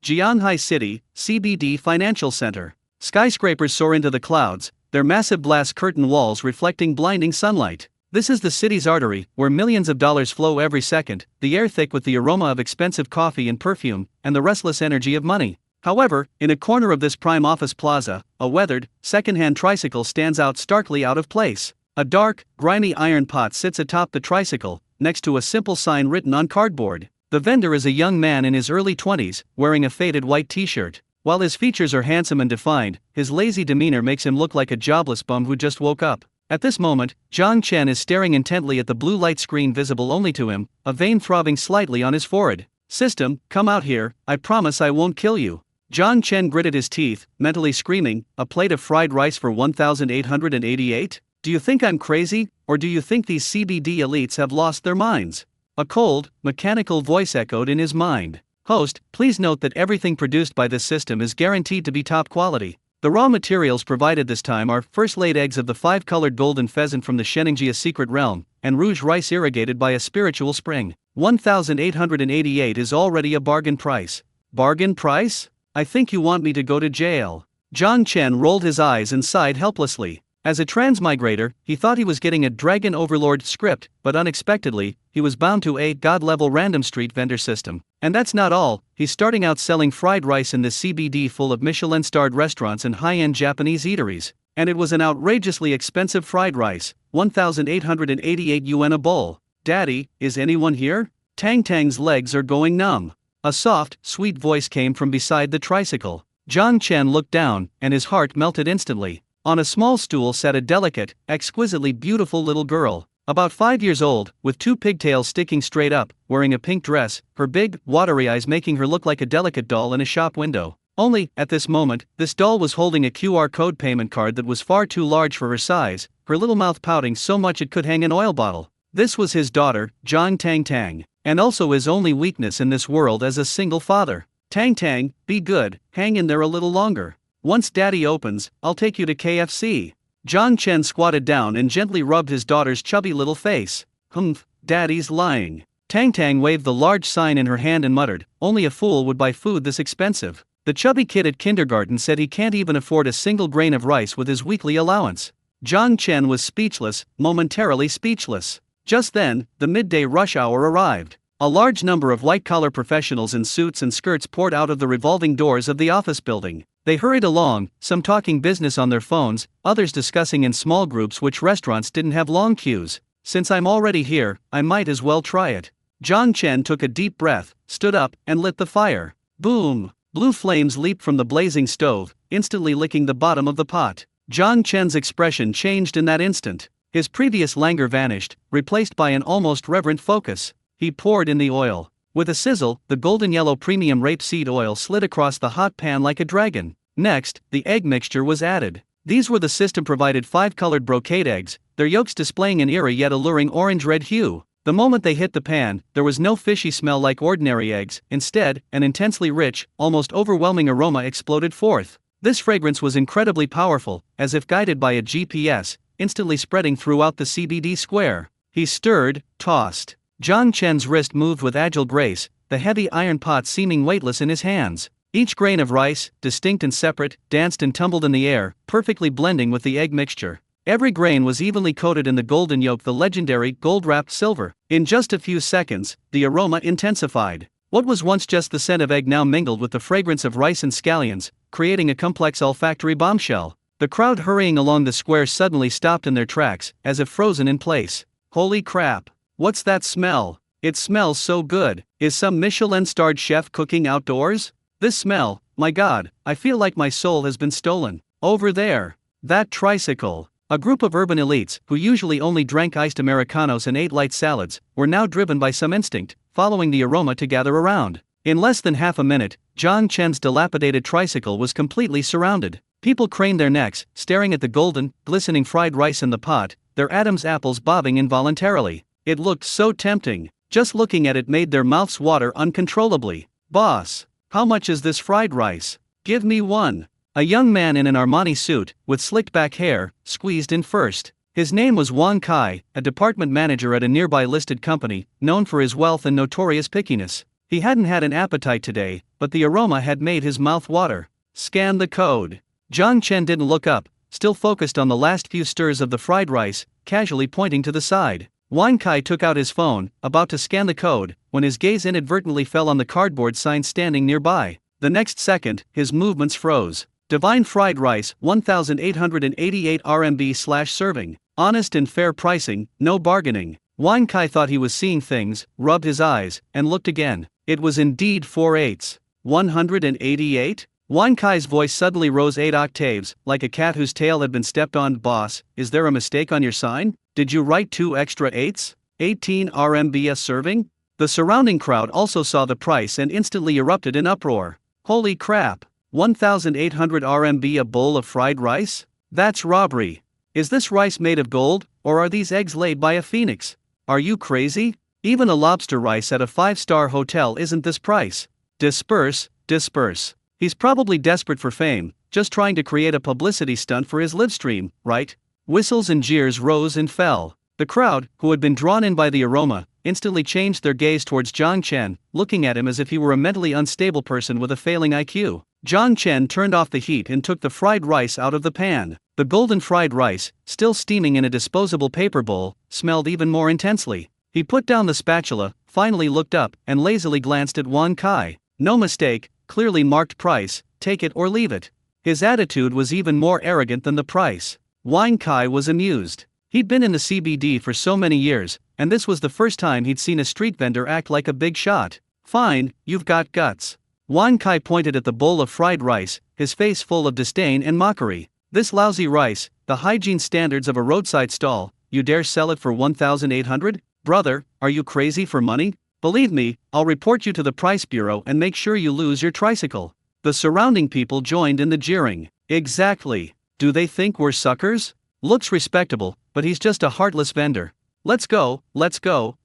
Jianhai City, CBD Financial Center. Skyscrapers soar into the clouds, their massive glass curtain walls reflecting blinding sunlight. This is the city's artery, where millions of dollars flow every second, the air thick with the aroma of expensive coffee and perfume, and the restless energy of money. However, in a corner of this prime office plaza, a weathered, second-hand tricycle stands out starkly out of place. A dark, grimy iron pot sits atop the tricycle, next to a simple sign written on cardboard. The vendor is a young man in his early 20s, wearing a faded white t-shirt. While his features are handsome and defined, his lazy demeanor makes him look like a jobless bum who just woke up. At this moment, Zhang Chen is staring intently at the blue light screen visible only to him, a vein throbbing slightly on his forehead. "System, come out here, I promise I won't kill you." Zhang Chen gritted his teeth, mentally screaming, "A plate of fried rice for 1,888? Do you think I'm crazy, or do you think these CBD elites have lost their minds?" A cold, mechanical voice echoed in his mind. "Host, please note that everything produced by this system is guaranteed to be top quality. The raw materials provided this time are first-laid eggs of the 5-colored golden pheasant from the Sheningjia secret realm, and rouge rice irrigated by a spiritual spring. 1,888 is already a bargain price." "Bargain price? I think you want me to go to jail." Zhang Chen rolled his eyes and sighed helplessly. As a transmigrator, he thought he was getting a Dragon Overlord script, but unexpectedly, he was bound to a God-level random street vendor system. And that's not all, he's starting out selling fried rice in this CBD full of Michelin-starred restaurants and high-end Japanese eateries. And it was an outrageously expensive fried rice, 1,888 yuan a bowl. "Daddy, is anyone here?" Tang Tang's legs are going numb. A soft, sweet voice came from beside the tricycle. Zhang Chen looked down, and his heart melted instantly. On a small stool sat a delicate, exquisitely beautiful little girl, about 5 years old, with 2 pigtails sticking straight up, wearing a pink dress, her big, watery eyes making her look like a delicate doll in a shop window. Only, at this moment, this doll was holding a QR code payment card that was far too large for her size, her little mouth pouting so much it could hang an oil bottle. This was his daughter, Zhang Tang, and also his only weakness in this world as a single father. "Tang, be good, hang in there a little longer. Once Daddy opens, I'll take you to KFC." Zhang Chen squatted down and gently rubbed his daughter's chubby little face. "Humph, Daddy's lying." Tang waved the large sign in her hand and muttered, "Only a fool would buy food this expensive." The chubby kid at kindergarten said he can't even afford a single grain of rice with his weekly allowance. Zhang Chen was speechless, momentarily speechless. Just then, the midday rush hour arrived. A large number of white-collar professionals in suits and skirts poured out of the revolving doors of the office building. They hurried along, some talking business on their phones, others discussing in small groups which restaurants didn't have long queues. "Since I'm already here, I might as well try it." Zhang Chen took a deep breath, stood up, and lit the fire. Boom! Blue flames leaped from the blazing stove, instantly licking the bottom of the pot. Zhang Chen's expression changed in that instant. His previous languor vanished, replaced by an almost reverent focus. He poured in the oil. With a sizzle, the golden yellow premium rapeseed oil slid across the hot pan like a dragon. Next, the egg mixture was added. These were the system-provided 5-colored brocade eggs, their yolks displaying an eerie yet alluring orange-red hue. The moment they hit the pan, there was no fishy smell like ordinary eggs. Instead, an intensely rich, almost overwhelming aroma exploded forth. This fragrance was incredibly powerful, as if guided by a GPS, instantly spreading throughout the CBD square. He stirred, tossed. Zhang Chen's wrist moved with agile grace, the heavy iron pot seeming weightless in his hands. Each grain of rice, distinct and separate, danced and tumbled in the air, perfectly blending with the egg mixture. Every grain was evenly coated in the golden yolk, the legendary gold-wrapped silver. In just a few seconds, the aroma intensified. What was once just the scent of egg now mingled with the fragrance of rice and scallions, creating a complex olfactory bombshell. The crowd hurrying along the square suddenly stopped in their tracks, as if frozen in place. "Holy crap! What's that smell? It smells so good. Is some Michelin-starred chef cooking outdoors? This smell, my God, I feel like my soul has been stolen." Over there. That tricycle. A group of urban elites, who usually only drank iced Americanos and ate light salads, were now driven by some instinct, following the aroma to gather around. In less than half a minute, Zhang Chen's dilapidated tricycle was completely surrounded. People craned their necks, staring at the golden, glistening fried rice in the pot, their Adam's apples bobbing involuntarily. It looked so tempting. Just looking at it made their mouths water uncontrollably. "Boss, how much is this fried rice? Give me one." A young man in an Armani suit, with slicked back hair, squeezed in first. His name was Wang Kai, a department manager at a nearby listed company, known for his wealth and notorious pickiness. He hadn't had an appetite today, but the aroma had made his mouth water. Scan the code. Zhang Chen didn't look up, still focused on the last few stirs of the fried rice, casually pointing to the side. Wang Kai took out his phone, about to scan the code, when his gaze inadvertently fell on the cardboard sign standing nearby. The next second, his movements froze. Divine fried rice, 1,888 RMB/serving. Honest and fair pricing, no bargaining. Wang Kai thought he was seeing things, rubbed his eyes, and looked again. It was indeed 4/8. 188? Wang Kai's voice suddenly rose 8 octaves, like a cat whose tail had been stepped on. Boss, is there a mistake on your sign? Did you write 2 extra 8s? 18 RMB a serving? The surrounding crowd also saw the price and instantly erupted in uproar. Holy crap! 1,800 RMB a bowl of fried rice? That's robbery. Is this rice made of gold, or are these eggs laid by a phoenix? Are you crazy? Even a lobster rice at a 5-star hotel isn't this price. Disperse, disperse. He's probably desperate for fame, just trying to create a publicity stunt for his livestream, right? Whistles and jeers rose and fell. The crowd, who had been drawn in by the aroma, instantly changed their gaze towards Zhang Chen, looking at him as if he were a mentally unstable person with a failing IQ. Zhang Chen turned off the heat and took the fried rice out of the pan. The golden fried rice, still steaming in a disposable paper bowl, smelled even more intensely. He put down the spatula, finally looked up, and lazily glanced at Wang Kai. No mistake, clearly marked price, take it or leave it. His attitude was even more arrogant than the price. Wang Kai was amused. He'd been in the CBD for so many years, and this was the first time he'd seen a street vendor act like a big shot. Fine, you've got guts. Wang Kai pointed at the bowl of fried rice, his face full of disdain and mockery. This lousy rice, the hygiene standards of a roadside stall, you dare sell it for 1,800? Brother, are you crazy for money? Believe me, I'll report you to the price bureau and make sure you lose your tricycle. The surrounding people joined in the jeering. Exactly. Do they think we're suckers? Looks respectable, but he's just a heartless vendor. Let's go,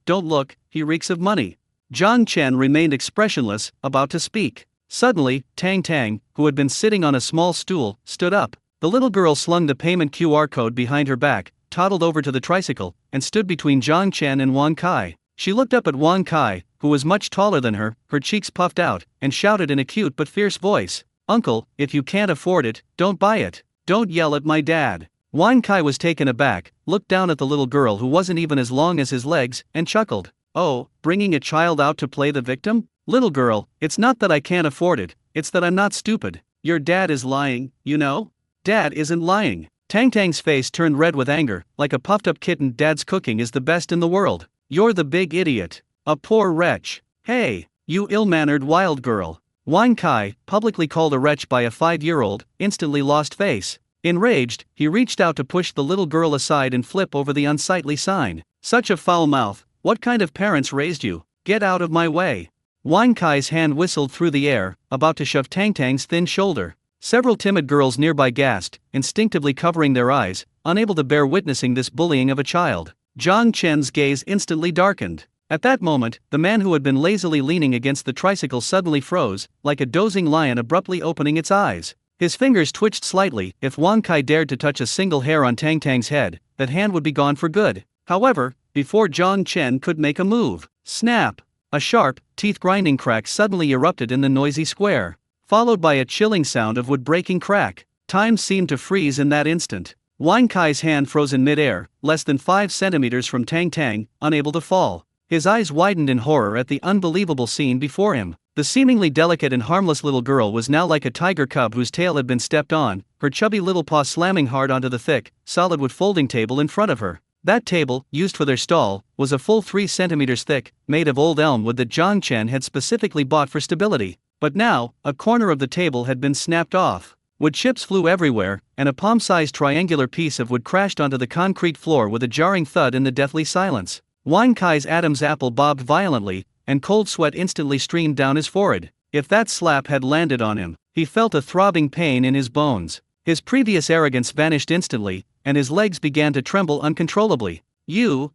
don't look, he reeks of money. Zhang Chen remained expressionless, about to speak. Suddenly, Tang Tang, who had been sitting on a small stool, stood up. The little girl slung the payment QR code behind her back, toddled over to the tricycle, and stood between Zhang Chen and Wang Kai. She looked up at Wang Kai, who was much taller than her cheeks puffed out, and shouted in a cute but fierce voice, "Uncle, if you can't afford it, don't buy it. Don't yell at my dad." Wang Kai was taken aback, looked down at the little girl who wasn't even as long as his legs, and chuckled. Oh, bringing a child out to play the victim? Little girl, it's not that I can't afford it, it's that I'm not stupid. Your dad is lying, you know? Dad isn't lying. Tang Tang's face turned red with anger, like a puffed up kitten. Dad's cooking is the best in the world. You're the big idiot. A poor wretch. Hey, you ill-mannered wild girl. Wang Kai, publicly called a wretch by a 5-year-old, instantly lost face. Enraged, he reached out to push the little girl aside and flip over the unsightly sign. Such a foul mouth, what kind of parents raised you? Get out of my way. Wang Kai's hand whistled through the air, about to shove Tang Tang's thin shoulder. Several timid girls nearby gasped, instinctively covering their eyes, unable to bear witnessing this bullying of a child. Zhang Chen's gaze instantly darkened. At that moment, the man who had been lazily leaning against the tricycle suddenly froze, like a dozing lion abruptly opening its eyes. His fingers twitched slightly. If Wang Kai dared to touch a single hair on Tang Tang's head, that hand would be gone for good. However, before Zhang Chen could make a move, snap! A sharp, teeth-grinding crack suddenly erupted in the noisy square, followed by a chilling sound of wood-breaking crack. Time seemed to freeze in that instant. Wang Kai's hand froze in mid-air, less than 5 centimeters from Tang Tang, unable to fall. His eyes widened in horror at the unbelievable scene before him. The seemingly delicate and harmless little girl was now like a tiger cub whose tail had been stepped on, her chubby little paw slamming hard onto the thick, solid wood folding table in front of her. That table, used for their stall, was a full 3 centimeters thick, made of old elm wood that Zhang Chen had specifically bought for stability. But now, a corner of the table had been snapped off. Wood chips flew everywhere, and a palm-sized triangular piece of wood crashed onto the concrete floor with a jarring thud in the deathly silence. Wang Kai's Adam's apple bobbed violently, and cold sweat instantly streamed down his forehead. If that slap had landed on him, he felt a throbbing pain in his bones. His previous arrogance vanished instantly, and his legs began to tremble uncontrollably. You.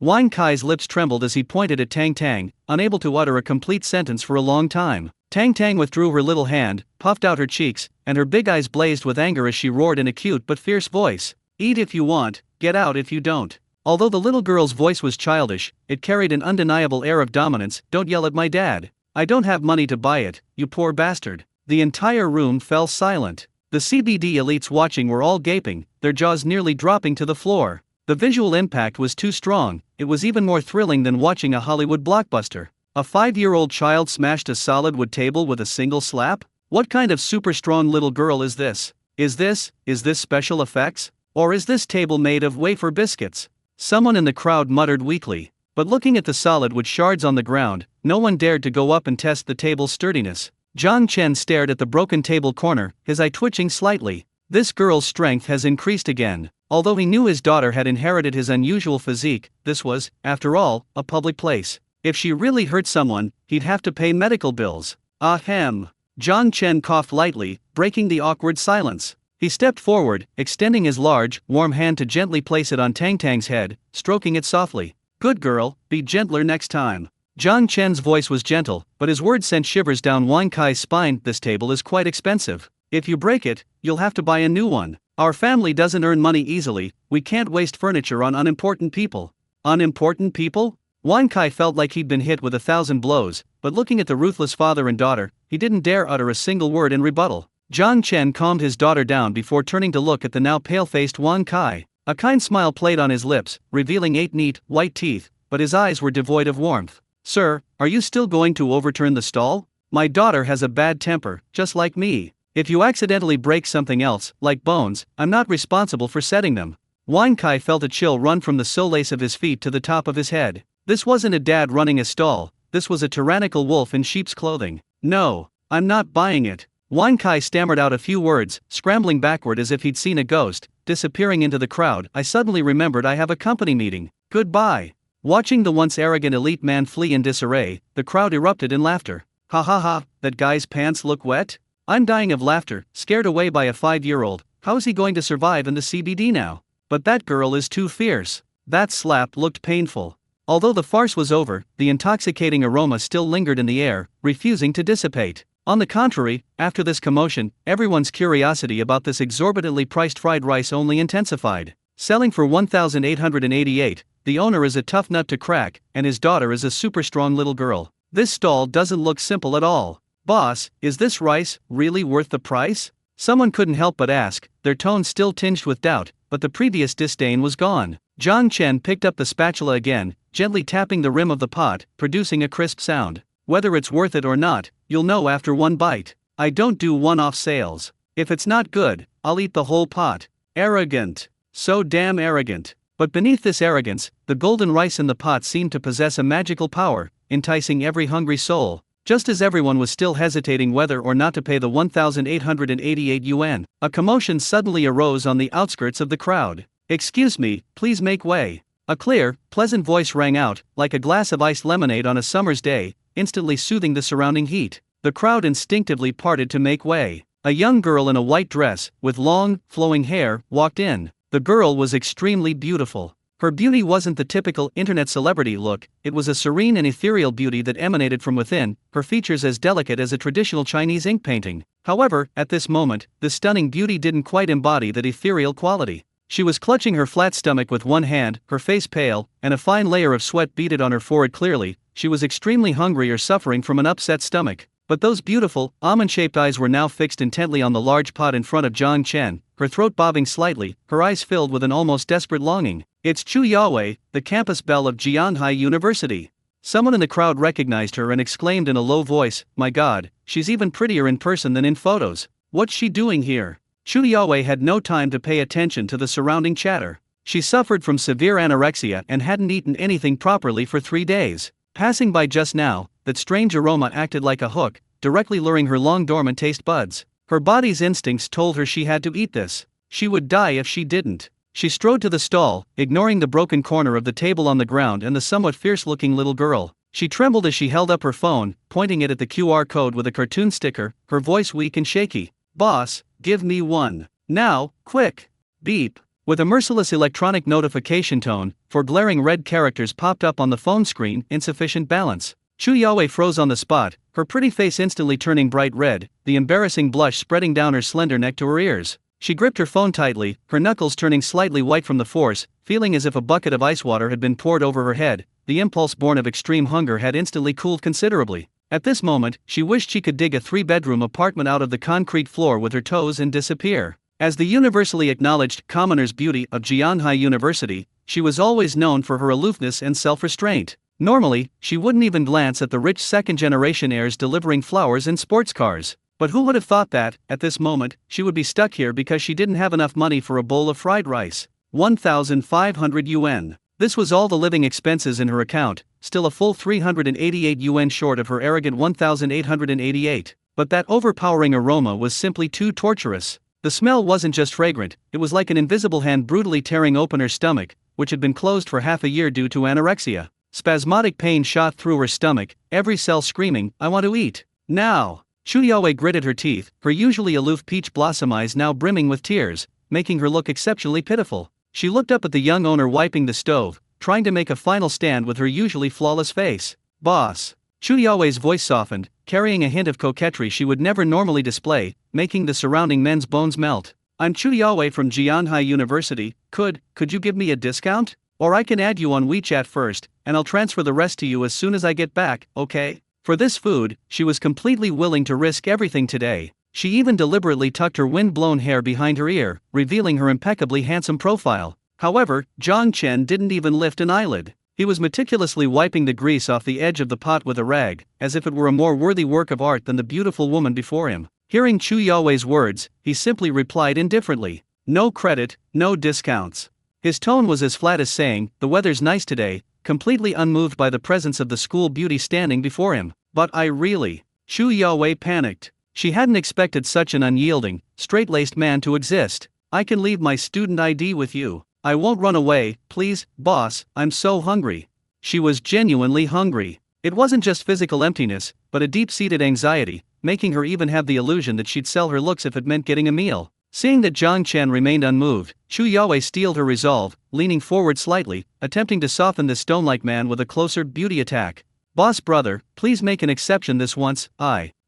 Wang Kai's lips trembled as he pointed at Tang Tang, unable to utter a complete sentence for a long time. Tang Tang withdrew her little hand, puffed out her cheeks, and her big eyes blazed with anger as she roared in a cute but fierce voice. Eat if you want, get out if you don't. Although the little girl's voice was childish, it carried an undeniable air of dominance. "Don't yell at my dad. I don't have money to buy it, you poor bastard." The entire room fell silent. The CBD elites watching were all gaping, their jaws nearly dropping to the floor. The visual impact was too strong. It was even more thrilling than watching a Hollywood blockbuster. A 5-year-old child smashed a solid wood table with a single slap? What kind of super strong little girl is this? Is this special effects? Or is this table made of wafer biscuits? Someone in the crowd muttered weakly. But looking at the solid wood shards on the ground, no one dared to go up and test the table's sturdiness. Zhang Chen stared at the broken table corner, his eye twitching slightly. This girl's strength has increased again. Although he knew his daughter had inherited his unusual physique, this was, after all, a public place. If she really hurt someone, he'd have to pay medical bills. Ahem. Zhang Chen coughed lightly, breaking the awkward silence. He stepped forward, extending his large, warm hand to gently place it on Tang Tang's head, stroking it softly. "Good girl, be gentler next time." Zhang Chen's voice was gentle, but his words sent shivers down Wang Kai's spine. "This table is quite expensive. If you break it, you'll have to buy a new one. Our family doesn't earn money easily, we can't waste furniture on unimportant people." Unimportant people? Wang Kai felt like he'd been hit with 1,000 blows, but looking at the ruthless father and daughter, he didn't dare utter a single word in rebuttal. Zhang Chen calmed his daughter down before turning to look at the now pale-faced Wang Kai. A kind smile played on his lips, revealing 8 neat, white teeth, but his eyes were devoid of warmth. "Sir, are you still going to overturn the stall? My daughter has a bad temper, just like me. If you accidentally break something else, like bones, I'm not responsible for setting them." Wang Kai felt a chill run from the solace of his feet to the top of his head. This wasn't a dad running a stall, this was a tyrannical wolf in sheep's clothing. "No, I'm not buying it." Wang Kai stammered out a few words, scrambling backward as if he'd seen a ghost, disappearing into the crowd. "I suddenly remembered I have a company meeting. Goodbye." Watching the once arrogant elite man flee in disarray, the crowd erupted in laughter. "Ha ha ha, that guy's pants look wet?" I'm dying of laughter, scared away by a 5-year-old. How's he going to survive in the CBD now? But that girl is too fierce. That slap looked painful. Although the farce was over, the intoxicating aroma still lingered in the air, refusing to dissipate. On the contrary, after this commotion, everyone's curiosity about this exorbitantly priced fried rice only intensified. Selling for 1,888, the owner is a tough nut to crack, and his daughter is a super strong little girl. This stall doesn't look simple at all. "Boss, is this rice really worth the price?" Someone couldn't help but ask, their tone still tinged with doubt, but the previous disdain was gone. Zhang Chen picked up the spatula again, gently tapping the rim of the pot, producing a crisp sound. "Whether it's worth it or not, you'll know after one bite. I don't do one-off sales. If it's not good, I'll eat the whole pot." Arrogant. So damn arrogant. But beneath this arrogance, the golden rice in the pot seemed to possess a magical power, enticing every hungry soul. Just as everyone was still hesitating whether or not to pay the 1,888 yuan, a commotion suddenly arose on the outskirts of the crowd. "Excuse me, please make way." A clear, pleasant voice rang out, like a glass of iced lemonade on a summer's day, instantly soothing the surrounding heat. The crowd instinctively parted to make way. A young girl in a white dress, with long, flowing hair, walked in. The girl was extremely beautiful. Her beauty wasn't the typical internet celebrity look, it was a serene and ethereal beauty that emanated from within, her features as delicate as a traditional Chinese ink painting. However, at this moment, the stunning beauty didn't quite embody that ethereal quality. She was clutching her flat stomach with one hand, her face pale, and a fine layer of sweat beaded on her forehead. Clearly, she was extremely hungry or suffering from an upset stomach. But those beautiful, almond-shaped eyes were now fixed intently on the large pot in front of Zhang Chen, her throat bobbing slightly, her eyes filled with an almost desperate longing. "It's Chu Yawei, the campus belle of Jianhai University." Someone in the crowd recognized her and exclaimed in a low voice, "My God, she's even prettier in person than in photos. What's she doing here?" Chu Yawei had no time to pay attention to the surrounding chatter. She suffered from severe anorexia and hadn't eaten anything properly for 3 days. Passing by just now, that strange aroma acted like a hook, directly luring her long-dormant taste buds. Her body's instincts told her she had to eat this. She would die if she didn't. She strode to the stall, ignoring the broken corner of the table on the ground and the somewhat fierce-looking little girl. She trembled as she held up her phone, pointing it at the QR code with a cartoon sticker, her voice weak and shaky. "Boss, give me one. Now, quick." Beep. With a merciless electronic notification tone, 4 glaring red characters popped up on the phone screen. Insufficient balance. Chu Yawei froze on the spot, her pretty face instantly turning bright red, the embarrassing blush spreading down her slender neck to her ears. She gripped her phone tightly, her knuckles turning slightly white from the force, feeling as if a bucket of ice water had been poured over her head. The impulse born of extreme hunger had instantly cooled considerably. At this moment, she wished she could dig a 3-bedroom apartment out of the concrete floor with her toes and disappear. As the universally acknowledged commoner's beauty of Jianhai University, she was always known for her aloofness and self-restraint. Normally, she wouldn't even glance at the rich second-generation heirs delivering flowers in sports cars. But who would have thought that, at this moment, she would be stuck here because she didn't have enough money for a bowl of fried rice? 1,500 yuan. This was all the living expenses in her account, still a full 388 yuan short of her arrogant 1,888. But that overpowering aroma was simply too torturous. The smell wasn't just fragrant, it was like an invisible hand brutally tearing open her stomach, which had been closed for half a year due to anorexia. Spasmodic pain shot through her stomach, every cell screaming, "I want to eat now." Chu Yaowei gritted her teeth, her usually aloof peach blossom eyes now brimming with tears, making her look exceptionally pitiful. She looked up at the young owner wiping the stove, trying to make a final stand with her usually flawless face. "Boss." Chu Yaowei's voice softened, carrying a hint of coquetry she would never normally display, making the surrounding men's bones melt. "I'm Chu Yaowei from Jianhai University. Could you give me a discount? Or I can add you on WeChat first, and I'll transfer the rest to you as soon as I get back, okay?" For this food, she was completely willing to risk everything today. She even deliberately tucked her wind-blown hair behind her ear, revealing her impeccably handsome profile. However, Zhang Chen didn't even lift an eyelid. He was meticulously wiping the grease off the edge of the pot with a rag, as if it were a more worthy work of art than the beautiful woman before him. Hearing Chu Yaowei's words, he simply replied indifferently, "No credit, no discounts." His tone was as flat as saying, "The weather's nice today," completely unmoved by the presence of the school beauty standing before him. "But I really..." Chu Yaowei panicked. She hadn't expected such an unyielding, straight-laced man to exist. "I can leave my student ID with you. I won't run away, please, boss, I'm so hungry." She was genuinely hungry. It wasn't just physical emptiness, but a deep-seated anxiety, making her even have the illusion that she'd sell her looks if it meant getting a meal. Seeing that Zhang Chen remained unmoved, Chu Yaowei steeled her resolve, leaning forward slightly, attempting to soften this stone-like man with a closer beauty attack. "Boss brother, please make an exception this once,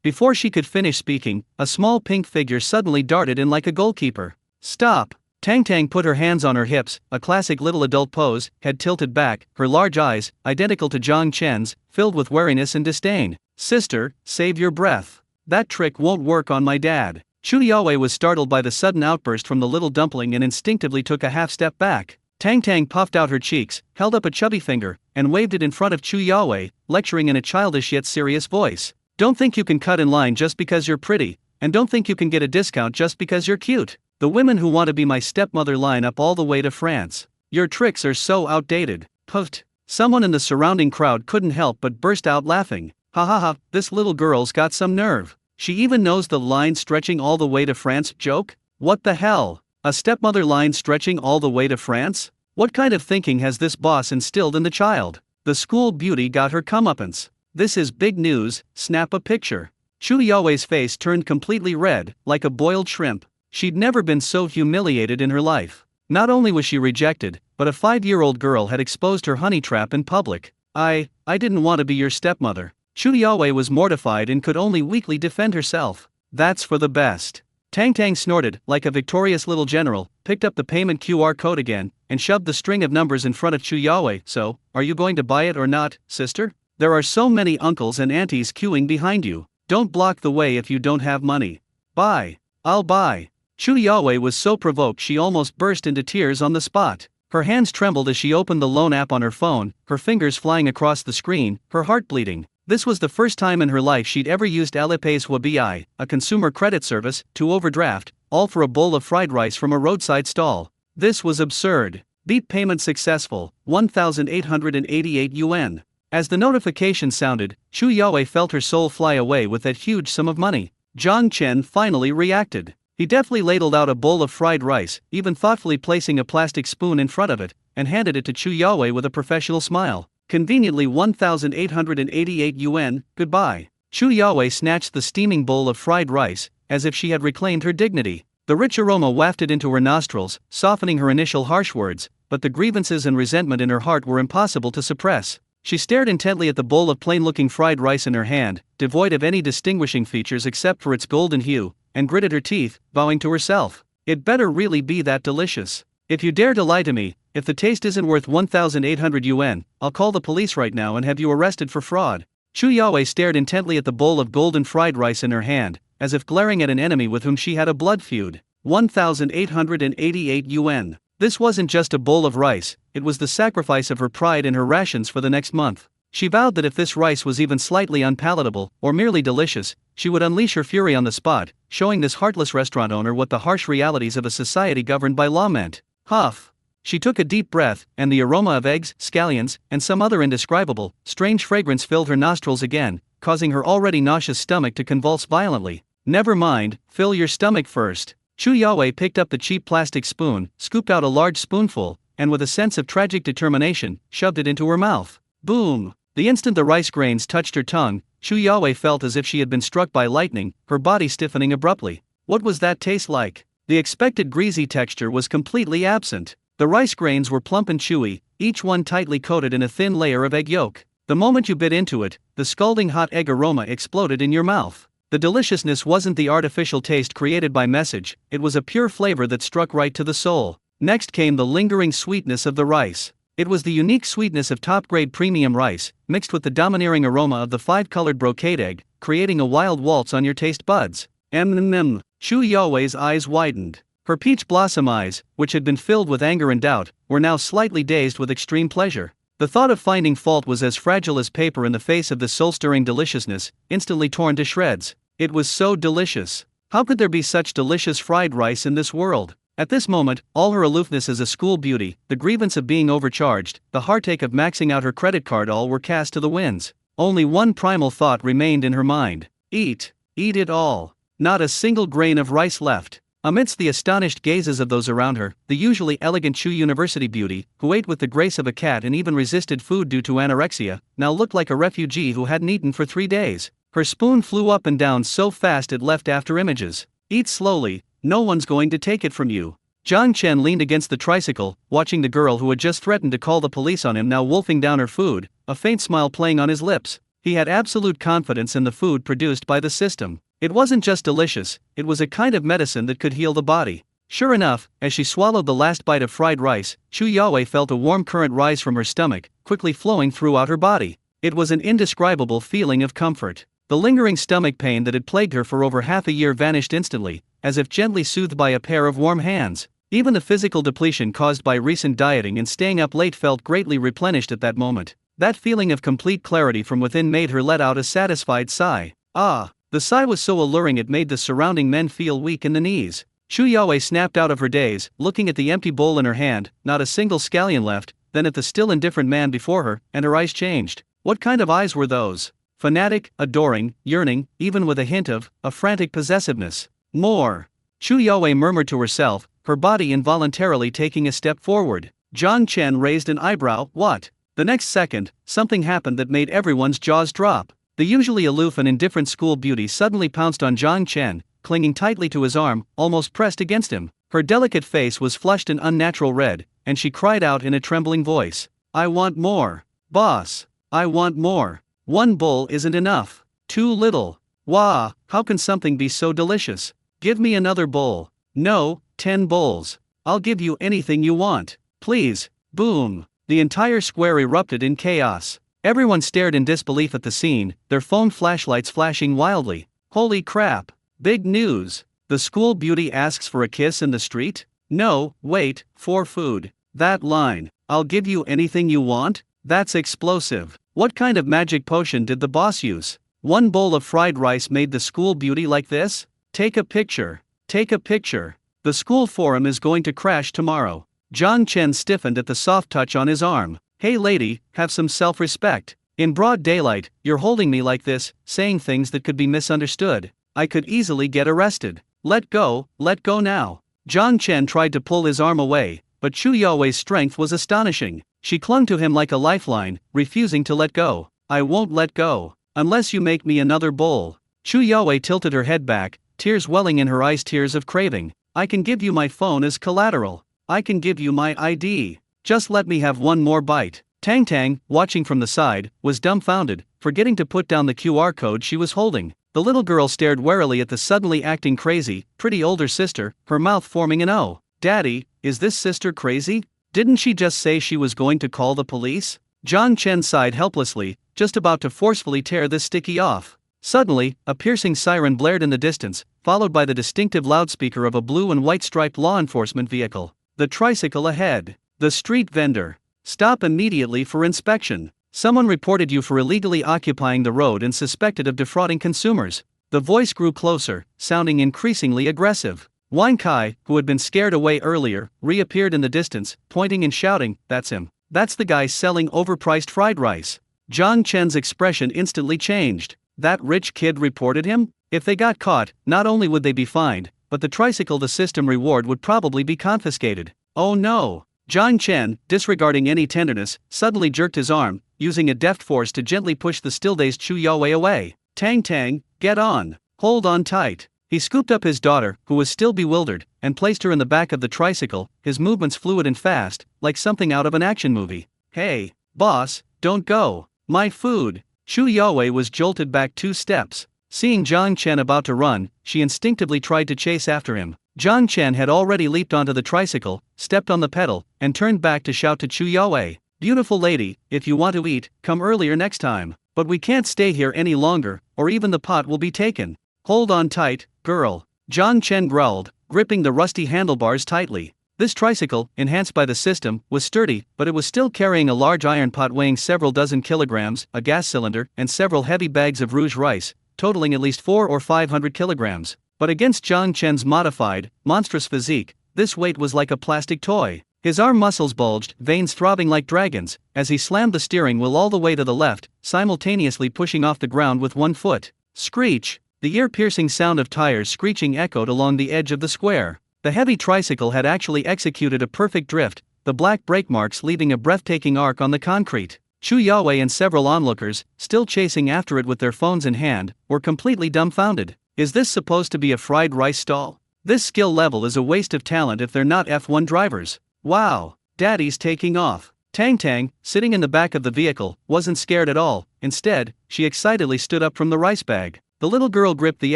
Before she could finish speaking, a small pink figure suddenly darted in like a goalkeeper. "Stop!" Tang Tang put her hands on her hips, a classic little adult pose, head tilted back, her large eyes, identical to Zhang Chen's, filled with wariness and disdain. "Sister, save your breath. That trick won't work on my dad." Chu Yaowei was startled by the sudden outburst from the little dumpling and instinctively took a half-step back. Tang Tang puffed out her cheeks, held up a chubby finger, and waved it in front of Chu Yaowei, lecturing in a childish yet serious voice. "Don't think you can cut in line just because you're pretty, and don't think you can get a discount just because you're cute. The women who want to be my stepmother line up all the way to France. Your tricks are so outdated." Puffed. Someone in the surrounding crowd couldn't help but burst out laughing. "Ha ha ha, this little girl's got some nerve. She even knows the line stretching all the way to France joke? What the hell? A stepmother line stretching all the way to France? What kind of thinking has this boss instilled in the child?" The school beauty got her comeuppance. "This is big news, snap a picture." Chu Yaowei's face turned completely red, like a boiled shrimp. She'd never been so humiliated in her life. Not only was she rejected, but a 5-year-old girl had exposed her honey trap in public. I didn't want to be your stepmother." Chu Yaowei was mortified and could only weakly defend herself. "That's for the best." Tang Tang snorted, like a victorious little general, picked up the payment QR code again, and shoved the string of numbers in front of Chu Yaowei. "So, are you going to buy it or not, sister? There are so many uncles and aunties queuing behind you. Don't block the way if you don't have money." "Buy. I'll buy." Chu Yaowei was so provoked she almost burst into tears on the spot. Her hands trembled as she opened the loan app on her phone, her fingers flying across the screen, her heart bleeding. This was the first time in her life she'd ever used Alipay's Huobi, a consumer credit service, to overdraft, all for a bowl of fried rice from a roadside stall. This was absurd. "Beep payment successful, 1,888 yuan. As the notification sounded, Chu Yaowei felt her soul fly away with that huge sum of money. Zhang Chen finally reacted. He deftly ladled out a bowl of fried rice, even thoughtfully placing a plastic spoon in front of it, and handed it to Chu Yaowei with a professional smile. "Conveniently 1,888 yuan, goodbye." Chu Yaowei snatched the steaming bowl of fried rice, as if she had reclaimed her dignity. The rich aroma wafted into her nostrils, softening her initial harsh words, but the grievances and resentment in her heart were impossible to suppress. She stared intently at the bowl of plain-looking fried rice in her hand, devoid of any distinguishing features except for its golden hue, and gritted her teeth, vowing to herself, It better really be that delicious. If you dare to lie to me, if the taste isn't worth 1,800 yuan, I'll call the police right now and have you arrested for fraud. Chu Yawei stared intently at the bowl of golden fried rice in her hand, as if glaring at an enemy with whom she had a blood feud. 1,888 yuan. This wasn't just a bowl of rice, it was the sacrifice of her pride and her rations for the next month. She vowed that if this rice was even slightly unpalatable, or merely delicious, she would unleash her fury on the spot, showing this heartless restaurant owner what the harsh realities of a society governed by law meant. Huff. She took a deep breath, and the aroma of eggs, scallions, and some other indescribable, strange fragrance filled her nostrils again, causing her already nauseous stomach to convulse violently. Never mind, fill your stomach first. Chu Yawei picked up the cheap plastic spoon, scooped out a large spoonful, and with a sense of tragic determination, shoved it into her mouth. Boom! The instant the rice grains touched her tongue, Chu Yawei felt as if she had been struck by lightning, her body stiffening abruptly. What was that taste like? The expected greasy texture was completely absent. The rice grains were plump and chewy, each one tightly coated in a thin layer of egg yolk. The moment you bit into it, the scalding hot egg aroma exploded in your mouth. The deliciousness wasn't the artificial taste created by message, it was a pure flavor that struck right to the soul. Next came the lingering sweetness of the rice. It was the unique sweetness of top-grade premium rice, mixed with the domineering aroma of the five-colored brocade egg, creating a wild waltz on your taste buds. Chu Yawei's eyes widened. Her peach blossom eyes, which had been filled with anger and doubt, were now slightly dazed with extreme pleasure. The thought of finding fault was as fragile as paper in the face of this soul-stirring deliciousness, instantly torn to shreds. It was so delicious. How could there be such delicious fried rice in this world? At this moment, all her aloofness as a school beauty, the grievance of being overcharged, the heartache of maxing out her credit card, all were cast to the winds. Only one primal thought remained in her mind. Eat. Eat it all. Not a single grain of rice left. Amidst the astonished gazes of those around her, the usually elegant Chu University beauty, who ate with the grace of a cat and even resisted food due to anorexia, now looked like a refugee who hadn't eaten for 3 days. Her spoon flew up and down so fast it left after images. Eat slowly, no one's going to take it from you. Zhang Chen leaned against the tricycle, watching the girl who had just threatened to call the police on him now wolfing down her food, a faint smile playing on his lips. He had absolute confidence in the food produced by the system. It wasn't just delicious, it was a kind of medicine that could heal the body. Sure enough, as she swallowed the last bite of fried rice, Chu Yawei felt a warm current rise from her stomach, quickly flowing throughout her body. It was an indescribable feeling of comfort. The lingering stomach pain that had plagued her for over half a year vanished instantly, as if gently soothed by a pair of warm hands. Even the physical depletion caused by recent dieting and staying up late felt greatly replenished at that moment. That feeling of complete clarity from within made her let out a satisfied sigh. Ah! The sigh was so alluring it made the surrounding men feel weak in the knees. Chu Yawei snapped out of her daze, looking at the empty bowl in her hand, not a single scallion left, then at the still indifferent man before her, and her eyes changed. What kind of eyes were those? Fanatic, adoring, yearning, even with a hint of a frantic possessiveness. More. Chu Yawei murmured to herself, her body involuntarily taking a step forward. Zhang Chen raised an eyebrow. What? The next second, something happened that made everyone's jaws drop. The usually aloof and indifferent school beauty suddenly pounced on Zhang Chen, clinging tightly to his arm, almost pressed against him. Her delicate face was flushed an unnatural red, and she cried out in a trembling voice. I want more. Boss. I want more. 1 bowl isn't enough. Too little. Wah, how can something be so delicious? Give me another bowl. No, 10 bowls. I'll give you anything you want. Please. Boom. The entire square erupted in chaos. Everyone stared in disbelief at the scene, their phone flashlights flashing wildly. Holy crap. Big news. The school beauty asks for a kiss in the street? No, wait, for food. That line, I'll give you anything you want? That's explosive. What kind of magic potion did the boss use? 1 bowl of fried rice made the school beauty like this? Take a picture. Take a picture. The school forum is going to crash tomorrow. Zhang Chen stiffened at the soft touch on his arm. Hey lady, have some self-respect. In broad daylight, you're holding me like this, saying things that could be misunderstood. I could easily get arrested. Let go now. Zhang Chen tried to pull his arm away, but Chu Yawei's strength was astonishing. She clung to him like a lifeline, refusing to let go. I won't let go, unless you make me another bowl. Chu Yawei tilted her head back, tears welling in her eyes, tears of craving. I can give you my phone as collateral. I can give you my ID. Just let me have 1 more bite. Tang Tang, watching from the side, was dumbfounded, forgetting to put down the QR code she was holding. The little girl stared warily at the suddenly acting crazy, pretty older sister, her mouth forming an O. Daddy, is this sister crazy? Didn't she just say she was going to call the police? John Chen sighed helplessly, just about to forcefully tear this sticky off. Suddenly, a piercing siren blared in the distance, followed by the distinctive loudspeaker of a blue and white striped law enforcement vehicle. The tricycle ahead. The street vendor. Stop immediately for inspection. Someone reported you for illegally occupying the road and suspected of defrauding consumers. The voice grew closer, sounding increasingly aggressive. Wang Kai, who had been scared away earlier, reappeared in the distance, pointing and shouting, "That's him. That's the guy selling overpriced fried rice." John Chen's expression instantly changed. That rich kid reported him? If they got caught, not only would they be fined, but the tricycle the system reward would probably be confiscated. Oh no! John Chen, disregarding any tenderness, suddenly jerked his arm, using a deft force to gently push the still-dazed Chu Yaowei away. "Tang Tang, get on. Hold on tight." He scooped up his daughter, who was still bewildered, and placed her in the back of the tricycle, his movements fluid and fast, like something out of an action movie. "Hey, boss, don't go. My food." Chu Yaowei was jolted back 2 steps. Seeing John Chen about to run, she instinctively tried to chase after him. John Chen had already leaped onto the tricycle, stepped on the pedal, and turned back to shout to Chu Yaowei, "Beautiful lady, if you want to eat, come earlier next time. But we can't stay here any longer, or even the pot will be taken. Hold on tight, girl." John Chen growled, gripping the rusty handlebars tightly. This tricycle, enhanced by the system, was sturdy, but it was still carrying a large iron pot weighing several dozen kilograms, a gas cylinder, and several heavy bags of rouge rice, totaling at least 400 or 500 kilograms. But against John Chen's modified, monstrous physique, this weight was like a plastic toy. His arm muscles bulged, veins throbbing like dragons, as he slammed the steering wheel all the way to the left, simultaneously pushing off the ground with one foot. Screech! The ear-piercing sound of tires screeching echoed along the edge of the square. The heavy tricycle had actually executed a perfect drift, the black brake marks leaving a breathtaking arc on the concrete. Chu Yaowei and several onlookers, still chasing after it with their phones in hand, were completely dumbfounded. Is this supposed to be a fried rice stall? This skill level is a waste of talent if they're not F1 drivers. Wow, Daddy's taking off. Tang Tang, sitting in the back of the vehicle, wasn't scared at all. Instead, she excitedly stood up from the rice bag. The little girl gripped the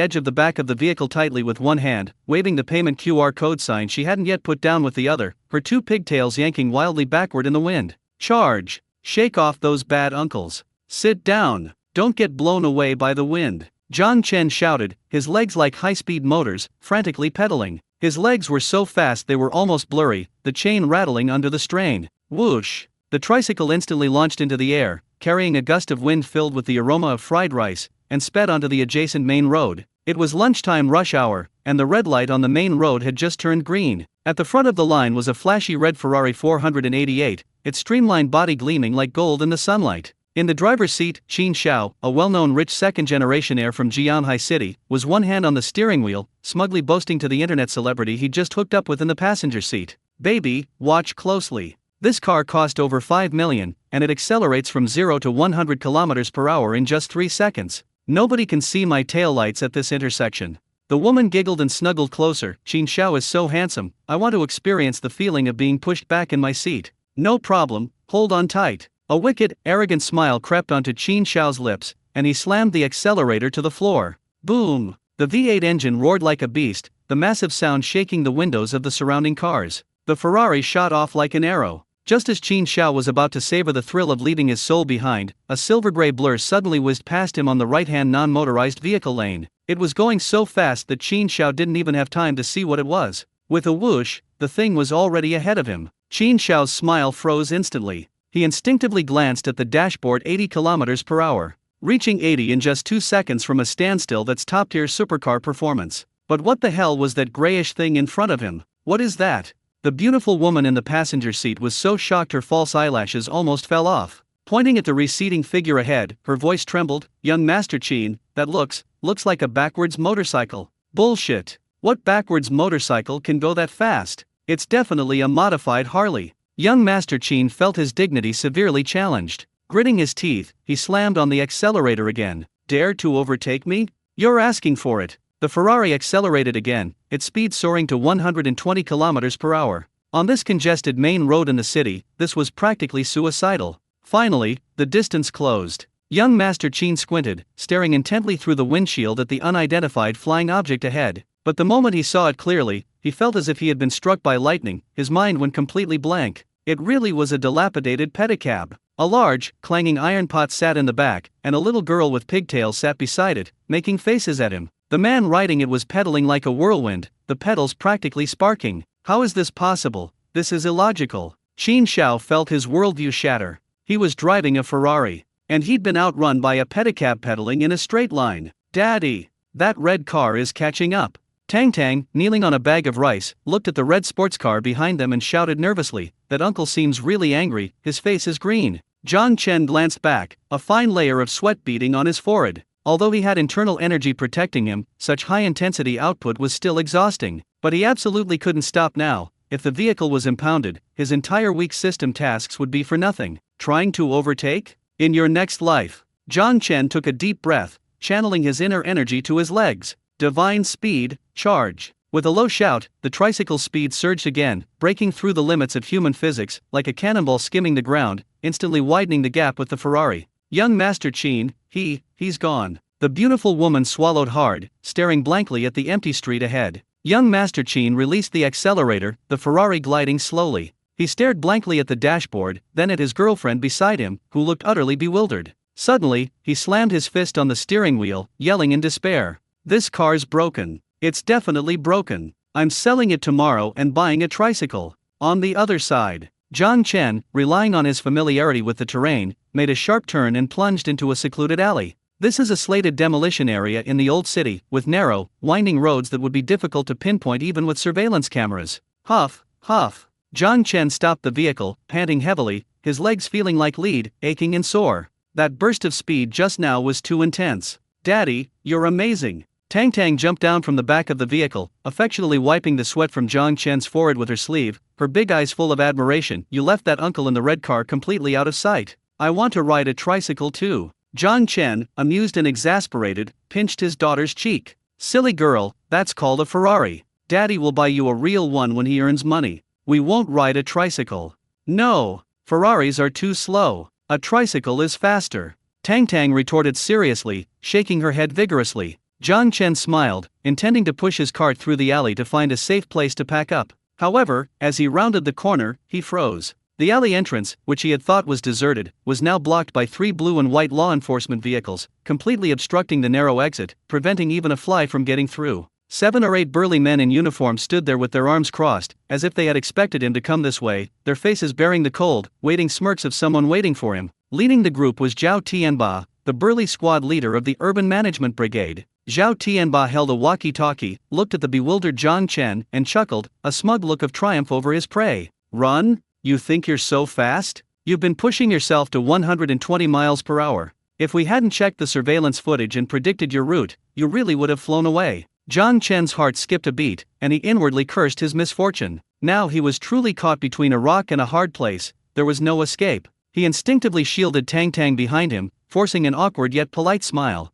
edge of the back of the vehicle tightly with one hand, waving the payment QR code sign she hadn't yet put down with the other, her 2 pigtails yanking wildly backward in the wind. Charge! Shake off those bad uncles. Sit down. Don't get blown away by the wind. John Chen shouted, his legs like high-speed motors, frantically pedaling. His legs were so fast they were almost blurry, the chain rattling under the strain. Whoosh! The tricycle instantly launched into the air, carrying a gust of wind filled with the aroma of fried rice, and sped onto the adjacent main road. It was lunchtime rush hour, and the red light on the main road had just turned green. At the front of the line was a flashy red Ferrari 488, its streamlined body gleaming like gold in the sunlight. In the driver's seat, Qin Xiao, a well-known rich second-generation heir from Jianhai City, was one hand on the steering wheel, smugly boasting to the internet celebrity he just hooked up with in the passenger seat. "Baby, watch closely. This car cost over 5 million, and it accelerates from 0 to 100 kilometers per hour in just 3 seconds. Nobody can see my taillights at this intersection." The woman giggled and snuggled closer. "Qin Xiao is so handsome, I want to experience the feeling of being pushed back in my seat." "No problem, hold on tight." A wicked, arrogant smile crept onto Qin Xiao's lips, and he slammed the accelerator to the floor. Boom! The V8 engine roared like a beast, the massive sound shaking the windows of the surrounding cars. The Ferrari shot off like an arrow. Just as Qin Xiao was about to savor the thrill of leaving his soul behind, a silver-gray blur suddenly whizzed past him on the right-hand non-motorized vehicle lane. It was going so fast that Qin Xiao didn't even have time to see what it was. With a whoosh, the thing was already ahead of him. Qin Xiao's smile froze instantly. He instinctively glanced at the dashboard. 80 kilometers per hour. Reaching 80 in just 2 seconds from a standstill, that's top-tier supercar performance. But what the hell was that grayish thing in front of him? What is that? The beautiful woman in the passenger seat was so shocked her false eyelashes almost fell off. Pointing at the receding figure ahead, her voice trembled. "Young Master Qin, that looks like a backwards motorcycle." "Bullshit. What backwards motorcycle can go that fast? It's definitely a modified Harley." Young Master Qin felt his dignity severely challenged. Gritting his teeth, he slammed on the accelerator again. "Dare to overtake me? You're asking for it." The Ferrari accelerated again, its speed soaring to 120 kilometers per hour. On this congested main road in the city, this was practically suicidal. Finally, the distance closed. Young Master Qin squinted, staring intently through the windshield at the unidentified flying object ahead. But the moment he saw it clearly, he felt as if he had been struck by lightning. His mind went completely blank. It really was a dilapidated pedicab. A large, clanging iron pot sat in the back, and a little girl with pigtails sat beside it, making faces at him. The man riding it was pedaling like a whirlwind, the pedals practically sparking. How is this possible? This is illogical. Qin Xiao felt his worldview shatter. He was driving a Ferrari, and he'd been outrun by a pedicab pedaling in a straight line. Daddy! That red car is catching up. Tang Tang, kneeling on a bag of rice, looked at the red sports car behind them and shouted nervously, "That uncle seems really angry, his face is green." Zhang Chen glanced back, a fine layer of sweat beading on his forehead. Although he had internal energy protecting him, such high-intensity output was still exhausting. But he absolutely couldn't stop now. If the vehicle was impounded, his entire week's system tasks would be for nothing. Trying to overtake? In your next life. Zhang Chen took a deep breath, channeling his inner energy to his legs. Divine speed, charge. With a low shout, the tricycle's speed surged again, breaking through the limits of human physics, like a cannonball skimming the ground, instantly widening the gap with the Ferrari. Young Master Qin, he's gone. The beautiful woman swallowed hard, staring blankly at the empty street ahead. Young Master Qin released the accelerator, the Ferrari gliding slowly. He stared blankly at the dashboard, then at his girlfriend beside him, who looked utterly bewildered. Suddenly, he slammed his fist on the steering wheel, yelling in despair. This car's broken. It's definitely broken. I'm selling it tomorrow and buying a tricycle. On the other side, Zhang Chen, relying on his familiarity with the terrain, made a sharp turn and plunged into a secluded alley. This is a slated demolition area in the old city, with narrow, winding roads that would be difficult to pinpoint even with surveillance cameras. Huff, huff. Zhang Chen stopped the vehicle, panting heavily, his legs feeling like lead, aching and sore. That burst of speed just now was too intense. Daddy, you're amazing. Tang Tang jumped down from the back of the vehicle, affectionately wiping the sweat from Zhang Chen's forehead with her sleeve, her big eyes full of admiration. You left that uncle in the red car completely out of sight. I want to ride a tricycle too. Zhang Chen, amused and exasperated, pinched his daughter's cheek. Silly girl, that's called a Ferrari. Daddy will buy you a real one when he earns money. We won't ride a tricycle. No, Ferraris are too slow. A tricycle is faster. Tang Tang retorted seriously, shaking her head vigorously. Zhang Chen smiled, intending to push his cart through the alley to find a safe place to pack up. However, as he rounded the corner, he froze. The alley entrance, which he had thought was deserted, was now blocked by 3 blue and white law enforcement vehicles, completely obstructing the narrow exit, preventing even a fly from getting through. 7 or 8 burly men in uniform stood there with their arms crossed, as if they had expected him to come this way, their faces bearing the cold, waiting smirks of someone waiting for him. Leading the group was Zhao Tianba, the burly squad leader of the Urban Management Brigade. Zhao Tianba held a walkie-talkie, looked at the bewildered Zhang Chen, and chuckled, a smug look of triumph over his prey. Run? You think you're so fast? You've been pushing yourself to 120 miles per hour. If we hadn't checked the surveillance footage and predicted your route, you really would have flown away. Zhang Chen's heart skipped a beat, and he inwardly cursed his misfortune. Now he was truly caught between a rock and a hard place. There was no escape. He instinctively shielded Tang Tang behind him, forcing an awkward yet polite smile.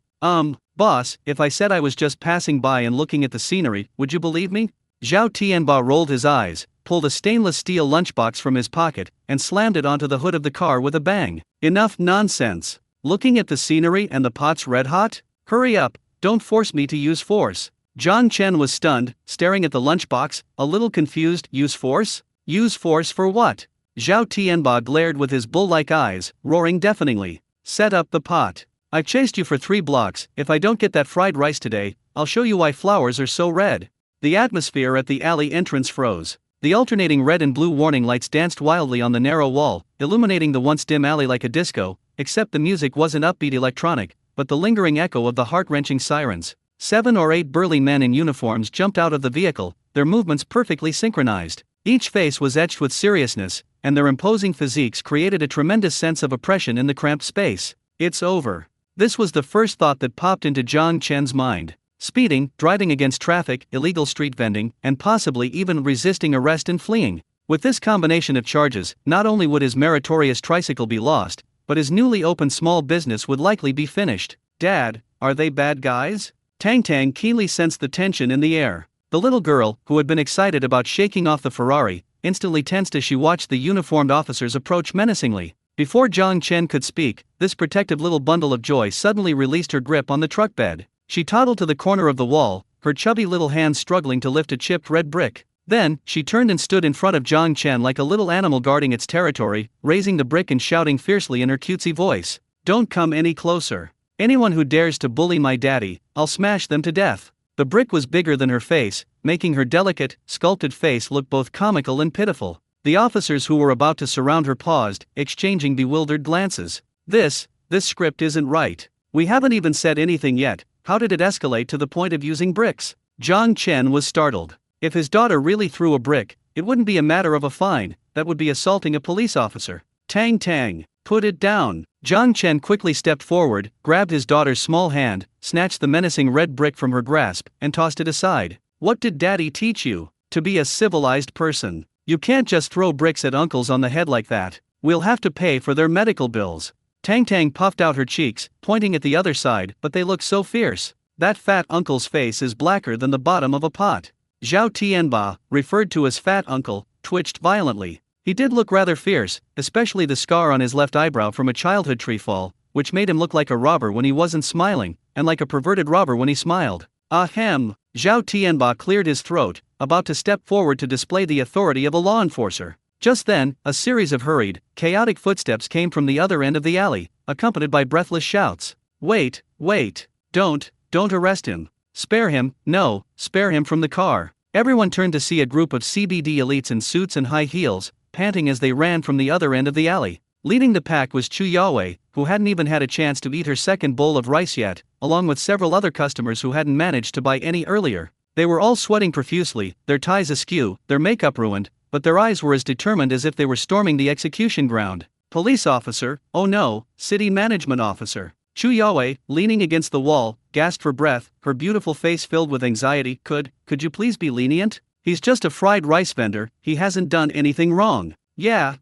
Boss, if I said I was just passing by and looking at the scenery, would you believe me? Zhao Tianba rolled his eyes, pulled a stainless steel lunchbox from his pocket, and slammed it onto the hood of the car with a bang. Enough nonsense. Looking at the scenery and the pot's red hot? Hurry up, don't force me to use force. Zhang Chen was stunned, staring at the lunchbox, a little confused. Use force? Use force for what? Zhao Tianba glared with his bull-like eyes, roaring deafeningly. Set up the pot. I've chased you for 3 blocks. If I don't get that fried rice today, I'll show you why flowers are so red. The atmosphere at the alley entrance froze. The alternating red and blue warning lights danced wildly on the narrow wall, illuminating the once dim alley like a disco, except the music wasn't upbeat electronic, but the lingering echo of the heart-wrenching sirens. 7 or 8 burly men in uniforms jumped out of the vehicle, their movements perfectly synchronized. Each face was etched with seriousness, and their imposing physiques created a tremendous sense of oppression in the cramped space. It's over. This was the first thought that popped into Zhang Chen's mind. Speeding, driving against traffic, illegal street vending, and possibly even resisting arrest and fleeing. With this combination of charges, not only would his meritorious tricycle be lost, but his newly opened small business would likely be finished. Dad, are they bad guys? Tang Tang keenly sensed the tension in the air. The little girl, who had been excited about shaking off the Ferrari, instantly tensed as she watched the uniformed officers approach menacingly. Before Zhang Chen could speak, this protective little bundle of joy suddenly released her grip on the truck bed. She toddled to the corner of the wall, her chubby little hands struggling to lift a chipped red brick. Then, she turned and stood in front of Zhang Chen like a little animal guarding its territory, raising the brick and shouting fiercely in her cutesy voice. "Don't come any closer. Anyone who dares to bully my daddy, I'll smash them to death." The brick was bigger than her face, making her delicate, sculpted face look both comical and pitiful. The officers who were about to surround her paused, exchanging bewildered glances. This script isn't right. We haven't even said anything yet. How did it escalate to the point of using bricks? Zhang Chen was startled. If his daughter really threw a brick, it wouldn't be a matter of a fine, that would be assaulting a police officer. Tang Tang, put it down. Zhang Chen quickly stepped forward, grabbed his daughter's small hand, snatched the menacing red brick from her grasp, and tossed it aside. What did Daddy teach you? To be a civilized person. You can't just throw bricks at uncles on the head like that. We'll have to pay for their medical bills. Tang Tang puffed out her cheeks, pointing at the other side, but they look so fierce. That fat uncle's face is blacker than the bottom of a pot. Zhao Tianba, referred to as Fat Uncle, twitched violently. He did look rather fierce, especially the scar on his left eyebrow from a childhood tree fall, which made him look like a robber when he wasn't smiling, and like a perverted robber when he smiled. Ahem! Zhao Tianba cleared his throat, about to step forward to display the authority of a law enforcer. Just then, a series of hurried, chaotic footsteps came from the other end of the alley, accompanied by breathless shouts. Wait, don't arrest him. Spare him, no, spare him from the car. Everyone turned to see a group of CBD elites in suits and high heels, panting as they ran from the other end of the alley. Leading the pack was Chu Yawei, who hadn't even had a chance to eat her second bowl of rice yet, along with several other customers who hadn't managed to buy any earlier. They were all sweating profusely, their ties askew, their makeup ruined, but their eyes were as determined as if they were storming the execution ground. Police officer, oh no, city management officer. Chu Yawei, leaning against the wall, gasped for breath, her beautiful face filled with anxiety. Could you please be lenient? He's just a fried rice vendor, he hasn't done anything wrong. Yeah.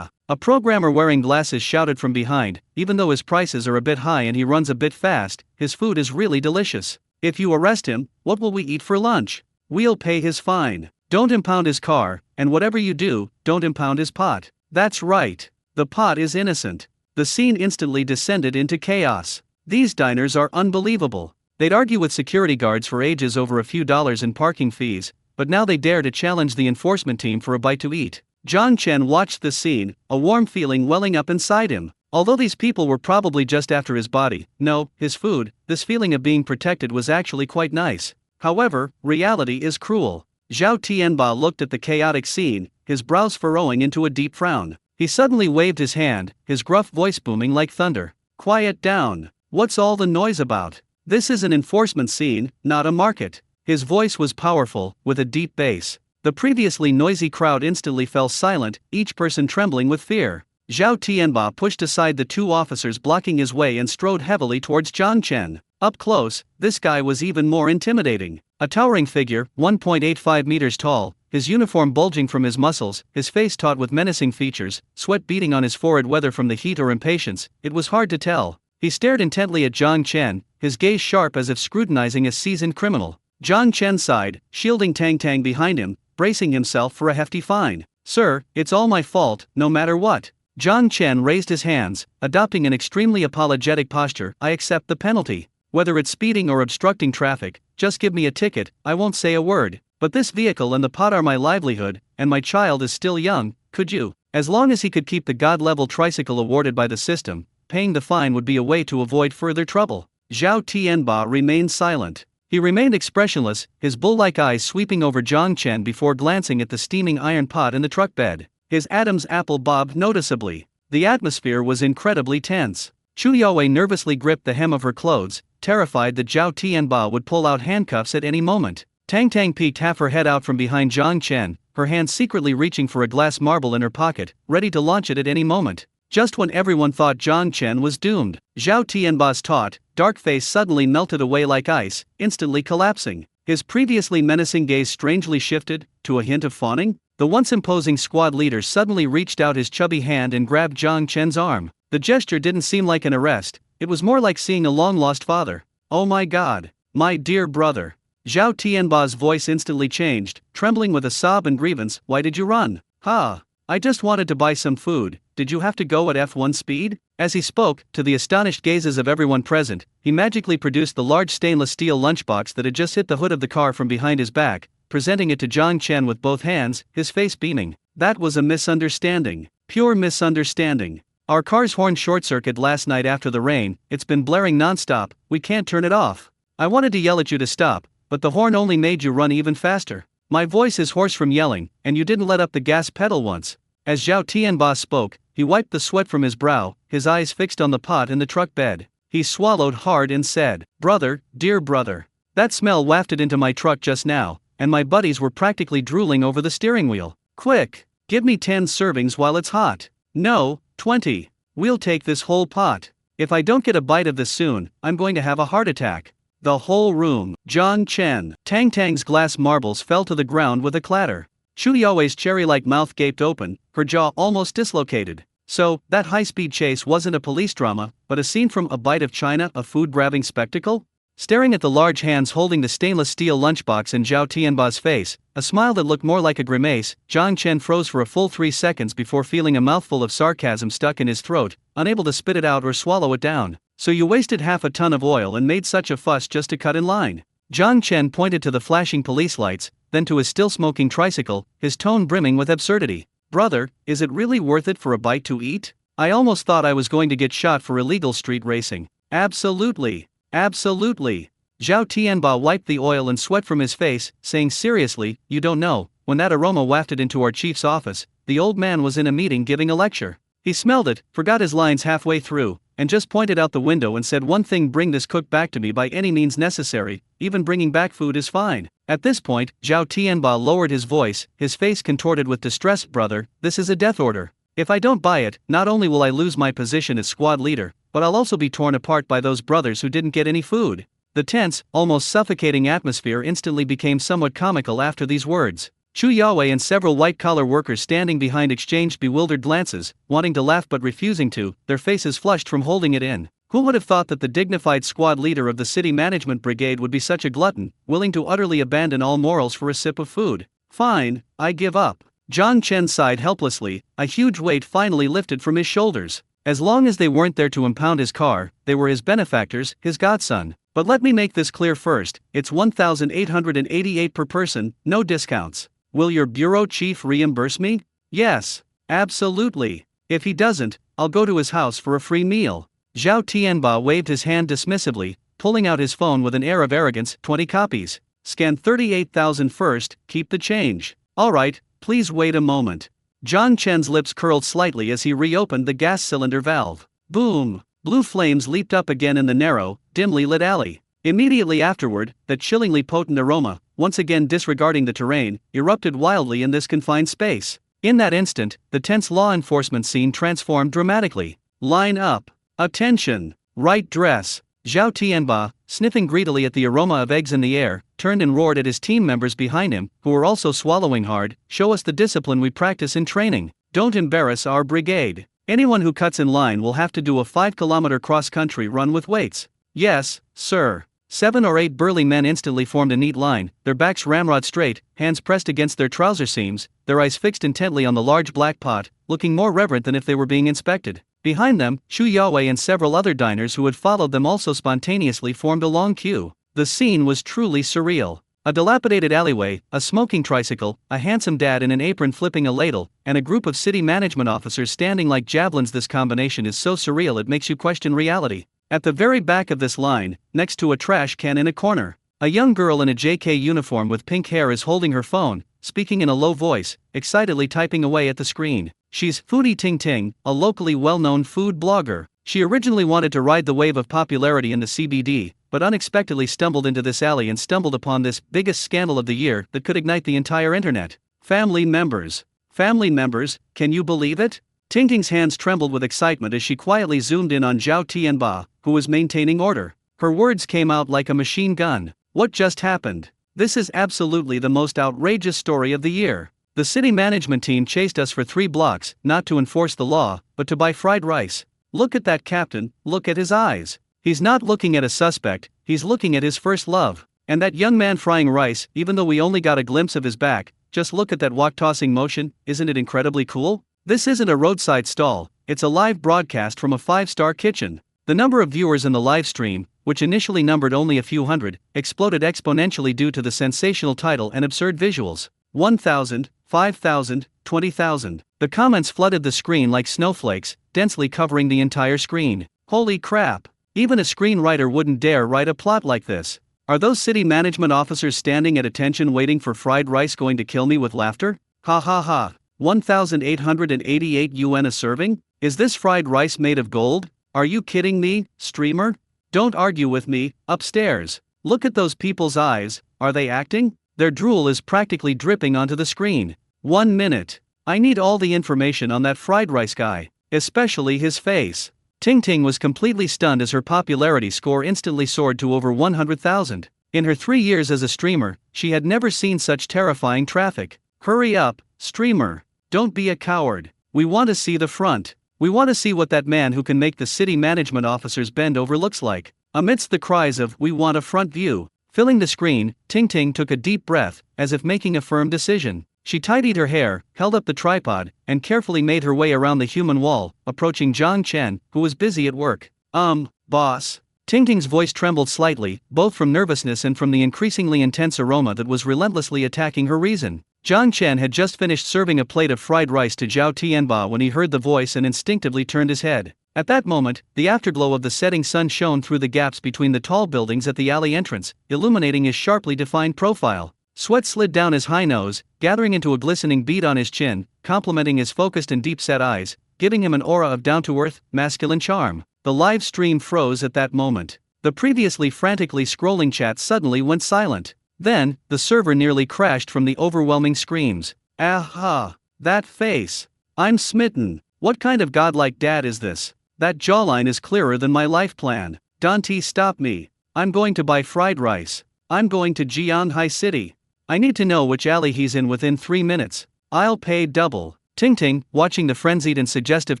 A programmer wearing glasses shouted from behind. Even though his prices are a bit high and he runs a bit fast, his food is really delicious. If you arrest him, what will we eat for lunch? We'll pay his fine. Don't impound his car, and whatever you do, don't impound his pot. That's right. The pot is innocent. The scene instantly descended into chaos. These diners are unbelievable. They'd argue with security guards for ages over a few dollars in parking fees, but now they dare to challenge the enforcement team for a bite to eat. Zhang Chen watched the scene, a warm feeling welling up inside him. Although these people were probably just after his body, no, his food, this feeling of being protected was actually quite nice. However, reality is cruel. Zhao Tianba looked at the chaotic scene, his brows furrowing into a deep frown. He suddenly waved his hand, his gruff voice booming like thunder. Quiet down. What's all the noise about? This is an enforcement scene, not a market. His voice was powerful, with a deep bass. The previously noisy crowd instantly fell silent, each person trembling with fear. Zhao Tianba pushed aside the two officers blocking his way and strode heavily towards Zhang Chen. Up close, this guy was even more intimidating. A towering figure, 1.85 meters tall, his uniform bulging from his muscles, his face taut with menacing features, sweat beading on his forehead whether from the heat or impatience, it was hard to tell. He stared intently at Zhang Chen, his gaze sharp as if scrutinizing a seasoned criminal. Zhang Chen sighed, shielding Tang Tang behind him, bracing himself for a hefty fine. Sir, it's all my fault, no matter what. Zhang Chen raised his hands, adopting an extremely apologetic posture. I accept the penalty. Whether it's speeding or obstructing traffic, just give me a ticket, I won't say a word. But this vehicle and the pot are my livelihood, and my child is still young, could you? As long as he could keep the god-level tricycle awarded by the system, paying the fine would be a way to avoid further trouble. Zhao Tianba remained silent. He remained expressionless, his bull-like eyes sweeping over Zhang Chen before glancing at the steaming iron pot in the truck bed. His Adam's apple bobbed noticeably. The atmosphere was incredibly tense. Chu Yawei nervously gripped the hem of her clothes, terrified that Zhao Tianba would pull out handcuffs at any moment. Tang Tang peeked half her head out from behind Zhang Chen, her hand secretly reaching for a glass marble in her pocket, ready to launch it at any moment. Just when everyone thought Zhang Chen was doomed, Zhao Tianba's taut, dark face suddenly melted away like ice, instantly collapsing. His previously menacing gaze strangely shifted, to a hint of fawning. The once imposing squad leader suddenly reached out his chubby hand and grabbed Zhang Chen's arm. The gesture didn't seem like an arrest, it was more like seeing a long-lost father. Oh my God, my dear brother. Zhao Tianba's voice instantly changed, trembling with a sob and grievance. Why did you run? I just wanted to buy some food. did you have to go at F1 speed? As he spoke, to the astonished gazes of everyone present, he magically produced the large stainless steel lunchbox that had just hit the hood of the car from behind his back, presenting it to Jiang Chen with both hands, his face beaming. That was a misunderstanding. Pure misunderstanding. Our car's horn short-circuited last night after the rain, it's been blaring non-stop, we can't turn it off. I wanted to yell at you to stop, but the horn only made you run even faster. My voice is hoarse from yelling, and you didn't let up the gas pedal once. As Zhao Tianba spoke, he wiped the sweat from his brow, his eyes fixed on the pot in the truck bed. He swallowed hard and said, "Brother, dear brother. That smell wafted into my truck just now, and my buddies were practically drooling over the steering wheel. Quick, give me 10 servings while it's hot. No, 20. We'll take this whole pot. If I don't get a bite of this soon, I'm going to have a heart attack." The whole room. Jiang Chen. Tang Tang's glass marbles fell to the ground with a clatter. Chu Yaowei's cherry-like mouth gaped open, her jaw almost dislocated. So, that high-speed chase wasn't a police drama, but a scene from A Bite of China, a food-grabbing spectacle? Staring at the large hands holding the stainless steel lunchbox in Zhao Tianba's face, a smile that looked more like a grimace, Jiang Chen froze for a full 3 seconds before feeling a mouthful of sarcasm stuck in his throat, unable to spit it out or swallow it down. So you wasted half a ton of oil and made such a fuss just to cut in line. Jiang Chen pointed to the flashing police lights, then to his still-smoking tricycle, his tone brimming with absurdity. Brother, is it really worth it for a bite to eat? I almost thought I was going to get shot for illegal street racing. Absolutely. Absolutely. Zhao Tianba wiped the oil and sweat from his face, saying seriously, you don't know, when that aroma wafted into our chief's office, the old man was in a meeting giving a lecture. He smelled it, forgot his lines halfway through, and just pointed out the window and said one thing: bring this cook back to me by any means necessary, even bringing back food is fine. At this point, Zhao Tianba lowered his voice, his face contorted with distress. Brother, this is a death order. If I don't buy it, not only will I lose my position as squad leader, but I'll also be torn apart by those brothers who didn't get any food. The tense, almost suffocating atmosphere instantly became somewhat comical after these words. Chu Yaowei and several white-collar workers standing behind exchanged bewildered glances, wanting to laugh but refusing to, their faces flushed from holding it in. Who would have thought that the dignified squad leader of the city management brigade would be such a glutton, willing to utterly abandon all morals for a sip of food? Fine, I give up. Jiang Chen sighed helplessly, a huge weight finally lifted from his shoulders. As long as they weren't there to impound his car, they were his benefactors, his godson. But let me make this clear first, it's 1,888 per person, no discounts. Will your bureau chief reimburse me? Yes, absolutely. If he doesn't, I'll go to his house for a free meal. Zhao Tianba waved his hand dismissively, pulling out his phone with an air of arrogance. 20 copies. Scan 38,000 first, keep the change. Alright, please wait a moment. Jiang Chen's lips curled slightly as he reopened the gas cylinder valve. Boom! Blue flames leaped up again in the narrow, dimly lit alley. Immediately afterward, that chillingly potent aroma, once again disregarding the terrain, erupted wildly in this confined space. In that instant, the tense law enforcement scene transformed dramatically. Line up. Attention. Right dress. Zhao Tianba, sniffing greedily at the aroma of eggs in the air, turned and roared at his team members behind him, who were also swallowing hard. Show us the discipline we practice in training. Don't embarrass our brigade. Anyone who cuts in line will have to do a 5-kilometer cross-country run with weights. Yes, sir. 7 or 8 burly men instantly formed a neat line, their backs ramrod straight, hands pressed against their trouser seams, their eyes fixed intently on the large black pot, looking more reverent than if they were being inspected. Behind them, Chu Yaowei and several other diners who had followed them also spontaneously formed a long queue. The scene was truly surreal. A dilapidated alleyway, a smoking tricycle, a handsome dad in an apron flipping a ladle, and a group of city management officers standing like javelins. This combination is so surreal it makes you question reality. At the very back of this line, next to a trash can in a corner, a young girl in a JK uniform with pink hair is holding her phone, speaking in a low voice, excitedly typing away at the screen. She's Foodie Ting Ting, a locally well-known food blogger. She originally wanted to ride the wave of popularity in the CBD, but unexpectedly stumbled into this alley and stumbled upon this biggest scandal of the year that could ignite the entire internet. Family members. Family members, can you believe it? Ting Ting's hands trembled with excitement as she quietly zoomed in on Zhao Tianba, who was maintaining order. Her words came out like a machine gun. What just happened? This is absolutely the most outrageous story of the year. The city management team chased us for 3 blocks, not to enforce the law, but to buy fried rice. Look at that captain, look at his eyes. He's not looking at a suspect, he's looking at his first love. And that young man frying rice, even though we only got a glimpse of his back, just look at that wok-tossing motion, isn't it incredibly cool? This isn't a roadside stall, it's a live broadcast from a 5-star kitchen. The number of viewers in the live stream, which initially numbered only a few hundred, exploded exponentially due to the sensational title and absurd visuals. 1,000, 5,000, 20,000. The comments flooded the screen like snowflakes, densely covering the entire screen. Holy crap! Even a screenwriter wouldn't dare write a plot like this. Are those city management officers standing at attention waiting for fried rice going to kill me with laughter? Ha ha ha. 1,888 yuan a serving? Is this fried rice made of gold? Are you kidding me, streamer? Don't argue with me, upstairs. Look at those people's eyes, are they acting? Their drool is practically dripping onto the screen. 1 minute. I need all the information on that fried rice guy, especially his face. Ting Ting was completely stunned as her popularity score instantly soared to over 100,000. In her 3 years as a streamer, she had never seen such terrifying traffic. Hurry up, streamer. Don't be a coward. We want to see the front. We want to see what that man who can make the city management officers bend over looks like. Amidst the cries of "We want a front view" filling the screen, Ting Ting took a deep breath, as if making a firm decision. She tidied her hair, held up the tripod, and carefully made her way around the human wall, approaching Zhang Chen, who was busy at work. Boss. Ting Ting's voice trembled slightly, both from nervousness and from the increasingly intense aroma that was relentlessly attacking her reason. Zhang Chen had just finished serving a plate of fried rice to Zhao Tianba when he heard the voice and instinctively turned his head. At that moment, the afterglow of the setting sun shone through the gaps between the tall buildings at the alley entrance, illuminating his sharply defined profile. Sweat slid down his high nose, gathering into a glistening bead on his chin, complementing his focused and deep-set eyes, giving him an aura of down-to-earth, masculine charm. The live stream froze at that moment. The previously frantically scrolling chat suddenly went silent. Then, the server nearly crashed from the overwhelming screams. Aha! That face! I'm smitten! What kind of godlike dad is this? That jawline is clearer than my life plan. Dante, stop me! I'm going to buy fried rice. I'm going to Jianhai City. I need to know which alley he's in within 3 minutes. I'll pay double. Ting Ting, watching the frenzied and suggestive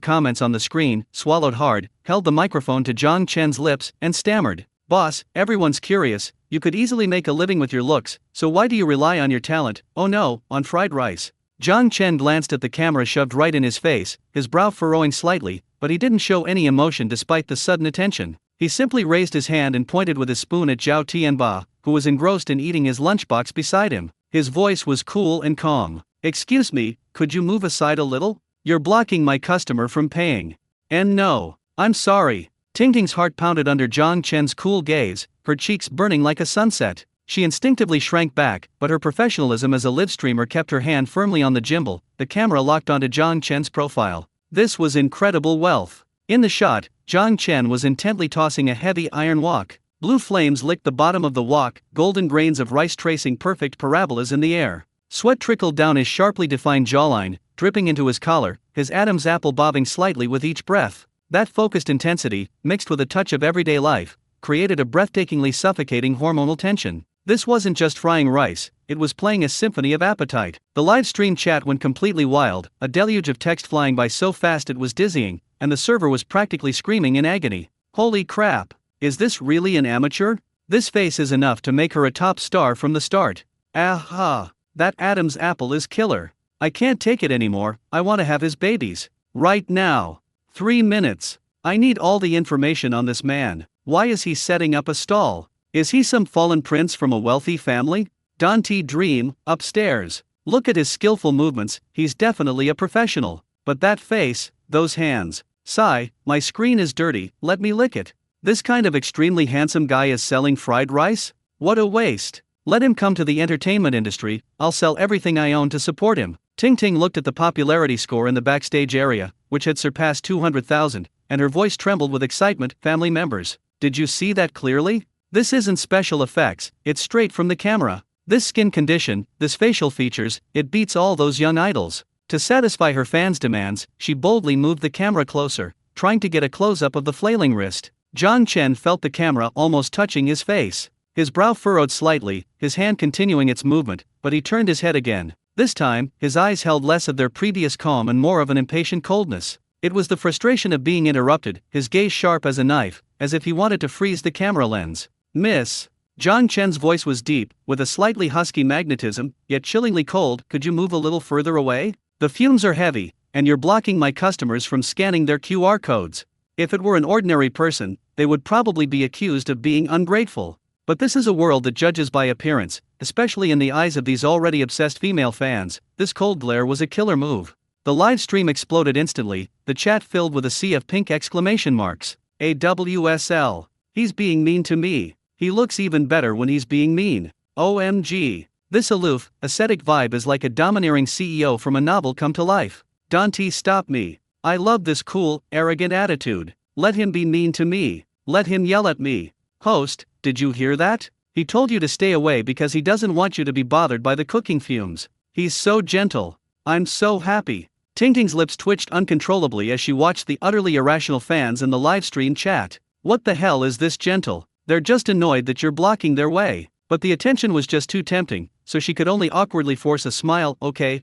comments on the screen, swallowed hard, held the microphone to Zhang Chen's lips, and stammered. Boss, everyone's curious, you could easily make a living with your looks, so why do you rely on your talent, oh no, on fried rice? Zhang Chen glanced at the camera shoved right in his face, his brow furrowing slightly, but he didn't show any emotion despite the sudden attention. He simply raised his hand and pointed with his spoon at Zhao Tianba, who was engrossed in eating his lunchbox beside him. His voice was cool and calm. Excuse me, could you move aside a little? You're blocking my customer from paying. And no, I'm sorry. Ting Ting's heart pounded under Zhang Chen's cool gaze, her cheeks burning like a sunset. She instinctively shrank back, but her professionalism as a live streamer kept her hand firmly on the gimbal, the camera locked onto Zhang Chen's profile. This was incredible wealth. In the shot, Zhang Chen was intently tossing a heavy iron wok. Blue flames licked the bottom of the wok, golden grains of rice tracing perfect parabolas in the air. Sweat trickled down his sharply defined jawline, dripping into his collar, his Adam's apple bobbing slightly with each breath. That focused intensity, mixed with a touch of everyday life, created a breathtakingly suffocating hormonal tension. This wasn't just frying rice, it was playing a symphony of appetite. The live stream chat went completely wild, a deluge of text flying by so fast it was dizzying, and the server was practically screaming in agony. Holy crap! Is this really an amateur? This face is enough to make her a top star from the start. Aha! That Adam's apple is killer. I can't take it anymore, I want to have his babies. Right now. 3 minutes. I need all the information on this man. Why is he setting up a stall? Is he some fallen prince from a wealthy family? Dante Dream, upstairs. Look at his skillful movements, he's definitely a professional. But that face, those hands. Sigh, my screen is dirty, let me lick it. This kind of extremely handsome guy is selling fried rice? What a waste. Let him come to the entertainment industry, I'll sell everything I own to support him. Ting Ting looked at the popularity score in the backstage area, which had surpassed 200,000, and her voice trembled with excitement. Family members, did you see that clearly? This isn't special effects, it's straight from the camera. This skin condition, this facial features, it beats all those young idols. To satisfy her fans' demands, she boldly moved the camera closer, trying to get a close-up of the flailing wrist. Zhang Chen felt the camera almost touching his face. His brow furrowed slightly, his hand continuing its movement, but he turned his head again. This time, his eyes held less of their previous calm and more of an impatient coldness. It was the frustration of being interrupted, his gaze sharp as a knife, as if he wanted to freeze the camera lens. Miss. Zhang Chen's voice was deep, with a slightly husky magnetism, yet chillingly cold. Could you move a little further away? The fumes are heavy, and you're blocking my customers from scanning their QR codes. If it were an ordinary person, they would probably be accused of being ungrateful. But this is a world that judges by appearance, especially in the eyes of these already obsessed female fans. This cold glare was a killer move. The live stream exploded instantly, the chat filled with a sea of pink exclamation marks. AWSL. He's being mean to me. He looks even better when he's being mean. OMG. This aloof, ascetic vibe is like a domineering CEO from a novel come to life. Dante, stop me. I love this cool, arrogant attitude. Let him be mean to me. Let him yell at me. Host, did you hear that? He told you to stay away because he doesn't want you to be bothered by the cooking fumes. He's so gentle. I'm so happy. Tingting's lips twitched uncontrollably as she watched the utterly irrational fans in the livestream chat. What the hell is this gentle? They're just annoyed that you're blocking their way. But the attention was just too tempting, so she could only awkwardly force a smile. Okay,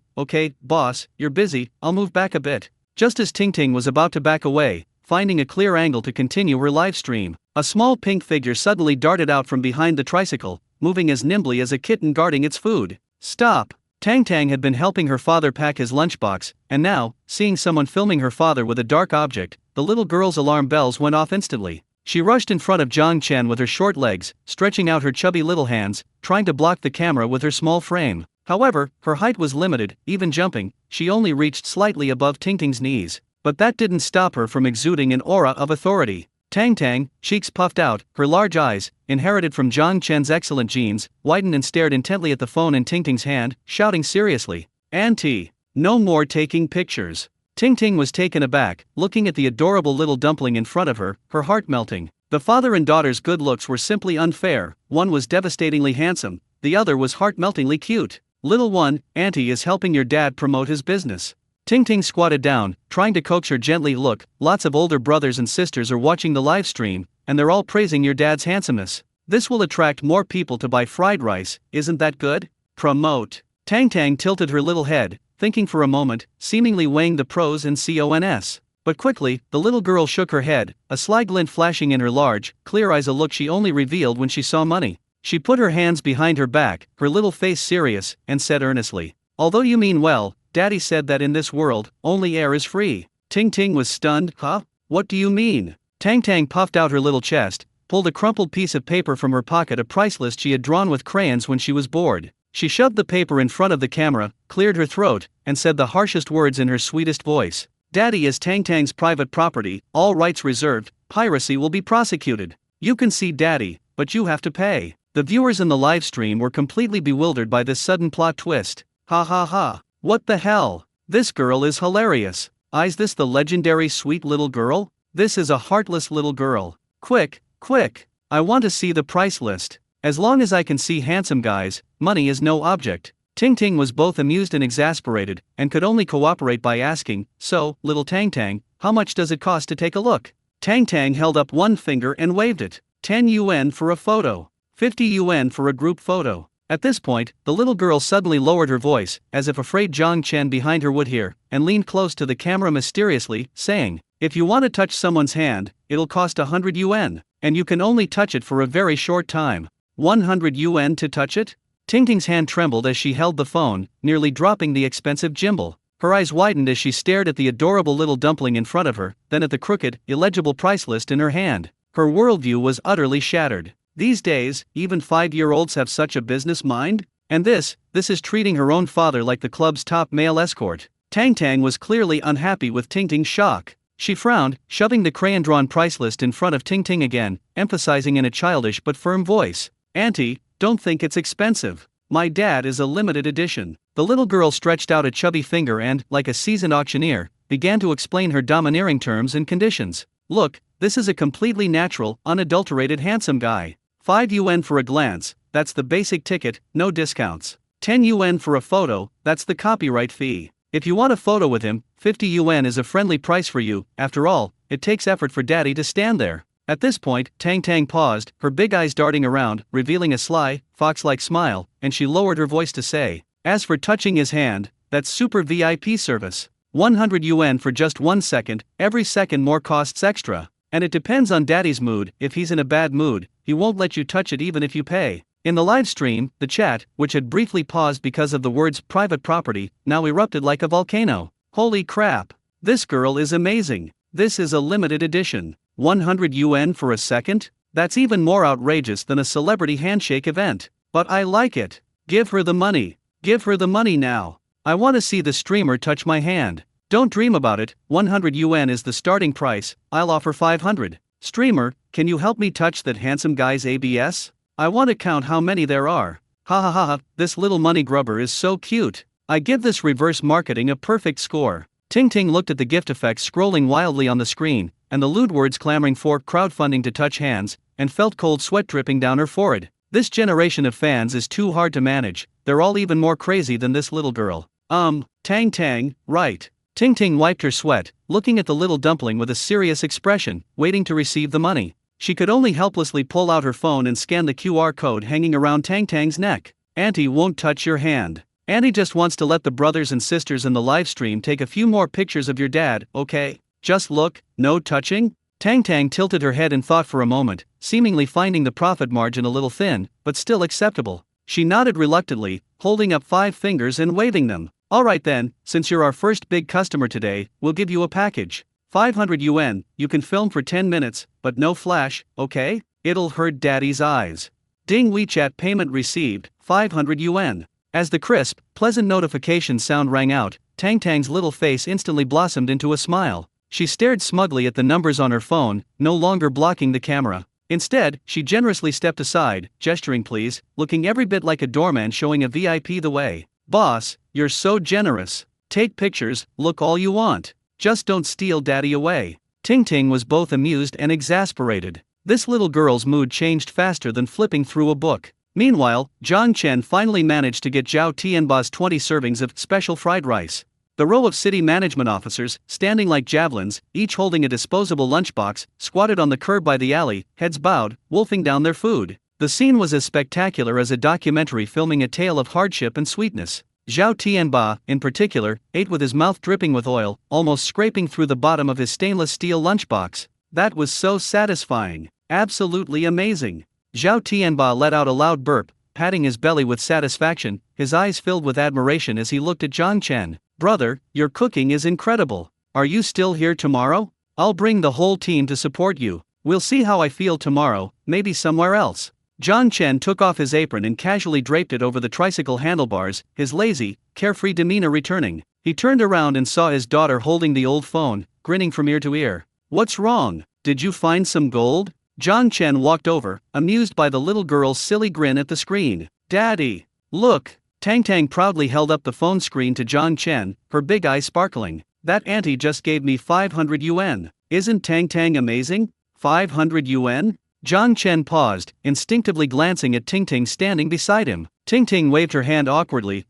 boss, you're busy, I'll move back a bit. Just as Tingting was about to back away, finding a clear angle to continue her live stream, a small pink figure suddenly darted out from behind the tricycle, moving as nimbly as a kitten guarding its food. Stop! Tang Tang had been helping her father pack his lunchbox, and now, seeing someone filming her father with a dark object, the little girl's alarm bells went off instantly. She rushed in front of Zhang Chen with her short legs, stretching out her chubby little hands, trying to block the camera with her small frame. However, her height was limited, even jumping, she only reached slightly above Tingting's knees. But that didn't stop her from exuding an aura of authority. Tang Tang, cheeks puffed out, her large eyes, inherited from Zhang Chen's excellent genes, widened and stared intently at the phone in Tingting's hand, shouting seriously, "Auntie, no more taking pictures." Tingting was taken aback, looking at the adorable little dumpling in front of her, her heart melting. The father and daughter's good looks were simply unfair. One was devastatingly handsome, the other was heart-meltingly cute. "Little one, Auntie is helping your dad promote his business." Tingting squatted down, trying to coax her gently. "Look, lots of older brothers and sisters are watching the live stream, and they're all praising your dad's handsomeness. This will attract more people to buy fried rice, isn't that good? Promote." Tang Tang tilted her little head, thinking for a moment, seemingly weighing the pros and cons. But quickly, the little girl shook her head, a sly glint flashing in her large, clear eyes, a look she only revealed when she saw money. She put her hands behind her back, her little face serious, and said earnestly, "Although you mean well, Daddy said that in this world, only air is free." Ting was stunned. "Huh? What do you mean?" Tang Tang puffed out her little chest, pulled a crumpled piece of paper from her pocket, a price list she had drawn with crayons when she was bored. She shoved the paper in front of the camera, cleared her throat, and said the harshest words in her sweetest voice. "Daddy is Tang Tang's private property, all rights reserved, piracy will be prosecuted. You can see Daddy, but you have to pay." The viewers in the live stream were completely bewildered by this sudden plot twist. "Ha ha ha. What the hell? This girl is hilarious. Is this the legendary sweet little girl? This is a heartless little girl. Quick, I want to see the price list. As long as I can see handsome guys, money is no object." Ting was both amused and exasperated, and could only cooperate by asking, "So, little Tang Tang, how much does it cost to take a look?" Tang Tang held up one finger and waved it. 10 yuan for a photo. 50 yuan for a group photo. At this point, the little girl suddenly lowered her voice, as if afraid Zhang Chen behind her would hear, and leaned close to the camera mysteriously, saying, "If you want to touch someone's hand, it'll cost 100 yuan, and you can only touch it for a very short time." 100 yuan to touch it? Tingting's hand trembled as she held the phone, nearly dropping the expensive gimbal. Her eyes widened as she stared at the adorable little dumpling in front of her, then at the crooked, illegible price list in her hand. Her worldview was utterly shattered. These days, even 5-year-olds have such a business mind? And this is treating her own father like the club's top male escort. Tang was clearly unhappy with Tingting's shock. She frowned, shoving the crayon-drawn price list in front of Ting again, emphasizing in a childish but firm voice, "Auntie, don't think it's expensive. My dad is a limited edition." The little girl stretched out a chubby finger and, like a seasoned auctioneer, began to explain her domineering terms and conditions. "Look, this is a completely natural, unadulterated handsome guy. 5 yuan for a glance, that's the basic ticket, no discounts. 10 yuan for a photo, that's the copyright fee. If you want a photo with him, 50 yuan is a friendly price for you. After all, it takes effort for Daddy to stand there." At this point, Tang paused, her big eyes darting around, revealing a sly, fox-like smile, and she lowered her voice to say, "As for touching his hand, that's super VIP service. 100 yuan for just 1 second, every second more costs extra. And it depends on Daddy's mood. If he's in a bad mood, he won't let you touch it even if you pay." In the live stream, the chat, which had briefly paused because of the words private property, now erupted like a volcano. Holy crap! This girl is amazing. This is a limited edition. 100 yuan for a second? That's even more outrageous than a celebrity handshake event. But I like it. Give her the money. Give her the money now. I want to see the streamer touch my hand. Don't dream about it, 100 yuan is the starting price, I'll offer 500. Streamer, can you help me touch that handsome guy's ABS? I want to count how many there are. Ha ha ha ha, this little money grubber is so cute. I give this reverse marketing a perfect score. Ting Ting looked at the gift effects scrolling wildly on the screen, and the lewd words clamoring for crowdfunding to touch hands, and felt cold sweat dripping down her forehead. This generation of fans is too hard to manage, they're all even more crazy than this little girl. Tang Tang, right. Ting Ting wiped her sweat, looking at the little dumpling with a serious expression, waiting to receive the money. She could only helplessly pull out her phone and scan the QR code hanging around Tang Tang's neck. Auntie won't touch your hand. Auntie just wants to let the brothers and sisters in the live stream take a few more pictures of your dad, okay? Just look, no touching? Tang Tang tilted her head in thought for a moment, seemingly finding the profit margin a little thin, but still acceptable. She nodded reluctantly, holding up 5 fingers and waving them. Alright then, since you're our first big customer today, we'll give you a package. 500 yuan, you can film for 10 minutes, but no flash, okay? It'll hurt daddy's eyes. Ding, WeChat payment received, 500 yuan. As the crisp, pleasant notification sound rang out, Tang Tang's little face instantly blossomed into a smile. She stared smugly at the numbers on her phone, no longer blocking the camera. Instead, she generously stepped aside, gesturing please, looking every bit like a doorman showing a VIP the way. Boss, you're so generous. Take pictures, look all you want. Just don't steal daddy away. Ting Ting was both amused and exasperated. This little girl's mood changed faster than flipping through a book. Meanwhile, Zhang Chen finally managed to get Zhao Tianba's 20 servings of special fried rice. The row of city management officers, standing like javelins, each holding a disposable lunchbox, squatted on the curb by the alley, heads bowed, wolfing down their food. The scene was as spectacular as a documentary filming a tale of hardship and sweetness. Zhao Tianba, in particular, ate with his mouth dripping with oil, almost scraping through the bottom of his stainless steel lunchbox. That was so satisfying. Absolutely amazing. Zhao Tianba let out a loud burp, patting his belly with satisfaction, his eyes filled with admiration as he looked at Zhang Chen. Brother, your cooking is incredible. Are you still here tomorrow? I'll bring the whole team to support you. We'll see how I feel tomorrow, maybe somewhere else. Zhang Chen took off his apron and casually draped it over the tricycle handlebars, his lazy, carefree demeanor returning. He turned around and saw his daughter holding the old phone, grinning from ear to ear. What's wrong? Did you find some gold? Zhang Chen walked over, amused by the little girl's silly grin at the screen. Daddy! Look! Tang Tang proudly held up the phone screen to Zhang Chen, her big eyes sparkling. That auntie just gave me 500 yuan. Isn't Tang Tang amazing? 500 yuan? Zhang Chen paused, instinctively glancing at Ting Ting standing beside him. Ting Ting waved her hand awkwardly.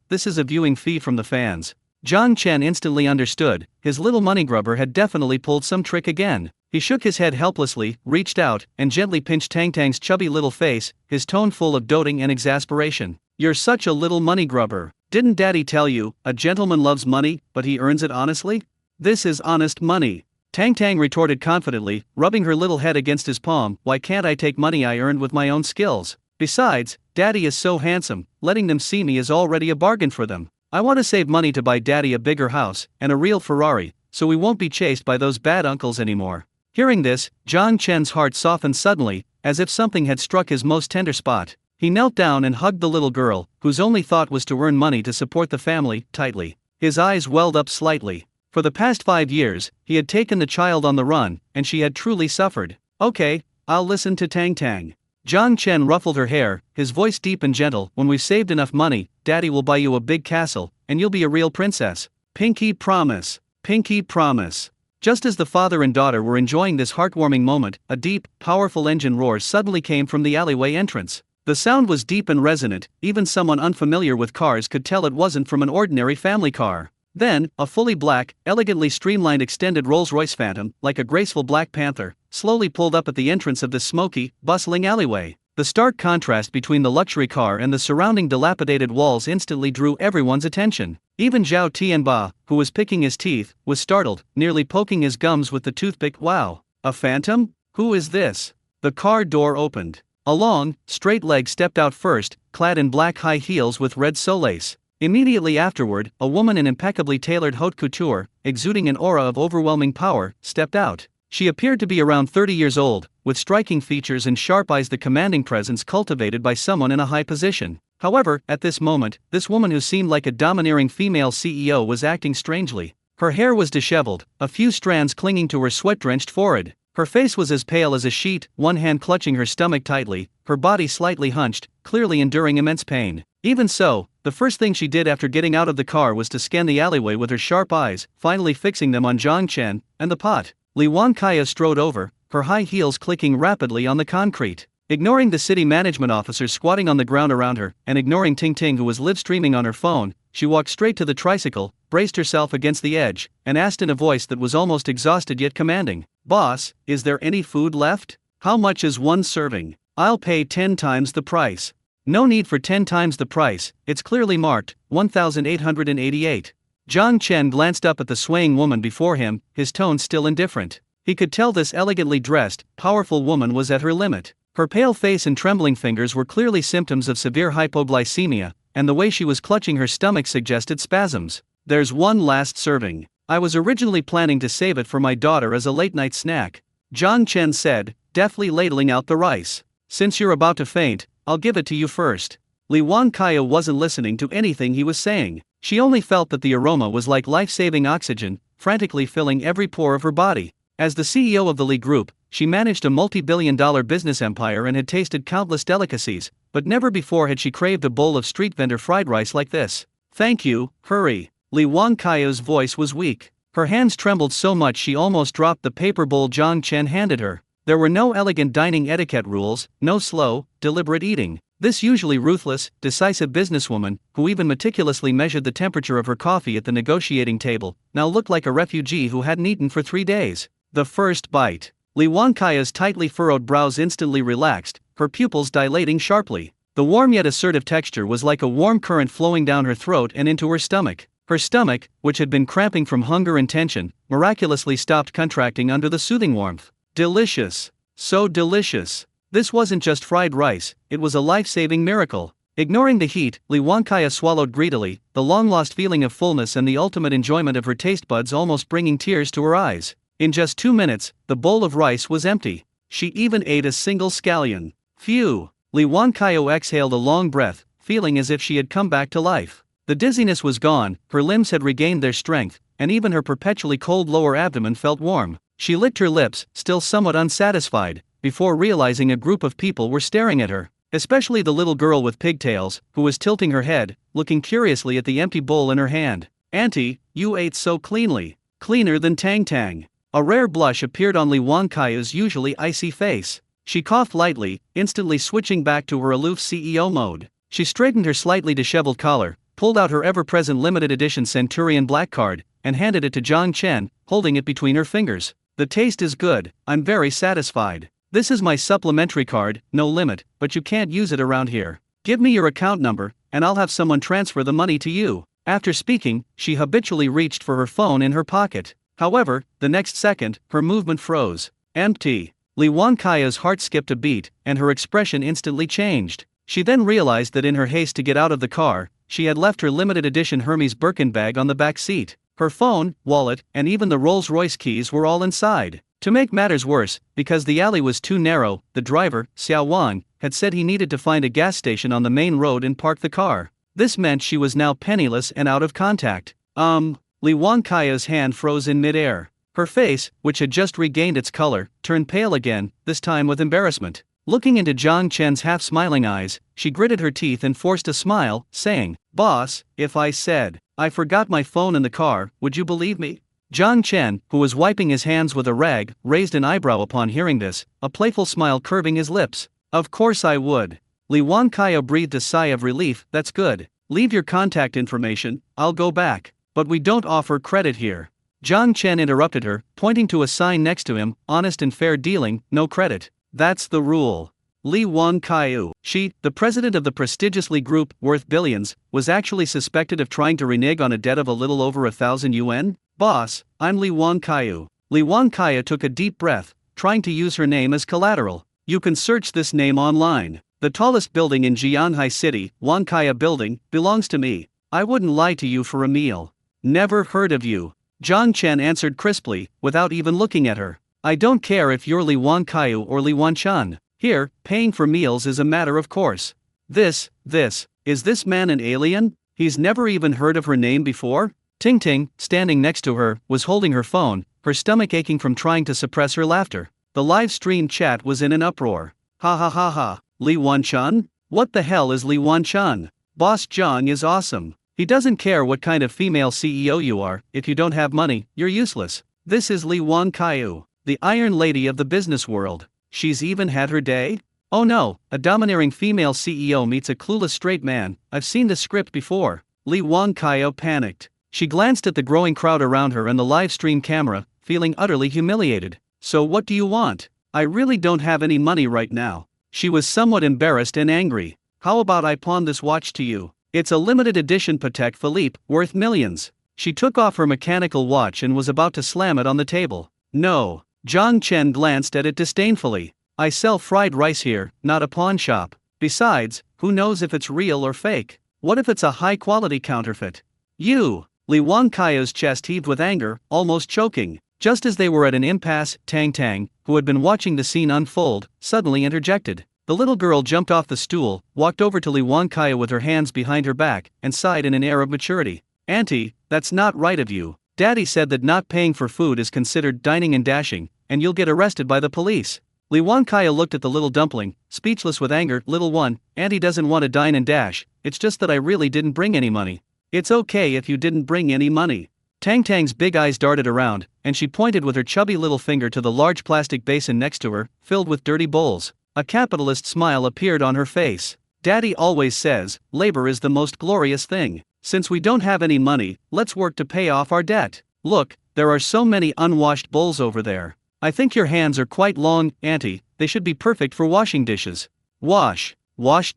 This is a viewing fee from the fans. Zhang Chen instantly understood, his little money grubber had definitely pulled some trick again. He shook his head helplessly, reached out, and gently pinched Tang Tang's chubby little face, his tone full of doting and exasperation. You're such a little money grubber. Didn't daddy tell you, a gentleman loves money, but he earns it honestly? This is honest money. Tang Tang retorted confidently, rubbing her little head against his palm. Why can't I take money I earned with my own skills? Besides, daddy is so handsome, letting them see me is already a bargain for them. I want to save money to buy daddy a bigger house, and a real Ferrari, so we won't be chased by those bad uncles anymore. Hearing this, Zhang Chen's heart softened suddenly, as if something had struck his most tender spot. He knelt down and hugged the little girl, whose only thought was to earn money to support the family, tightly. His eyes welled up slightly. For the past 5 years, he had taken the child on the run, and she had truly suffered. Okay, I'll listen to Tang Tang. Zhang Chen ruffled her hair, his voice deep and gentle. When we've saved enough money, daddy will buy you a big castle, and you'll be a real princess. Pinky promise. Pinky promise. Just as the father and daughter were enjoying this heartwarming moment, a deep, powerful engine roar suddenly came from the alleyway entrance. The sound was deep and resonant, even someone unfamiliar with cars could tell it wasn't from an ordinary family car. Then, a fully black, elegantly streamlined extended Rolls-Royce Phantom, like a graceful Black Panther, slowly pulled up at the entrance of this smoky, bustling alleyway. The stark contrast between the luxury car and the surrounding dilapidated walls instantly drew everyone's attention. Even Zhao Tianba, who was picking his teeth, was startled, nearly poking his gums with the toothpick. Wow! A phantom? Who is this? The car door opened. A long, straight leg stepped out first, clad in black high heels with red soles. Immediately afterward, a woman in impeccably tailored haute couture, exuding an aura of overwhelming power, stepped out. She appeared to be around 30 years old, with striking features and sharp eyes, the commanding presence cultivated by someone in a high position. However, at this moment, this woman who seemed like a domineering female CEO was acting strangely. Her hair was disheveled, a few strands clinging to her sweat-drenched forehead. Her face was as pale as a sheet, one hand clutching her stomach tightly, her body slightly hunched, clearly enduring immense pain. Even so, the first thing she did after getting out of the car was to scan the alleyway with her sharp eyes, finally fixing them on Zhang Chen and the pot. Li Wankaya strode over, her high heels clicking rapidly on the concrete. Ignoring the city management officers squatting on the ground around her, and ignoring Ting Ting who was live-streaming on her phone, she walked straight to the tricycle, braced herself against the edge, and asked in a voice that was almost exhausted yet commanding, "Boss, is there any food left? How much is one serving? I'll pay 10 times the price." "No need for 10 times the price, it's clearly marked, 1,888. Zhang Chen glanced up at the swaying woman before him, his tone still indifferent. He could tell this elegantly dressed, powerful woman was at her limit. Her pale face and trembling fingers were clearly symptoms of severe hypoglycemia, and the way she was clutching her stomach suggested spasms. "There's one last serving. I was originally planning to save it for my daughter as a late-night snack," Zhang Chen said, deftly ladling out the rice. "Since you're about to faint, I'll give it to you first." Li Wankaya wasn't listening to anything he was saying. She only felt that the aroma was like life-saving oxygen, frantically filling every pore of her body. As the CEO of the Li Group, she managed a multi-billion-dollar business empire and had tasted countless delicacies, but never before had she craved a bowl of street vendor fried rice like this. "Thank you, hurry." Li Wankaya's voice was weak. Her hands trembled so much she almost dropped the paper bowl Zhang Chen handed her. There were no elegant dining etiquette rules, no slow, deliberate eating. This usually ruthless, decisive businesswoman, who even meticulously measured the temperature of her coffee at the negotiating table, now looked like a refugee who hadn't eaten for 3 days. The first bite. Li Wankaya's tightly furrowed brows instantly relaxed, her pupils dilating sharply. The warm yet assertive texture was like a warm current flowing down her throat and into her stomach. Her stomach, which had been cramping from hunger and tension, miraculously stopped contracting under the soothing warmth. Delicious. So delicious. This wasn't just fried rice, it was a life-saving miracle. Ignoring the heat, Li Wankaya swallowed greedily, the long-lost feeling of fullness and the ultimate enjoyment of her taste buds almost bringing tears to her eyes. In just 2 minutes, the bowl of rice was empty. She even ate a single scallion. Phew! Li Wankaya exhaled a long breath, feeling as if she had come back to life. The dizziness was gone, her limbs had regained their strength, and even her perpetually cold lower abdomen felt warm. She licked her lips, still somewhat unsatisfied, before realizing a group of people were staring at her, especially the little girl with pigtails, who was tilting her head, looking curiously at the empty bowl in her hand. "Auntie, you ate so cleanly. Cleaner than Tang Tang." A rare blush appeared on Li Wankaya's usually icy face. She coughed lightly, instantly switching back to her aloof CEO mode. She straightened her slightly disheveled collar, pulled out her ever-present limited edition Centurion black card, and handed it to Zhang Chen, holding it between her fingers. "The taste is good, I'm very satisfied. This is my supplementary card, no limit, but you can't use it around here. Give me your account number, and I'll have someone transfer the money to you." After speaking, she habitually reached for her phone in her pocket. However, the next second, her movement froze. Empty. Li Wankaya's heart skipped a beat, and her expression instantly changed. She then realized that in her haste to get out of the car, she had left her limited edition Hermes Birkin bag on the back seat. Her phone, wallet, and even the Rolls-Royce keys were all inside. To make matters worse, because the alley was too narrow, the driver, Xiao Wang, had said he needed to find a gas station on the main road and park the car. This meant she was now penniless and out of contact. Li Wankaya's hand froze in midair. Her face, which had just regained its color, turned pale again, this time with embarrassment. Looking into Zhang Chen's half-smiling eyes, she gritted her teeth and forced a smile, saying, "Boss, if I said I forgot my phone in the car, would you believe me?" Zhang Chen, who was wiping his hands with a rag, raised an eyebrow upon hearing this, a playful smile curving his lips. "Of course I would." Li Wankaya breathed a sigh of relief. "That's good. Leave your contact information, I'll go back. But we don't offer credit here." Zhang Chen interrupted her, pointing to a sign next to him, "Honest and fair dealing, no credit. That's the rule." Li Wankaya, she, the president of the prestigious Li Group, worth billions, was actually suspected of trying to renege on a debt of a little over 1,000 yuan? "Boss, I'm Li Wankaya." Li Wankaya took a deep breath, trying to use her name as collateral. "You can search this name online. The tallest building in Jianhai City, Wankaya Building, belongs to me. I wouldn't lie to you for a meal. Never heard of you. Zhang Chen answered crisply, without even looking at her. I don't care if you're Li Wankaiu or Li Wanchan. Here, paying for meals is a matter of course. Is this man an alien? He's never even heard of her name before? Ting Ting, standing next to her, was holding her phone, her stomach aching from trying to suppress her laughter. The live stream chat was in an uproar. Ha ha ha ha, Li Wanchan? What the hell is Li Wanchan? Boss Zhang is awesome. He doesn't care what kind of female CEO you are, if you don't have money, you're useless. This is Li Wankaiu, the Iron Lady of the business world. She's even had her day? Oh no, a domineering female CEO meets a clueless straight man. I've seen this script before. Li Wankaiu panicked. She glanced at the growing crowd around her and the live stream camera, feeling utterly humiliated. So what do you want? I really don't have any money right now. She was somewhat embarrassed and angry. How about I pawn this watch to you? It's a limited edition Patek Philippe, worth millions. She took off her mechanical watch and was about to slam it on the table. No. Zhang Chen glanced at it disdainfully. I sell fried rice here, not a pawn shop. Besides, who knows if it's real or fake? What if it's a high-quality counterfeit? You! Li Wankaiu's chest heaved with anger, almost choking. Just as they were at an impasse, Tang Tang, who had been watching the scene unfold, suddenly interjected. The little girl jumped off the stool, walked over to Li Wankaiu with her hands behind her back, and sighed in an air of maturity. Auntie, that's not right of you. Daddy said that not paying for food is considered dining and dashing, and you'll get arrested by the police. Li Wankaiu looked at the little dumpling, speechless with anger. Little one, Auntie doesn't want to dine and dash, it's just that I really didn't bring any money. It's okay if you didn't bring any money. Tang Tang's big eyes darted around, and she pointed with her chubby little finger to the large plastic basin next to her, filled with dirty bowls. A capitalist smile appeared on her face. Daddy always says, labor is the most glorious thing. Since we don't have any money, let's work to pay off our debt. Look, there are so many unwashed bowls over there. I think your hands are quite long, Auntie, they should be perfect for washing dishes. Wash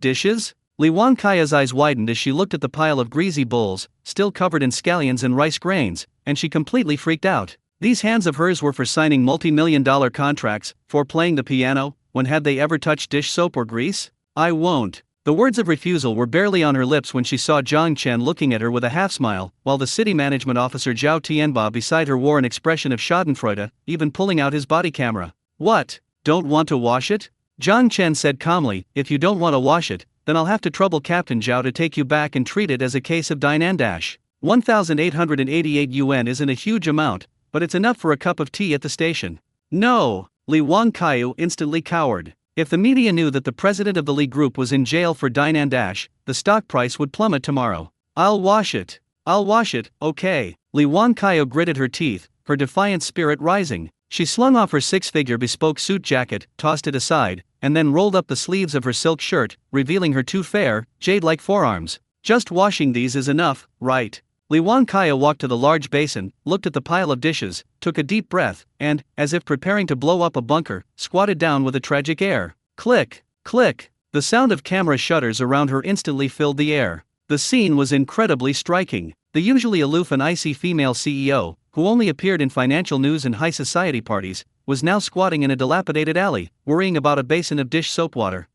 dishes? Li Wankaiu's eyes widened as she looked at the pile of greasy bowls, still covered in scallions and rice grains, and she completely freaked out. These hands of hers were for signing multi-million-dollar contracts, for playing the piano. When had they ever touched dish soap or grease? I won't. The words of refusal were barely on her lips when she saw Zhang Chen looking at her with a half-smile, while the city management officer Zhao Tianba beside her wore an expression of schadenfreude, even pulling out his body camera. What? Don't want to wash it? Zhang Chen said calmly, if you don't want to wash it, then I'll have to trouble Captain Zhao to take you back and treat it as a case of dine and dash. 1,888 yuan isn't a huge amount, but it's enough for a cup of tea at the station. No! Li Wankaiu instantly cowered. If the media knew that the president of the Li Group was in jail for dine and dash, the stock price would plummet tomorrow. I'll wash it, okay. Li Wankaiu gritted her teeth, her defiant spirit rising. She slung off her six-figure bespoke suit jacket, tossed it aside, and then rolled up the sleeves of her silk shirt, revealing her two fair, jade-like forearms. Just washing these is enough, right? Li Wankaiu walked to the large basin, looked at the pile of dishes, took a deep breath, and, as if preparing to blow up a bunker, squatted down with a tragic air. Click, click. The sound of camera shutters around her instantly filled the air. The scene was incredibly striking. The usually aloof and icy female CEO, who only appeared in financial news and high society parties, was now squatting in a dilapidated alley, worrying about a basin of dish soap water.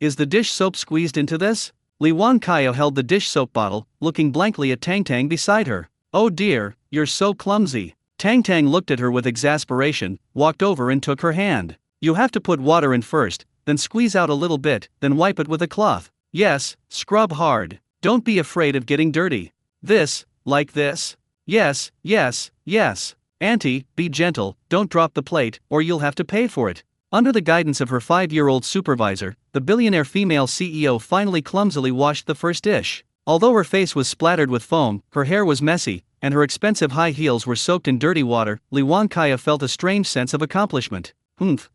Is the dish soap squeezed into this? Li Wankaiu held the dish soap bottle, looking blankly at Tang Tang beside her. Oh dear, you're so clumsy. Tang Tang looked at her with exasperation, walked over and took her hand. You have to put water in first, then squeeze out a little bit, then wipe it with a cloth. Yes, scrub hard. Don't be afraid of getting dirty. This, like this? Yes. Auntie, be gentle, don't drop the plate, or you'll have to pay for it. Under the guidance of her 5-year-old supervisor, the billionaire female CEO finally clumsily washed the first dish. Although her face was splattered with foam, her hair was messy, and her expensive high heels were soaked in dirty water, Li Wankaiu felt a strange sense of accomplishment.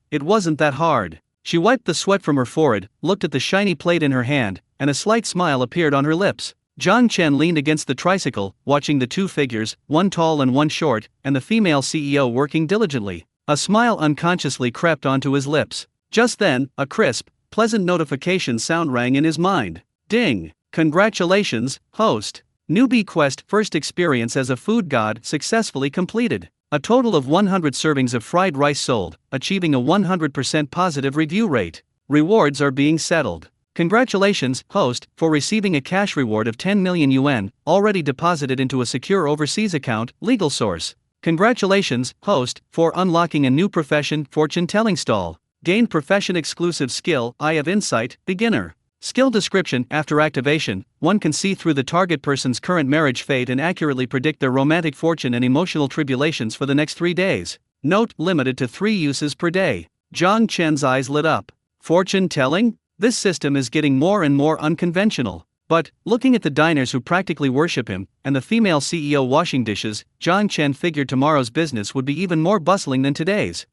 It wasn't that hard. She wiped the sweat from her forehead, looked at the shiny plate in her hand, and a slight smile appeared on her lips. Zhang Chen leaned against the tricycle, watching the two figures, one tall and one short, and the female CEO working diligently. A smile unconsciously crept onto his lips. Just then, a crisp, pleasant notification sound rang in his mind. Ding! Congratulations, host! Newbie Quest first experience as a food god successfully completed. A total of 100 servings of fried rice sold, achieving a 100% positive review rate. Rewards are being settled. Congratulations, host, for receiving a cash reward of 10 million yuan, already deposited into a secure overseas account, legal source. Congratulations, host, for unlocking a new profession, fortune-telling stall. Gain profession-exclusive skill, Eye of Insight, beginner. Skill description: after activation, one can see through the target person's current marriage fate and accurately predict their romantic fortune and emotional tribulations for the next 3 days. Note: limited to 3 uses per day. Zhang Chen's eyes lit up. Fortune-telling? This system is getting more and more unconventional. But, looking at the diners who practically worship him, and the female CEO washing dishes, Zhang Chen figured tomorrow's business would be even more bustling than today's.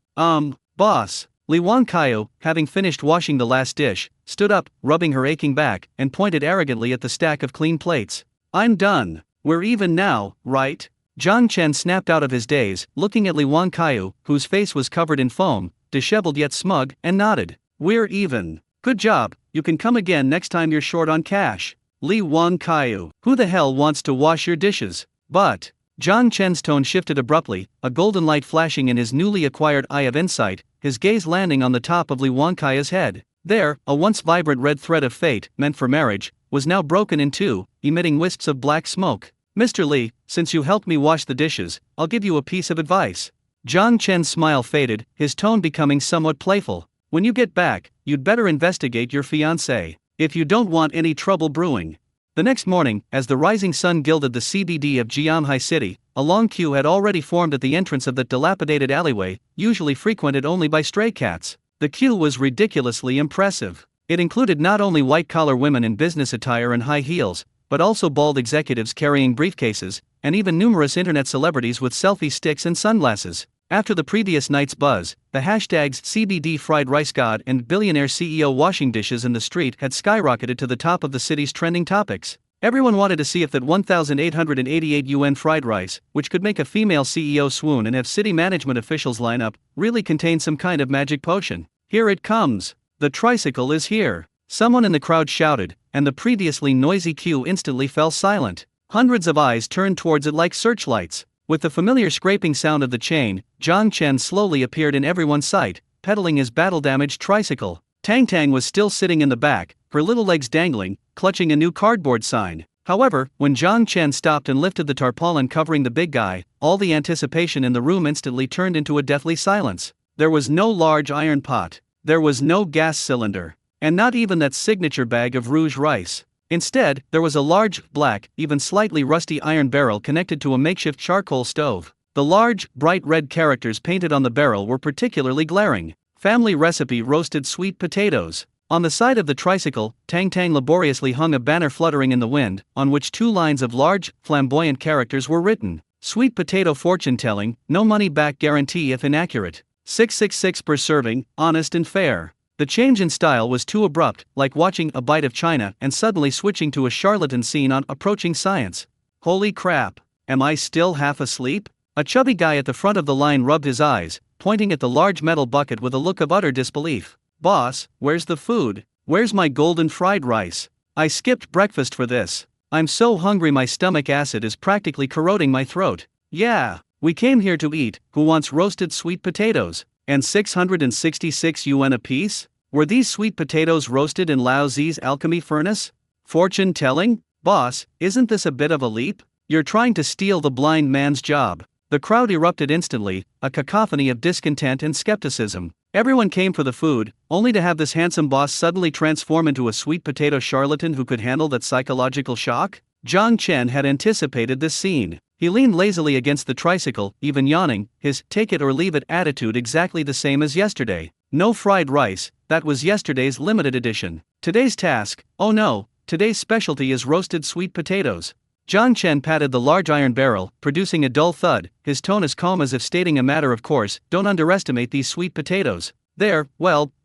Boss. Li Wangkaiu, having finished washing the last dish, stood up, rubbing her aching back, and pointed arrogantly at the stack of clean plates. I'm done. We're even now, right? Zhang Chen snapped out of his daze, looking at Li Wangkaiu, whose face was covered in foam, disheveled yet smug, and nodded. We're even. Good job, you can come again next time you're short on cash. Li Wangkaiu, who the hell wants to wash your dishes? But, Zhang Chen's tone shifted abruptly, a golden light flashing in his newly acquired Eye of Insight, his gaze landing on the top of Li Wangkaiu's head. There, a once vibrant red thread of fate, meant for marriage, was now broken in two, emitting wisps of black smoke. Mr. Li, since you helped me wash the dishes, I'll give you a piece of advice. Zhang Chen's smile faded, his tone becoming somewhat playful. When you get back, you'd better investigate your fiancé, if you don't want any trouble brewing. The next morning, as the rising sun gilded the CBD of Jianhai City, a long queue had already formed at the entrance of that dilapidated alleyway, usually frequented only by stray cats. The queue was ridiculously impressive. It included not only white-collar women in business attire and high heels, but also bald executives carrying briefcases, and even numerous internet celebrities with selfie sticks and sunglasses. After the previous night's buzz, the hashtags CBD fried rice god and billionaire CEO washing dishes in the street had skyrocketed to the top of the city's trending topics. Everyone wanted to see if that 1,888 yuan fried rice, which could make a female CEO swoon and have city management officials line up, really contained some kind of magic potion. Here it comes. The tricycle is here. Someone in the crowd shouted, and the previously noisy queue instantly fell silent. Hundreds of eyes turned towards it like searchlights. With the familiar scraping sound of the chain, Zhang Chen slowly appeared in everyone's sight, pedaling his battle-damaged tricycle. Tang Tang was still sitting in the back, her little legs dangling, clutching a new cardboard sign. However, when Zhang Chen stopped and lifted the tarpaulin covering the big guy, all the anticipation in the room instantly turned into a deathly silence. There was no large iron pot. There was no gas cylinder. And not even that signature bag of rouge rice. Instead, there was a large, black, even slightly rusty iron barrel connected to a makeshift charcoal stove. The large, bright red characters painted on the barrel were particularly glaring. Family recipe roasted sweet potatoes. On the side of the tricycle, Tang Tang laboriously hung a banner fluttering in the wind, on which 2 lines of large, flamboyant characters were written. Sweet potato fortune-telling, no money-back guarantee if inaccurate. 666 per serving, honest and fair. The change in style was too abrupt, like watching A Bite of China and suddenly switching to a charlatan scene on Approaching Science. Holy crap, am I still half asleep? A chubby guy at the front of the line rubbed his eyes, pointing at the large metal bucket with a look of utter disbelief. Boss, where's the food? Where's my golden fried rice? I skipped breakfast for this. I'm so hungry my stomach acid is practically corroding my throat. Yeah, we came here to eat. Who wants roasted sweet potatoes? And 666 yuan apiece? Were these sweet potatoes roasted in Lao Zi's alchemy furnace? Fortune-telling? Boss, isn't this a bit of a leap? You're trying to steal the blind man's job. The crowd erupted instantly, a cacophony of discontent and skepticism. Everyone came for the food, only to have this handsome boss suddenly transform into a sweet potato charlatan who could handle that psychological shock? Zhang Chen had anticipated this scene. He leaned lazily against the tricycle, even yawning, his take-it-or-leave-it attitude exactly the same as yesterday. No fried rice, that was yesterday's limited edition. Today's task, oh no, today's specialty is roasted sweet potatoes. Zhang Chen patted the large iron barrel, producing a dull thud, his tone as calm as if stating a matter of course. Don't underestimate these sweet potatoes. They're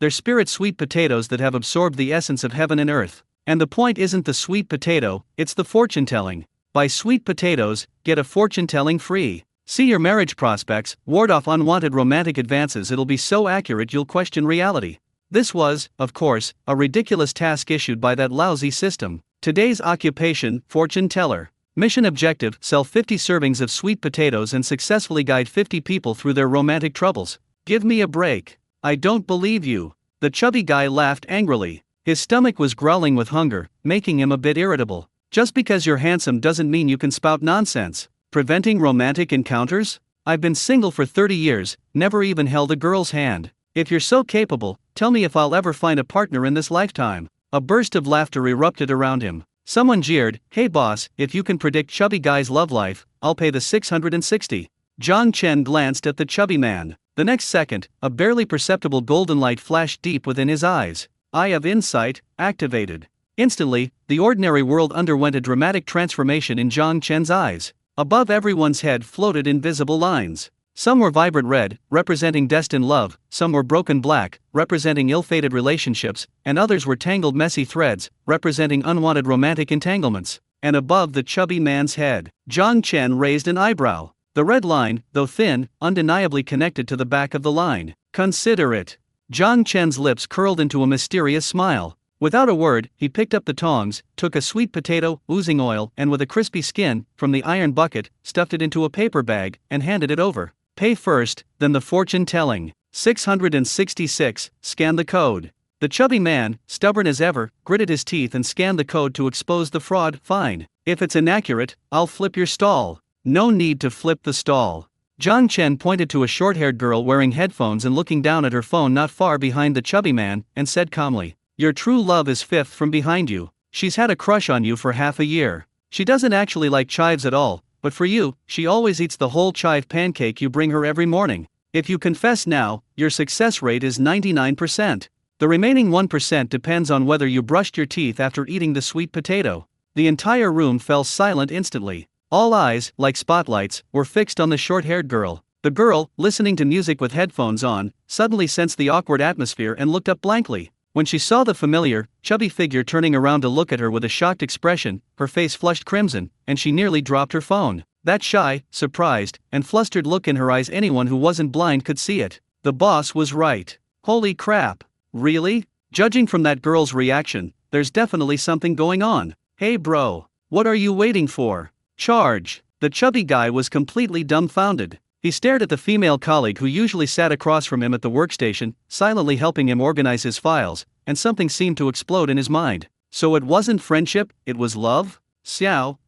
spirit sweet potatoes that have absorbed the essence of heaven and earth. And the point isn't the sweet potato, it's the fortune-telling. Buy sweet potatoes, get a fortune-telling free. See your marriage prospects, ward off unwanted romantic advances. It'll be so accurate you'll question reality. This was, of course, a ridiculous task issued by that lousy system. Today's occupation, fortune teller. Mission objective, sell 50 servings of sweet potatoes and successfully guide 50 people through their romantic troubles. Give me a break. I don't believe you. The chubby guy laughed angrily. His stomach was growling with hunger, making him a bit irritable. Just because you're handsome doesn't mean you can spout nonsense. Preventing romantic encounters? I've been single for 30 years, never even held a girl's hand. If you're so capable, tell me if I'll ever find a partner in this lifetime. A burst of laughter erupted around him. Someone jeered, "Hey boss, if you can predict chubby guy's love life, I'll pay the 660. Zhang Chen glanced at the chubby man. The next second, a barely perceptible golden light flashed deep within his eyes. Eye of insight, activated. Instantly, the ordinary world underwent a dramatic transformation in Zhang Chen's eyes. Above everyone's head floated invisible lines. Some were vibrant red, representing destined love, some were broken black, representing ill-fated relationships, and others were tangled messy threads, representing unwanted romantic entanglements. And above the chubby man's head, Zhang Chen raised an eyebrow. The red line, though thin, undeniably connected to the back of the line. Consider it. Zhang Chen's lips curled into a mysterious smile. Without a word, he picked up the tongs, took a sweet potato, oozing oil, and with a crispy skin, from the iron bucket, stuffed it into a paper bag, and handed it over. Pay first, then the fortune-telling. 666, scan the code. The chubby man, stubborn as ever, gritted his teeth and scanned the code to expose the fraud. Fine. If it's inaccurate, I'll flip your stall. No need to flip the stall. Zhang Chen pointed to a short-haired girl wearing headphones and looking down at her phone not far behind the chubby man, and said calmly, "Your true love is fifth from behind you. She's had a crush on you for half a year. She doesn't actually like chives at all, but for you, she always eats the whole chive pancake you bring her every morning. If you confess now, your success rate is 99%. The remaining 1% depends on whether you brushed your teeth after eating the sweet potato." The entire room fell silent instantly. All eyes, like spotlights, were fixed on the short-haired girl. The girl, listening to music with headphones on, suddenly sensed the awkward atmosphere and looked up blankly. When she saw the familiar, chubby figure turning around to look at her with a shocked expression, her face flushed crimson, and she nearly dropped her phone. That shy, surprised, and flustered look in her eyes, anyone who wasn't blind could see it. The boss was right. Holy crap. Really? Judging from that girl's reaction, there's definitely something going on. Hey bro, what are you waiting for? Charge. The chubby guy was completely dumbfounded. He stared at the female colleague who usually sat across from him at the workstation, silently helping him organize his files, and something seemed to explode in his mind. So it wasn't friendship, it was love? Xiao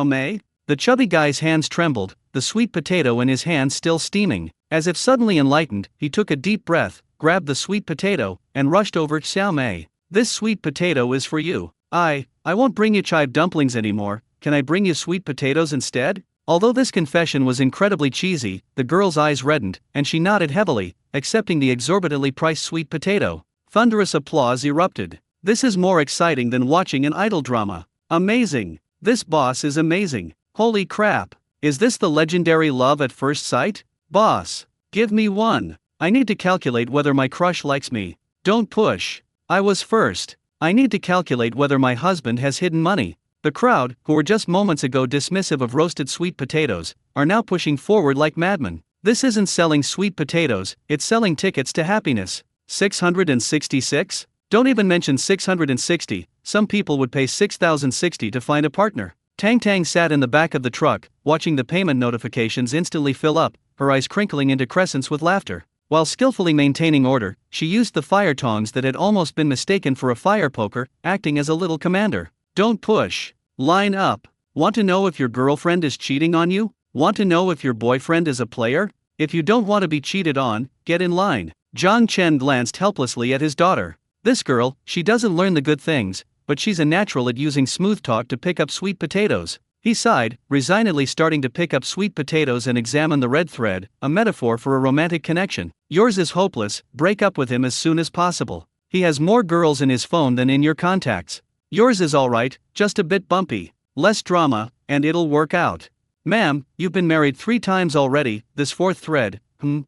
Mei? The chubby guy's hands trembled, the sweet potato in his hand still steaming. As if suddenly enlightened, he took a deep breath, grabbed the sweet potato, and rushed over to Xiao Mei. "This sweet potato is for you. I won't bring you chive dumplings anymore. Can I bring you sweet potatoes instead?" Although this confession was incredibly cheesy, the girl's eyes reddened, and she nodded heavily, accepting the exorbitantly priced sweet potato. Thunderous applause erupted. This is more exciting than watching an idol drama. Amazing. This boss is amazing. Holy crap. Is this the legendary love at first sight? Boss, give me one. I need to calculate whether my crush likes me. Don't push. I was first. I need to calculate whether my husband has hidden money. The crowd, who were just moments ago dismissive of roasted sweet potatoes, are now pushing forward like madmen. This isn't selling sweet potatoes, it's selling tickets to happiness. 666? Don't even mention 660, some people would pay 6,060 to find a partner. Tang Tang sat in the back of the truck, watching the payment notifications instantly fill up, her eyes crinkling into crescents with laughter. While skillfully maintaining order, she used the fire tongs that had almost been mistaken for a fire poker, acting as a little commander. Don't push. Line up. Want to know if your girlfriend is cheating on you? Want to know if your boyfriend is a player? If you don't want to be cheated on, get in line. Zhang Chen glanced helplessly at his daughter. This girl, she doesn't learn the good things, but she's a natural at using smooth talk to pick up sweet potatoes. He sighed, resignedly starting to pick up sweet potatoes and examine the red thread, a metaphor for a romantic connection. Yours is hopeless, break up with him as soon as possible. He has more girls in his phone than in your contacts. Yours is alright, just a bit bumpy. Less drama, and it'll work out. Ma'am, you've been married 3 times already, this 4th thread,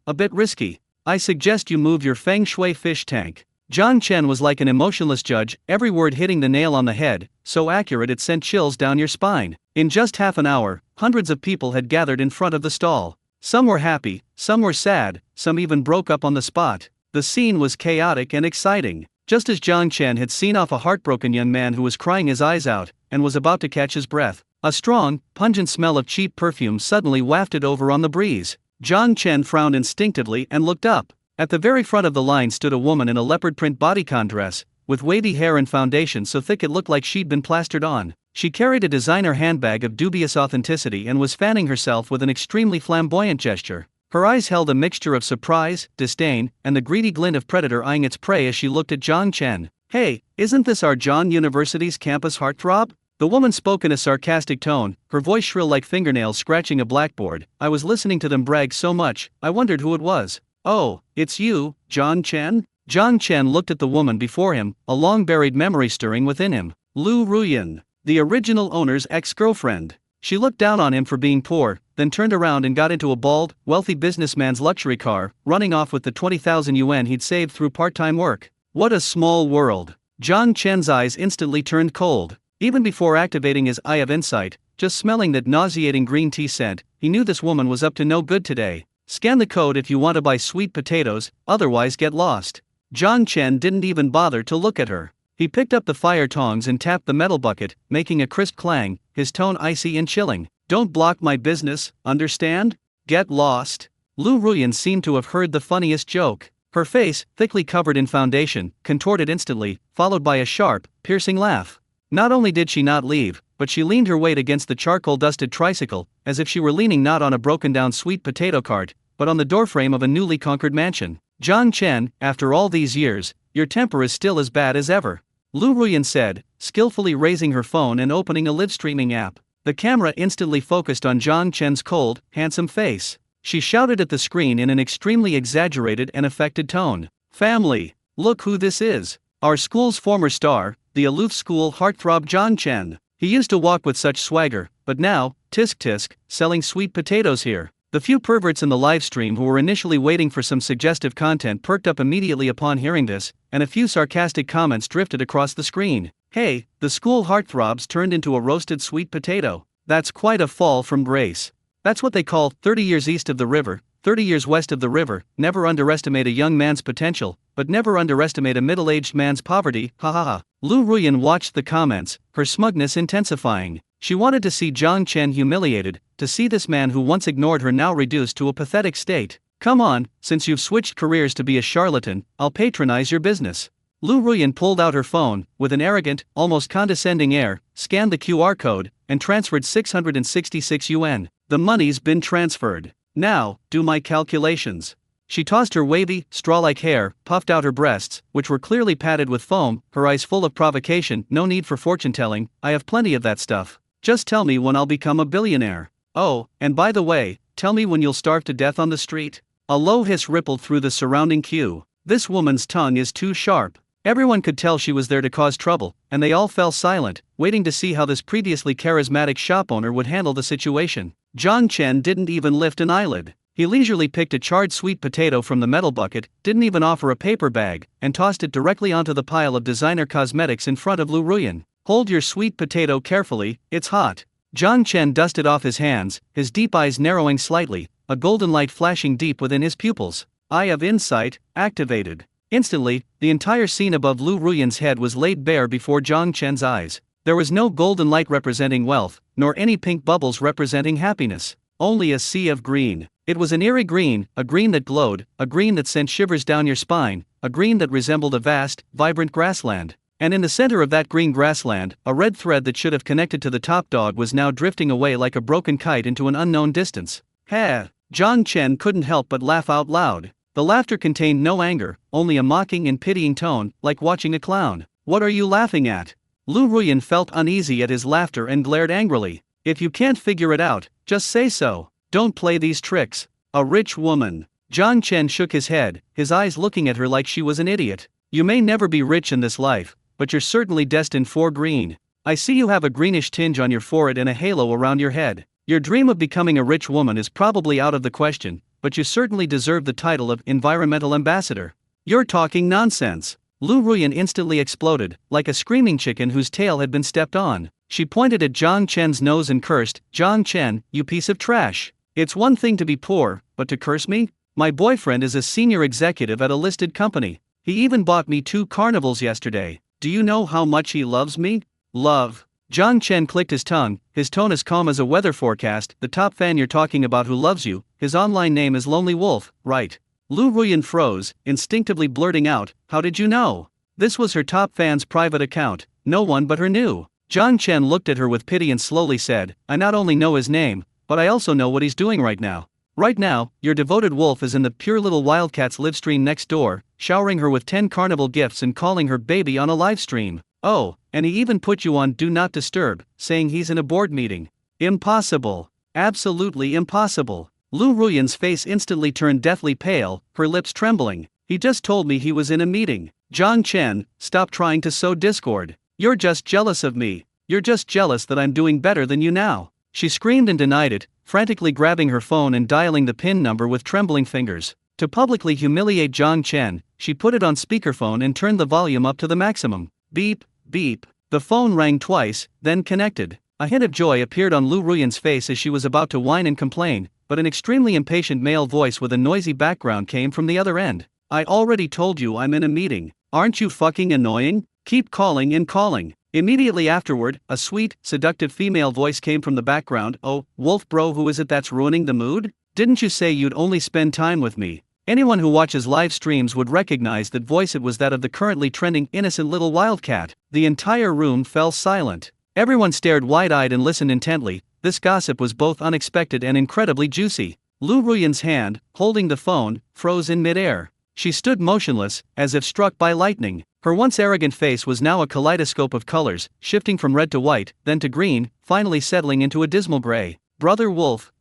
a bit risky. I suggest you move your feng shui fish tank. Zhang Chen was like an emotionless judge, every word hitting the nail on the head, so accurate it sent chills down your spine. In just half an hour, hundreds of people had gathered in front of the stall. Some were happy, some were sad, some even broke up on the spot. The scene was chaotic and exciting. Just as Zhang Chen had seen off a heartbroken young man who was crying his eyes out, and was about to catch his breath, a strong, pungent smell of cheap perfume suddenly wafted over on the breeze. Zhang Chen frowned instinctively and looked up. At the very front of the line stood a woman in a leopard print bodycon dress, with wavy hair and foundation so thick it looked like she'd been plastered on. She carried a designer handbag of dubious authenticity and was fanning herself with an extremely flamboyant gesture. Her eyes held a mixture of surprise, disdain, and the greedy glint of predator eyeing its prey as she looked at Zhang Chen. "Hey, isn't this our John University's campus heartthrob?" The woman spoke in a sarcastic tone, her voice shrill like fingernails scratching a blackboard. "I was listening to them brag so much, I wondered who it was." "Oh, it's you, Zhang Chen?" Zhang Chen looked at the woman before him, a long-buried memory stirring within him. Lu Ruyan, the original owner's ex-girlfriend. She looked down on him for being poor, then turned around and got into a bald, wealthy businessman's luxury car, running off with the 20,000 yuan he'd saved through part-time work. What a small world. Zhang Chen's eyes instantly turned cold. Even before activating his eye of insight, just smelling that nauseating green tea scent, he knew this woman was up to no good today. "Scan the code if you want to buy sweet potatoes, otherwise get lost." Zhang Chen didn't even bother to look at her. He picked up the fire tongs and tapped the metal bucket, making a crisp clang, his tone icy and chilling. "Don't block my business, understand? Get lost." Lu Ruyan seemed to have heard the funniest joke. Her face, thickly covered in foundation, contorted instantly, followed by a sharp, piercing laugh. Not only did she not leave, but she leaned her weight against the charcoal-dusted tricycle, as if she were leaning not on a broken-down sweet potato cart, but on the doorframe of a newly conquered mansion. "Zhang Chen, after all these years, your temper is still as bad as ever," Lu Ruyan said, skillfully raising her phone and opening a live streaming app. The camera instantly focused on Zhang Chen's cold, handsome face. She shouted at the screen in an extremely exaggerated and affected tone. "Family, look who this is. Our school's former star, the aloof school heartthrob Zhang Chen. He used to walk with such swagger, but now, tisk tisk, selling sweet potatoes here." The few perverts in the live stream who were initially waiting for some suggestive content perked up immediately upon hearing this, and a few sarcastic comments drifted across the screen. "Hey, the school heartthrobs turned into a roasted sweet potato. That's quite a fall from grace. That's what they call 30 years east of the river, 30 years west of the river. Never underestimate a young man's potential, but never underestimate a middle-aged man's poverty, ha ha ha." Lu Ruyan watched the comments, her smugness intensifying. She wanted to see Zhang Chen humiliated, to see this man who once ignored her now reduced to a pathetic state. "Come on, since you've switched careers to be a charlatan, I'll patronize your business." Lu Ruyan pulled out her phone, with an arrogant, almost condescending air, scanned the QR code, and transferred 666 yuan. "The money's been transferred. Now, do my calculations." She tossed her wavy, straw-like hair, puffed out her breasts, which were clearly padded with foam, her eyes full of provocation. "No need for fortune-telling, I have plenty of that stuff. Just tell me when I'll become a billionaire. Oh, and by the way, tell me when you'll starve to death on the street." A low hiss rippled through the surrounding queue. This woman's tongue is too sharp. Everyone could tell she was there to cause trouble, and they all fell silent, waiting to see how this previously charismatic shop owner would handle the situation. Zhang Chen didn't even lift an eyelid. He leisurely picked a charred sweet potato from the metal bucket, didn't even offer a paper bag, and tossed it directly onto the pile of designer cosmetics in front of Lu Ruyan. "Hold your sweet potato carefully, it's hot." Zhang Chen dusted off his hands, his deep eyes narrowing slightly, a golden light flashing deep within his pupils. Eye of insight, activated. Instantly, the entire scene above Lu Ruyan's head was laid bare before Zhang Chen's eyes. There was no golden light representing wealth, nor any pink bubbles representing happiness. Only a sea of green. It was an eerie green, a green that glowed, a green that sent shivers down your spine, a green that resembled a vast, vibrant grassland. And in the center of that green grassland, a red thread that should have connected to the top dog was now drifting away like a broken kite into an unknown distance. "Ha!" Zhang Chen couldn't help but laugh out loud. The laughter contained no anger, only a mocking and pitying tone, like watching a clown. "What are you laughing at?" Lu Ruyan felt uneasy at his laughter and glared angrily. "If you can't figure it out, just say so. Don't play these tricks. A rich woman." Zhang Chen shook his head, his eyes looking at her like she was an idiot. "You may never be rich in this life, but you're certainly destined for green. I see you have a greenish tinge on your forehead and a halo around your head. Your dream of becoming a rich woman is probably out of the question, but you certainly deserve the title of environmental ambassador." "You're talking nonsense." Lu Ruyan instantly exploded, like a screaming chicken whose tail had been stepped on. She pointed at Zhang Chen's nose and cursed, "Zhang Chen, you piece of trash. It's one thing to be poor, but to curse me? My boyfriend is a senior executive at a listed company. He even bought me 2 carnivals yesterday. Do you know how much he loves me?" "Love." Zhang Chen clicked his tongue, his tone as calm as a weather forecast. "The top fan you're talking about who loves you, his online name is Lonely Wolf, right?" Lu Ruyan froze, instinctively blurting out, "How did you know?" This was her top fan's private account, no one but her knew. Jiang Chen looked at her with pity and slowly said, I not only know his name, but I also know what he's doing right now. Right now, your devoted wolf is in the Pure Little Wildcats live stream next door, showering her with 10 carnival gifts and calling her baby on a live stream. Oh, and he even put you on Do Not Disturb, saying he's in a board meeting. Impossible. Absolutely impossible. Lu Ruyan's face instantly turned deathly pale, her lips trembling. He just told me he was in a meeting. Jiang Chen, stop trying to sow discord. You're just jealous of me. You're just jealous that I'm doing better than you now. She screamed and denied it, frantically grabbing her phone and dialing the PIN number with trembling fingers. To publicly humiliate Jiang Chen, she put it on speakerphone and turned the volume up to the maximum. Beep, beep. The phone rang twice, then connected. A hint of joy appeared on Lu Ruyan's face as she was about to whine and complain, but an extremely impatient male voice with a noisy background came from the other end. I already told you I'm in a meeting. Aren't you fucking annoying? Keep calling and calling. Immediately afterward, a sweet, seductive female voice came from the background. Oh, Wolf bro, who is it that's ruining the mood? Didn't you say you'd only spend time with me? Anyone who watches live streams would recognize that voice. It was that of the currently trending innocent little wildcat. The entire room fell silent. Everyone stared wide-eyed and listened intently. This gossip was both unexpected and incredibly juicy. Lu Ruyan's hand, holding the phone, froze in midair. She stood motionless, as if struck by lightning. Her once arrogant face was now a kaleidoscope of colors, shifting from red to white, then to green, finally settling into a dismal gray. Brother Wolf,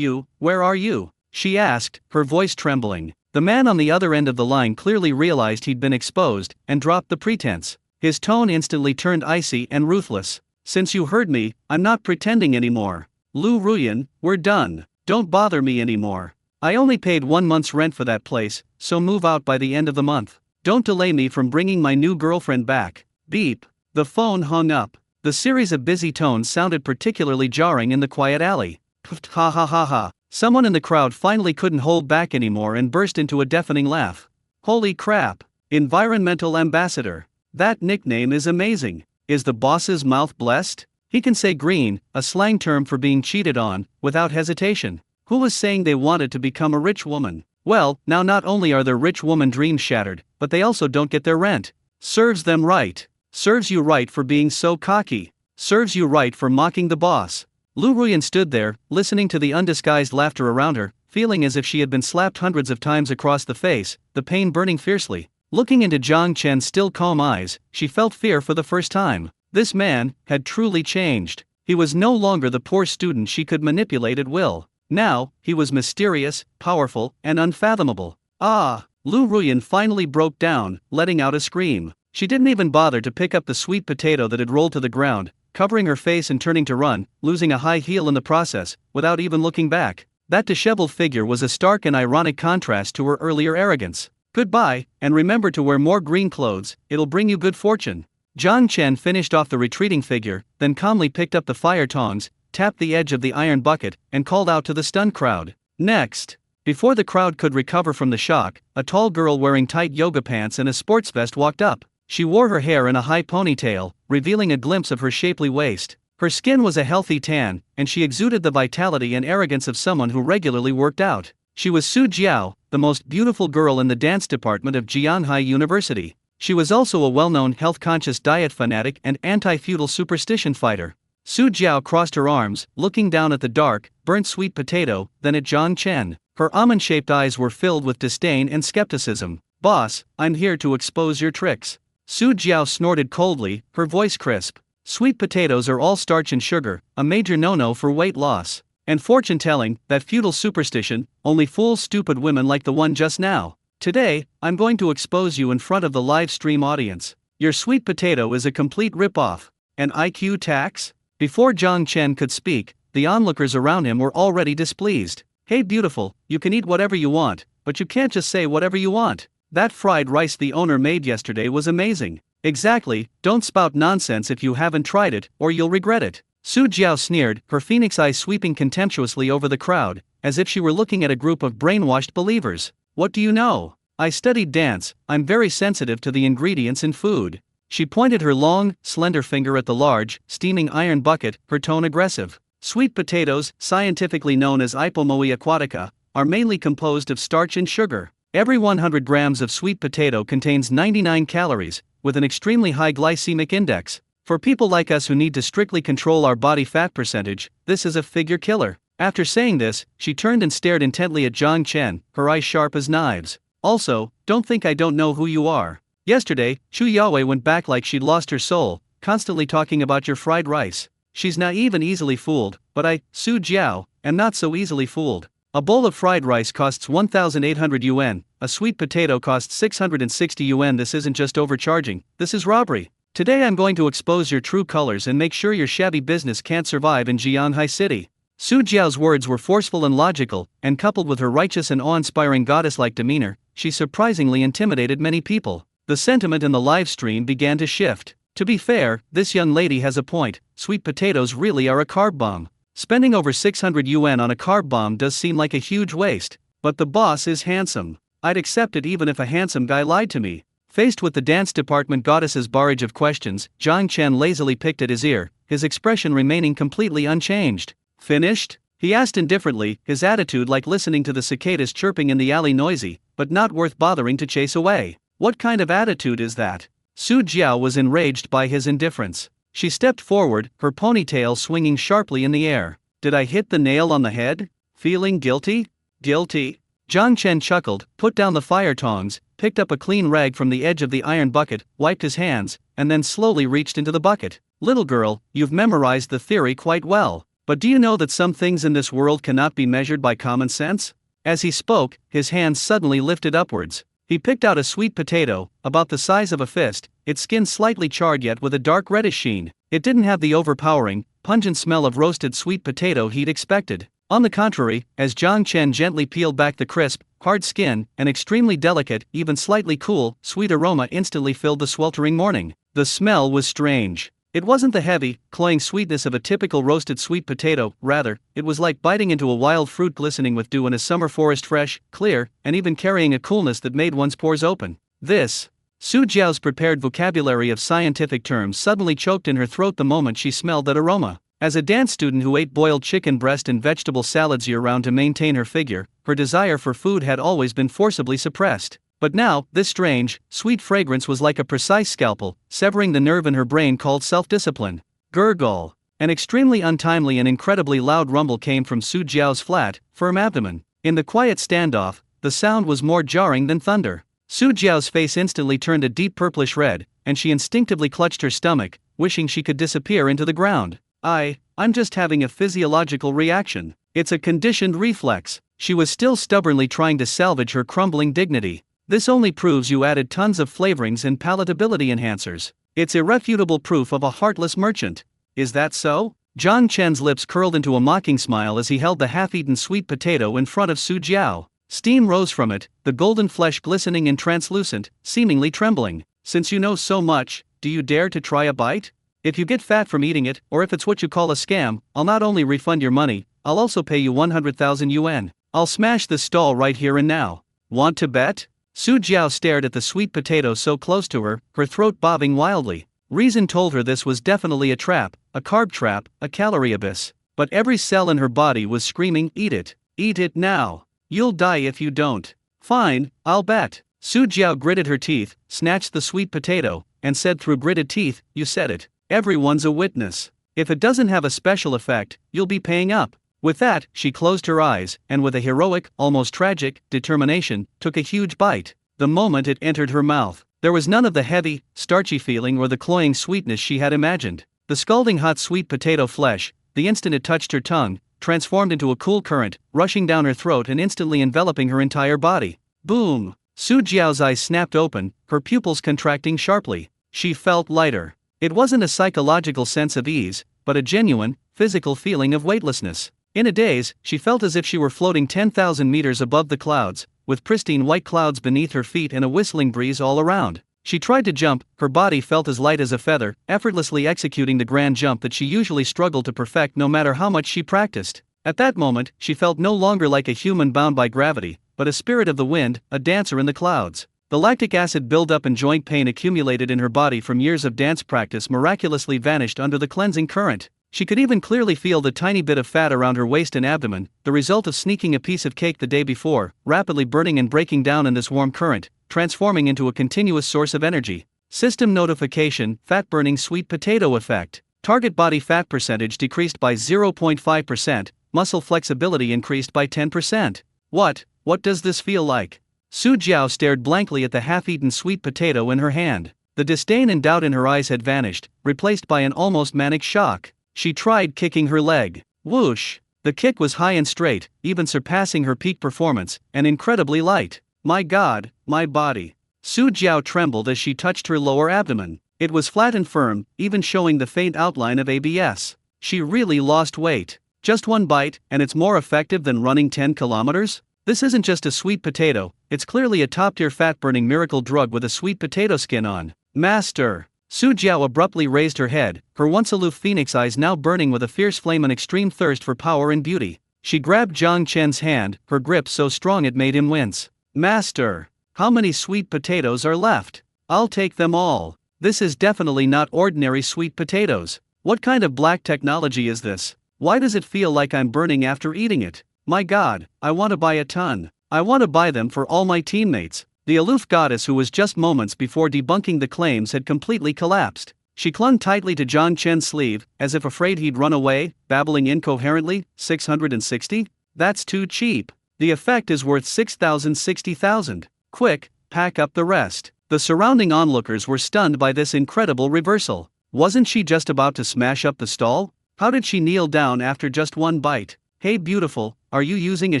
where are you? She asked, her voice trembling. The man on the other end of the line clearly realized he'd been exposed, and dropped the pretense. His tone instantly turned icy and ruthless. Since you heard me, I'm not pretending anymore. Lu Ruyan, we're done. Don't bother me anymore. I only paid 1 month's rent for that place, so move out by the end of the month. Don't delay me from bringing my new girlfriend back. Beep. The phone hung up. The series of busy tones sounded particularly jarring in the quiet alley. Ha ha ha ha. Someone in the crowd finally couldn't hold back anymore and burst into a deafening laugh. Holy crap. Environmental ambassador. That nickname is amazing. Is the boss's mouth blessed? He can say green, a slang term for being cheated on, without hesitation. Who was saying they wanted to become a rich woman? Well, now not only are their rich woman dreams shattered, but they also don't get their rent. Serves them right. Serves you right for being so cocky. Serves you right for mocking the boss. Lu Ruyan stood there, listening to the undisguised laughter around her, feeling as if she had been slapped hundreds of times across the face, the pain burning fiercely. Looking into Jiang Chen's still calm eyes, she felt fear for the first time. This man had truly changed. He was no longer the poor student she could manipulate at will. Now, he was mysterious, powerful, and unfathomable. Ah! Lu Ruyan finally broke down, letting out a scream. She didn't even bother to pick up the sweet potato that had rolled to the ground, covering her face and turning to run, losing a high heel in the process, without even looking back. That disheveled figure was a stark and ironic contrast to her earlier arrogance. Goodbye, and remember to wear more green clothes, it'll bring you good fortune. Jiang Chen finished off the retreating figure, then calmly picked up the fire tongs, tapped the edge of the iron bucket, and called out to the stunned crowd. Next! Before the crowd could recover from the shock, a tall girl wearing tight yoga pants and a sports vest walked up. She wore her hair in a high ponytail, revealing a glimpse of her shapely waist. Her skin was a healthy tan, and she exuded the vitality and arrogance of someone who regularly worked out. She was Su Jiao, the most beautiful girl in the dance department of Jianhai University. She was also a well-known health-conscious diet fanatic and anti-feudal superstition fighter. Su Jiao crossed her arms, looking down at the dark, burnt sweet potato, then at Jiang Chen. Her almond-shaped eyes were filled with disdain and skepticism. Boss, I'm here to expose your tricks. Su Jiao snorted coldly, her voice crisp. Sweet potatoes are all starch and sugar, a major no-no for weight loss. And fortune-telling, that feudal superstition, only fools stupid women like the one just now. Today, I'm going to expose you in front of the live stream audience. Your sweet potato is a complete rip-off. An IQ tax? Before Jiang Chen could speak, the onlookers around him were already displeased. Hey beautiful, you can eat whatever you want, but you can't just say whatever you want. That fried rice the owner made yesterday was amazing. Exactly, don't spout nonsense if you haven't tried it, or you'll regret it. Su Jiao sneered, her phoenix eyes sweeping contemptuously over the crowd, as if she were looking at a group of brainwashed believers. What do you know? I studied dance, I'm very sensitive to the ingredients in food. She pointed her long, slender finger at the large, steaming iron bucket, her tone aggressive. Sweet potatoes, scientifically known as Ipomoea aquatica, are mainly composed of starch and sugar. Every 100 grams of sweet potato contains 99 calories, with an extremely high glycemic index. For people like us who need to strictly control our body fat percentage, this is a figure killer. After saying this, she turned and stared intently at Zhang Chen, her eyes sharp as knives. Also, don't think I don't know who you are. Yesterday, Chu Yahweh went back like she'd lost her soul, constantly talking about your fried rice. She's naive and easily fooled, but I, Su Jiao, am not so easily fooled. A bowl of fried rice costs 1,800 yuan, a sweet potato costs 660 yuan. This isn't just overcharging, this is robbery. Today I'm going to expose your true colors and make sure your shabby business can't survive in Jianghai City. Su Jiao's words were forceful and logical, and coupled with her righteous and awe-inspiring goddess-like demeanor, she surprisingly intimidated many people. The sentiment in the live stream began to shift. To be fair, this young lady has a point, sweet potatoes really are a carb bomb. Spending over 600 yuan on a carb bomb does seem like a huge waste, but the boss is handsome. I'd accept it even if a handsome guy lied to me. Faced with the dance department goddess's barrage of questions, Zhang Chen lazily picked at his ear, his expression remaining completely unchanged. Finished? He asked indifferently, his attitude like listening to the cicadas chirping in the alley, noisy, but not worth bothering to chase away. What kind of attitude is that? Su Jiao was enraged by his indifference. She stepped forward, her ponytail swinging sharply in the air. Did I hit the nail on the head? Feeling guilty? Guilty? Zhang Chen chuckled, put down the fire tongs, picked up a clean rag from the edge of the iron bucket, wiped his hands, and then slowly reached into the bucket. Little girl, you've memorized the theory quite well. But do you know that some things in this world cannot be measured by common sense? As he spoke, his hands suddenly lifted upwards. He picked out a sweet potato, about the size of a fist, its skin slightly charred yet with a dark reddish sheen. It didn't have the overpowering, pungent smell of roasted sweet potato he'd expected. On the contrary, as Zhang Chen gently peeled back the crisp, hard skin, an extremely delicate, even slightly cool, sweet aroma instantly filled the sweltering morning. The smell was strange. It wasn't the heavy, cloying sweetness of a typical roasted sweet potato, rather, it was like biting into a wild fruit glistening with dew in a summer forest, fresh, clear, and even carrying a coolness that made one's pores open. This. Su Jiao's prepared vocabulary of scientific terms suddenly choked in her throat the moment she smelled that aroma. As a dance student who ate boiled chicken breast and vegetable salads year-round to maintain her figure, her desire for food had always been forcibly suppressed. But now, this strange, sweet fragrance was like a precise scalpel, severing the nerve in her brain called self-discipline. Gurgle. An extremely untimely and incredibly loud rumble came from Su Jiao's flat, firm abdomen. In the quiet standoff, the sound was more jarring than thunder. Su Jiao's face instantly turned a deep purplish red, and she instinctively clutched her stomach, wishing she could disappear into the ground. I'm just having a physiological reaction. It's a conditioned reflex. She was still stubbornly trying to salvage her crumbling dignity. This only proves you added tons of flavorings and palatability enhancers. It's irrefutable proof of a heartless merchant. Is that so? Zhang Chen's lips curled into a mocking smile as he held the half-eaten sweet potato in front of Su Jiao. Steam rose from it, the golden flesh glistening and translucent, seemingly trembling. Since you know so much, do you dare to try a bite? If you get fat from eating it, or if it's what you call a scam, I'll not only refund your money, I'll also pay you 100,000 yuan. I'll smash this stall right here and now. Want to bet? Su Jiao stared at the sweet potato so close to her, her throat bobbing wildly. Reason told her this was definitely a trap, a carb trap, a calorie abyss. But every cell in her body was screaming, eat it. Eat it now. You'll die if you don't. Fine, I'll bet. Su Jiao gritted her teeth, snatched the sweet potato, and said through gritted teeth, you said it. Everyone's a witness. If it doesn't have a special effect, you'll be paying up. With that, she closed her eyes, and with a heroic, almost tragic, determination, took a huge bite. The moment it entered her mouth, there was none of the heavy, starchy feeling or the cloying sweetness she had imagined. The scalding hot sweet potato flesh, the instant it touched her tongue, transformed into a cool current, rushing down her throat and instantly enveloping her entire body. Boom! Su Jiao's eyes snapped open, her pupils contracting sharply. She felt lighter. It wasn't a psychological sense of ease, but a genuine, physical feeling of weightlessness. In a daze, she felt as if she were floating 10,000 meters above the clouds, with pristine white clouds beneath her feet and a whistling breeze all around. She tried to jump, her body felt as light as a feather, effortlessly executing the grand jump that she usually struggled to perfect no matter how much she practiced. At that moment, she felt no longer like a human bound by gravity, but a spirit of the wind, a dancer in the clouds. The lactic acid buildup and joint pain accumulated in her body from years of dance practice miraculously vanished under the cleansing current. She could even clearly feel the tiny bit of fat around her waist and abdomen, the result of sneaking a piece of cake the day before, rapidly burning and breaking down in this warm current, transforming into a continuous source of energy. System notification: fat burning sweet potato effect. Target body fat percentage decreased by 0.5%, muscle flexibility increased by 10%. What does this feel like? Su Jiao stared blankly at the half-eaten sweet potato in her hand. The disdain and doubt in her eyes had vanished, replaced by an almost manic shock. She tried kicking her leg. Whoosh! The kick was high and straight, even surpassing her peak performance, and incredibly light. My God, my body. Su Jiao trembled as she touched her lower abdomen. It was flat and firm, even showing the faint outline of ABS. She really lost weight. Just one bite, and it's more effective than running 10 kilometers? This isn't just a sweet potato, it's clearly a top-tier fat-burning miracle drug with a sweet potato skin on. Master! Su Jiao abruptly raised her head, her once aloof phoenix eyes now burning with a fierce flame and extreme thirst for power and beauty. She grabbed Zhang Chen's hand, her grip so strong it made him wince. Master! How many sweet potatoes are left? I'll take them all. This is definitely not ordinary sweet potatoes. What kind of black technology is this? Why does it feel like I'm burning after eating it? My God, I want to buy a ton. I want to buy them for all my teammates. The aloof goddess who was just moments before debunking the claims had completely collapsed. She clung tightly to Zhang Chen's sleeve, as if afraid he'd run away, babbling incoherently. 660? That's too cheap. The effect is worth 60,000. Quick, pack up the rest. The surrounding onlookers were stunned by this incredible reversal. Wasn't she just about to smash up the stall? How did she kneel down after just one bite? Hey beautiful, are you using a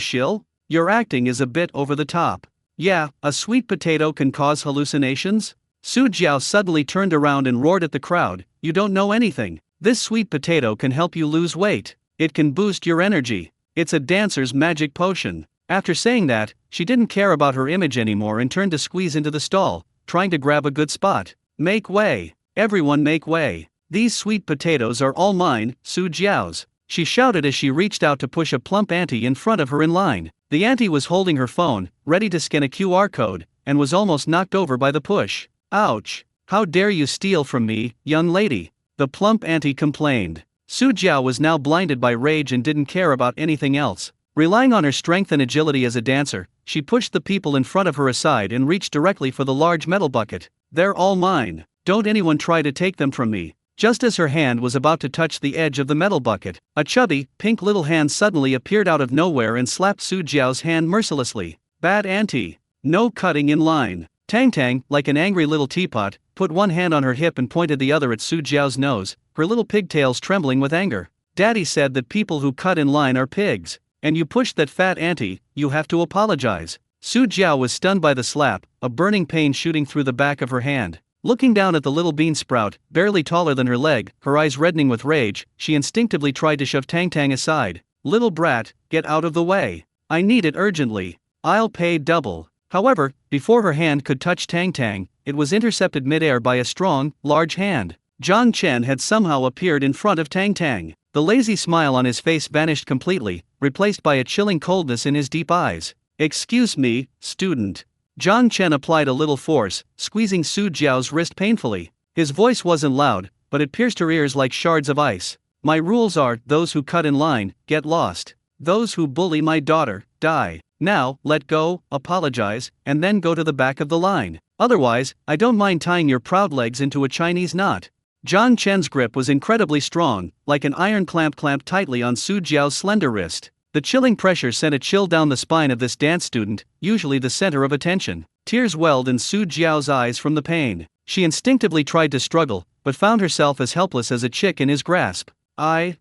shill? Your acting is a bit over the top. Yeah, a sweet potato can cause hallucinations? Su Jiao suddenly turned around and roared at the crowd. You don't know anything. This sweet potato can help you lose weight. It can boost your energy. It's a dancer's magic potion. After saying that, she didn't care about her image anymore and turned to squeeze into the stall, trying to grab a good spot. Make way. Everyone make way. These sweet potatoes are all mine, Su Jiao's. She shouted as she reached out to push a plump auntie in front of her in line. The auntie was holding her phone, ready to scan a QR code, and was almost knocked over by the push. Ouch! How dare you steal from me, young lady? The plump auntie complained. Su Jiao was now blinded by rage and didn't care about anything else. Relying on her strength and agility as a dancer, she pushed the people in front of her aside and reached directly for the large metal bucket. They're all mine. Don't anyone try to take them from me. Just as her hand was about to touch the edge of the metal bucket, a chubby, pink little hand suddenly appeared out of nowhere and slapped Su Jiao's hand mercilessly. Bad auntie. No cutting in line. Tang Tang, like an angry little teapot, put one hand on her hip and pointed the other at Su Jiao's nose, her little pigtails trembling with anger. Daddy said that people who cut in line are pigs. And you pushed that fat auntie, you have to apologize. Su Jiao was stunned by the slap, a burning pain shooting through the back of her hand. Looking down at the little bean sprout, barely taller than her leg, her eyes reddening with rage, she instinctively tried to shove Tang Tang aside. Little brat, get out of the way. I need it urgently. I'll pay double. However, before her hand could touch Tang Tang, it was intercepted midair by a strong, large hand. Zhang Chen had somehow appeared in front of Tang Tang. The lazy smile on his face vanished completely, replaced by a chilling coldness in his deep eyes. Excuse me, student. Zhang Chen applied a little force, squeezing Su Jiao's wrist painfully. His voice wasn't loud, but it pierced her ears like shards of ice. My rules are, those who cut in line, get lost. Those who bully my daughter, die. Now, let go, apologize, and then go to the back of the line. Otherwise, I don't mind tying your proud legs into a Chinese knot. Zhang Chen's grip was incredibly strong, like an iron clamp clamped tightly on Su Jiao's slender wrist. The chilling pressure sent a chill down the spine of this dance student, usually the center of attention. Tears welled in Su Jiao's eyes from the pain. She instinctively tried to struggle, but found herself as helpless as a chick in his grasp. I.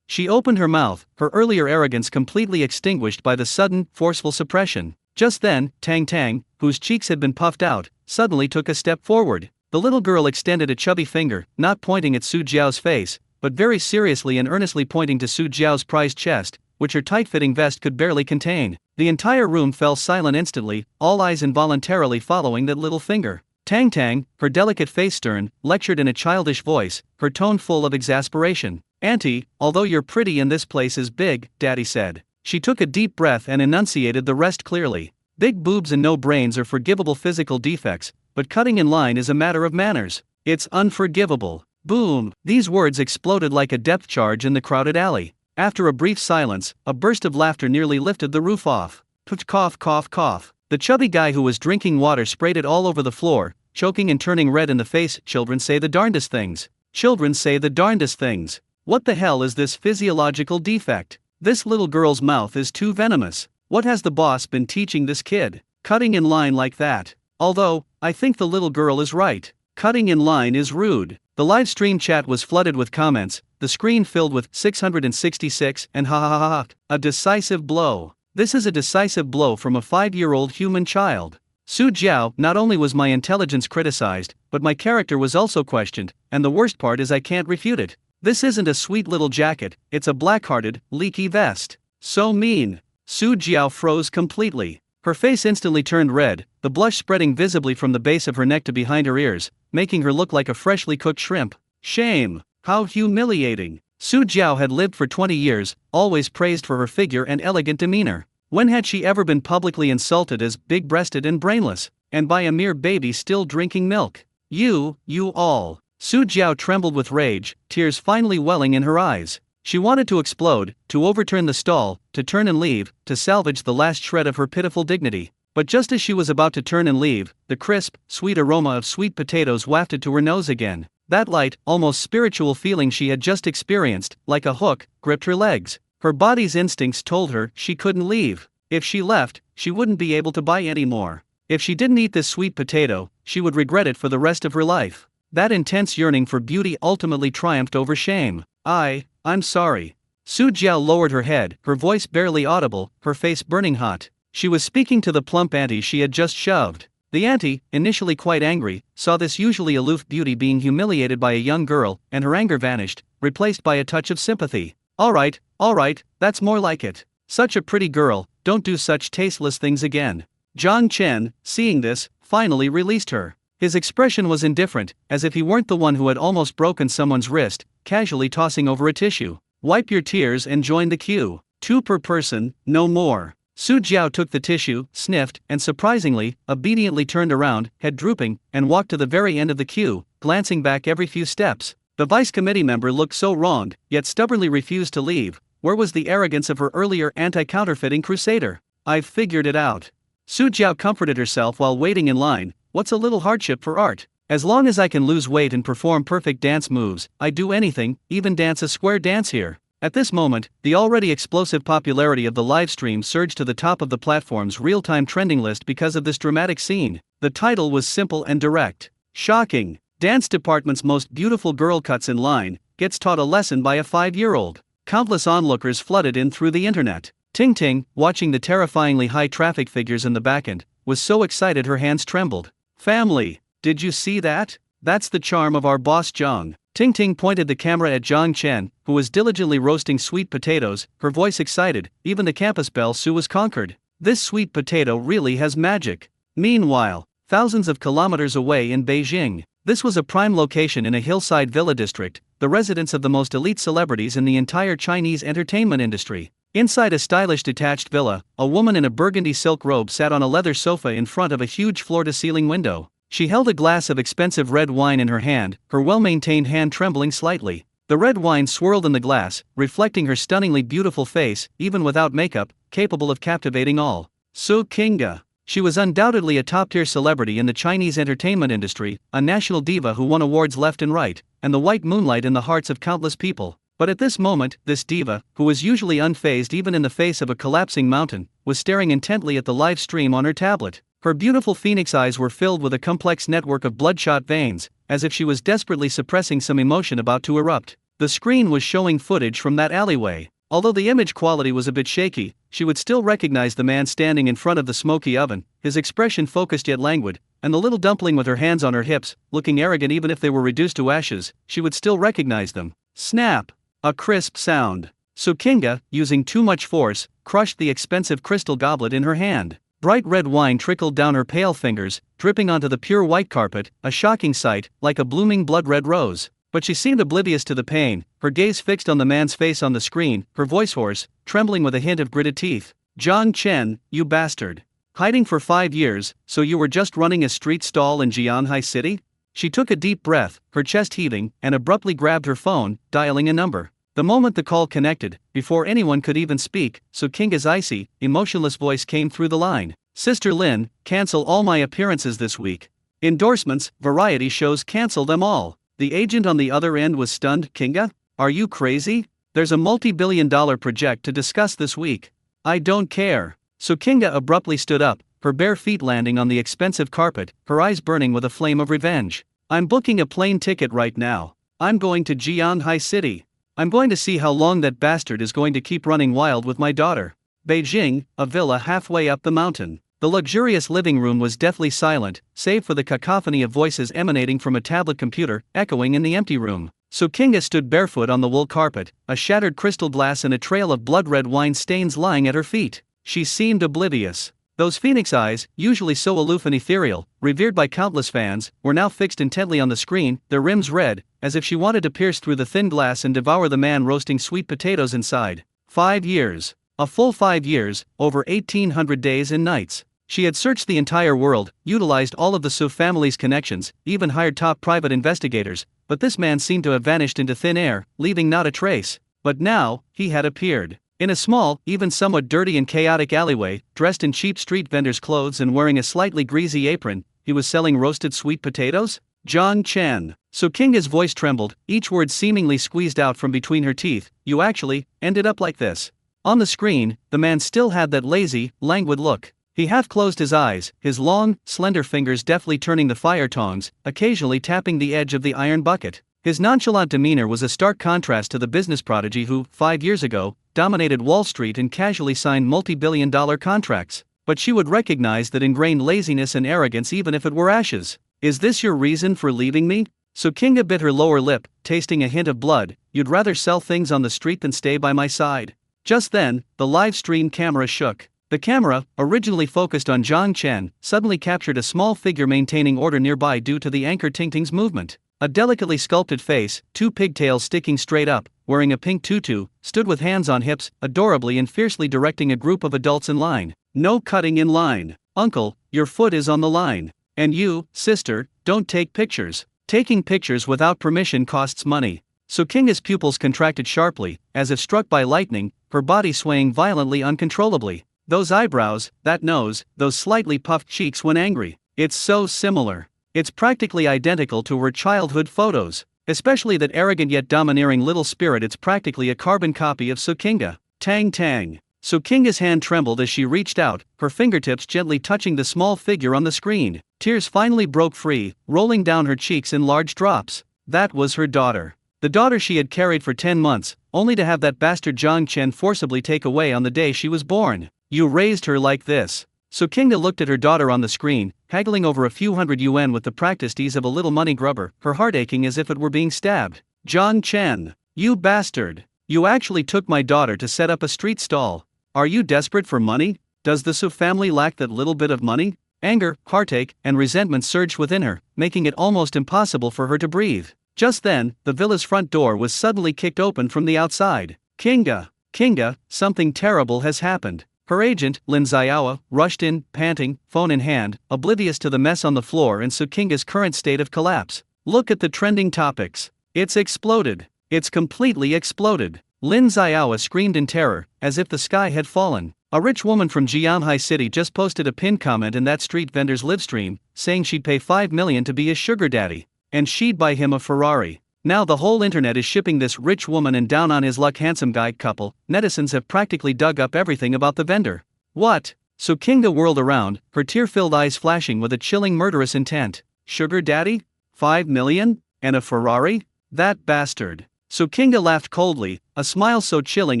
She opened her mouth, her earlier arrogance completely extinguished by the sudden, forceful suppression. Just then, Tang Tang, whose cheeks had been puffed out, suddenly took a step forward. The little girl extended a chubby finger, not pointing at Su Jiao's face, but very seriously and earnestly pointing to Su Jiao's prized chest, which her tight-fitting vest could barely contain. The entire room fell silent instantly, all eyes involuntarily following that little finger. Tang Tang, her delicate face stern, lectured in a childish voice, her tone full of exasperation. Auntie, although you're pretty and this place is big, Daddy said. She took a deep breath and enunciated the rest clearly. Big boobs and no brains are forgivable physical defects, but cutting in line is a matter of manners. It's unforgivable. Boom! These words exploded like a depth charge in the crowded alley. After a brief silence, a burst of laughter nearly lifted the roof off. Cough, cough, cough. The chubby guy who was drinking water sprayed it all over the floor, choking and turning red in the face. Children say the darndest things. Children say the darndest things. What the hell is this physiological defect? This little girl's mouth is too venomous. What has the boss been teaching this kid? Cutting in line like that. Although, I think the little girl is right. Cutting in line is rude. The live stream chat was flooded with comments, the screen filled with 666 and ha ha ha ha. A decisive blow. This is a decisive blow from a 5-year-old human child. Su Jiao, not only was my intelligence criticized, but my character was also questioned, and the worst part is I can't refute it. This isn't a sweet little jacket, it's a black-hearted, leaky vest. So mean. Su Jiao froze completely. Her face instantly turned red, the blush spreading visibly from the base of her neck to behind her ears, making her look like a freshly cooked shrimp. Shame! How humiliating! Su Jiao had lived for 20 years, always praised for her figure and elegant demeanor. When had she ever been publicly insulted as big-breasted and brainless, and by a mere baby still drinking milk? You all. Su Jiao trembled with rage, tears finally welling in her eyes. She wanted to explode, to overturn the stall, to turn and leave, to salvage the last shred of her pitiful dignity. But just as she was about to turn and leave, the crisp, sweet aroma of sweet potatoes wafted to her nose again. That light, almost spiritual feeling she had just experienced, like a hook, gripped her legs. Her body's instincts told her she couldn't leave. If she left, she wouldn't be able to buy any more. If she didn't eat this sweet potato, she would regret it for the rest of her life. That intense yearning for beauty ultimately triumphed over shame. I'm sorry. Su Jiao lowered her head, her voice barely audible, her face burning hot. She was speaking to the plump auntie she had just shoved. The auntie, initially quite angry, saw this usually aloof beauty being humiliated by a young girl, and her anger vanished, replaced by a touch of sympathy. All right, that's more like it. Such a pretty girl, don't do such tasteless things again. Zhang Chen, seeing this, finally released her. His expression was indifferent, as if he weren't the one who had almost broken someone's wrist, casually tossing over a tissue. Wipe your tears and join the queue. 2 per person, no more. Su Jiao took the tissue, sniffed, and surprisingly, obediently turned around, head drooping, and walked to the very end of the queue, glancing back every few steps. The vice committee member looked so wronged, yet stubbornly refused to leave. Where was the arrogance of her earlier anti-counterfeiting crusader? I've figured it out. Su Jiao comforted herself while waiting in line. What's a little hardship for art? As long as I can lose weight and perform perfect dance moves, I'd do anything, even dance a square dance here. At this moment, the already explosive popularity of the livestream surged to the top of the platform's real-time trending list because of this dramatic scene. The title was simple and direct. Shocking. Dance department's most beautiful girl cuts in line, gets taught a lesson by a 5-year-old. Countless onlookers flooded in through the internet. Ting Ting, watching the terrifyingly high traffic figures in the backend, was so excited her hands trembled. Family, did you see that? That's the charm of our boss Zhang. Ting Ting pointed the camera at Zhang Chen, who was diligently roasting sweet potatoes, her voice excited. Even the campus belle Su was conquered. This sweet potato really has magic. Meanwhile, thousands of kilometers away in Beijing, this was a prime location in a hillside villa district, the residence of the most elite celebrities in the entire Chinese entertainment industry. Inside a stylish detached villa, a woman in a burgundy silk robe sat on a leather sofa in front of a huge floor-to-ceiling window. She held a glass of expensive red wine in her hand, her well-maintained hand trembling slightly. The red wine swirled in the glass, reflecting her stunningly beautiful face, even without makeup, capable of captivating all. Su Qingge. She was undoubtedly a top-tier celebrity in the Chinese entertainment industry, a national diva who won awards left and right, and the white moonlight in the hearts of countless people. But at this moment, this diva, who was usually unfazed even in the face of a collapsing mountain, was staring intently at the live stream on her tablet. Her beautiful phoenix eyes were filled with a complex network of bloodshot veins, as if she was desperately suppressing some emotion about to erupt. The screen was showing footage from that alleyway. Although the image quality was a bit shaky, she would still recognize the man standing in front of the smoky oven, his expression focused yet languid, and the little dumpling with her hands on her hips, looking arrogant even if they were reduced to ashes. She would still recognize them. Snap! A crisp sound. Su Qingge, using too much force, crushed the expensive crystal goblet in her hand. Bright red wine trickled down her pale fingers, dripping onto the pure white carpet, a shocking sight, like a blooming blood-red rose. But she seemed oblivious to the pain, her gaze fixed on the man's face on the screen, her voice hoarse, trembling with a hint of gritted teeth. Zhang Chen, you bastard. Hiding for 5 years, so you were just running a street stall in Jianhai City? She took a deep breath, her chest heaving, and abruptly grabbed her phone, dialing a number. The moment the call connected, before anyone could even speak, Sukinga's icy, emotionless voice came through the line. Sister Lin, cancel all my appearances this week. Endorsements, variety shows, cancel them all. The agent on the other end was stunned. Kinga? Are you crazy? There's a multi-billion-dollar project to discuss this week. I don't care. Sukinga abruptly stood up, her bare feet landing on the expensive carpet, her eyes burning with a flame of revenge. I'm booking a plane ticket right now. I'm going to Jianhai City. I'm going to see how long that bastard is going to keep running wild with my daughter. Beijing, a villa halfway up the mountain. The luxurious living room was deathly silent, save for the cacophony of voices emanating from a tablet computer, echoing in the empty room. Sukinga stood barefoot on the wool carpet, a shattered crystal glass and a trail of blood-red wine stains lying at her feet. She seemed oblivious. Those phoenix eyes, usually so aloof and ethereal, revered by countless fans, were now fixed intently on the screen, their rims red, as if she wanted to pierce through the thin glass and devour the man roasting sweet potatoes inside. 5 years. A full 5 years, over 1,800 days and nights. She had searched the entire world, utilized all of the Su family's connections, even hired top private investigators, but this man seemed to have vanished into thin air, leaving not a trace. But now, he had appeared. In a small, even somewhat dirty and chaotic alleyway, dressed in cheap street vendor's clothes and wearing a slightly greasy apron, he was selling roasted sweet potatoes? Zhang Chen. Sukinga's voice trembled, each word seemingly squeezed out from between her teeth. You actually ended up like this. On the screen, the man still had that lazy, languid look. He half closed his eyes, his long, slender fingers deftly turning the fire tongs, occasionally tapping the edge of the iron bucket. His nonchalant demeanor was a stark contrast to the business prodigy who, 5 years ago, dominated Wall Street and casually signed multi-billion-dollar contracts. But she would recognize that ingrained laziness and arrogance even if it were ashes. Is this your reason for leaving me? Sukinga bit her lower lip, tasting a hint of blood. You'd rather sell things on the street than stay by my side. Just then, the live stream camera shook. The camera, originally focused on Zhang Chen, suddenly captured a small figure maintaining order nearby due to the anchor Tingting's movement. A delicately sculpted face, 2 pigtails sticking straight up, wearing a pink tutu, stood with hands on hips, adorably and fiercely directing a group of adults in line. No cutting in line. Uncle, your foot is on the line. And you, sister, don't take pictures. Taking pictures without permission costs money. Sukinga's pupils contracted sharply, as if struck by lightning, her body swaying violently uncontrollably. Those eyebrows, that nose, those slightly puffed cheeks when angry. It's so similar. It's practically identical to her childhood photos. Especially that arrogant yet domineering little spirit. It's practically a carbon copy of Sukinga. Tang tang. Sukinga's hand trembled as she reached out, her fingertips gently touching the small figure on the screen. Tears finally broke free, rolling down her cheeks in large drops. That was her daughter. The daughter she had carried for 10 months, only to have that bastard Zhang Chen forcibly take away on the day she was born. You raised her like this. Sukinga looked at her daughter on the screen, haggling over a few hundred yuan with the practiced ease of a little money grubber, her heart aching as if it were being stabbed. Zhang Chen. You bastard. You actually took my daughter to set up a street stall. Are you desperate for money? Does the Su family lack that little bit of money? Anger, heartache, and resentment surged within her, making it almost impossible for her to breathe. Just then, the villa's front door was suddenly kicked open from the outside. Kinga. Kinga, something terrible has happened. Her agent, Lin Xiaowa, rushed in, panting, phone in hand, oblivious to the mess on the floor and Sukinga's current state of collapse. Look at the trending topics. It's exploded. It's completely exploded. Lin Xiaowa screamed in terror, as if the sky had fallen. A rich woman from Jianhai City just posted a pinned comment in that street vendor's livestream, saying she'd pay 5 million to be his sugar daddy. And she'd buy him a Ferrari. Now the whole internet is shipping this rich woman and down on his luck handsome guy couple. Netizens have practically dug up everything about the vendor. What? Sukinga whirled around, her tear-filled eyes flashing with a chilling murderous intent. Sugar daddy? 5 million? And a Ferrari? That bastard. Sukinga laughed coldly, a smile so chilling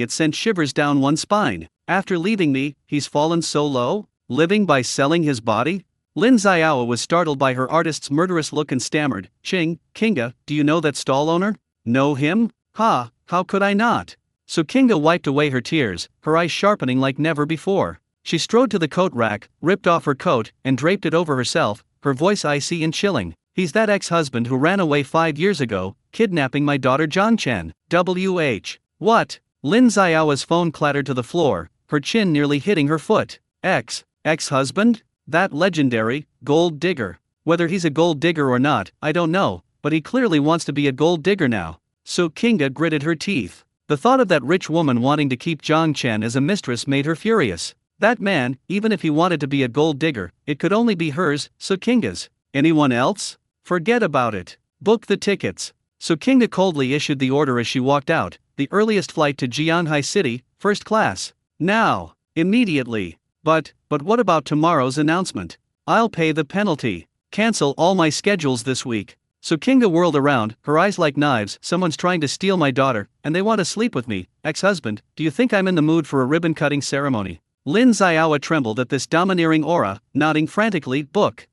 it sent shivers down one's spine. After leaving me, he's fallen so low? Living by selling his body? Lin Xiaowa was startled by her artist's murderous look and stammered, Kinga, do you know that stall owner? Know him? Ha, how could I not? Sukinga wiped away her tears, her eyes sharpening like never before. She strode to the coat rack, ripped off her coat, and draped it over herself, her voice icy and chilling. He's that ex-husband who ran away 5 years ago, kidnapping my daughter Zhang Chen. W.H. What? Lin Xiaowa's phone clattered to the floor, her chin nearly hitting her foot. Ex-husband? That legendary, gold digger. Whether he's a gold digger or not, I don't know, but he clearly wants to be a gold digger now. So Kinga gritted her teeth. The thought of that rich woman wanting to keep Zhang Chen as a mistress made her furious. That man, even if he wanted to be a gold digger, it could only be hers, so Kinga's. Anyone else? Forget about it. Book the tickets. So Kinga coldly issued the order as she walked out, the earliest flight to Jianhai City, first class. Now. Immediately. But what about tomorrow's announcement? I'll pay the penalty. Cancel all my schedules this week. So Kinga whirled around, her eyes like knives. Someone's trying to steal my daughter, and they want to sleep with me. Ex-husband, do you think I'm in the mood for a ribbon-cutting ceremony? Lin Xiaowa trembled at this domineering aura, nodding frantically. Book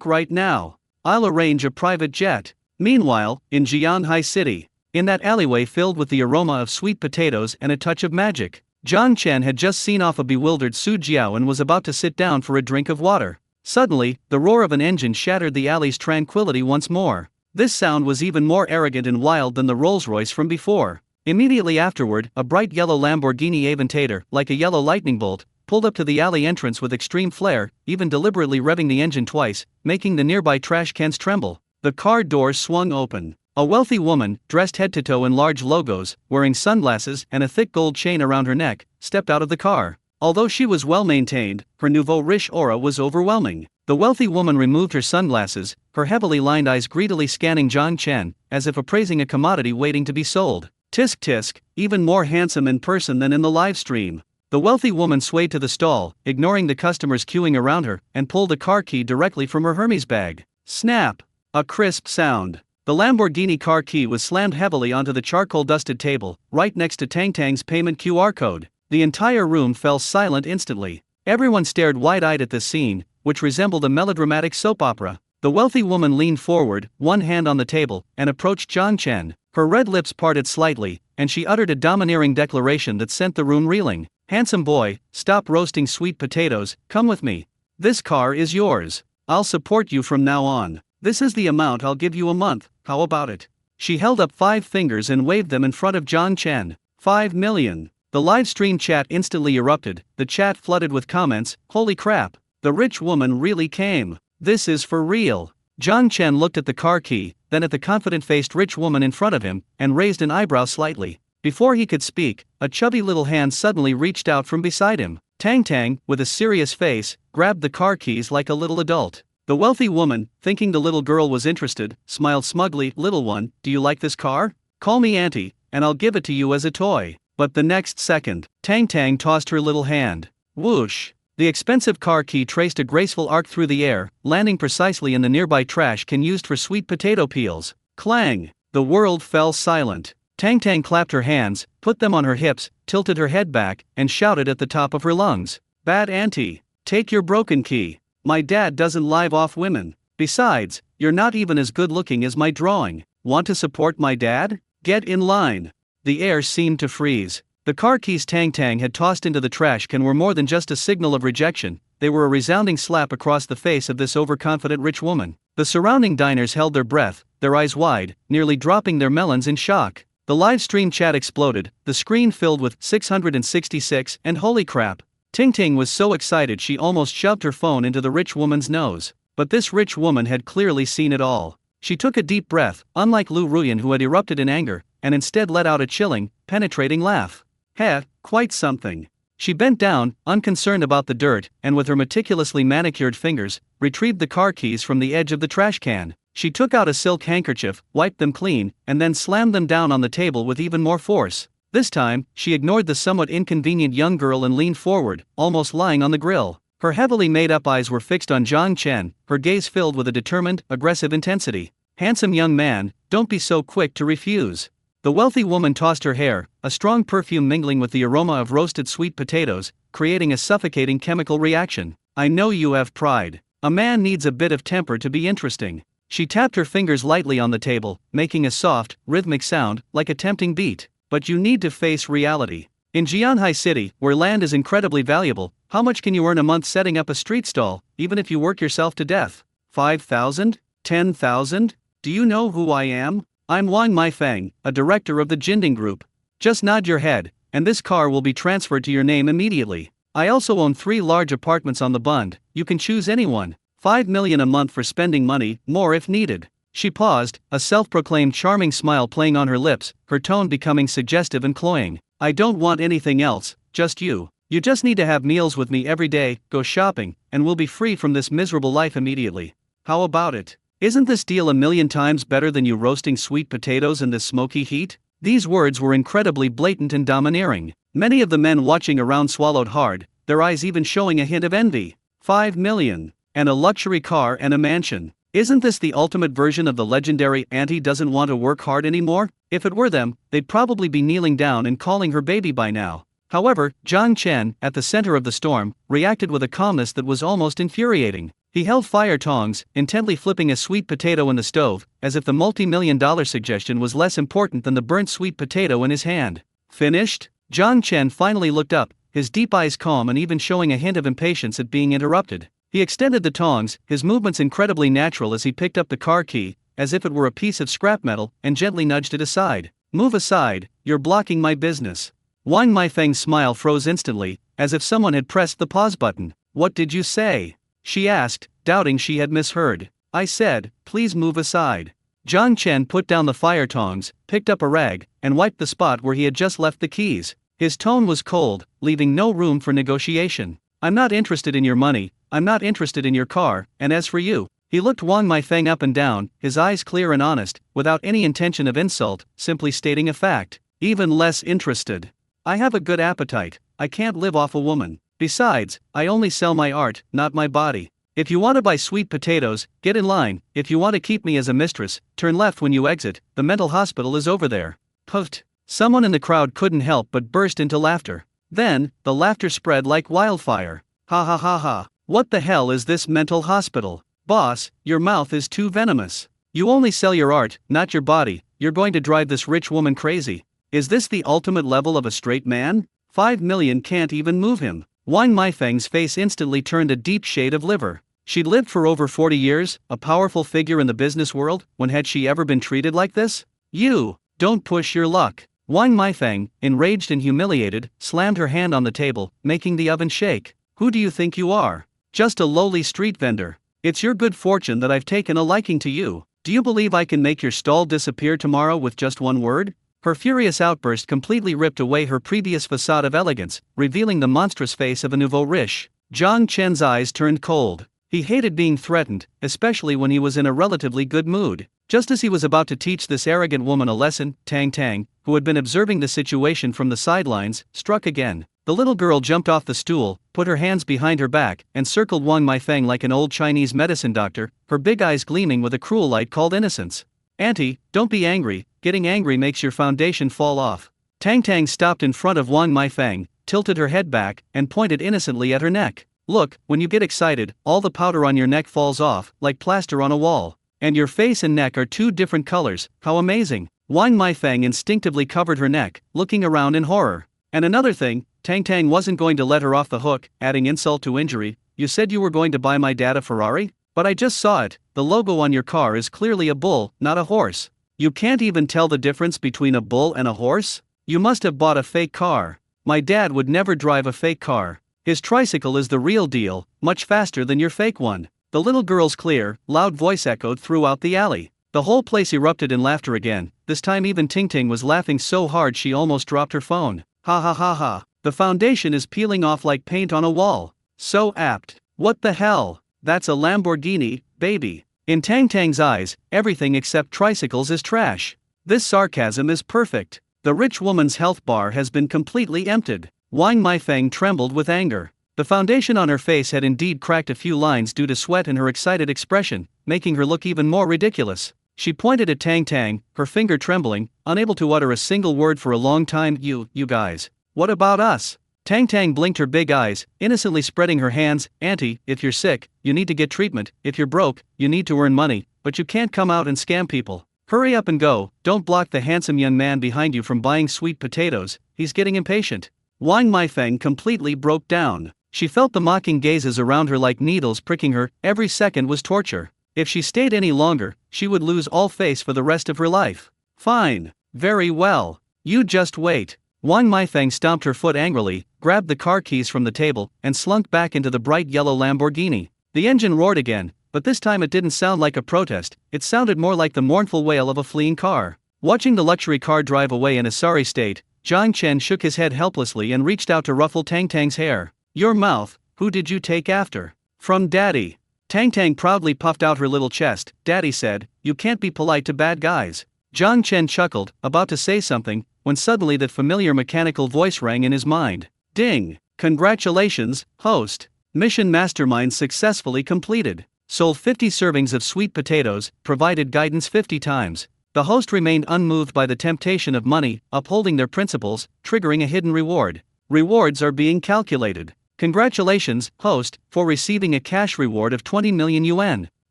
right now. I'll arrange a private jet. Meanwhile, in Jianhai City, in that alleyway filled with the aroma of sweet potatoes and a touch of magic, Zhang Chen had just seen off a bewildered Su Jiao and was about to sit down for a drink of water. Suddenly, the roar of an engine shattered the alley's tranquility once more. This sound was even more arrogant and wild than the Rolls-Royce from before. Immediately afterward, a bright yellow Lamborghini Aventador, like a yellow lightning bolt, pulled up to the alley entrance with extreme flair, even deliberately revving the engine twice, making the nearby trash cans tremble. The car doors swung open. A wealthy woman, dressed head to toe in large logos, wearing sunglasses and a thick gold chain around her neck, stepped out of the car. Although she was well maintained, her nouveau riche aura was overwhelming. The wealthy woman removed her sunglasses, her heavily lined eyes greedily scanning Zhang Chen, as if appraising a commodity waiting to be sold. Tisk tisk, even more handsome in person than in the live stream. The wealthy woman swayed to the stall, ignoring the customers queuing around her, and pulled a car key directly from her Hermes bag. Snap! A crisp sound. The Lamborghini car key was slammed heavily onto the charcoal-dusted table, right next to Tang Tang's payment QR code. The entire room fell silent instantly. Everyone stared wide-eyed at this scene, which resembled a melodramatic soap opera. The wealthy woman leaned forward, one hand on the table, and approached Zhang Chen. Her red lips parted slightly, and she uttered a domineering declaration that sent the room reeling. Handsome boy, stop roasting sweet potatoes, come with me. This car is yours. I'll support you from now on. This is the amount I'll give you a month, how about it? She held up 5 fingers and waved them in front of Zhang Chen. 5 million. The live stream chat instantly erupted, the chat flooded with comments. Holy crap, the rich woman really came. This is for real. Zhang Chen looked at the car key, then at the confident-faced rich woman in front of him, and raised an eyebrow slightly. Before he could speak, a chubby little hand suddenly reached out from beside him. Tang Tang, with a serious face, grabbed the car keys like a little adult. The wealthy woman, thinking the little girl was interested, smiled smugly. Little one, do you like this car? Call me auntie, and I'll give it to you as a toy. But the next second, Tang Tang tossed her little hand. Whoosh! The expensive car key traced a graceful arc through the air, landing precisely in the nearby trash can used for sweet potato peels. Clang! The world fell silent. Tang Tang clapped her hands, put them on her hips, tilted her head back, and shouted at the top of her lungs. Bad auntie! Take your broken key. My dad doesn't live off women. Besides, you're not even as good looking as my drawing. Want to support my dad? Get in line. The air seemed to freeze. The car keys Tang Tang had tossed into the trash can were more than just a signal of rejection, they were a resounding slap across the face of this overconfident rich woman. The surrounding diners held their breath, their eyes wide, nearly dropping their melons in shock. The live stream chat exploded, the screen filled with 666 and holy crap. Ting Ting was so excited she almost shoved her phone into the rich woman's nose. But this rich woman had clearly seen it all. She took a deep breath, unlike Lu Ruyan who had erupted in anger, and instead let out a chilling, penetrating laugh. Heh, quite something. She bent down, unconcerned about the dirt, and with her meticulously manicured fingers, retrieved the car keys from the edge of the trash can. She took out a silk handkerchief, wiped them clean, and then slammed them down on the table with even more force. This time, she ignored the somewhat inconvenient young girl and leaned forward, almost lying on the grill. Her heavily made-up eyes were fixed on Zhang Chen, her gaze filled with a determined, aggressive intensity. Handsome young man, don't be so quick to refuse. The wealthy woman tossed her hair, a strong perfume mingling with the aroma of roasted sweet potatoes, creating a suffocating chemical reaction. I know you have pride. A man needs a bit of temper to be interesting. She tapped her fingers lightly on the table, making a soft, rhythmic sound, like a tempting beat. But you need to face reality. In Jianhai City, where land is incredibly valuable, how much can you earn a month setting up a street stall, even if you work yourself to death? 5,000? 10,000? Do you know who I am? I'm Wang Maifeng, a director of the Jinding Group. Just nod your head, and this car will be transferred to your name immediately. I also own 3 large apartments on the Bund, you can choose anyone. $5 million a month for spending money, more if needed. She paused, a self-proclaimed charming smile playing on her lips, her tone becoming suggestive and cloying. I don't want anything else, just you. You just need to have meals with me every day, go shopping, and we'll be free from this miserable life immediately. How about it? Isn't this deal a million times better than you roasting sweet potatoes in this smoky heat? These words were incredibly blatant and domineering. Many of the men watching around swallowed hard, their eyes even showing a hint of envy. $5 million. And a luxury car and a mansion. Isn't this the ultimate version of the legendary "Auntie doesn't want to work hard anymore"? If it were them, they'd probably be kneeling down and calling her baby by now. However, Jiang Chen, at the center of the storm, reacted with a calmness that was almost infuriating. He held fire tongs, intently flipping a sweet potato in the stove, as if the multi-million-dollar suggestion was less important than the burnt sweet potato in his hand. Finished? Jiang Chen finally looked up, his deep eyes calm and even showing a hint of impatience at being interrupted. He extended the tongs, his movements incredibly natural as he picked up the car key, as if it were a piece of scrap metal, and gently nudged it aside. Move aside, you're blocking my business. Wang Meifeng's smile froze instantly, as if someone had pressed the pause button. What did you say? She asked, doubting she had misheard. I said, please move aside. Jiang Chen put down the fire tongs, picked up a rag, and wiped the spot where he had just left the keys. His tone was cold, leaving no room for negotiation. I'm not interested in your money, I'm not interested in your car, and as for you. He looked Wang Meifeng up and down, his eyes clear and honest, without any intention of insult, simply stating a fact. Even less interested. I have a good appetite, I can't live off a woman. Besides, I only sell my art, not my body. If you want to buy sweet potatoes, get in line. If you want to keep me as a mistress, turn left when you exit, the mental hospital is over there. Puffed. Someone in the crowd couldn't help but burst into laughter. Then, the laughter spread like wildfire. Ha ha ha ha. What the hell is this mental hospital? Boss, your mouth is too venomous. You only sell your art, not your body. You're going to drive this rich woman crazy. Is this the ultimate level of a straight man? 5 million can't even move him. Wang Meifeng's face instantly turned a deep shade of liver. She'd lived for over 40 years, a powerful figure in the business world. When had she ever been treated like this? You, don't push your luck. Wang Meifeng, enraged and humiliated, slammed her hand on the table, making the oven shake. Who do you think you are? Just a lowly street vendor. It's your good fortune that I've taken a liking to you. Do you believe I can make your stall disappear tomorrow with just one word? Her furious outburst completely ripped away her previous facade of elegance, revealing the monstrous face of a nouveau riche. Jiang Chen's eyes turned cold. He hated being threatened, especially when he was in a relatively good mood. Just as he was about to teach this arrogant woman a lesson, Tang Tang, who had been observing the situation from the sidelines, struck again. The little girl jumped off the stool, put her hands behind her back, and circled Wang Meifeng like an old Chinese medicine doctor, her big eyes gleaming with a cruel light called innocence. Auntie, don't be angry, getting angry makes your foundation fall off. Tang Tang stopped in front of Wang Meifeng, tilted her head back, and pointed innocently at her neck. Look, when you get excited, all the powder on your neck falls off, like plaster on a wall. And your face and neck are two different colors, how amazing. Wang Meifeng instinctively covered her neck, looking around in horror. And another thing, Tang Tang wasn't going to let her off the hook, adding insult to injury. You said you were going to buy my dad a Ferrari? But I just saw it, the logo on your car is clearly a bull, not a horse. You can't even tell the difference between a bull and a horse? You must have bought a fake car. My dad would never drive a fake car. His tricycle is the real deal, much faster than your fake one. The little girl's clear, loud voice echoed throughout the alley. The whole place erupted in laughter again, this time even Ting Ting was laughing so hard she almost dropped her phone. Ha ha ha ha. The foundation is peeling off like paint on a wall. So apt. What the hell? That's a Lamborghini, baby. In Tang Tang's eyes, everything except tricycles is trash. This sarcasm is perfect. The rich woman's health bar has been completely emptied. Wang Meifeng trembled with anger. The foundation on her face had indeed cracked a few lines due to sweat and her excited expression, making her look even more ridiculous. She pointed at Tang Tang, her finger trembling, unable to utter a single word for a long time. You guys. What about us? Tang Tang blinked her big eyes, innocently spreading her hands. Auntie, if you're sick, you need to get treatment. If you're broke, you need to earn money, but you can't come out and scam people. Hurry up and go, don't block the handsome young man behind you from buying sweet potatoes, he's getting impatient. Wang Meifeng completely broke down. She felt the mocking gazes around her like needles pricking her, every second was torture. If she stayed any longer, she would lose all face for the rest of her life. Fine. Very well. You just wait. Wang Meifeng stomped her foot angrily, grabbed the car keys from the table, and slunk back into the bright yellow Lamborghini. The engine roared again, but this time it didn't sound like a protest, it sounded more like the mournful wail of a fleeing car. Watching the luxury car drive away in a sorry state, Jiang Chen shook his head helplessly and reached out to ruffle Tang Tang's hair. Your mouth, who did you take after? From Daddy. Tang Tang proudly puffed out her little chest. Daddy said, you can't be polite to bad guys. Jiang Chen chuckled, about to say something, when suddenly that familiar mechanical voice rang in his mind. Ding! Congratulations, host. Mission Mastermind successfully completed. Sold 50 servings of sweet potatoes, provided guidance 50 times. The host remained unmoved by the temptation of money, upholding their principles, triggering a hidden reward. Rewards are being calculated. Congratulations, host, for receiving a cash reward of 20 million yuan.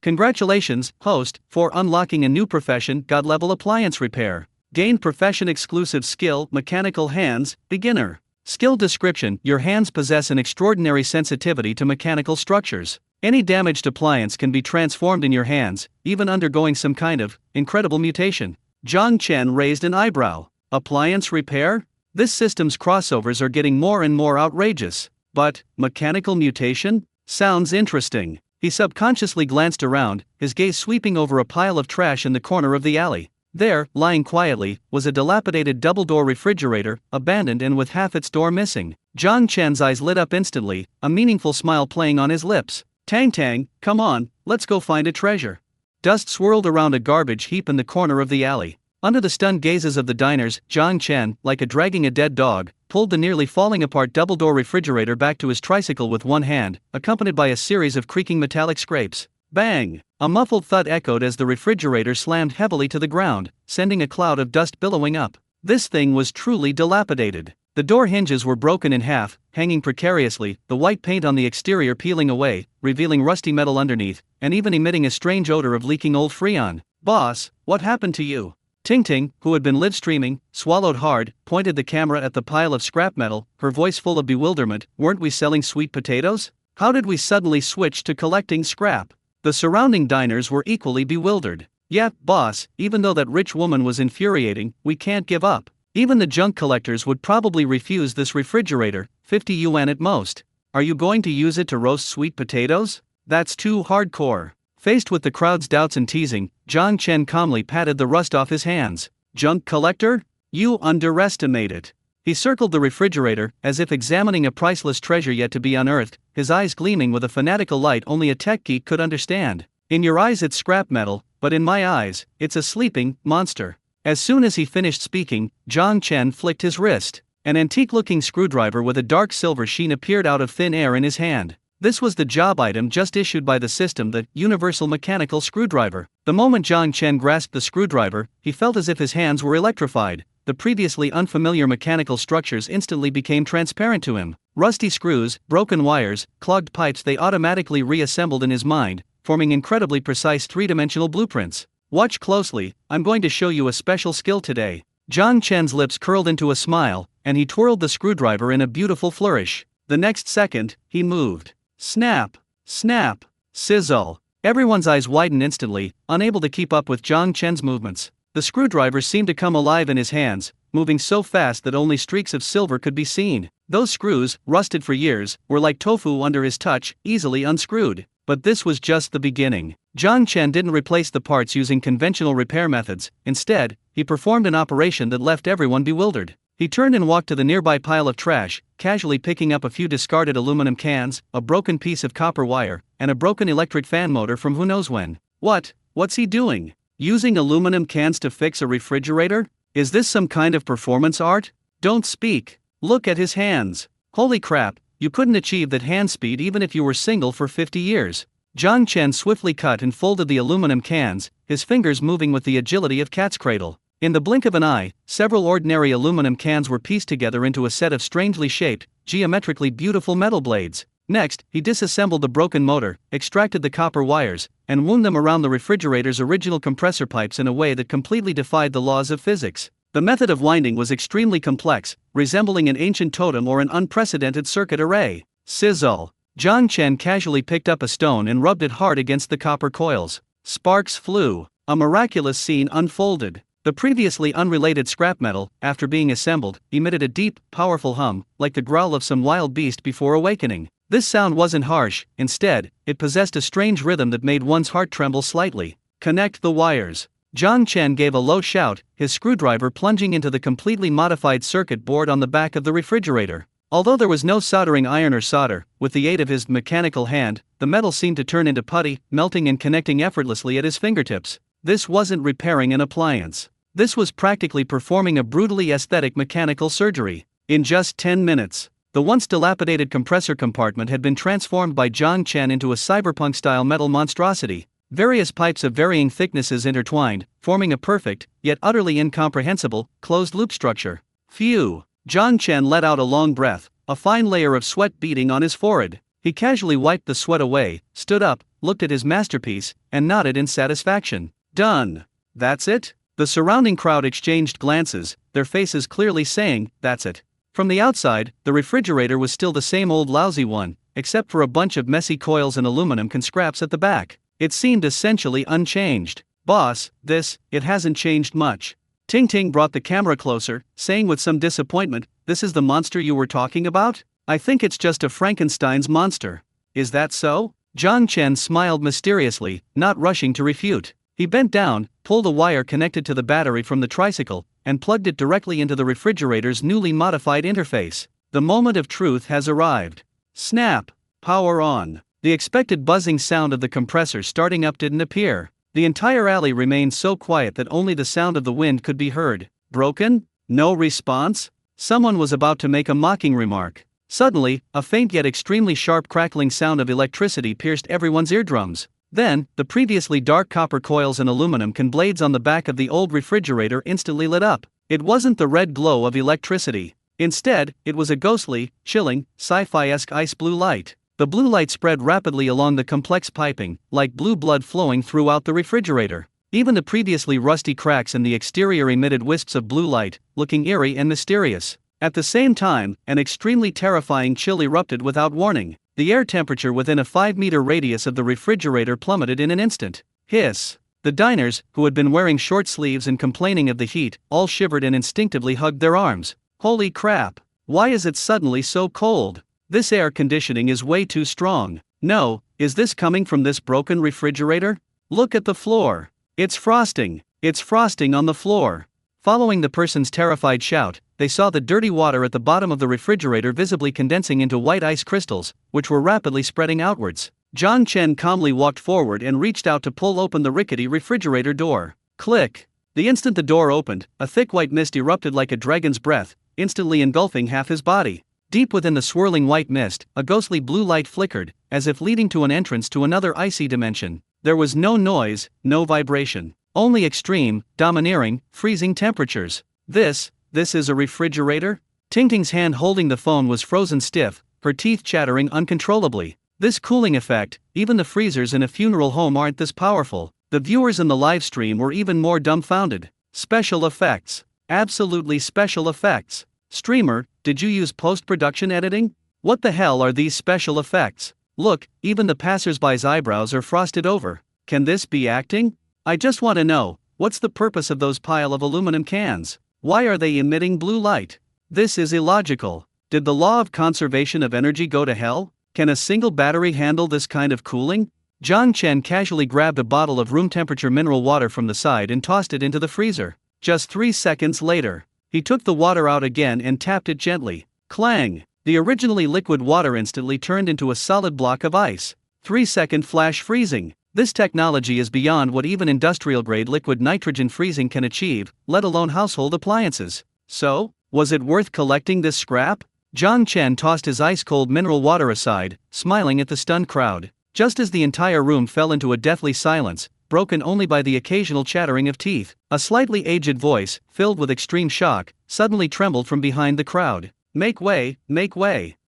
Congratulations, host, for unlocking a new profession, God-level appliance repair. Gained profession-exclusive skill, mechanical hands, beginner. Skill description, your hands possess an extraordinary sensitivity to mechanical structures. Any damaged appliance can be transformed in your hands, even undergoing some kind of incredible mutation. Jiang Chen raised an eyebrow. Appliance repair? This system's crossovers are getting more and more outrageous. But, mechanical mutation? Sounds interesting. He subconsciously glanced around, his gaze sweeping over a pile of trash in the corner of the alley. There, lying quietly, was a dilapidated double-door refrigerator, abandoned and with half its door missing. Jiang Chen's eyes lit up instantly, a meaningful smile playing on his lips. Tang Tang, come on, let's go find a treasure. Dust swirled around a garbage heap in the corner of the alley. Under the stunned gazes of the diners, Jiang Chen, like a dragging a dead dog, pulled the nearly falling apart double-door refrigerator back to his tricycle with one hand, accompanied by a series of creaking metallic scrapes. Bang! A muffled thud echoed as the refrigerator slammed heavily to the ground, sending a cloud of dust billowing up. This thing was truly dilapidated. The door hinges were broken in half, hanging precariously, the white paint on the exterior peeling away, revealing rusty metal underneath, and even emitting a strange odor of leaking old Freon. Boss, what happened to you? Ting Ting, who had been live streaming, swallowed hard, pointed the camera at the pile of scrap metal, her voice full of bewilderment. Weren't we selling sweet potatoes? How did we suddenly switch to collecting scrap? The surrounding diners were equally bewildered. Yeah, boss, even though that rich woman was infuriating, we can't give up. Even the junk collectors would probably refuse this refrigerator, 50 yuan at most. Are you going to use it to roast sweet potatoes? That's too hardcore. Faced with the crowd's doubts and teasing, Jiang Chen calmly patted the rust off his hands. Junk collector? You underestimate it. He circled the refrigerator, as if examining a priceless treasure yet to be unearthed, his eyes gleaming with a fanatical light only a tech geek could understand. In your eyes it's scrap metal, but in my eyes, it's a sleeping monster. As soon as he finished speaking, Jiang Chen flicked his wrist. An antique-looking screwdriver with a dark silver sheen appeared out of thin air in his hand. This was the job item just issued by the system, the Universal Mechanical Screwdriver. The moment Jiang Chen grasped the screwdriver, he felt as if his hands were electrified. The previously unfamiliar mechanical structures instantly became transparent to him. Rusty screws, broken wires, clogged pipes, they automatically reassembled in his mind, forming incredibly precise three-dimensional blueprints. Watch closely, I'm going to show you a special skill today. Jiang Chen's lips curled into a smile, and he twirled the screwdriver in a beautiful flourish. The next second, he moved. Snap! Snap! Sizzle! Everyone's eyes widened instantly, unable to keep up with Jiang Chen's movements. The screwdriver seemed to come alive in his hands, moving so fast that only streaks of silver could be seen. Those screws, rusted for years, were like tofu under his touch, easily unscrewed. But this was just the beginning. Jiang Chen didn't replace the parts using conventional repair methods. Instead, he performed an operation that left everyone bewildered. He turned and walked to the nearby pile of trash, casually picking up a few discarded aluminum cans, a broken piece of copper wire, and a broken electric fan motor from who knows when. What's he doing? Using aluminum cans to fix a refrigerator? Is this some kind of performance art? Don't speak. Look at his hands. Holy crap, you couldn't achieve that hand speed even if you were single for 50 years. Jiang Chen swiftly cut and folded the aluminum cans, his fingers moving with the agility of cat's cradle. In the blink of an eye, several ordinary aluminum cans were pieced together into a set of strangely shaped, geometrically beautiful metal blades. Next, he disassembled the broken motor, extracted the copper wires, and wound them around the refrigerator's original compressor pipes in a way that completely defied the laws of physics. The method of winding was extremely complex, resembling an ancient totem or an unprecedented circuit array. Sizzle! Jiang Chen casually picked up a stone and rubbed it hard against the copper coils. Sparks flew. A miraculous scene unfolded. The previously unrelated scrap metal, after being assembled, emitted a deep, powerful hum, like the growl of some wild beast before awakening. This sound wasn't harsh, instead, it possessed a strange rhythm that made one's heart tremble slightly. Connect the wires. Zhang Chen gave a low shout, his screwdriver plunging into the completely modified circuit board on the back of the refrigerator. Although there was no soldering iron or solder, with the aid of his mechanical hand, the metal seemed to turn into putty, melting and connecting effortlessly at his fingertips. This wasn't repairing an appliance. This was practically performing a brutally aesthetic mechanical surgery. In just 10 minutes, the once dilapidated compressor compartment had been transformed by Zhang Chen into a cyberpunk-style metal monstrosity. Various pipes of varying thicknesses intertwined, forming a perfect, yet utterly incomprehensible, closed-loop structure. Phew! Zhang Chen let out a long breath, a fine layer of sweat beading on his forehead. He casually wiped the sweat away, stood up, looked at his masterpiece, and nodded in satisfaction. Done. That's it? The surrounding crowd exchanged glances, their faces clearly saying, that's it. From the outside, the refrigerator was still the same old lousy one, except for a bunch of messy coils and aluminum scraps at the back. It seemed essentially unchanged. Boss, it hasn't changed much. Ting Ting brought the camera closer, saying with some disappointment, this is the monster you were talking about? I think it's just a Frankenstein's monster. Is that so? Zhang Chen smiled mysteriously, not rushing to refute. He bent down, pulled a wire connected to the battery from the tricycle, and plugged it directly into the refrigerator's newly modified interface. The moment of truth has arrived. Snap! Power on. The expected buzzing sound of the compressor starting up didn't appear. The entire alley remained so quiet that only the sound of the wind could be heard. Broken? No response? Someone was about to make a mocking remark. Suddenly, a faint yet extremely sharp crackling sound of electricity pierced everyone's eardrums. Then, the previously dark copper coils and aluminum blades on the back of the old refrigerator instantly lit up. It wasn't the red glow of electricity. Instead, it was a ghostly, chilling, sci-fi-esque ice blue light. The blue light spread rapidly along the complex piping, like blue blood flowing throughout the refrigerator. Even the previously rusty cracks in the exterior emitted wisps of blue light, looking eerie and mysterious. At the same time, an extremely terrifying chill erupted without warning. The air temperature within a 5-meter radius of the refrigerator plummeted in an instant. Hiss! The diners, who had been wearing short sleeves and complaining of the heat, all shivered and instinctively hugged their arms. Holy crap! Why is it suddenly so cold? This air conditioning is way too strong. No, is this coming from this broken refrigerator? Look at the floor. It's frosting. It's frosting on the floor. Following the person's terrified shout, they saw the dirty water at the bottom of the refrigerator visibly condensing into white ice crystals, which were rapidly spreading outwards. Zhang Chen calmly walked forward and reached out to pull open the rickety refrigerator door. Click! The instant the door opened, a thick white mist erupted like a dragon's breath, instantly engulfing half his body. Deep within the swirling white mist, a ghostly blue light flickered, as if leading to an entrance to another icy dimension. There was no noise, no vibration. Only extreme, domineering, freezing temperatures. This is a refrigerator? Ting Ting's hand holding the phone was frozen stiff, her teeth chattering uncontrollably. This cooling effect, even the freezers in a funeral home aren't this powerful. The viewers in the live stream were even more dumbfounded. Special effects. Absolutely special effects. Streamer, did you use post-production editing? What the hell are these special effects? Look, even the passers-by's eyebrows are frosted over. Can this be acting? I just want to know, what's the purpose of those pile of aluminum cans? Why are they emitting blue light? This is illogical. Did the law of conservation of energy go to hell? Can a single battery handle this kind of cooling? Zhang Chen casually grabbed a bottle of room-temperature mineral water from the side and tossed it into the freezer. Just 3 seconds later, he took the water out again and tapped it gently. Clang! The originally liquid water instantly turned into a solid block of ice. 3-second flash freezing. This technology is beyond what even industrial-grade liquid nitrogen freezing can achieve, let alone household appliances. So, was it worth collecting this scrap? Zhang Chen tossed his ice-cold mineral water aside, smiling at the stunned crowd. Just as the entire room fell into a deathly silence, broken only by the occasional chattering of teeth, a slightly aged voice, filled with extreme shock, suddenly trembled from behind the crowd. Make way,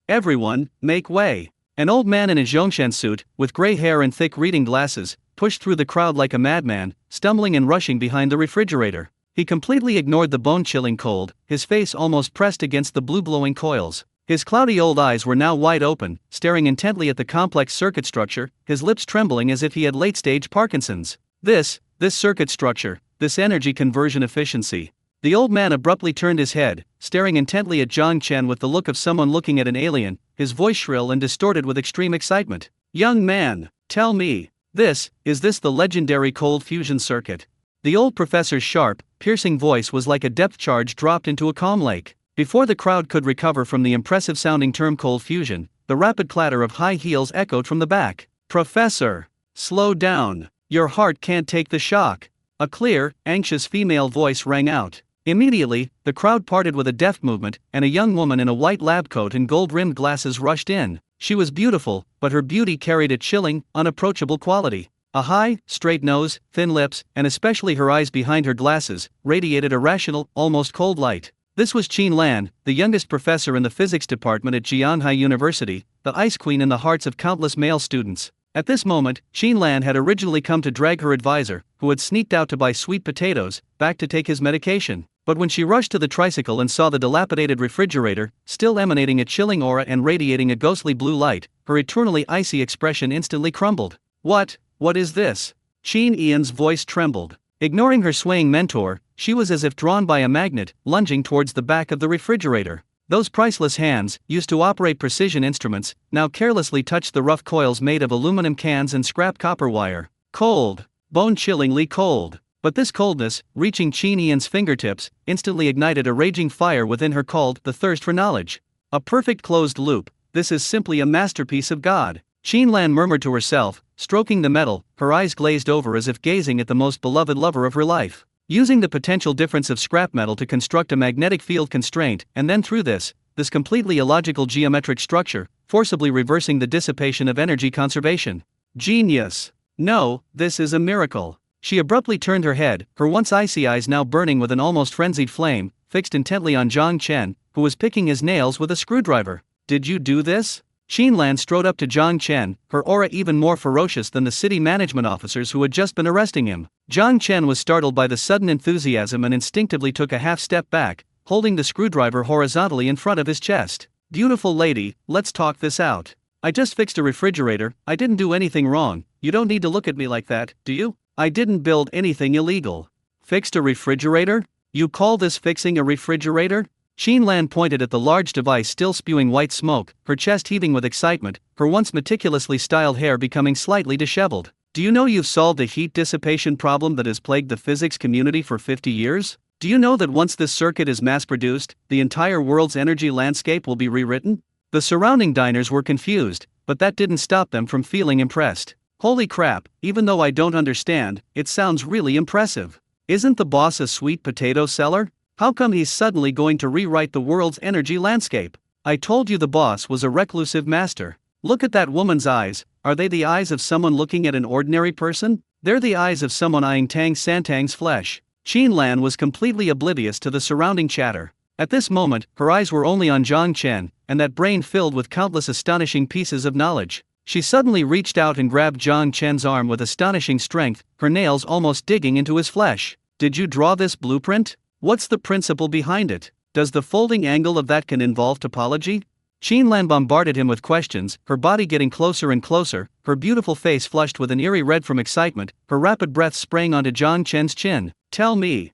everyone, make way. An old man in a Zhongshan suit, with gray hair and thick reading glasses, pushed through the crowd like a madman, stumbling and rushing behind the refrigerator. He completely ignored the bone-chilling cold, his face almost pressed against the blue-glowing coils. His cloudy old eyes were now wide open, staring intently at the complex circuit structure, his lips trembling as if he had late-stage Parkinson's. This circuit structure, this energy conversion efficiency. The old man abruptly turned his head, staring intently at Zhang Chen with the look of someone looking at an alien, his voice shrill and distorted with extreme excitement. "Young man, tell me, is this the legendary cold fusion circuit?" The old professor's sharp, piercing voice was like a depth charge dropped into a calm lake. Before the crowd could recover from the impressive-sounding term cold fusion, the rapid clatter of high heels echoed from the back. "Professor, slow down. Your heart can't take the shock." A clear, anxious female voice rang out. Immediately, the crowd parted with a deft movement, and a young woman in a white lab coat and gold-rimmed glasses rushed in. She was beautiful, but her beauty carried a chilling, unapproachable quality. A high, straight nose, thin lips, and especially her eyes behind her glasses, radiated a rational, almost cold light. This was Qin Lan, the youngest professor in the physics department at Jianhai University, the ice queen in the hearts of countless male students. At this moment, Qin Lan had originally come to drag her advisor, who had sneaked out to buy sweet potatoes, back to take his medication. But when she rushed to the tricycle and saw the dilapidated refrigerator, still emanating a chilling aura and radiating a ghostly blue light, her eternally icy expression instantly crumbled. What is this?" Qin Ian's voice trembled. Ignoring her swaying mentor, she was as if drawn by a magnet, lunging towards the back of the refrigerator. Those priceless hands, used to operate precision instruments, now carelessly touched the rough coils made of aluminum cans and scrap copper wire. Cold, bone-chillingly cold. But this coldness, reaching Qin Ian's fingertips, instantly ignited a raging fire within her called the thirst for knowledge. A perfect closed loop. This is simply a masterpiece of God. Qin Lan murmured to herself, stroking the metal, her eyes glazed over as if gazing at the most beloved lover of her life. Using the potential difference of scrap metal to construct a magnetic field constraint, and then through this completely illogical geometric structure, forcibly reversing the dissipation of energy conservation. Genius! No, this is a miracle. She abruptly turned her head, her once icy eyes now burning with an almost frenzied flame, fixed intently on Zhang Chen, who was picking his nails with a screwdriver. "Did you do this?" Qin Lan strode up to Zhang Chen, her aura even more ferocious than the city management officers who had just been arresting him. Zhang Chen was startled by the sudden enthusiasm and instinctively took a half step back, holding the screwdriver horizontally in front of his chest. "Beautiful lady, let's talk this out. I just fixed a refrigerator, I didn't do anything wrong, you don't need to look at me like that, do you? I didn't build anything illegal." "Fixed a refrigerator? You call this fixing a refrigerator?" Qin Lan pointed at the large device still spewing white smoke, her chest heaving with excitement, her once meticulously styled hair becoming slightly disheveled. "Do you know you've solved a heat dissipation problem that has plagued the physics community for 50 years? Do you know that once this circuit is mass-produced, the entire world's energy landscape will be rewritten?" The surrounding diners were confused, but that didn't stop them from feeling impressed. "Holy crap, even though I don't understand, it sounds really impressive. Isn't the boss a sweet potato seller? How come he's suddenly going to rewrite the world's energy landscape? I told you the boss was a reclusive master. Look at that woman's eyes, are they the eyes of someone looking at an ordinary person? They're the eyes of someone eyeing Tang Santang's flesh." Qin Lan was completely oblivious to the surrounding chatter. At this moment, her eyes were only on Zhang Chen, and that brain filled with countless astonishing pieces of knowledge. She suddenly reached out and grabbed Zhang Chen's arm with astonishing strength, her nails almost digging into his flesh. "Did you draw this blueprint? What's the principle behind it? Does the folding angle of that can involve topology?" Qin Lan bombarded him with questions, her body getting closer and closer, her beautiful face flushed with an eerie red from excitement, her rapid breath spraying onto Zhang Chen's chin. Tell me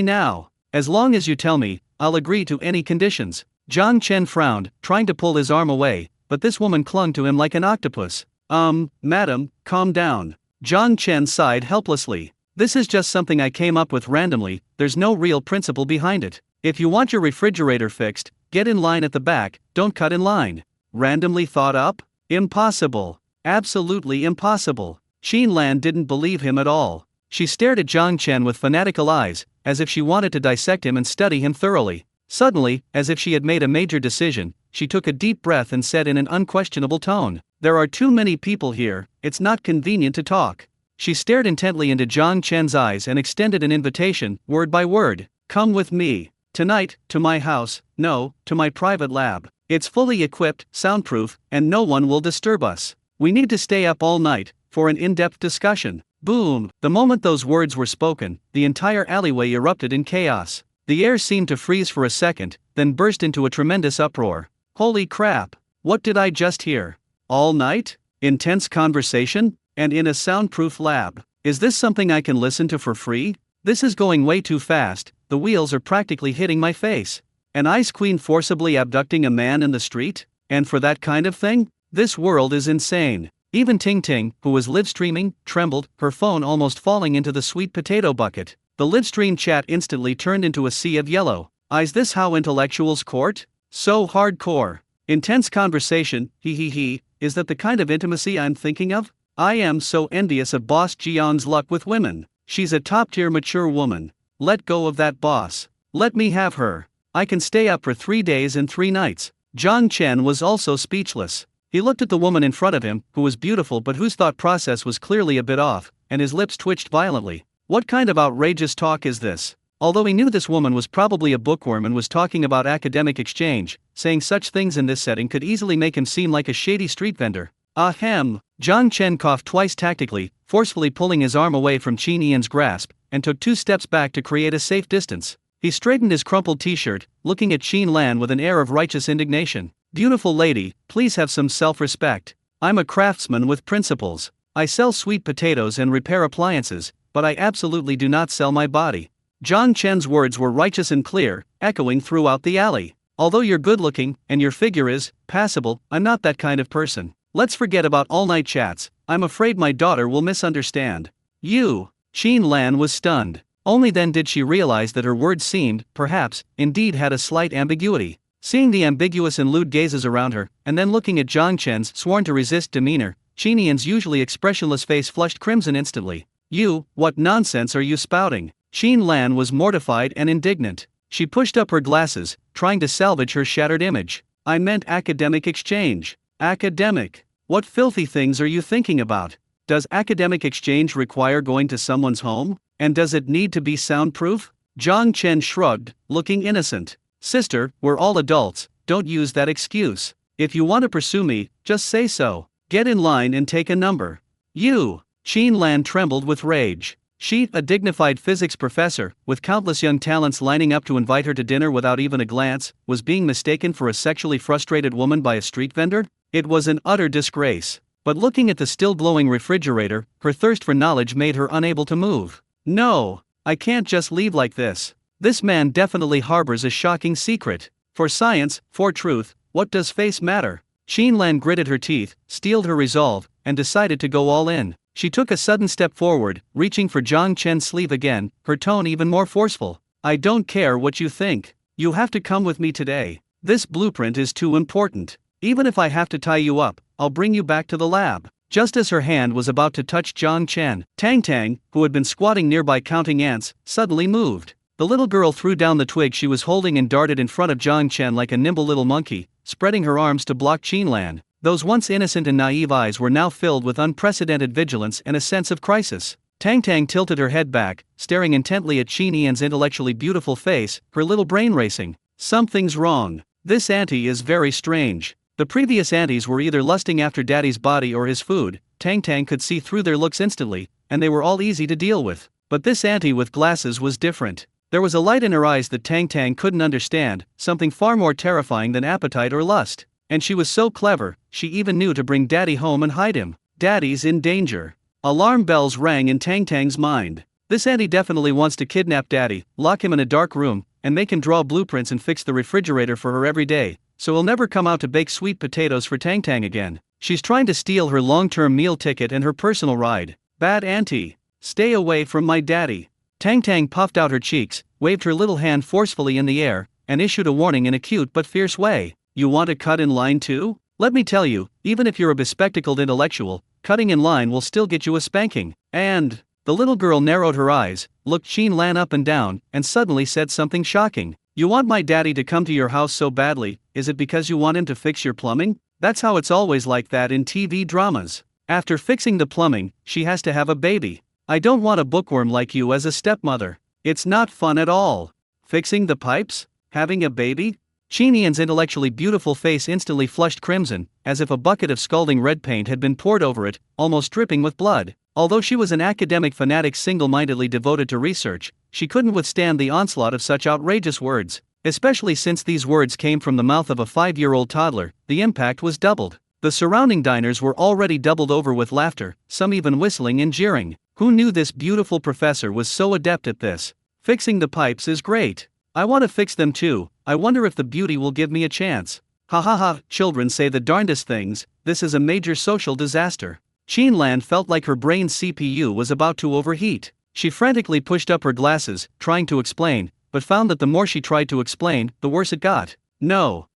now. As long as you tell me, I'll agree to any conditions." Zhang Chen frowned, trying to pull his arm away, but this woman clung to him like an octopus. Madam, calm down." Zhang Chen sighed helplessly. "This is just something I came up with randomly, there's no real principle behind it. If you want your refrigerator fixed, get in line at the back, don't cut in line." "Randomly thought up? Impossible. Absolutely impossible." Qin Lan didn't believe him at all. She stared at Zhang Chen with fanatical eyes, as if she wanted to dissect him and study him thoroughly. Suddenly, as if she had made a major decision, she took a deep breath and said in an unquestionable tone, "There are too many people here, it's not convenient to talk." She stared intently into Zhang Chen's eyes and extended an invitation, word by word. "Come with me. Tonight, to my house, no, to my private lab. It's fully equipped, soundproof, and no one will disturb us. We need to stay up all night, for an in-depth discussion." Boom! The moment those words were spoken, the entire alleyway erupted in chaos. The air seemed to freeze for a second, then burst into a tremendous uproar. Holy crap! What did I just hear? All night? Intense conversation? And in a soundproof lab? Is this something I can listen to for free? This is going way too fast, the wheels are practically hitting my face. An ice queen forcibly abducting a man in the street? And for that kind of thing? This world is insane. Even Ting Ting, who was live streaming, trembled, her phone almost falling into the sweet potato bucket. The live stream chat instantly turned into a sea of yellow. Is this how intellectuals court? So hardcore. Intense conversation, is that the kind of intimacy I'm thinking of? I am so envious of Boss Jion's luck with women. She's a top-tier mature woman. Let go of that boss. Let me have her. I can stay up for 3 days and 3 nights. Zhang Chen was also speechless. He looked at the woman in front of him, who was beautiful but whose thought process was clearly a bit off, and his lips twitched violently. What kind of outrageous talk is this? Although he knew this woman was probably a bookworm and was talking about academic exchange, saying such things in this setting could easily make him seem like a shady street vendor. Ahem. Zhang Chen coughed twice tactically, forcefully pulling his arm away from Qin Yan's grasp, and took 2 steps back to create a safe distance. He straightened his crumpled t-shirt, looking at Qin Lan with an air of righteous indignation. Beautiful lady, please have some self-respect. I'm a craftsman with principles. I sell sweet potatoes and repair appliances, but I absolutely do not sell my body. Zhang Chen's words were righteous and clear, echoing throughout the alley. Although you're good-looking, and your figure is passable, I'm not that kind of person. Let's forget about all-night chats. I'm afraid my daughter will misunderstand. You. Qin Lan was stunned. Only then did she realize that her words seemed, perhaps, indeed had a slight ambiguity. Seeing the ambiguous and lewd gazes around her, and then looking at Zhang Chen's sworn-to-resist demeanor, Qin Yan's usually expressionless face flushed crimson instantly. You, what nonsense are you spouting? Qin Lan was mortified and indignant. She pushed up her glasses, trying to salvage her shattered image. I meant academic exchange. Academic? What filthy things are you thinking about? Does academic exchange require going to someone's home? And does it need to be soundproof? Zhang Chen shrugged, looking innocent. Sister, we're all adults, don't use that excuse. If you want to pursue me, just say so. Get in line and take a number. You. Qin Lan trembled with rage. She, a dignified physics professor, with countless young talents lining up to invite her to dinner without even a glance, was being mistaken for a sexually frustrated woman by a street vendor? It was an utter disgrace. But looking at the still-glowing refrigerator, her thirst for knowledge made her unable to move. No, I can't just leave like this. This man definitely harbors a shocking secret. For science, for truth, what does face matter? Qin Lan gritted her teeth, steeled her resolve, and decided to go all in. She took a sudden step forward, reaching for Zhang Chen's sleeve again, her tone even more forceful. I don't care what you think. You have to come with me today. This blueprint is too important. Even if I have to tie you up, I'll bring you back to the lab. Just as her hand was about to touch Zhang Chen, Tang Tang, who had been squatting nearby counting ants, suddenly moved. The little girl threw down the twig she was holding and darted in front of Zhang Chen like a nimble little monkey, spreading her arms to block Qin Lan. Those once innocent and naive eyes were now filled with unprecedented vigilance and a sense of crisis. Tang Tang tilted her head back, staring intently at Qin Yan's intellectually beautiful face, her little brain racing. Something's wrong. This auntie is very strange. The previous aunties were either lusting after daddy's body or his food. Tang Tang could see through their looks instantly, and they were all easy to deal with. But this auntie with glasses was different. There was a light in her eyes that Tang Tang couldn't understand, something far more terrifying than appetite or lust. And she was so clever, she even knew to bring Daddy home and hide him. Daddy's in danger. Alarm bells rang in Tang Tang's mind. This auntie definitely wants to kidnap Daddy, lock him in a dark room, and make him draw blueprints and fix the refrigerator for her every day, so he'll never come out to bake sweet potatoes for Tang Tang again. She's trying to steal her long-term meal ticket and her personal ride. Bad auntie. Stay away from my daddy. Tang Tang puffed out her cheeks, waved her little hand forcefully in the air, and issued a warning in a cute but fierce way. You want to cut in line too? Let me tell you, even if you're a bespectacled intellectual, cutting in line will still get you a spanking. And the little girl narrowed her eyes, looked Qin Lan up and down, and suddenly said something shocking. You want my daddy to come to your house so badly, is it because you want him to fix your plumbing? That's how it's always like that in TV dramas. After fixing the plumbing, she has to have a baby. I don't want a bookworm like you as a stepmother. It's not fun at all. Fixing the pipes? Having a baby? Qin Yan's intellectually beautiful face instantly flushed crimson, as if a bucket of scalding red paint had been poured over it, almost dripping with blood. Although she was an academic fanatic single-mindedly devoted to research, she couldn't withstand the onslaught of such outrageous words. Especially since these words came from the mouth of a 5-year-old toddler, the impact was doubled. The surrounding diners were already doubled over with laughter, some even whistling and jeering. Who knew this beautiful professor was so adept at this? Fixing the pipes is great. I want to fix them too. I wonder if the beauty will give me a chance. Ha ha ha, children say the darndest things. This is a major social disaster. Lan felt like her brain's CPU was about to overheat. She frantically pushed up her glasses, trying to explain, but found that the more she tried to explain, the worse it got. No,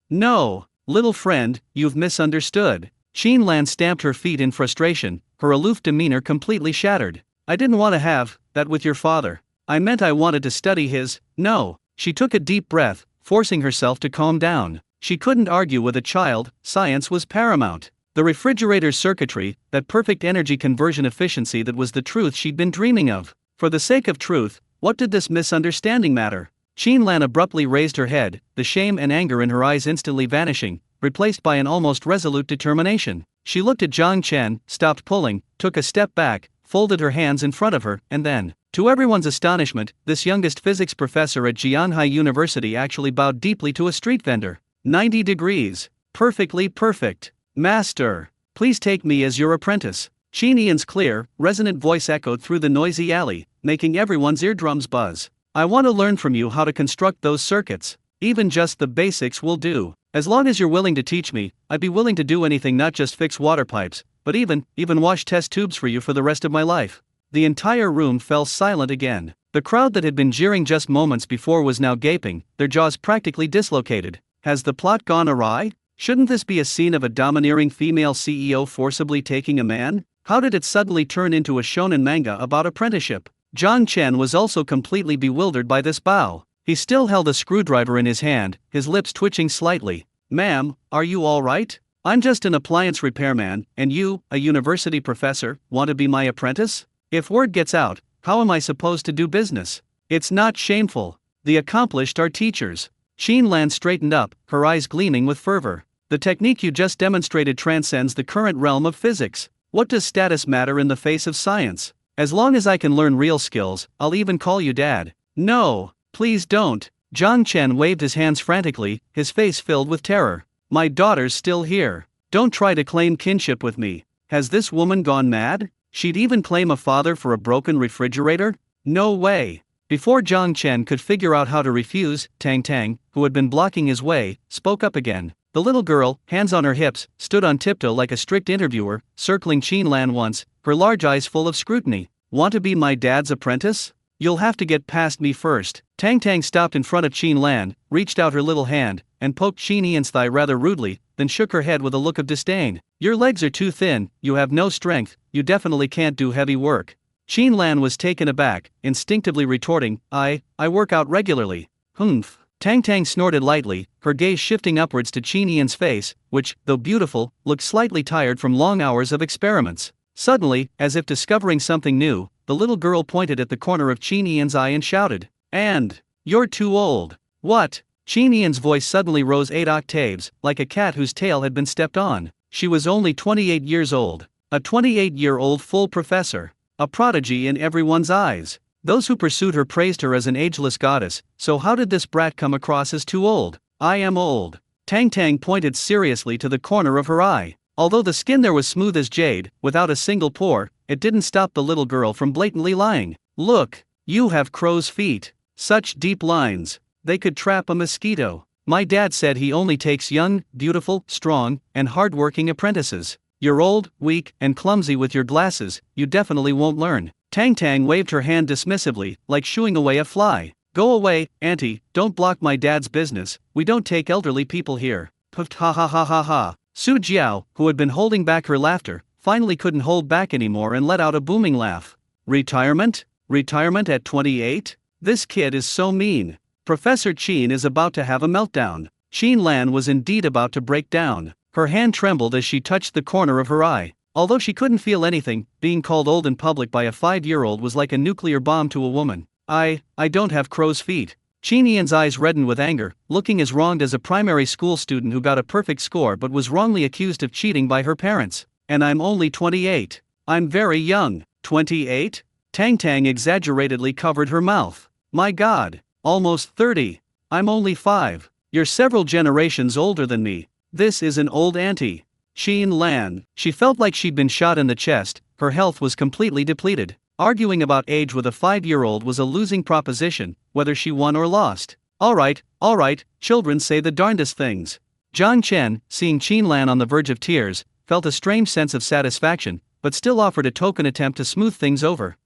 little friend, you've misunderstood. Lan stamped her feet in frustration, her aloof demeanor completely shattered. I didn't want to have that with your father. I meant I wanted to study his. No. She took a deep breath, forcing herself to calm down. She couldn't argue with a child, science was paramount. The refrigerator's circuitry, that perfect energy conversion efficiency, that was the truth she'd been dreaming of. For the sake of truth, what did this misunderstanding matter? Lan abruptly raised her head, the shame and anger in her eyes instantly vanishing, replaced by an almost resolute determination. She looked at Zhang Chen, stopped pulling, took a step back, folded her hands in front of her, and then, to everyone's astonishment, this youngest physics professor at Jianhai University actually bowed deeply to a street vendor. 90 degrees. Perfectly perfect. Master, please take me as your apprentice. Ian's clear, resonant voice echoed through the noisy alley, making everyone's eardrums buzz. I want to learn from you how to construct those circuits. Even just the basics will do. As long as you're willing to teach me, I'd be willing to do anything, not just fix water pipes, but even wash test tubes for you for the rest of my life. The entire room fell silent again. The crowd that had been jeering just moments before was now gaping, their jaws practically dislocated. Has the plot gone awry? Shouldn't this be a scene of a domineering female CEO forcibly taking a man? How did it suddenly turn into a shonen manga about apprenticeship? Zhang Chen was also completely bewildered by this bow. He still held a screwdriver in his hand, his lips twitching slightly. Ma'am, are you all right? I'm just an appliance repairman, and you, a university professor, want to be my apprentice? If word gets out, how am I supposed to do business? It's not shameful. The accomplished are teachers. Lan straightened up, her eyes gleaming with fervor. The technique you just demonstrated transcends the current realm of physics. What does status matter in the face of science? As long as I can learn real skills, I'll even call you Dad. No, please don't. Zhang Chen waved his hands frantically, his face filled with terror. My daughter's still here. Don't try to claim kinship with me. Has this woman gone mad? She'd even claim a father for a broken refrigerator? No way. Before Zhang Chen could figure out how to refuse, Tang, who had been blocking his way, spoke up again. The little girl, hands on her hips, stood on tiptoe like a strict interviewer, circling Lan once, her large eyes full of scrutiny. Want to be my dad's apprentice? You'll have to get past me first. Tang stopped in front of Lan, reached out her little hand, and poked Ian's thigh rather rudely, then shook her head with a look of disdain. Your legs are too thin, you have no strength, you definitely can't do heavy work. Lan was taken aback, instinctively retorting, I work out regularly. Humph. Tang snorted lightly, her gaze shifting upwards to Ian's face, which, though beautiful, looked slightly tired from long hours of experiments. Suddenly, as if discovering something new, the little girl pointed at the corner of Ian's eye and shouted, "And you're too old." What? Ian's voice suddenly rose 8 octaves, like a cat whose tail had been stepped on. She was only 28 years old. A 28-year-old full professor. A prodigy in everyone's eyes. Those who pursued her praised her as an ageless goddess, so how did this brat come across as too old? I am old. Tang pointed seriously to the corner of her eye. Although the skin there was smooth as jade, without a single pore, it didn't stop the little girl from blatantly lying. Look, you have crow's feet. Such deep lines. They could trap a mosquito. My dad said he only takes young, beautiful, strong, and hard-working apprentices. You're old, weak, and clumsy with your glasses, you definitely won't learn. Tang waved her hand dismissively, like shooing away a fly. Go away, auntie, don't block my dad's business, we don't take elderly people here. Puffed ha ha ha ha ha. Su Jiao, who had been holding back her laughter, finally couldn't hold back anymore and let out a booming laugh. Retirement? Retirement at 28? This kid is so mean. Professor Qin is about to have a meltdown. Lan was indeed about to break down. Her hand trembled as she touched the corner of her eye. Although she couldn't feel anything, being called old in public by a 5-year-old was like a nuclear bomb to a woman. I don't have crow's feet. Ian's eyes reddened with anger, looking as wronged as a primary school student who got a perfect score but was wrongly accused of cheating by her parents. And I'm only 28. I'm very young. 28? Tang exaggeratedly covered her mouth. My God. Almost 30. I'm only 5. You're several generations older than me. This is an old auntie. Lan. She felt like she'd been shot in the chest, her health was completely depleted. Arguing about age with a 5-year-old was a losing proposition, whether she won or lost. All right, children say the darndest things. Jiang Chen, seeing Qin Lan on the verge of tears, felt a strange sense of satisfaction, but still offered a token attempt to smooth things over.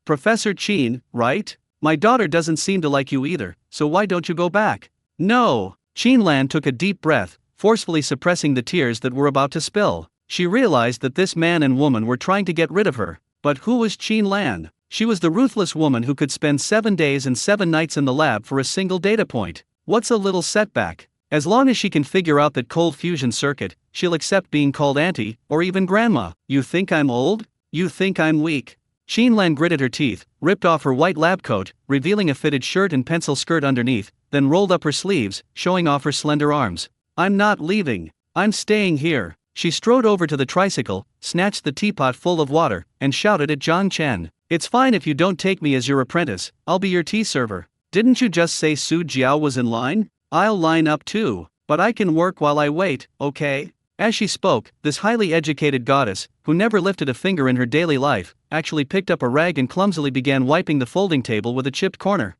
Professor Qin, right? My daughter doesn't seem to like you either, so why don't you go back? No. Qin Lan took a deep breath, forcefully suppressing the tears that were about to spill. She realized that this man and woman were trying to get rid of her. But who was Qin Lan? She was the ruthless woman who could spend 7 days and 7 nights in the lab for a single data point. What's a little setback? As long as she can figure out that cold fusion circuit, she'll accept being called auntie, or even grandma. You think I'm old? You think I'm weak? Qin Lan gritted her teeth, ripped off her white lab coat, revealing a fitted shirt and pencil skirt underneath, then rolled up her sleeves, showing off her slender arms. I'm not leaving. I'm staying here. She strode over to the tricycle, snatched the teapot full of water, and shouted at Jiang Chen. It's fine if you don't take me as your apprentice, I'll be your tea server. Didn't you just say Su Jiao was in line? I'll line up too, but I can work while I wait, okay? As she spoke, this highly educated goddess, who never lifted a finger in her daily life, actually picked up a rag and clumsily began wiping the folding table with a chipped corner.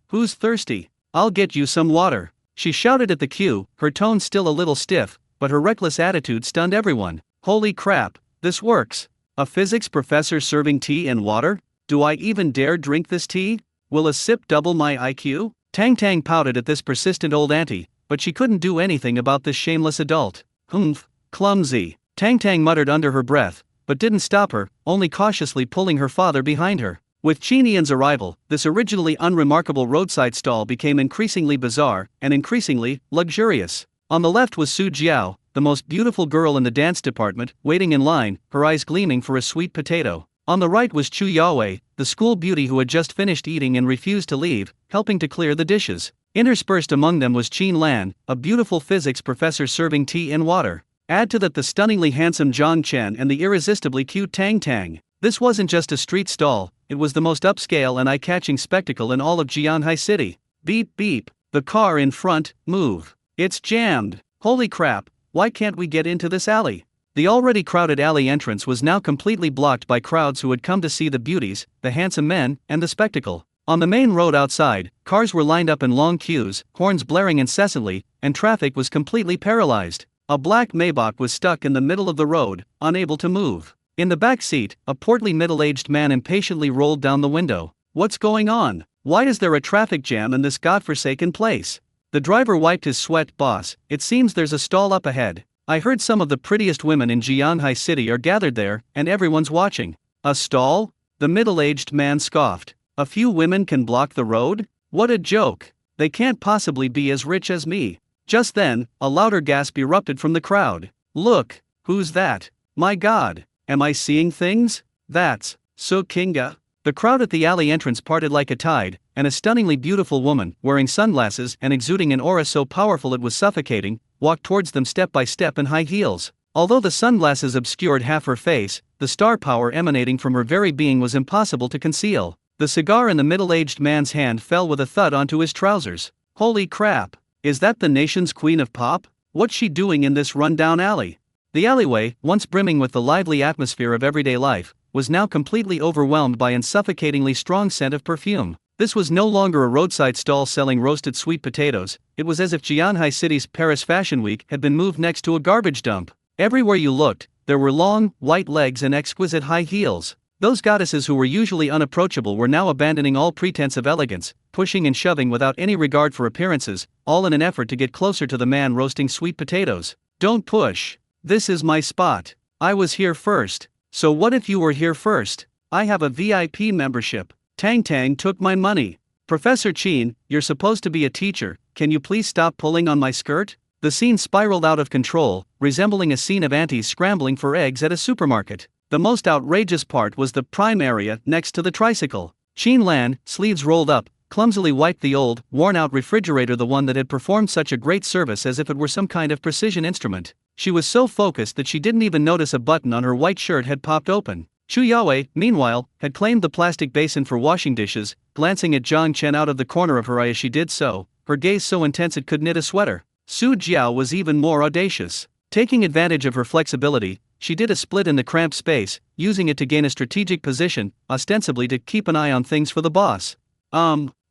Who's thirsty? I'll get you some water. She shouted at the queue, her tone still a little stiff, but her reckless attitude stunned everyone. Holy crap, this works. A physics professor serving tea and water? Do I even dare drink this tea? Will a sip double my IQ? Tang Tang pouted at this persistent old auntie, but she couldn't do anything about this shameless adult. Humph, clumsy. Tang Tang muttered under her breath, but didn't stop her, only cautiously pulling her father behind her. With Qin Yan's arrival, this originally unremarkable roadside stall became increasingly bizarre and increasingly luxurious. On the left was Su Jiao, the most beautiful girl in the dance department, waiting in line, her eyes gleaming for a sweet potato. On the right was Chu Yawei, the school beauty who had just finished eating and refused to leave, helping to clear the dishes. Interspersed among them was Qin Lan, a beautiful physics professor serving tea and water. Add to that the stunningly handsome Jiang Chen and the irresistibly cute Tang Tang. This wasn't just a street stall, it was the most upscale and eye-catching spectacle in all of Jianhai City. Beep beep, the car in front, move. It's jammed. Holy crap, why can't we get into this alley? The already crowded alley entrance was now completely blocked by crowds who had come to see the beauties, the handsome men, and the spectacle. On the main road outside, cars were lined up in long queues, horns blaring incessantly, and traffic was completely paralyzed. A black Maybach was stuck in the middle of the road, unable to move. In the back seat, a portly middle-aged man impatiently rolled down the window. What's going on? Why is there a traffic jam in this godforsaken place? The driver wiped his sweat. Boss, it seems there's a stall up ahead. I heard some of the prettiest women in Jianhai City are gathered there, and everyone's watching. A stall? The middle-aged man scoffed. A few women can block the road? What a joke. They can't possibly be as rich as me. Just then, a louder gasp erupted from the crowd. Look, who's that? My God, am I seeing things? That's So Kinga. The crowd at the alley entrance parted like a tide, and a stunningly beautiful woman, wearing sunglasses and exuding an aura so powerful it was suffocating, walked towards them step by step in high heels. Although the sunglasses obscured half her face, the star power emanating from her very being was impossible to conceal. The cigar in the middle-aged man's hand fell with a thud onto his trousers. Holy crap! Is that the nation's queen of pop? What's she doing in this run-down alley? The alleyway, once brimming with the lively atmosphere of everyday life, was now completely overwhelmed by an suffocatingly strong scent of perfume. This was no longer a roadside stall selling roasted sweet potatoes, it was as if Jianhai City's Paris Fashion Week had been moved next to a garbage dump. Everywhere you looked, there were long, white legs and exquisite high heels. Those goddesses who were usually unapproachable were now abandoning all pretense of elegance, pushing and shoving without any regard for appearances, all in an effort to get closer to the man roasting sweet potatoes. Don't push. This is my spot. I was here first. So what if you were here first? I have a VIP membership. Tang Tang took my money. Professor Qin, you're supposed to be a teacher, can you please stop pulling on my skirt? The scene spiraled out of control, resembling a scene of aunties scrambling for eggs at a supermarket. The most outrageous part was the prime area next to the tricycle. Qin Lan, sleeves rolled up, clumsily wiped the old, worn-out refrigerator, the one that had performed such a great service, as if it were some kind of precision instrument. She was so focused that she didn't even notice a button on her white shirt had popped open. Chu Yawei, meanwhile, had claimed the plastic basin for washing dishes, glancing at Jiang Chen out of the corner of her eye as she did so, her gaze so intense it could knit a sweater. Su Jiao was even more audacious. Taking advantage of her flexibility, she did a split in the cramped space, using it to gain a strategic position, ostensibly to keep an eye on things for the boss.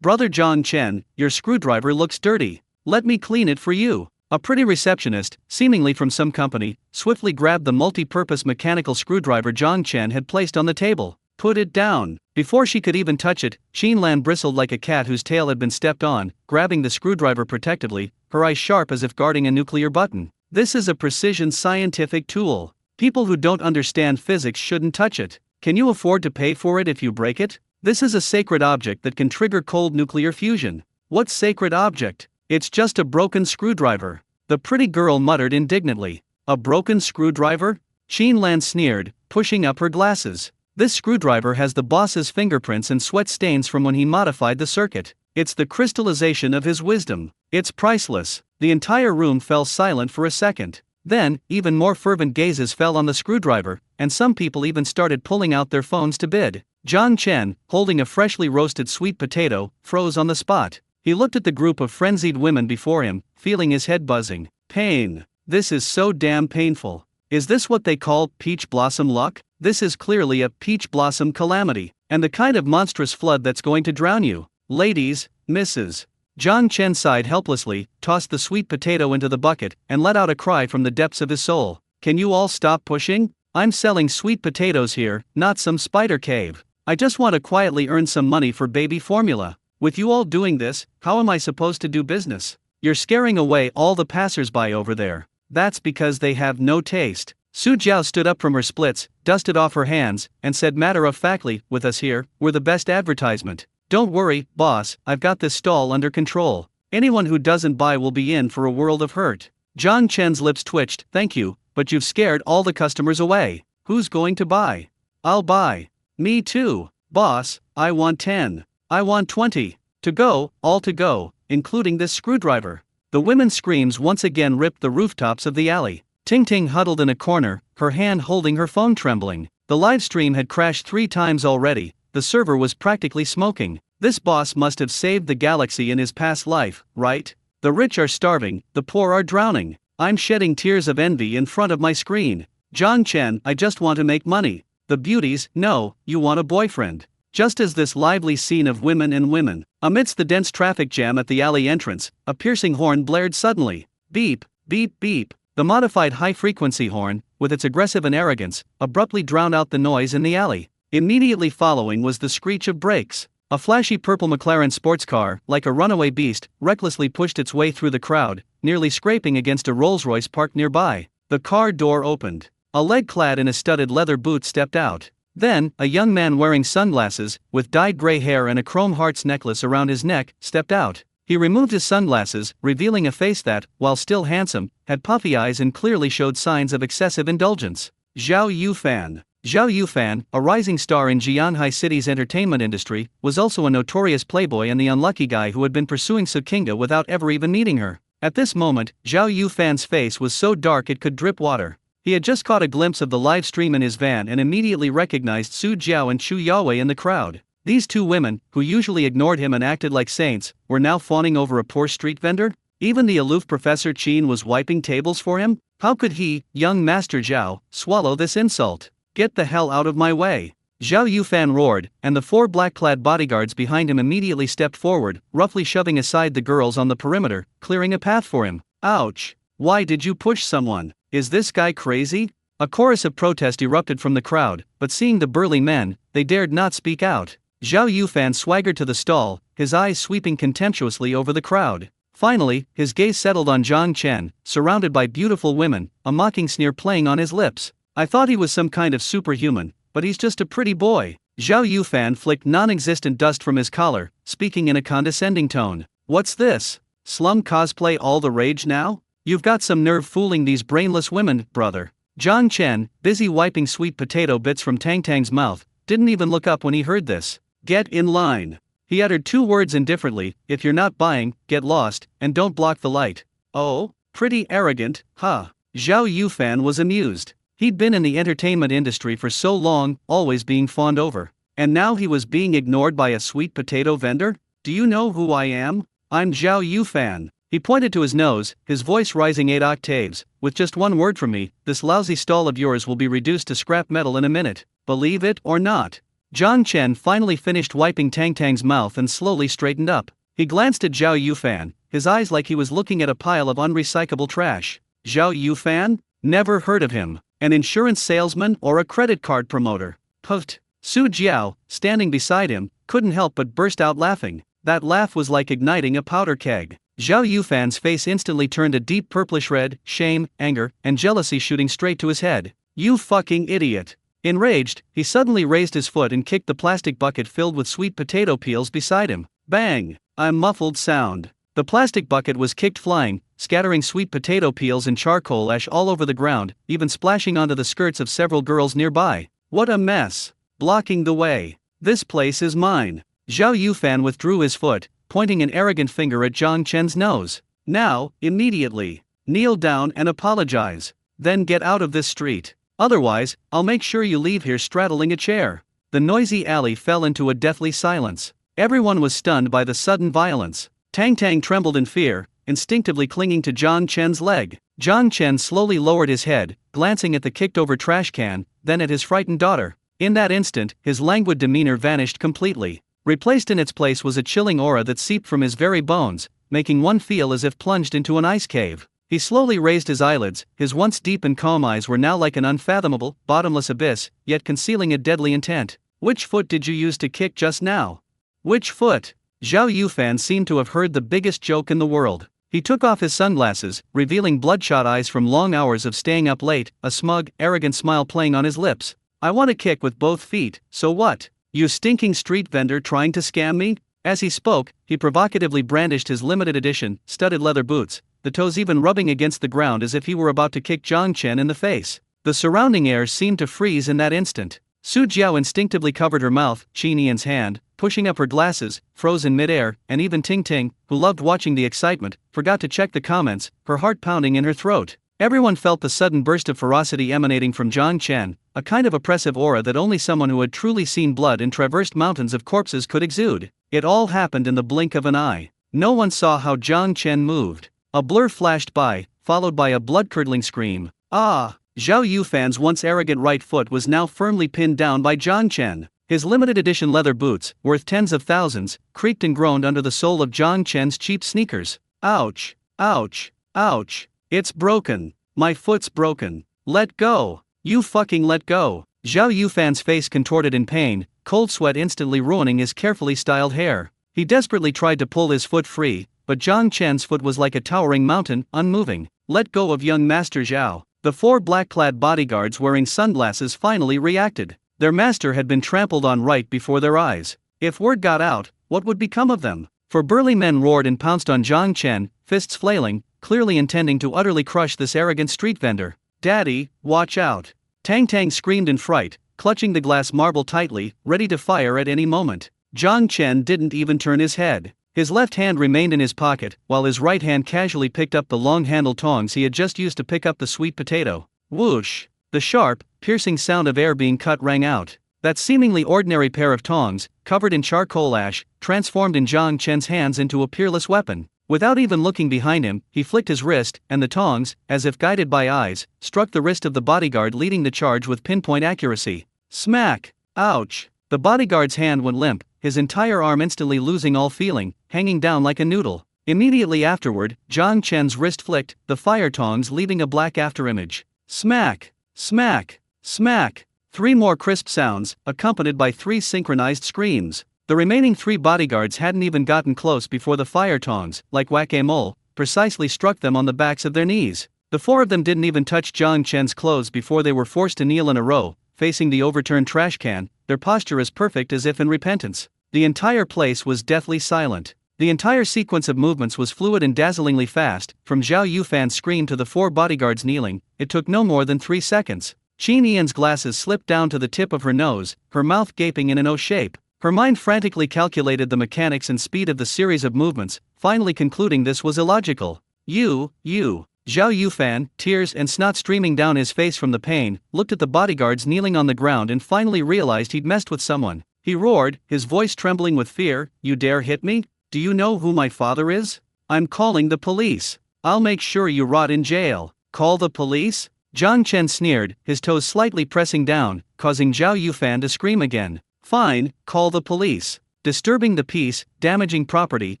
Brother John Chen, your screwdriver looks dirty. Let me clean it for you. A pretty receptionist, seemingly from some company, swiftly grabbed the multi-purpose mechanical screwdriver John Chen had placed on the table. Put it down. Before she could even touch it, Chen Lan bristled like a cat whose tail had been stepped on, grabbing the screwdriver protectively, her eyes sharp as if guarding a nuclear button. This is a precision scientific tool. People who don't understand physics shouldn't touch it. Can you afford to pay for it if you break it? This is a sacred object that can trigger cold nuclear fusion. What sacred object? It's just a broken screwdriver. The pretty girl muttered indignantly. A broken screwdriver? Chen Lan sneered, pushing up her glasses. This screwdriver has the boss's fingerprints and sweat stains from when he modified the circuit. It's the crystallization of his wisdom. It's priceless. The entire room fell silent for a second. Then, even more fervent gazes fell on the screwdriver, and some people even started pulling out their phones to bid. John Chen, holding a freshly roasted sweet potato, froze on the spot. He looked at the group of frenzied women before him, feeling his head buzzing. Pain. This is so damn painful. Is this what they call peach blossom luck? This is clearly a peach blossom calamity, and the kind of monstrous flood that's going to drown you. Ladies, Mrs. John Chen sighed helplessly, tossed the sweet potato into the bucket, and let out a cry from the depths of his soul. Can you all stop pushing? I'm selling sweet potatoes here, not some spider cave. I just want to quietly earn some money for baby formula. With you all doing this, how am I supposed to do business? You're scaring away all the passers-by over there. That's because they have no taste. Su Jiao stood up from her splits, dusted off her hands, and said matter-of-factly, with us here, we're the best advertisement. Don't worry, boss, I've got this stall under control. Anyone who doesn't buy will be in for a world of hurt. John Chen's lips twitched. Thank you, but you've scared all the customers away. Who's going to buy? I'll buy. Me too. Boss, I want 10. I want 20. To go, all to go, including this screwdriver. The women's screams once again ripped the rooftops of the alley. Ting Ting huddled in a corner, her hand holding her phone trembling. The live stream had crashed 3 times already. The server was practically smoking. This boss must have saved the galaxy in his past life, right? The rich are starving, the poor are drowning. I'm shedding tears of envy in front of my screen. John Chen, I just want to make money. The beauties, no, you want a boyfriend. Just as this lively scene of women and women, amidst the dense traffic jam at the alley entrance, a piercing horn blared suddenly. Beep, beep, beep. The modified high-frequency horn, with its aggressive and arrogance, abruptly drowned out the noise in the alley. Immediately following was the screech of brakes. A flashy purple McLaren sports car, like a runaway beast, recklessly pushed its way through the crowd, nearly scraping against a Rolls-Royce parked nearby. The car door opened. A leg clad in a studded leather boot stepped out. Then, a young man wearing sunglasses, with dyed gray hair and a chrome hearts necklace around his neck, stepped out. He removed his sunglasses, revealing a face that, while still handsome, had puffy eyes and clearly showed signs of excessive indulgence. Zhao Yufan. Zhao Yufan, a rising star in Jianhai City's entertainment industry, was also a notorious playboy and the unlucky guy who had been pursuing Su Kinga without ever even meeting her. At this moment, Zhao Yufan's face was so dark it could drip water. He had just caught a glimpse of the live stream in his van and immediately recognized Su Jiao and Chu Yawei in the crowd. These 2 women, who usually ignored him and acted like saints, were now fawning over a poor street vendor? Even the aloof Professor Qin was wiping tables for him? How could he, young Master Zhao, swallow this insult? Get the hell out of my way! Zhao Yufan roared, and the 4 black-clad bodyguards behind him immediately stepped forward, roughly shoving aside the girls on the perimeter, clearing a path for him. Ouch! Why did you push someone? Is this guy crazy? A chorus of protest erupted from the crowd, but seeing the burly men, they dared not speak out. Zhao Yufan swaggered to the stall, his eyes sweeping contemptuously over the crowd. Finally, his gaze settled on John Chen, surrounded by beautiful women, a mocking sneer playing on his lips. I thought he was some kind of superhuman, but he's just a pretty boy. Zhao Yufan flicked non-existent dust from his collar, speaking in a condescending tone. What's this? Slum cosplay all the rage now? You've got some nerve fooling these brainless women, brother. John Chen, busy wiping sweet potato bits from Tang Tang's mouth, didn't even look up when he heard this. Get in line. He uttered 2 words indifferently, if you're not buying, get lost, and don't block the light. Oh, pretty arrogant, huh? Zhao Yufan was amused. He'd been in the entertainment industry for so long, always being fawned over. And now he was being ignored by a sweet potato vendor? Do you know who I am? I'm Zhao Yufan. He pointed to his nose, his voice rising 8 octaves. With just one word from me, this lousy stall of yours will be reduced to scrap metal in a minute. Believe it or not. Zhang Chen finally finished wiping Tang Tang's mouth and slowly straightened up. He glanced at Zhao Yufan, his eyes like he was looking at a pile of unrecyclable trash. Zhao Yufan? Never heard of him. An insurance salesman or a credit card promoter? Puffed. Su Jiao, standing beside him, couldn't help but burst out laughing. That laugh was like igniting a powder keg. Zhao Yufan's face instantly turned a deep purplish red, shame, anger, and jealousy shooting straight to his head. You fucking idiot. Enraged, he suddenly raised his foot and kicked the plastic bucket filled with sweet potato peels beside him. Bang! A muffled sound. The plastic bucket was kicked flying, scattering sweet potato peels and charcoal ash all over the ground, even splashing onto the skirts of several girls nearby. What a mess! Blocking the way. This place is mine. Zhao Yufan withdrew his foot, pointing an arrogant finger at Zhang Chen's nose. Now, immediately. Kneel down and apologize. Then get out of this street. Otherwise, I'll make sure you leave here straddling a chair. The noisy alley fell into a deathly silence. Everyone was stunned by the sudden violence. Tang Tang trembled in fear, instinctively clinging to Zhang Chen's leg. Zhang Chen slowly lowered his head, glancing at the kicked-over trash can, then at his frightened daughter. In that instant, his languid demeanor vanished completely. Replaced in its place was a chilling aura that seeped from his very bones, making one feel as if plunged into an ice cave. He slowly raised his eyelids, his once deep and calm eyes were now like an unfathomable, bottomless abyss, yet concealing a deadly intent. Which foot did you use to kick just now? Which foot? Zhao Yufan seemed to have heard the biggest joke in the world. He took off his sunglasses, revealing bloodshot eyes from long hours of staying up late, a smug, arrogant smile playing on his lips. I want to kick with both feet, so what? You stinking street vendor trying to scam me? As he spoke, he provocatively brandished his limited edition, studded leather boots, the toes even rubbing against the ground as if he were about to kick Zhang Chen in the face. The surrounding air seemed to freeze in that instant. Su Jiao instinctively covered her mouth, Qi Nian's hand, pushing up her glasses, froze in midair, and even Ting Ting, who loved watching the excitement, forgot to check the comments, her heart pounding in her throat. Everyone felt the sudden burst of ferocity emanating from Zhang Chen, a kind of oppressive aura that only someone who had truly seen blood and traversed mountains of corpses could exude. It all happened in the blink of an eye. No one saw how Zhang Chen moved. A blur flashed by, followed by a blood-curdling scream. Ah! Zhao Yufan's once arrogant right foot was now firmly pinned down by Zhang Chen. His limited edition leather boots, worth tens of thousands, creaked and groaned under the sole of Zhang Chen's cheap sneakers. Ouch! Ouch! Ouch! It's broken. My foot's broken. Let go. You fucking let go. Zhao Yufan's face contorted in pain, cold sweat instantly ruining his carefully styled hair. He desperately tried to pull his foot free, but Zhang Chen's foot was like a towering mountain, unmoving. Let go of young Master Zhao. The 4 black-clad bodyguards wearing sunglasses finally reacted. Their master had been trampled on right before their eyes. If word got out, what would become of them? 4 burly men roared and pounced on Zhang Chen, fists flailing, clearly intending to utterly crush this arrogant street vendor. Daddy, watch out. Tang Tang screamed in fright, clutching the glass marble tightly, ready to fire at any moment. Zhang Chen didn't even turn his head. His left hand remained in his pocket, while his right hand casually picked up the long-handled tongs he had just used to pick up the sweet potato. Whoosh! The sharp, piercing sound of air being cut rang out. That seemingly ordinary pair of tongs, covered in charcoal ash, transformed in Zhang Chen's hands into a peerless weapon. Without even looking behind him, he flicked his wrist, and the tongs, as if guided by eyes, struck the wrist of the bodyguard leading the charge with pinpoint accuracy. Smack! Ouch! The bodyguard's hand went limp, his entire arm instantly losing all feeling, hanging down like a noodle. Immediately afterward, Zhang Chen's wrist flicked, the fire tongs leaving a black afterimage. Smack! Smack! Smack! 3 more crisp sounds, accompanied by 3 synchronized screams. The remaining 3 bodyguards hadn't even gotten close before the fire tongs, like whack-a-mole, precisely struck them on the backs of their knees. The 4 of them didn't even touch Zhang Chen's clothes before they were forced to kneel in a row, facing the overturned trash can, their posture as perfect as if in repentance. The entire place was deathly silent. The entire sequence of movements was fluid and dazzlingly fast, from Zhao Yufan's scream to the 4 bodyguards kneeling. It took no more than 3 seconds. Qi Nian's glasses slipped down to the tip of her nose, her mouth gaping in an O shape. Her mind frantically calculated the mechanics and speed of the series of movements, finally concluding this was illogical. You. Zhao Yufan, tears and snot streaming down his face from the pain, looked at the bodyguards kneeling on the ground and finally realized he'd messed with someone. He roared, his voice trembling with fear, "You dare hit me? Do you know who my father is? I'm calling the police. I'll make sure you rot in jail. Call the police? Jiang Chen sneered, his toes slightly pressing down, causing Zhao Yufan to scream again. Fine, call the police. Disturbing the peace, damaging property,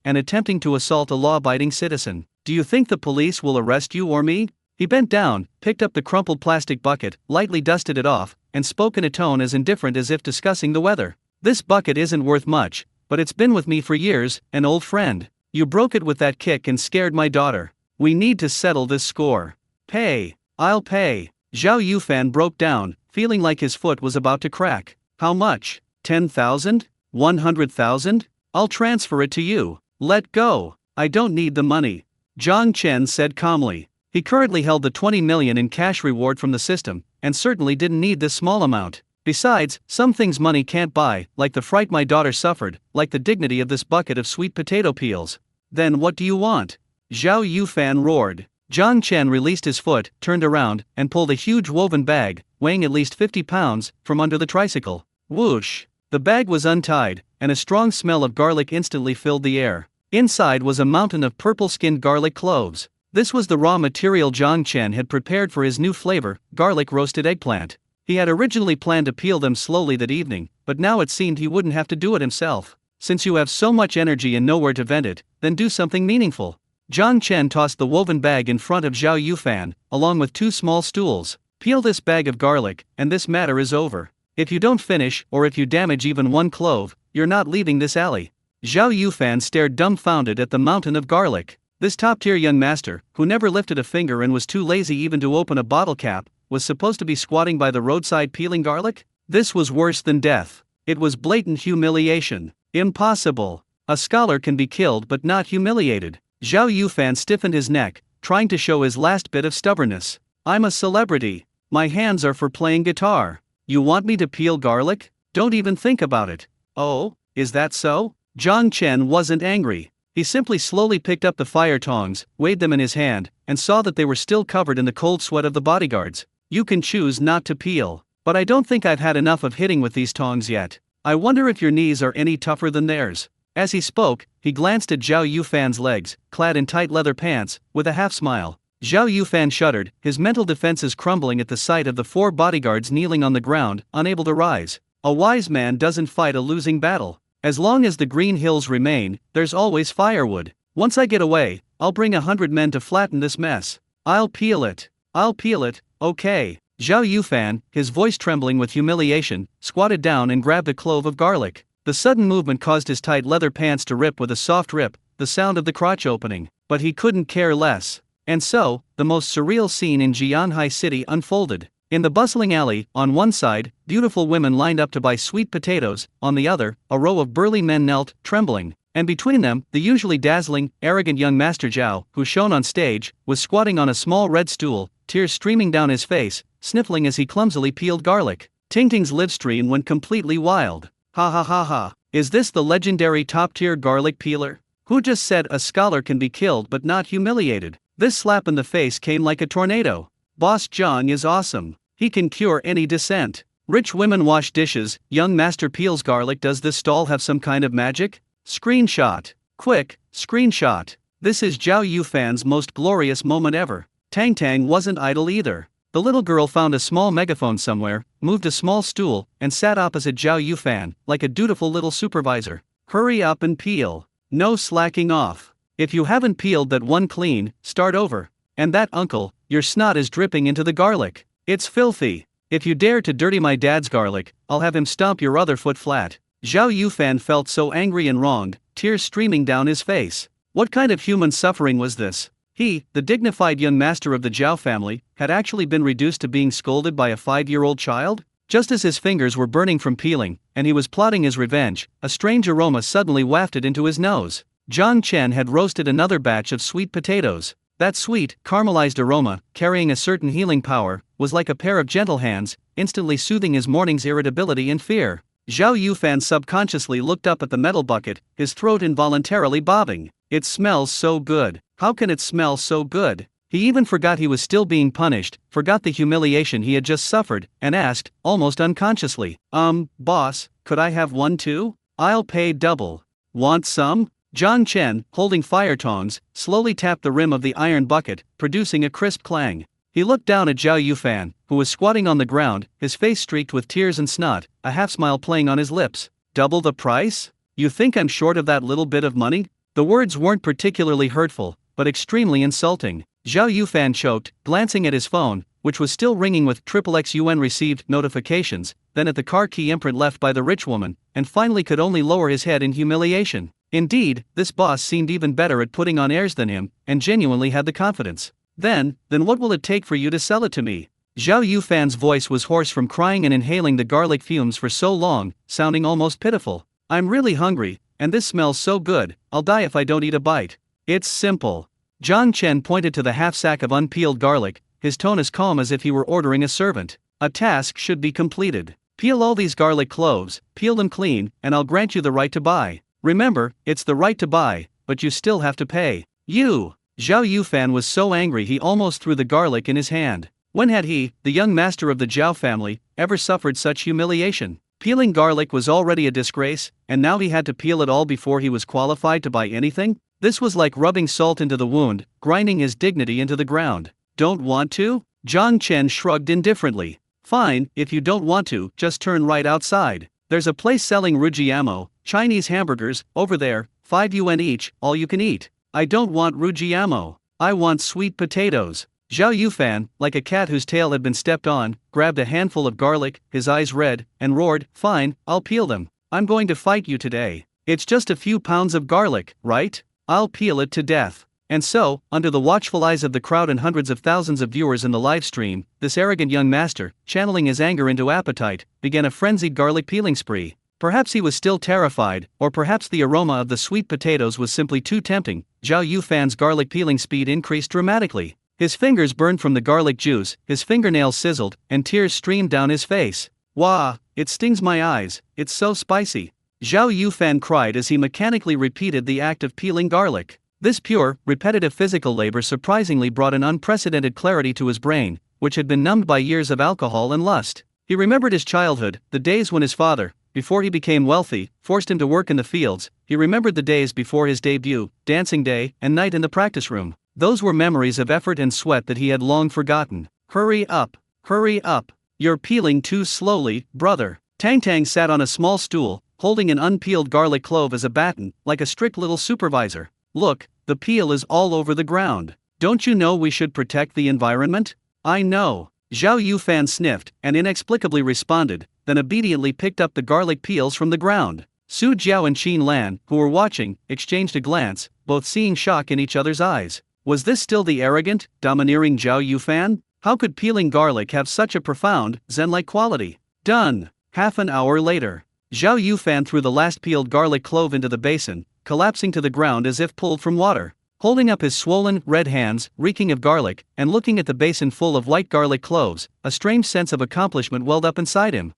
and attempting to assault a law-abiding citizen. Do you think the police will arrest you or me? He bent down, picked up the crumpled plastic bucket, lightly dusted it off, and spoke in a tone as indifferent as if discussing the weather. This bucket isn't worth much, but it's been with me for years, an old friend. You broke it with that kick and scared my daughter. We need to settle this score. Pay. I'll pay. Zhao Yufan broke down, feeling like his foot was about to crack. How much? 10,000? 100,000? I'll transfer it to you. Let go. I don't need the money. Jiang Chen said calmly. He currently held the 20 million in cash reward from the system, and certainly didn't need this small amount. Besides, some things money can't buy, like the fright my daughter suffered, like the dignity of this bucket of sweet potato peels. Then what do you want? Zhao Yufan roared. Jiang Chen released his foot, turned around, and pulled a huge woven bag, weighing at least 50 pounds, from under the tricycle. Whoosh! The bag was untied, and a strong smell of garlic instantly filled the air. Inside was a mountain of purple-skinned garlic cloves. This was the raw material Jiang Chen had prepared for his new flavor, garlic roasted eggplant. He had originally planned to peel them slowly that evening, but now it seemed he wouldn't have to do it himself. Since you have so much energy and nowhere to vent it, then do something meaningful. Jiang Chen tossed the woven bag in front of Zhao Yufan, along with 2 small stools. Peel this bag of garlic, and this matter is over. If you don't finish, or if you damage even 1 clove, you're not leaving this alley. Zhao Yufan stared dumbfounded at the mountain of garlic. This top-tier young master, who never lifted a finger and was too lazy even to open a bottle cap, was supposed to be squatting by the roadside peeling garlic? This was worse than death. It was blatant humiliation. Impossible. A scholar can be killed but not humiliated. Zhao Yufan stiffened his neck, trying to show his last bit of stubbornness. I'm a celebrity. My hands are for playing guitar. You want me to peel garlic? Don't even think about it. Oh, is that so? Jiang Chen wasn't angry. He simply slowly picked up the fire tongs, weighed them in his hand, and saw that they were still covered in the cold sweat of the bodyguards. You can choose not to peel, but I don't think I've had enough of hitting with these tongs yet. I wonder if your knees are any tougher than theirs. As he spoke, he glanced at Zhao Yufan's legs, clad in tight leather pants, with a half-smile. Zhao Yufan shuddered, his mental defenses crumbling at the sight of the 4 bodyguards kneeling on the ground, unable to rise. A wise man doesn't fight a losing battle. As long as the green hills remain, there's always firewood. Once I get away, I'll bring 100 men to flatten this mess. I'll peel it. Okay. Zhao Yufan, his voice trembling with humiliation, squatted down and grabbed a clove of garlic. The sudden movement caused his tight leather pants to rip with a soft rip, the sound of the crotch opening. But he couldn't care less. And so, the most surreal scene in Jianhai City unfolded. In the bustling alley, on one side, beautiful women lined up to buy sweet potatoes, on the other, a row of burly men knelt, trembling. And between them, the usually dazzling, arrogant young Master Zhao, who shone on stage, was squatting on a small red stool, tears streaming down his face, sniffling as he clumsily peeled garlic. Tingting's live stream went completely wild. Ha ha ha ha. Is this the legendary top-tier garlic peeler? Who just said a scholar can be killed but not humiliated? This slap in the face came like a tornado. Boss Zhang is awesome. He can cure any dissent. Rich women wash dishes, young master peels garlic. Does this stall have some kind of magic? Screenshot. Quick, screenshot. This is Zhao Yufan's most glorious moment ever. Tang Tang wasn't idle either. The little girl found a small megaphone somewhere, moved a small stool, and sat opposite Zhao Yufan, like a dutiful little supervisor. Hurry up and peel. No slacking off. If you haven't peeled that one clean, start over. And that, uncle, your snot is dripping into the garlic. It's filthy. If you dare to dirty my dad's garlic, I'll have him stomp your other foot flat. Zhao Yufan felt so angry and wronged, tears streaming down his face. What kind of human suffering was this? He, the dignified young master of the Zhao family, had actually been reduced to being scolded by a 5-year-old child? Just as his fingers were burning from peeling, and he was plotting his revenge, a strange aroma suddenly wafted into his nose. Jiang Chen had roasted another batch of sweet potatoes. That sweet, caramelized aroma, carrying a certain healing power, was like a pair of gentle hands, instantly soothing his morning's irritability and fear. Zhao Yufan subconsciously looked up at the metal bucket, his throat involuntarily bobbing. It smells so good. How can it smell so good? He even forgot he was still being punished, forgot the humiliation he had just suffered, and asked, almost unconsciously, boss, could I have one too? I'll pay double. Want some? Jiang Chen, holding fire tongs, slowly tapped the rim of the iron bucket, producing a crisp clang. He looked down at Zhao Yufan, who was squatting on the ground, his face streaked with tears and snot, a half-smile playing on his lips. Double the price? You think I'm short of that little bit of money? The words weren't particularly hurtful, but extremely insulting. Zhao Yufan choked, glancing at his phone, which was still ringing with XXX yuan received notifications, then at the car key imprint left by the rich woman, and finally could only lower his head in humiliation. Indeed, this boss seemed even better at putting on airs than him, and genuinely had the confidence. Then what will it take for you to sell it to me? Zhao Yufan's voice was hoarse from crying and inhaling the garlic fumes for so long, sounding almost pitiful. I'm really hungry, and this smells so good, I'll die if I don't eat a bite. It's simple. Jiang Chen pointed to the half-sack of unpeeled garlic, his tone as calm as if he were ordering a servant. A task should be completed. Peel all these garlic cloves, peel them clean, and I'll grant you the right to buy. Remember, it's the right to buy, but you still have to pay. You! Zhao Yufan was so angry he almost threw the garlic in his hand. When had he, the young master of the Zhao family, ever suffered such humiliation? Peeling garlic was already a disgrace, and now he had to peel it all before he was qualified to buy anything? This was like rubbing salt into the wound, grinding his dignity into the ground. Don't want to? Jiang Chen shrugged indifferently. Fine, if you don't want to, just turn right outside. There's a place selling rujiamo, Chinese hamburgers, over there, 5 yuan each, all you can eat. I don't want rujiamo. I want sweet potatoes. Zhao Yufan, like a cat whose tail had been stepped on, grabbed a handful of garlic, his eyes red, and roared, Fine, I'll peel them. I'm going to fight you today. It's just a few pounds of garlic, right? I'll peel it to death. And so, under the watchful eyes of the crowd and hundreds of thousands of viewers in the live stream, this arrogant young master, channeling his anger into appetite, began a frenzied garlic peeling spree. Perhaps he was still terrified, or perhaps the aroma of the sweet potatoes was simply too tempting. Zhao Yufan's garlic peeling speed increased dramatically. His fingers burned from the garlic juice, his fingernails sizzled, and tears streamed down his face. Wah, it stings my eyes, it's so spicy. Zhao Yufan cried as he mechanically repeated the act of peeling garlic. This pure, repetitive physical labor surprisingly brought an unprecedented clarity to his brain, which had been numbed by years of alcohol and lust. He remembered his childhood, the days when his father, before he became wealthy, forced him to work in the fields. He remembered the days before his debut, dancing day and night in the practice room. Those were memories of effort and sweat that he had long forgotten. Hurry up! Hurry up! You're peeling too slowly, brother. Tang Tang sat on a small stool, holding an unpeeled garlic clove as a baton, like a strict little supervisor. Look, the peel is all over the ground. Don't you know we should protect the environment? I know. Zhao Yufan sniffed and inexplicably responded, then obediently picked up the garlic peels from the ground. Su Jiao and Qin Lan, who were watching, exchanged a glance, both seeing shock in each other's eyes. Was this still the arrogant, domineering Zhao Yufan? How could peeling garlic have such a profound, zen-like quality? Done. Half an hour later. Zhao Yufan threw the last peeled garlic clove into the basin, collapsing to the ground as if pulled from water. Holding up his swollen, red hands, reeking of garlic, and looking at the basin full of white garlic cloves, a strange sense of accomplishment welled up inside him.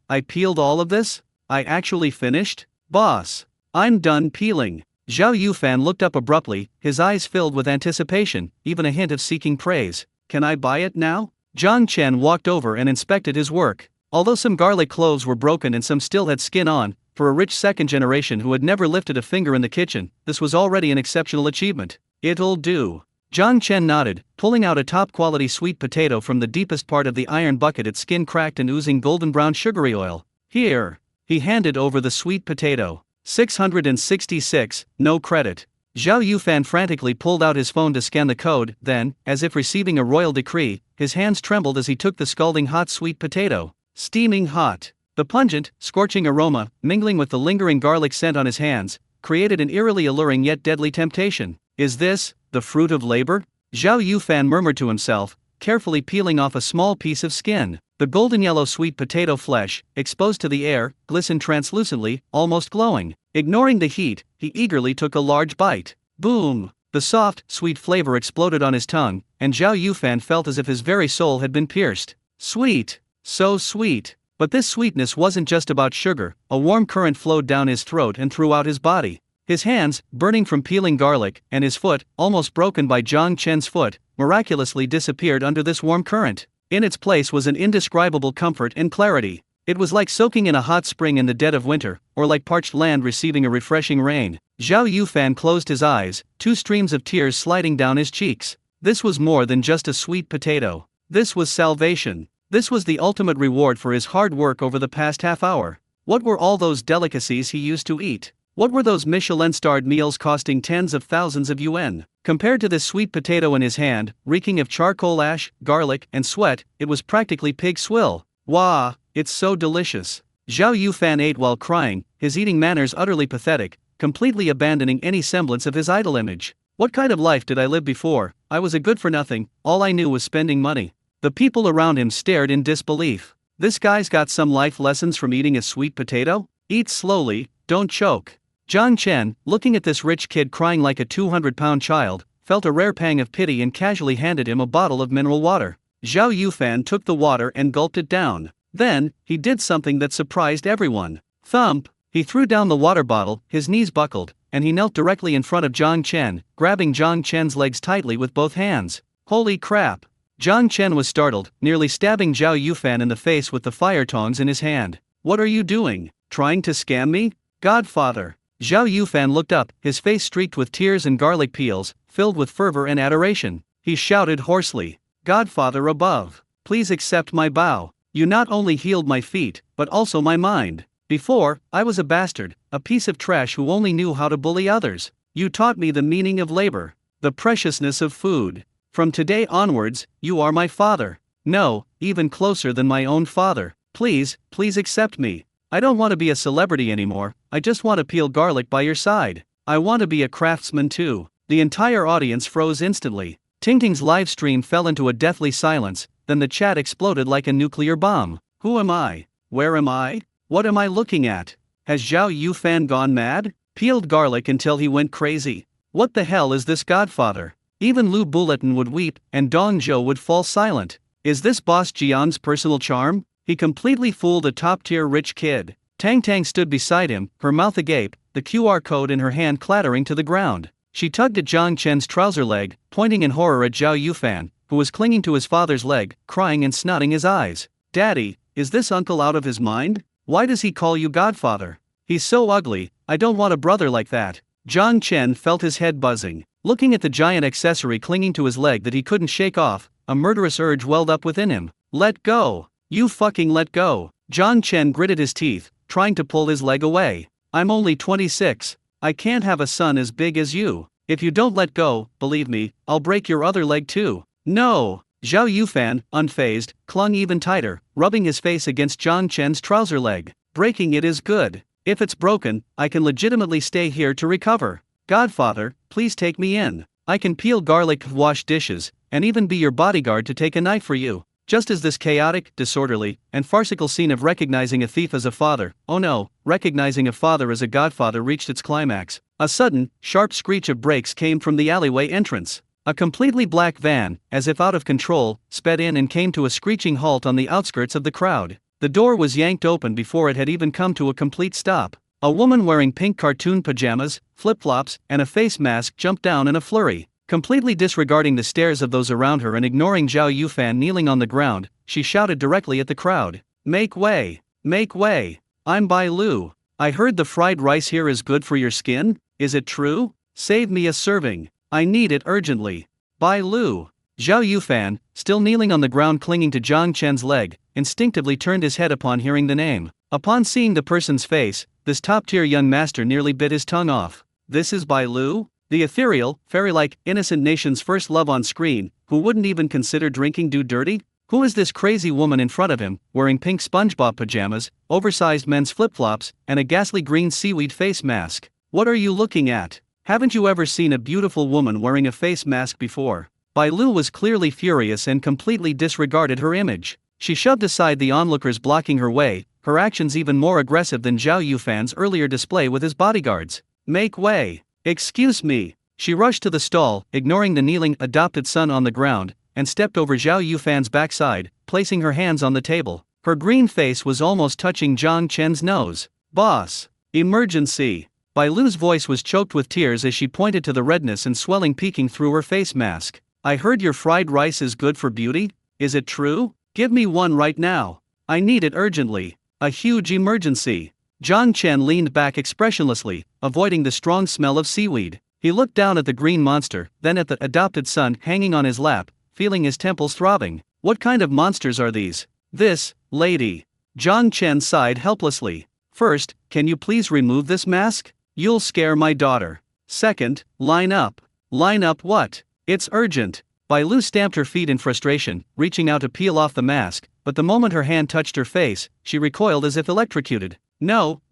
I peeled all of this? I actually finished? Boss! I'm done peeling. Zhao Yufan looked up abruptly, his eyes filled with anticipation, even a hint of seeking praise. Can I buy it now? Jiang Chen walked over and inspected his work. Although some garlic cloves were broken and some still had skin on, for a rich second generation who had never lifted a finger in the kitchen, this was already an exceptional achievement. It'll do. Jiang Chen nodded, pulling out a top-quality sweet potato from the deepest part of the iron bucket, its skin cracked and oozing golden brown sugary oil. Here. He handed over the sweet potato. 666, no credit. Zhao Yufan frantically pulled out his phone to scan the code, then, as if receiving a royal decree, his hands trembled as he took the scalding hot sweet potato. Steaming hot. The pungent, scorching aroma, mingling with the lingering garlic scent on his hands, created an eerily alluring yet deadly temptation. Is this the fruit of labor? Zhao Yufan murmured to himself, carefully peeling off a small piece of skin. The golden yellow sweet potato flesh, exposed to the air, glistened translucently, almost glowing. Ignoring the heat, he eagerly took a large bite. Boom! The soft, sweet flavor exploded on his tongue, and Zhao Yufan felt as if his very soul had been pierced. Sweet! So sweet! But this sweetness wasn't just about sugar. A warm current flowed down his throat and throughout his body. His hands, burning from peeling garlic, and his foot, almost broken by Jiang Chen's foot, miraculously disappeared under this warm current. In its place was an indescribable comfort and clarity. It was like soaking in a hot spring in the dead of winter, or like parched land receiving a refreshing rain. Zhao Yufan closed his eyes, two streams of tears sliding down his cheeks. This was more than just a sweet potato. This was salvation. This was the ultimate reward for his hard work over the past half hour. What were all those delicacies he used to eat? What were those Michelin-starred meals costing tens of thousands of yuan? Compared to this sweet potato in his hand, reeking of charcoal ash, garlic, and sweat, it was practically pig swill. Wah, it's so delicious. Zhao Yufan ate while crying, his eating manners utterly pathetic, completely abandoning any semblance of his idol image. What kind of life did I live before? I was a good-for-nothing, all I knew was spending money. The people around him stared in disbelief. This guy's got some life lessons from eating a sweet potato? Eat slowly, don't choke. Zhang Chen, looking at this rich kid crying like a 200-pound child, felt a rare pang of pity and casually handed him a bottle of mineral water. Zhao Yufan took the water and gulped it down. Then, he did something that surprised everyone. Thump! He threw down the water bottle, his knees buckled, and he knelt directly in front of Zhang Chen, grabbing Zhang Chen's legs tightly with both hands. Holy crap! Zhang Chen was startled, nearly stabbing Zhao Yufan in the face with the fire tongs in his hand. What are you doing? Trying to scam me? Godfather! Zhao Yufan looked up, his face streaked with tears and garlic peels, filled with fervor and adoration. He shouted hoarsely, Godfather above, please accept my bow. You not only healed my feet, but also my mind. Before, I was a bastard, a piece of trash who only knew how to bully others. You taught me the meaning of labor, the preciousness of food. From today onwards, you are my father. No, even closer than my own father. Please, please accept me. I don't want to be a celebrity anymore, I just want to peel garlic by your side. I want to be a craftsman too. The entire audience froze instantly. Tingting's live stream fell into a deathly silence, then the chat exploded like a nuclear bomb. Who am I? Where am I? What am I looking at? Has Zhao Yufan gone mad? Peeled garlic until he went crazy. What the hell is this godfather? Even Lu Bulletin would weep, and Dong Zhou would fall silent. Is this Boss Jian's personal charm? He completely fooled a top-tier rich kid. Tang Tang stood beside him, her mouth agape, the QR code in her hand clattering to the ground. She tugged at Zhang Chen's trouser leg, pointing in horror at Zhao Yufan, who was clinging to his father's leg, crying and snotting his eyes. Daddy, is this uncle out of his mind? Why does he call you godfather? He's so ugly, I don't want a brother like that. Zhang Chen felt his head buzzing. Looking at the giant accessory clinging to his leg that he couldn't shake off, a murderous urge welled up within him. Let go! You fucking let go! Zhang Chen gritted his teeth, trying to pull his leg away. I'm only 26. I can't have a son as big as you. If you don't let go, believe me, I'll break your other leg too. No! Zhao Yufan, unfazed, clung even tighter, rubbing his face against Zhang Chen's trouser leg. Breaking it is good. If it's broken, I can legitimately stay here to recover. Godfather, please take me in. I can peel garlic, wash dishes, and even be your bodyguard to take a knife for you. Just as this chaotic, disorderly, and farcical scene of recognizing a thief as a father, oh no, recognizing a father as a godfather reached its climax, a sudden, sharp screech of brakes came from the alleyway entrance. A completely black van, as if out of control, sped in and came to a screeching halt on the outskirts of the crowd. The door was yanked open before it had even come to a complete stop. A woman wearing pink cartoon pajamas, flip-flops, and a face mask jumped down in a flurry. Completely disregarding the stares of those around her and ignoring Zhao Yufan kneeling on the ground, she shouted directly at the crowd. Make way! Make way! I'm Bai Lu. I heard the fried rice here is good for your skin, is it true? Save me a serving. I need it urgently. Bai Lu. Zhao Yufan, still kneeling on the ground clinging to Zhang Chen's leg, instinctively turned his head upon hearing the name. Upon seeing the person's face, this top-tier young master nearly bit his tongue off. This is Bai Lu? The ethereal, fairy-like, innocent nation's first love on screen, who wouldn't even consider drinking do dirty? Who is this crazy woman in front of him, wearing pink SpongeBob pajamas, oversized men's flip-flops, and a ghastly green seaweed face mask? What are you looking at? Haven't you ever seen a beautiful woman wearing a face mask before? Bai Lu was clearly furious and completely disregarded her image. She shoved aside the onlookers blocking her way, her actions even more aggressive than Zhao Yufan's earlier display with his bodyguards. Make way! Excuse me. She rushed to the stall, ignoring the kneeling adopted son on the ground, and stepped over Zhao Yufan's backside, placing her hands on the table. Her green face was almost touching Zhang Chen's nose. Boss! Emergency! Bai Lu's voice was choked with tears as she pointed to the redness and swelling peeking through her face mask. I heard your fried rice is good for beauty? Is it true? Give me one right now. I need it urgently. A huge emergency. Zhang Chen leaned back expressionlessly, avoiding the strong smell of seaweed. He looked down at the green monster, then at the adopted son hanging on his lap, feeling his temples throbbing. What kind of monsters are these? This, lady. Zhang Chen sighed helplessly. First, can you please remove this mask? You'll scare my daughter. Second, line up. Line up what? It's urgent. Bai Lu stamped her feet in frustration, reaching out to peel off the mask, but the moment her hand touched her face, she recoiled as if electrocuted. No,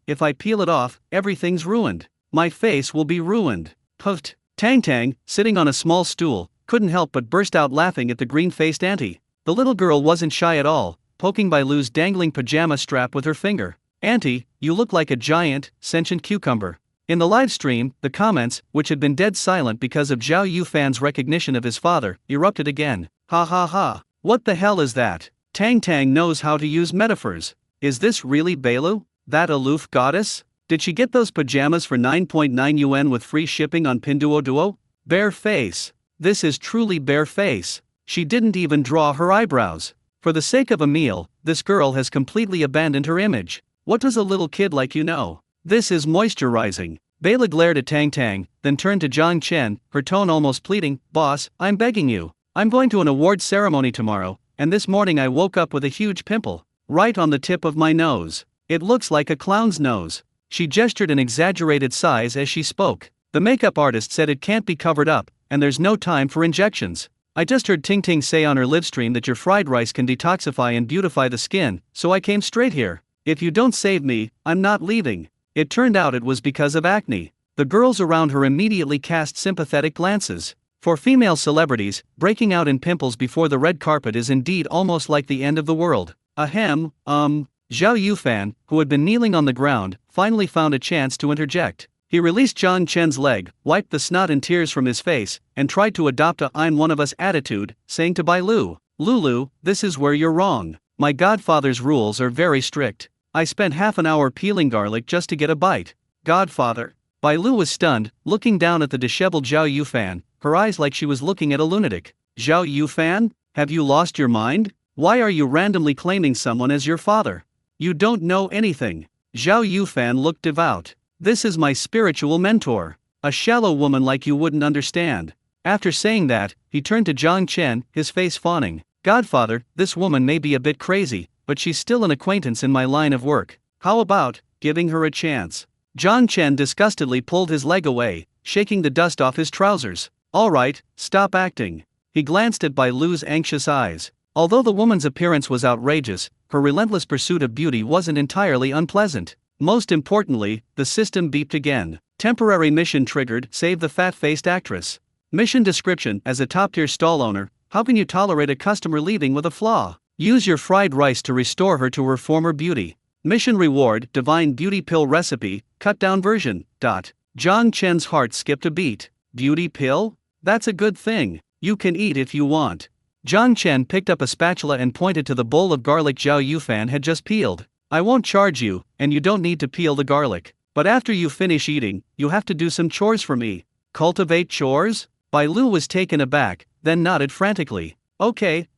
if I peel it off, everything's ruined. My face will be ruined. Puffed. Tang Tang, sitting on a small stool, couldn't help but burst out laughing at the green-faced auntie. The little girl wasn't shy at all, poking Bai Lu's dangling pajama strap with her finger. Auntie, you look like a giant, sentient cucumber. In the live stream, the comments, which had been dead silent because of Zhao Yufan's recognition of his father, erupted again. Ha ha ha. What the hell is that? Tang Tang knows how to use metaphors. Is this really Bailu? That aloof goddess? Did she get those pajamas for 9.9 yuan with free shipping on Pinduoduo? Bare face. This is truly bare face. She didn't even draw her eyebrows. For the sake of a meal, this girl has completely abandoned her image. What does a little kid like you know? This is moisturizing. Bela glared at Tang Tang, then turned to Zhang Chen, her tone almost pleading. Boss, I'm begging you. I'm going to an award ceremony tomorrow, and this morning I woke up with a huge pimple. Right on the tip of my nose. It looks like a clown's nose. She gestured an exaggerated size as she spoke. The makeup artist said it can't be covered up, and there's no time for injections. I just heard Ting Ting say on her live stream that your fried rice can detoxify and beautify the skin, so I came straight here. If you don't save me, I'm not leaving. It turned out it was because of acne. The girls around her immediately cast sympathetic glances. For female celebrities, breaking out in pimples before the red carpet is indeed almost like the end of the world. Ahem, Zhao Yufan, who had been kneeling on the ground, finally found a chance to interject. He released Zhang Chen's leg, wiped the snot and tears from his face, and tried to adopt a "I'm one of us" attitude, saying to Bai Lu, Lulu, this is where you're wrong. My godfather's rules are very strict. I spent half an hour peeling garlic just to get a bite. Godfather? Bai Lu was stunned, looking down at the disheveled Zhao Yufan, her eyes like she was looking at a lunatic. Zhao Yufan? Have you lost your mind? Why are you randomly claiming someone as your father? You don't know anything. Zhao Yufan looked devout. This is my spiritual mentor. A shallow woman like you wouldn't understand. After saying that, he turned to Zhang Chen, his face fawning. Godfather, this woman may be a bit crazy, but she's still an acquaintance in my line of work. How about giving her a chance? Zhang Chen disgustedly pulled his leg away, shaking the dust off his trousers. All right, stop acting. He glanced at Bai Lu's anxious eyes. Although the woman's appearance was outrageous, her relentless pursuit of beauty wasn't entirely unpleasant. Most importantly, the system beeped again. Temporary mission triggered, save the fat-faced actress. Mission description: as a top-tier stall owner, how can you tolerate a customer leaving with a flaw? Use your fried rice to restore her to her former beauty. Mission reward: divine beauty pill recipe, cut-down version. Zhang Chen's heart skipped a beat. Beauty pill? That's a good thing. You can eat if you want. Zhang Chen picked up a spatula and pointed to the bowl of garlic Zhao Yufan had just peeled. I won't charge you, and you don't need to peel the garlic. But after you finish eating, you have to do some chores for me. Cultivate chores? Bai Lu was taken aback, then nodded frantically. Okay.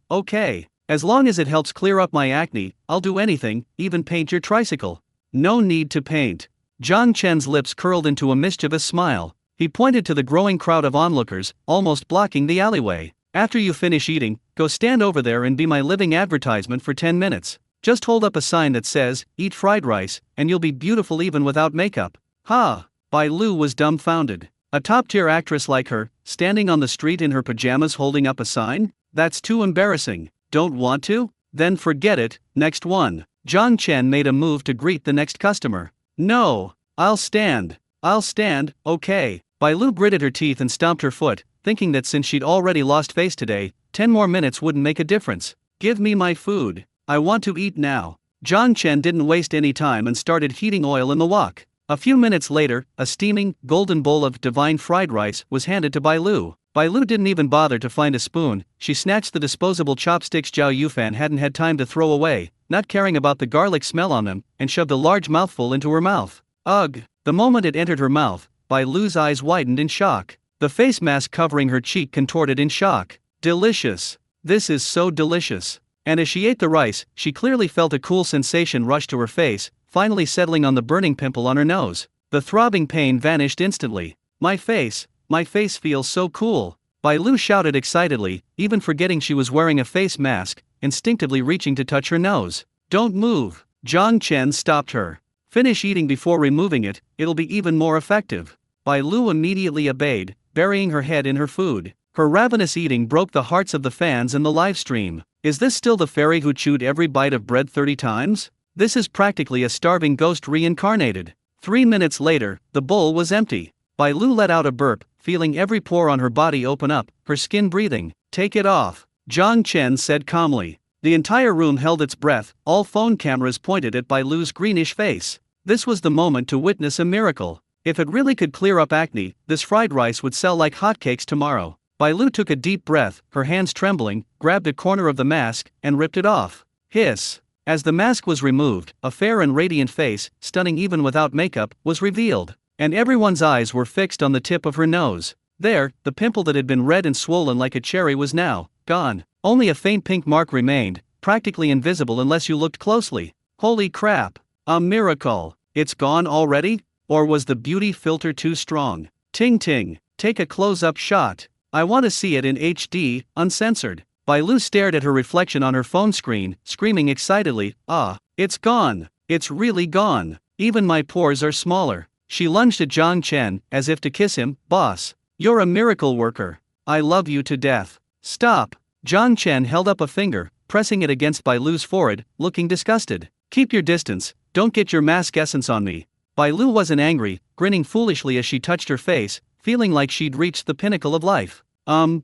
As long as it helps clear up my acne, I'll do anything, even paint your tricycle. No need to paint. Zhang Chen's lips curled into a mischievous smile. He pointed to the growing crowd of onlookers, almost blocking the alleyway. After you finish eating, go stand over there and be my living advertisement for 10 minutes. Just hold up a sign that says, eat fried rice, and you'll be beautiful even without makeup. Ha! Bai Lu was dumbfounded. A top-tier actress like her, standing on the street in her pajamas holding up a sign? That's too embarrassing. Don't want to? Then forget it. Next one. Zhang Chen made a move to greet the next customer. No. I'll stand, okay. Bai Lu gritted her teeth and stomped her foot, thinking that since she'd already lost face today, 10 more minutes wouldn't make a difference. Give me my food. I want to eat now. Zhang Chen didn't waste any time and started heating oil in the wok. A few minutes later, a steaming, golden bowl of divine fried rice was handed to Bai Lu. Bai Lu didn't even bother to find a spoon. She snatched the disposable chopsticks Zhao Yufan hadn't had time to throw away, not caring about the garlic smell on them, and shoved a large mouthful into her mouth. Ugh! The moment it entered her mouth, Bai Lu's eyes widened in shock. The face mask covering her cheek contorted in shock. Delicious. This is so delicious. And as she ate the rice, she clearly felt a cool sensation rush to her face, finally settling on the burning pimple on her nose. The throbbing pain vanished instantly. My face feels so cool. Bai Lu shouted excitedly, even forgetting she was wearing a face mask, instinctively reaching to touch her nose. Don't move. Zhang Chen stopped her. Finish eating before removing it, it'll be even more effective. Bai Lu immediately obeyed, burying her head in her food. Her ravenous eating broke the hearts of the fans in the live stream. Is this still the fairy who chewed every bite of bread 30 times? This is practically a starving ghost reincarnated. 3 minutes later, the bowl was empty. Bai Lu let out a burp, feeling every pore on her body open up, her skin breathing. Take it off, Zhang Chen said calmly. The entire room held its breath, all phone cameras pointed at Bai Lu's greenish face. This was the moment to witness a miracle. If it really could clear up acne, this fried rice would sell like hotcakes tomorrow. Bai Lu took a deep breath, her hands trembling, grabbed a corner of the mask, and ripped it off. Hiss. As the mask was removed, a fair and radiant face, stunning even without makeup, was revealed. And everyone's eyes were fixed on the tip of her nose. There, the pimple that had been red and swollen like a cherry was now gone. Only a faint pink mark remained, practically invisible unless you looked closely. Holy crap! A miracle! It's gone already? Or was the beauty filter too strong? Ting ting, take a close-up shot. I want to see it in HD, uncensored. Bai Lu stared at her reflection on her phone screen, screaming excitedly, "Ah, it's gone! It's really gone! Even my pores are smaller." She lunged at Zhang Chen, as if to kiss him. "Boss, you're a miracle worker. I love you to death." "Stop!" Zhang Chen held up a finger, pressing it against Bai Lu's forehead, looking disgusted. "Keep your distance, don't get your mask essence on me." Bai Lu wasn't angry, grinning foolishly as she touched her face, feeling like she'd reached the pinnacle of life.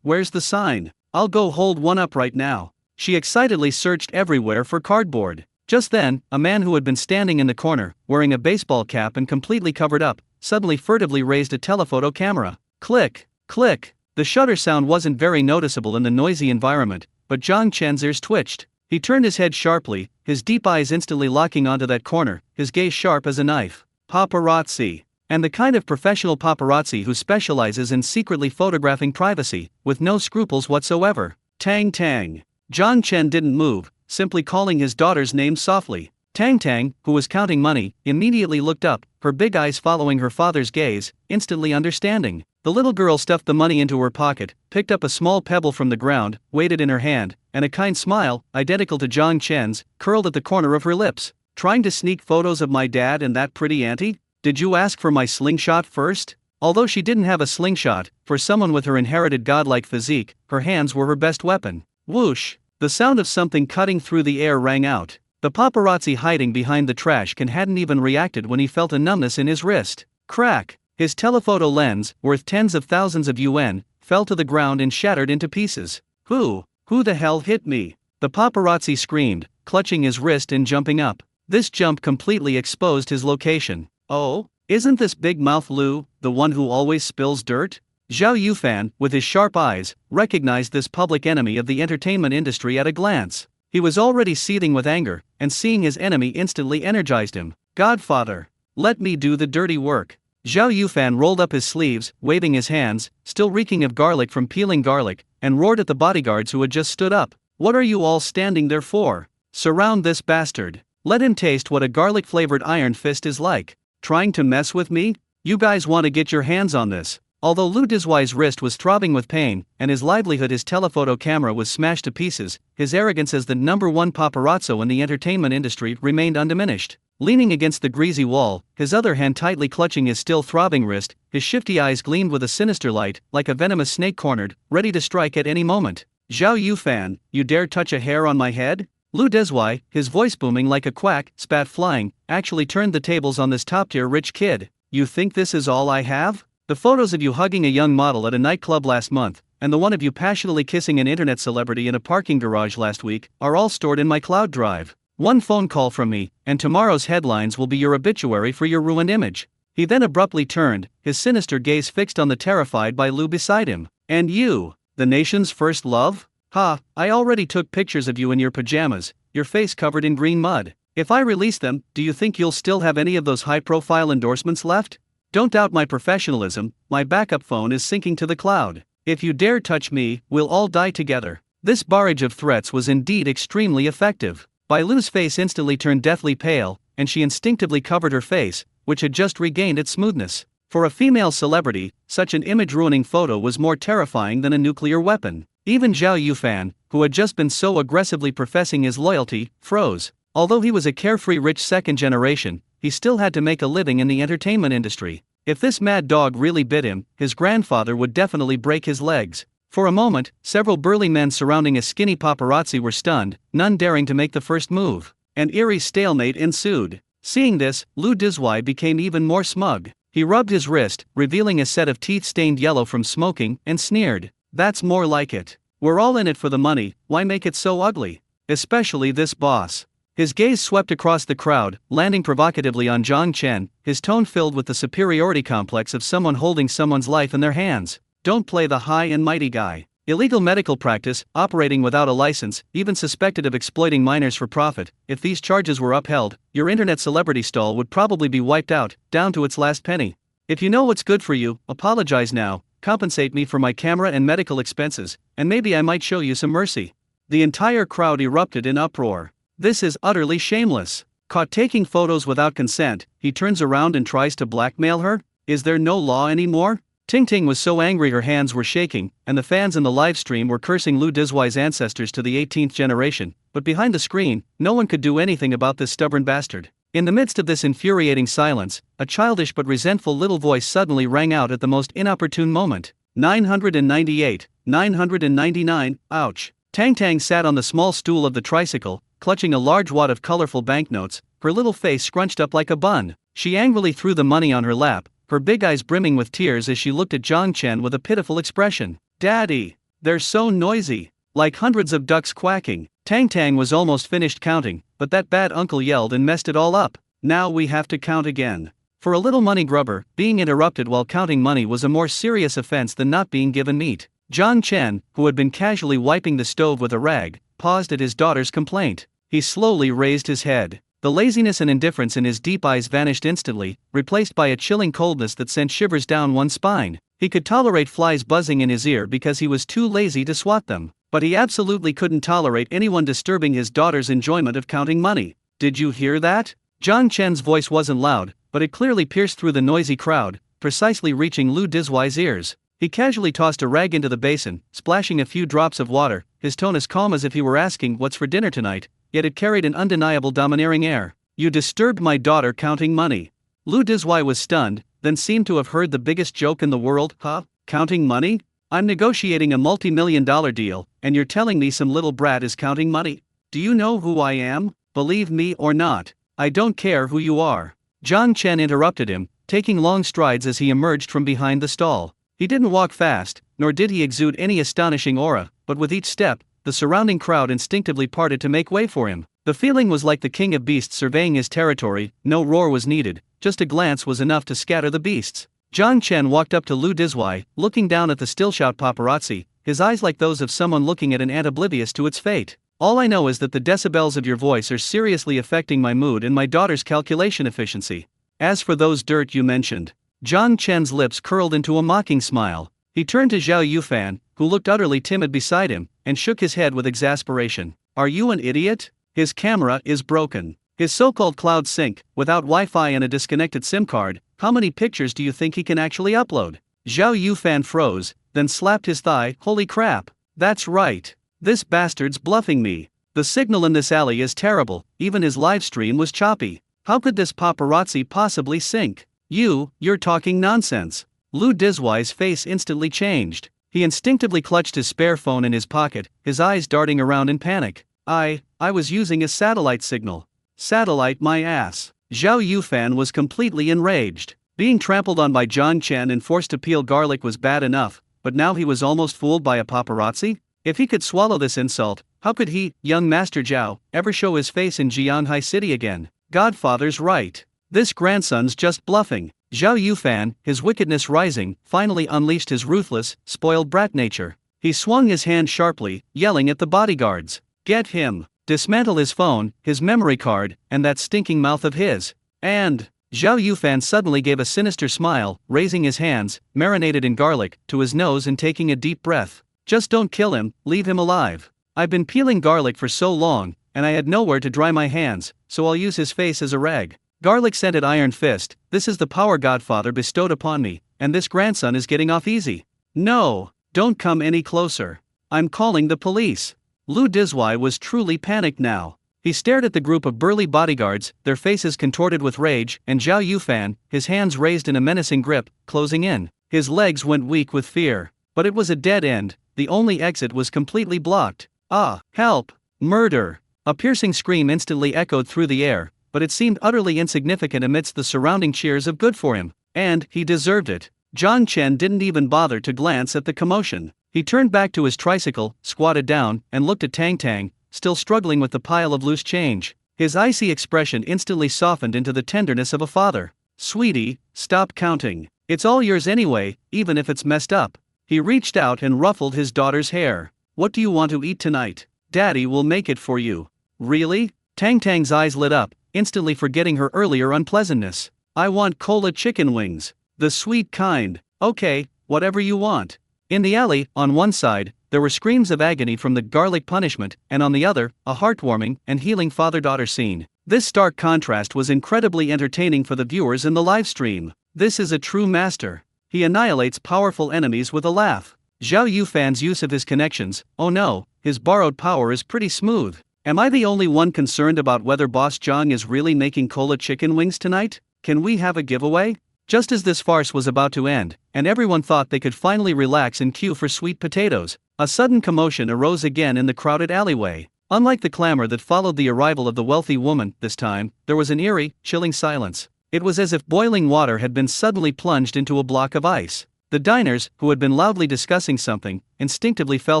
Where's the sign? I'll go hold one up right now." She excitedly searched everywhere for cardboard. Just then, a man who had been standing in the corner, wearing a baseball cap and completely covered up, suddenly furtively raised a telephoto camera. Click, click. The shutter sound wasn't very noticeable in the noisy environment, but Zhang Chen's ears twitched. He turned his head sharply, his deep eyes instantly locking onto that corner, his gaze sharp as a knife. Paparazzi. And the kind of professional paparazzi who specializes in secretly photographing privacy, with no scruples whatsoever. Tang Tang. Zhang Chen didn't move, simply calling his daughter's name softly. Tang Tang, who was counting money, immediately looked up, her big eyes following her father's gaze, instantly understanding. The little girl stuffed the money into her pocket, picked up a small pebble from the ground, weighed it in her hand, and a kind smile, identical to Zhang Chen's, curled at the corner of her lips. "Trying to sneak photos of my dad and that pretty auntie? Did you ask for my slingshot first?" Although she didn't have a slingshot, for someone with her inherited godlike physique, her hands were her best weapon. Whoosh! The sound of something cutting through the air rang out. The paparazzi hiding behind the trash can hadn't even reacted when he felt a numbness in his wrist. Crack! His telephoto lens, worth tens of thousands of yuan, fell to the ground and shattered into pieces. Who the hell hit me? The paparazzi screamed, clutching his wrist and jumping up. This jump completely exposed his location. Oh, isn't this Big Mouth Lu, the one who always spills dirt? Zhao Yufan, with his sharp eyes, recognized this public enemy of the entertainment industry at a glance. He was already seething with anger, and seeing his enemy instantly energized him. "Godfather, let me do the dirty work." Zhao Yufan rolled up his sleeves, waving his hands, still reeking of garlic from peeling garlic, and roared at the bodyguards who had just stood up. "What are you all standing there for? Surround this bastard. Let him taste what a garlic-flavored iron fist is like. Trying to mess with me? You guys want to get your hands on this." Although Lu Dizhuai's wrist was throbbing with pain, and his livelihood, his telephoto camera, was smashed to pieces, his arrogance as the #1 paparazzo in the entertainment industry remained undiminished. Leaning against the greasy wall, his other hand tightly clutching his still throbbing wrist, his shifty eyes gleamed with a sinister light, like a venomous snake cornered, ready to strike at any moment. "Zhao Yufan, you dare touch a hair on my head?" Lu Dezhuai, his voice booming like a quack, spat flying, actually turned the tables on this top-tier rich kid. "You think this is all I have? The photos of you hugging a young model at a nightclub last month, and the one of you passionately kissing an internet celebrity in a parking garage last week, are all stored in my cloud drive. One phone call from me, and tomorrow's headlines will be your obituary for your ruined image." He then abruptly turned, his sinister gaze fixed on the terrified Bai Lu beside him. "And you, the nation's first love? Ha, I already took pictures of you in your pajamas, your face covered in green mud. If I release them, do you think you'll still have any of those high-profile endorsements left? Don't doubt my professionalism, my backup phone is syncing to the cloud. If you dare touch me, we'll all die together." This barrage of threats was indeed extremely effective. Bai Lu's face instantly turned deathly pale, and she instinctively covered her face, which had just regained its smoothness. For a female celebrity, such an image-ruining photo was more terrifying than a nuclear weapon. Even Zhao Yufan, who had just been so aggressively professing his loyalty, froze. Although he was a carefree rich second generation, he still had to make a living in the entertainment industry. If this mad dog really bit him, his grandfather would definitely break his legs. For a moment, several burly men surrounding a skinny paparazzi were stunned, none daring to make the first move. An eerie stalemate ensued. Seeing this, Lu Dizhuai became even more smug. He rubbed his wrist, revealing a set of teeth stained yellow from smoking, and sneered. That's more like it. We're all in it for the money, why make it so ugly? Especially this boss. His gaze swept across the crowd, landing provocatively on Zhang Chen, his tone filled with the superiority complex of someone holding someone's life in their hands. Don't play the high and mighty guy. Illegal medical practice, operating without a license, even suspected of exploiting minors for profit. If these charges were upheld, your internet celebrity stall would probably be wiped out, down to its last penny. If you know what's good for you, apologize now, compensate me for my camera and medical expenses, and maybe I might show you some mercy. The entire crowd erupted in uproar. This is utterly shameless. Caught taking photos without consent, he turns around and tries to blackmail her? Is there no law anymore? Ting Ting was so angry her hands were shaking, and the fans in the live stream were cursing Lu Dizhuai's ancestors to the 18th generation, but behind the screen, no one could do anything about this stubborn bastard. In the midst of this infuriating silence, a childish but resentful little voice suddenly rang out at the most inopportune moment. 998, 999, ouch. Tang Tang sat on the small stool of the tricycle, clutching a large wad of colorful banknotes, her little face scrunched up like a bun. She angrily threw the money on her lap, her big eyes brimming with tears as she looked at Zhang Chen with a pitiful expression. Daddy! They're so noisy! Like hundreds of ducks quacking. Tang Tang was almost finished counting, but that bad uncle yelled and messed it all up. Now we have to count again. For a little money grubber, being interrupted while counting money was a more serious offense than not being given meat. Zhang Chen, who had been casually wiping the stove with a rag, paused at his daughter's complaint. He slowly raised his head. The laziness and indifference in his deep eyes vanished instantly, replaced by a chilling coldness that sent shivers down one's spine. He could tolerate flies buzzing in his ear because he was too lazy to swat them, but he absolutely couldn't tolerate anyone disturbing his daughter's enjoyment of counting money. Did you hear that? Zhang Chen's voice wasn't loud, but it clearly pierced through the noisy crowd, precisely reaching Lu Dizhuai's ears. He casually tossed a rag into the basin, splashing a few drops of water, his tone as calm as if he were asking what's for dinner tonight, yet it carried an undeniable domineering air. You disturbed my daughter counting money. Lu Dizhuai was stunned, then seemed to have heard the biggest joke in the world. Huh? Counting money? I'm negotiating a multi-million-dollar deal, and you're telling me some little brat is counting money? Do you know who I am? Believe me or not, I don't care who you are. Zhang Chen interrupted him, taking long strides as he emerged from behind the stall. He didn't walk fast, nor did he exude any astonishing aura, but with each step, the surrounding crowd instinctively parted to make way for him. The feeling was like the king of beasts surveying his territory. No roar was needed, just a glance was enough to scatter the beasts. Zhang Chen walked up to Lu Dizhuai, looking down at the still-shot paparazzi, his eyes like those of someone looking at an ant oblivious to its fate. All I know is that the decibels of your voice are seriously affecting my mood and my daughter's calculation efficiency. As for those dirt you mentioned. Zhang Chen's lips curled into a mocking smile. He turned to Zhao Yufan, who looked utterly timid beside him, and shook his head with exasperation. Are you an idiot? His camera is broken. His so-called cloud sync, without Wi-Fi and a disconnected SIM card, how many pictures do you think he can actually upload? Zhao Yufan froze, then slapped his thigh. Holy crap. That's right. This bastard's bluffing me. The signal in this alley is terrible, even his live stream was choppy. How could this paparazzi possibly sync? You're talking nonsense. Lu Dizhuai's face instantly changed. He instinctively clutched his spare phone in his pocket, his eyes darting around in panic. I was using a satellite signal. Satellite my ass. Zhao Yufan was completely enraged. Being trampled on by Zhang Chen and forced to peel garlic was bad enough, but now he was almost fooled by a paparazzi? If he could swallow this insult, how could he, young Master Zhao, ever show his face in Jianghai City again? Godfather's right. This grandson's just bluffing. Zhao Yufan, his wickedness rising, finally unleashed his ruthless, spoiled brat nature. He swung his hand sharply, yelling at the bodyguards. Get him! Dismantle his phone, his memory card, and that stinking mouth of his. And Zhao Yufan suddenly gave a sinister smile, raising his hands, marinated in garlic, to his nose and taking a deep breath. Just don't kill him, leave him alive. I've been peeling garlic for so long, and I had nowhere to dry my hands, so I'll use his face as a rag. Garlic-scented iron fist, this is the power Godfather bestowed upon me, and this grandson is getting off easy. No, don't come any closer. I'm calling the police. Lu Dizwai was truly panicked now. He stared at the group of burly bodyguards, their faces contorted with rage, and Zhao Yufan, his hands raised in a menacing grip, closing in. His legs went weak with fear. But it was a dead end, the only exit was completely blocked. Ah, help! Murder! A piercing scream instantly echoed through the air, but it seemed utterly insignificant amidst the surrounding cheers of good for him. And he deserved it. Zhang Chen didn't even bother to glance at the commotion. He turned back to his tricycle, squatted down, and looked at Tang Tang, still struggling with the pile of loose change. His icy expression instantly softened into the tenderness of a father. Sweetie, stop counting. It's all yours anyway, even if it's messed up. He reached out and ruffled his daughter's hair. What do you want to eat tonight? Daddy will make it for you. Really? Tang Tang's eyes lit up, instantly forgetting her earlier unpleasantness. I want cola chicken wings. The sweet kind. Okay, whatever you want. In the alley, on one side, there were screams of agony from the garlic punishment, and on the other, a heartwarming and healing father-daughter scene. This stark contrast was incredibly entertaining for the viewers in the live stream. This is a true master. He annihilates powerful enemies with a laugh. Zhao Yufan's use of his connections, oh no, his borrowed power is pretty smooth. Am I the only one concerned about whether Boss Zhang is really making cola chicken wings tonight? Can we have a giveaway? Just as this farce was about to end, and everyone thought they could finally relax and queue for sweet potatoes, a sudden commotion arose again in the crowded alleyway. Unlike the clamor that followed the arrival of the wealthy woman, this time, there was an eerie, chilling silence. It was as if boiling water had been suddenly plunged into a block of ice. The diners, who had been loudly discussing something, instinctively fell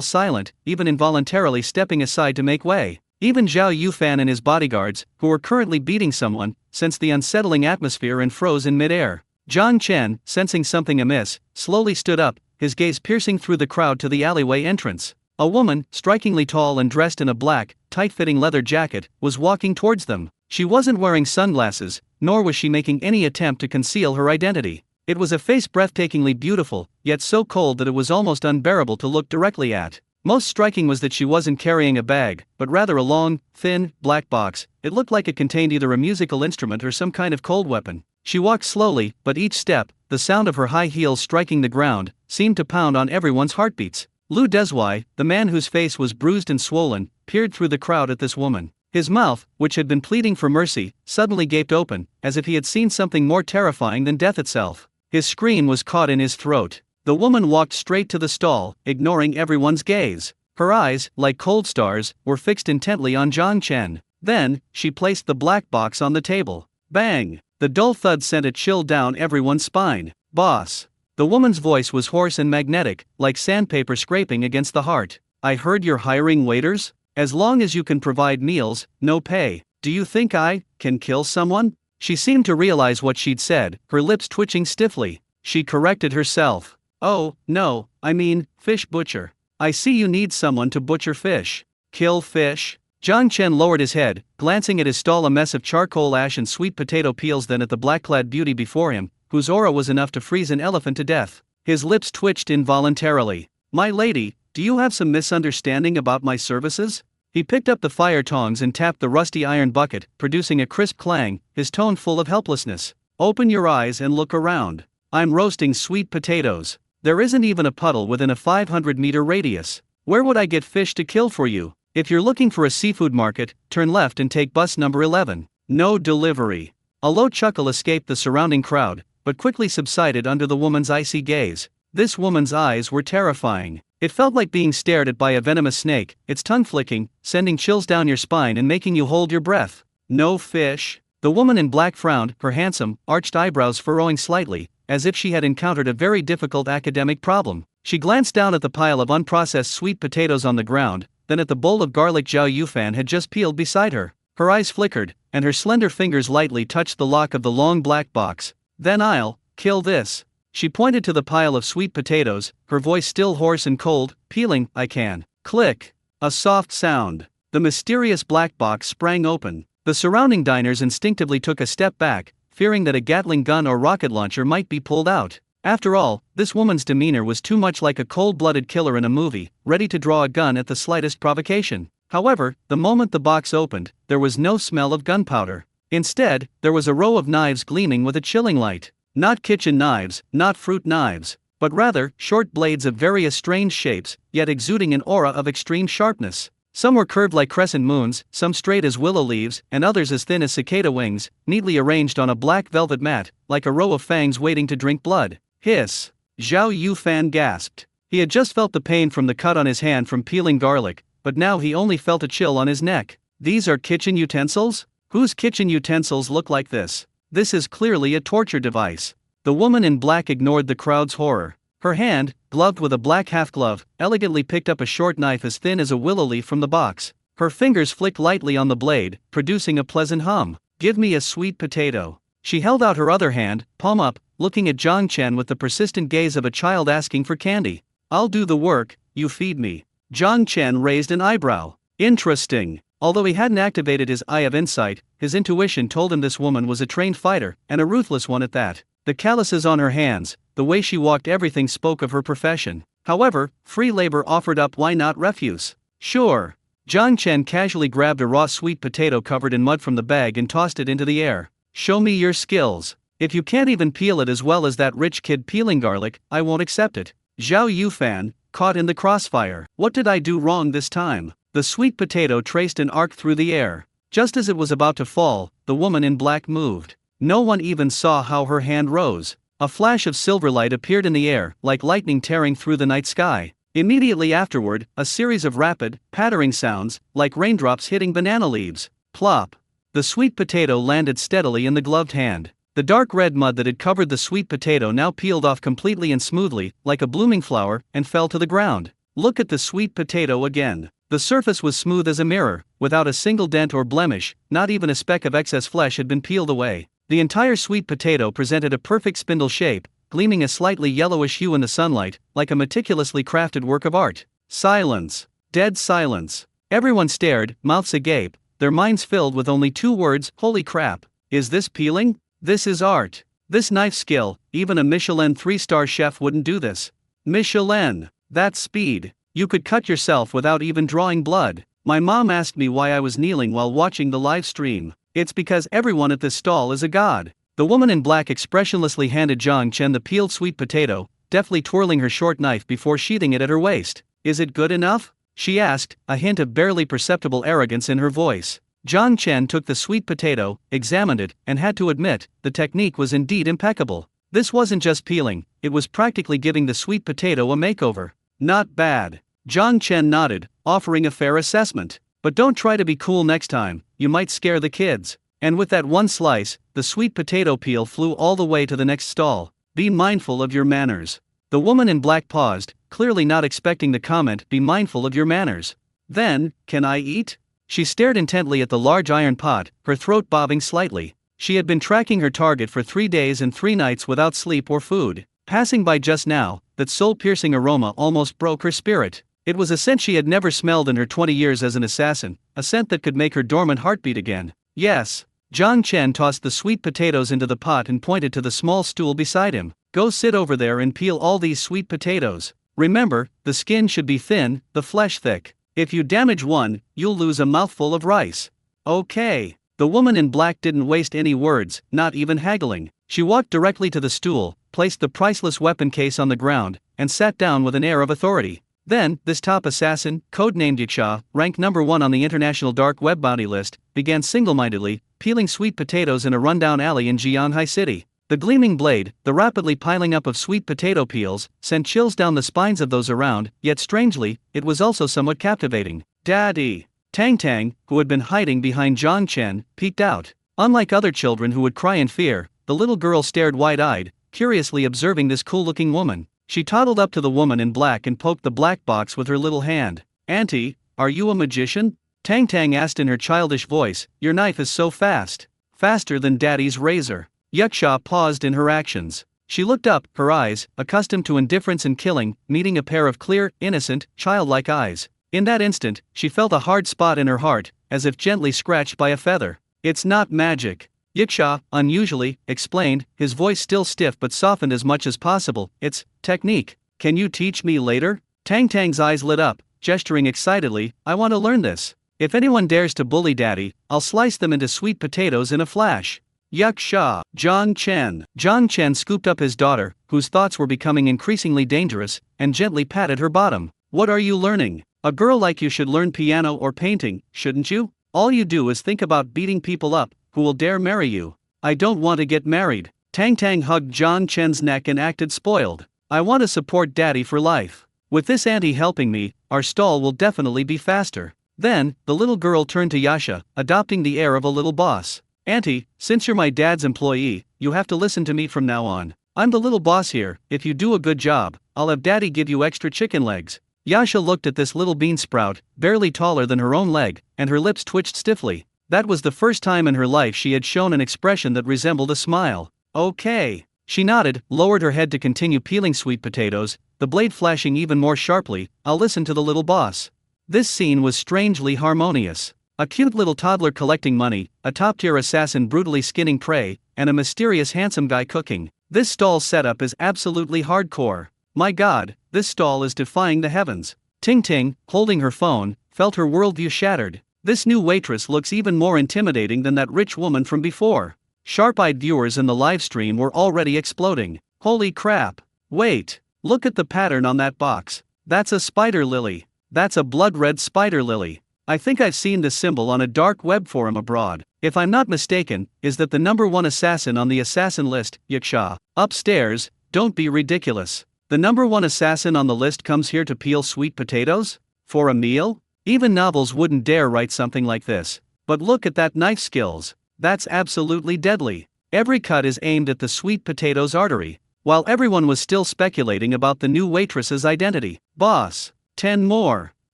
silent, even involuntarily stepping aside to make way. Even Zhao Yufan and his bodyguards, who were currently beating someone, sensed the unsettling atmosphere and froze in midair. Zhang Chen, sensing something amiss, slowly stood up, his gaze piercing through the crowd to the alleyway entrance. A woman, strikingly tall and dressed in a black, tight-fitting leather jacket, was walking towards them. She wasn't wearing sunglasses, nor was she making any attempt to conceal her identity. It was a face breathtakingly beautiful, yet so cold that it was almost unbearable to look directly at. Most striking was that she wasn't carrying a bag, but rather a long, thin, black box. It looked like it contained either a musical instrument or some kind of cold weapon. She walked slowly, but each step, the sound of her high heels striking the ground, seemed to pound on everyone's heartbeats. Lu Dezwai, the man whose face was bruised and swollen, peered through the crowd at this woman. His mouth, which had been pleading for mercy, suddenly gaped open, as if he had seen something more terrifying than death itself. His scream was caught in his throat. The woman walked straight to the stall, ignoring everyone's gaze. Her eyes, like cold stars, were fixed intently on Zhang Chen. Then, she placed the black box on the table. Bang! The dull thud sent a chill down everyone's spine. Boss! The woman's voice was hoarse and magnetic, like sandpaper scraping against the heart. I heard you're hiring waiters? As long as you can provide meals, no pay. Do you think I can kill someone? She seemed to realize what she'd said, her lips twitching stiffly. She corrected herself. Oh, no, I mean, fish butcher. I see you need someone to butcher fish. Kill fish? Zhang Chen lowered his head, glancing at his stall, a mess of charcoal ash and sweet potato peels, then at the black-clad beauty before him, whose aura was enough to freeze an elephant to death. His lips twitched involuntarily. My lady, do you have some misunderstanding about my services? He picked up the fire tongs and tapped the rusty iron bucket, producing a crisp clang, his tone full of helplessness. Open your eyes and look around. I'm roasting sweet potatoes. There isn't even a puddle within a 500-meter radius. Where would I get fish to kill for you? If you're looking for a seafood market, turn left and take bus number 11. No delivery. A low chuckle escaped the surrounding crowd, but quickly subsided under the woman's icy gaze. This woman's eyes were terrifying. It felt like being stared at by a venomous snake, its tongue flicking, sending chills down your spine and making you hold your breath. No fish? The woman in black frowned, her handsome, arched eyebrows furrowing slightly, as if she had encountered a very difficult academic problem. She glanced down at the pile of unprocessed sweet potatoes on the ground, then at the bowl of garlic Zhao Yufan had just peeled beside her. Her eyes flickered, and her slender fingers lightly touched the lock of the long black box. Then I'll kill this. She pointed to the pile of sweet potatoes, her voice still hoarse and cold. Peeling, I can. Click. A soft sound. The mysterious black box sprang open. The surrounding diners instinctively took a step back, fearing that a Gatling gun or rocket launcher might be pulled out. After all, this woman's demeanor was too much like a cold-blooded killer in a movie, ready to draw a gun at the slightest provocation. However, the moment the box opened, there was no smell of gunpowder. Instead, there was a row of knives gleaming with a chilling light. Not kitchen knives, not fruit knives, but rather, short blades of various strange shapes, yet exuding an aura of extreme sharpness. Some were curved like crescent moons, some straight as willow leaves, and others as thin as cicada wings, neatly arranged on a black velvet mat, like a row of fangs waiting to drink blood. Hiss! Zhao Yufan gasped. He had just felt the pain from the cut on his hand from peeling garlic, but now he only felt a chill on his neck. These are kitchen utensils? Whose kitchen utensils look like this? This is clearly a torture device. The woman in black ignored the crowd's horror. Her hand, gloved with a black half-glove, elegantly picked up a short knife as thin as a willow leaf from the box. Her fingers flicked lightly on the blade, producing a pleasant hum. "Give me a sweet potato." She held out her other hand, palm up, looking at Zhang Chen with the persistent gaze of a child asking for candy. "I'll do the work, you feed me." Zhang Chen raised an eyebrow. Interesting. Although he hadn't activated his eye of insight, his intuition told him this woman was a trained fighter, and a ruthless one at that. The calluses on her hands, the way she walked, everything spoke of her profession. However, free labor offered up, why not refuse? Sure. Zhang Chen casually grabbed a raw sweet potato covered in mud from the bag and tossed it into the air. "Show me your skills. If you can't even peel it as well as that rich kid peeling garlic, I won't accept it." Zhao Yufan, caught in the crossfire. "What did I do wrong this time?" The sweet potato traced an arc through the air. Just as it was about to fall, the woman in black moved. No one even saw how her hand rose. A flash of silver light appeared in the air, like lightning tearing through the night sky. Immediately afterward, a series of rapid, pattering sounds, like raindrops hitting banana leaves. Plop! The sweet potato landed steadily in the gloved hand. The dark red mud that had covered the sweet potato now peeled off completely and smoothly, like a blooming flower, and fell to the ground. Look at the sweet potato again. The surface was smooth as a mirror, without a single dent or blemish, not even a speck of excess flesh had been peeled away. The entire sweet potato presented a perfect spindle shape, gleaming a slightly yellowish hue in the sunlight, like a meticulously crafted work of art. Silence. Dead silence. Everyone stared, mouths agape, their minds filled with only two words: holy crap. Is this peeling? This is art. This knife skill, even a Michelin 3-star chef wouldn't do this. Michelin. That speed. You could cut yourself without even drawing blood. My mom asked me why I was kneeling while watching the live stream. It's because everyone at this stall is a god. The woman in black expressionlessly handed Zhang Chen the peeled sweet potato, deftly twirling her short knife before sheathing it at her waist. "Is it good enough?" she asked, a hint of barely perceptible arrogance in her voice. Zhang Chen took the sweet potato, examined it, and had to admit, the technique was indeed impeccable. This wasn't just peeling, it was practically giving the sweet potato a makeover. "Not bad." Zhang Chen nodded, offering a fair assessment. "But don't try to be cool next time, you might scare the kids." And with that one slice, the sweet potato peel flew all the way to the next stall. "Be mindful of your manners." The woman in black paused, clearly not expecting the comment, "Be mindful of your manners." Then, "Can I eat?" She stared intently at the large iron pot, her throat bobbing slightly. She had been tracking her target for 3 days and 3 nights without sleep or food. Passing by just now, that soul-piercing aroma almost broke her spirit. It was a scent she had never smelled in her 20 years as an assassin, a scent that could make her dormant heart beat again. "Yes." Zhang Chen tossed the sweet potatoes into the pot and pointed to the small stool beside him. "Go sit over there and peel all these sweet potatoes. Remember, the skin should be thin, the flesh thick. If you damage one, you'll lose a mouthful of rice." "Okay." The woman in black didn't waste any words, not even haggling. She walked directly to the stool, placed the priceless weapon case on the ground, and sat down with an air of authority. Then, this top assassin, codenamed Yaksha, ranked #1 on the international dark web bounty list, began single-mindedly peeling sweet potatoes in a rundown alley in Jianhai City. The gleaming blade, the rapidly piling up of sweet potato peels, sent chills down the spines of those around, yet strangely, it was also somewhat captivating. "Daddy!" Tang Tang, who had been hiding behind Zhang Chen, peeked out. Unlike other children who would cry in fear, the little girl stared wide-eyed, curiously observing this cool-looking woman. She toddled up to the woman in black and poked the black box with her little hand. "Auntie, are you a magician?" Tang Tang asked in her childish voice. "Your knife is so fast. Faster than Daddy's razor." Yaksha paused in her actions. She looked up, her eyes, accustomed to indifference and killing, meeting a pair of clear, innocent, childlike eyes. In that instant, she felt a hard spot in her heart, as if gently scratched by a feather. "It's not magic." Yiksha, unusually, explained, his voice still stiff but softened as much as possible. It's technique. Can you teach me later? Tang Tang's eyes lit up, gesturing excitedly. I want to learn this. If anyone dares to bully Daddy, I'll slice them into sweet potatoes in a flash. Yiksha. Zhang Chen. Zhang Chen scooped up his daughter, whose thoughts were becoming increasingly dangerous, and gently patted her bottom. What are you learning? A girl like you should learn piano or painting, shouldn't you? All you do is think about beating people up. Who will dare marry you? I don't want to get married. Tang Tang hugged Zhang Chen's neck and acted spoiled. I want to support Daddy for life. With this auntie helping me, our stall will definitely be faster. Then, the little girl turned to Yasha, adopting the air of a little boss. Auntie, since you're my dad's employee, you have to listen to me from now on. I'm the little boss here. If you do a good job, I'll have Daddy give you extra chicken legs. Yasha looked at this little bean sprout, barely taller than her own leg, and her lips twitched stiffly. That was the first time in her life she had shown an expression that resembled a smile. Okay. She nodded, lowered her head to continue peeling sweet potatoes, the blade flashing even more sharply. I'll listen to the little boss. This scene was strangely harmonious. A cute little toddler collecting money, a top-tier assassin brutally skinning prey, and a mysterious handsome guy cooking. This stall setup is absolutely hardcore. My god, this stall is defying the heavens. Ting Ting, holding her phone, felt her worldview shattered. This new waitress looks even more intimidating than that rich woman from before. Sharp-eyed viewers in the livestream were already exploding. Holy crap. Wait. Look at the pattern on that box. That's a spider lily. That's a blood-red spider lily. I think I've seen this symbol on a dark web forum abroad. If I'm not mistaken, is that the #1 assassin on the assassin list, Yiksha? Upstairs, don't be ridiculous. The #1 assassin on the list comes here to peel sweet potatoes? For a meal? Even novels wouldn't dare write something like this. But look at that knife skills. That's absolutely deadly. Every cut is aimed at the sweet potatoes artery. While everyone was still speculating about the new waitress's identity. Boss. 10 more.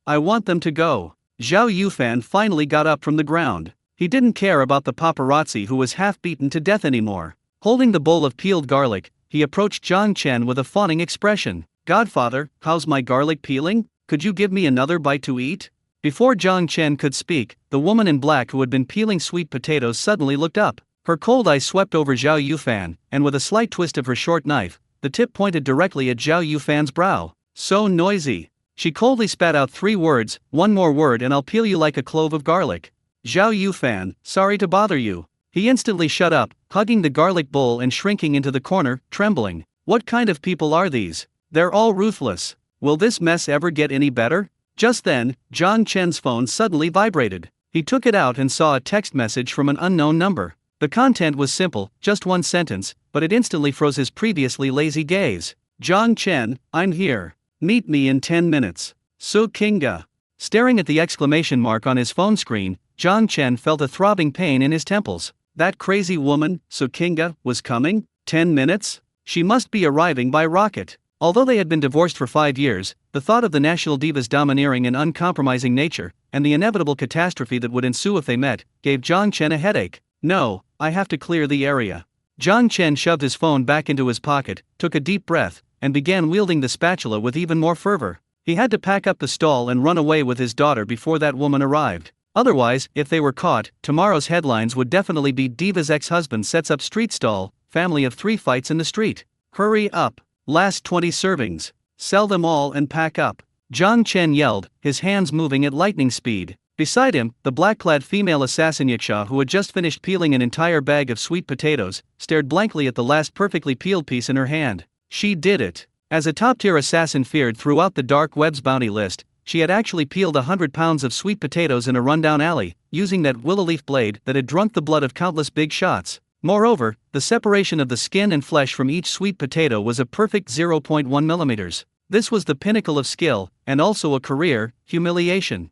I want them to go. Zhao Yufan finally got up from the ground. He didn't care about the paparazzi who was half beaten to death anymore. Holding the bowl of peeled garlic, he approached Zhang Chen with a fawning expression. Godfather, how's my garlic peeling? Could you give me another bite to eat? Before Zhang Chen could speak, the woman in black who had been peeling sweet potatoes suddenly looked up. Her cold eyes swept over Zhao Yufan, and with a slight twist of her short knife, the tip pointed directly at Zhao Yufan's brow. So noisy. She coldly spat out 3 words, one more word and I'll peel you like a clove of garlic. Zhao Yufan, sorry to bother you. He instantly shut up, hugging the garlic bowl and shrinking into the corner, trembling. What kind of people are these? They're all ruthless. Will this mess ever get any better? Just then, Zhang Chen's phone suddenly vibrated. He took it out and saw a text message from an unknown number. The content was simple, just one sentence, but it instantly froze his previously lazy gaze. Zhang Chen, I'm here. Meet me in 10 minutes. Su Kinga. Staring at the exclamation mark on his phone screen, Zhang Chen felt a throbbing pain in his temples. That crazy woman, Su Kinga, was coming? 10 minutes? She must be arriving by rocket. Although they had been divorced for 5 years, the thought of the national diva's domineering and uncompromising nature, and the inevitable catastrophe that would ensue if they met, gave Zhang Chen a headache. No, I have to clear the area. Zhang Chen shoved his phone back into his pocket, took a deep breath, and began wielding the spatula with even more fervor. He had to pack up the stall and run away with his daughter before that woman arrived. Otherwise, if they were caught, tomorrow's headlines would definitely be Diva's ex-husband sets up street stall, family of 3 fights in the street. Hurry up. Last 20 servings. Sell them all and pack up. Zhang Chen yelled, his hands moving at lightning speed. Beside him, the black-clad female assassin Yiksha, who had just finished peeling an entire bag of sweet potatoes, stared blankly at the last perfectly peeled piece in her hand. She did it. As a top-tier assassin feared throughout the dark web's bounty list, she had actually peeled 100 pounds of sweet potatoes in a rundown alley, using that willow leaf blade that had drunk the blood of countless big shots. Moreover, the separation of the skin and flesh from each sweet potato was a perfect 0.1 millimeters. This was the pinnacle of skill, and also a career humiliation.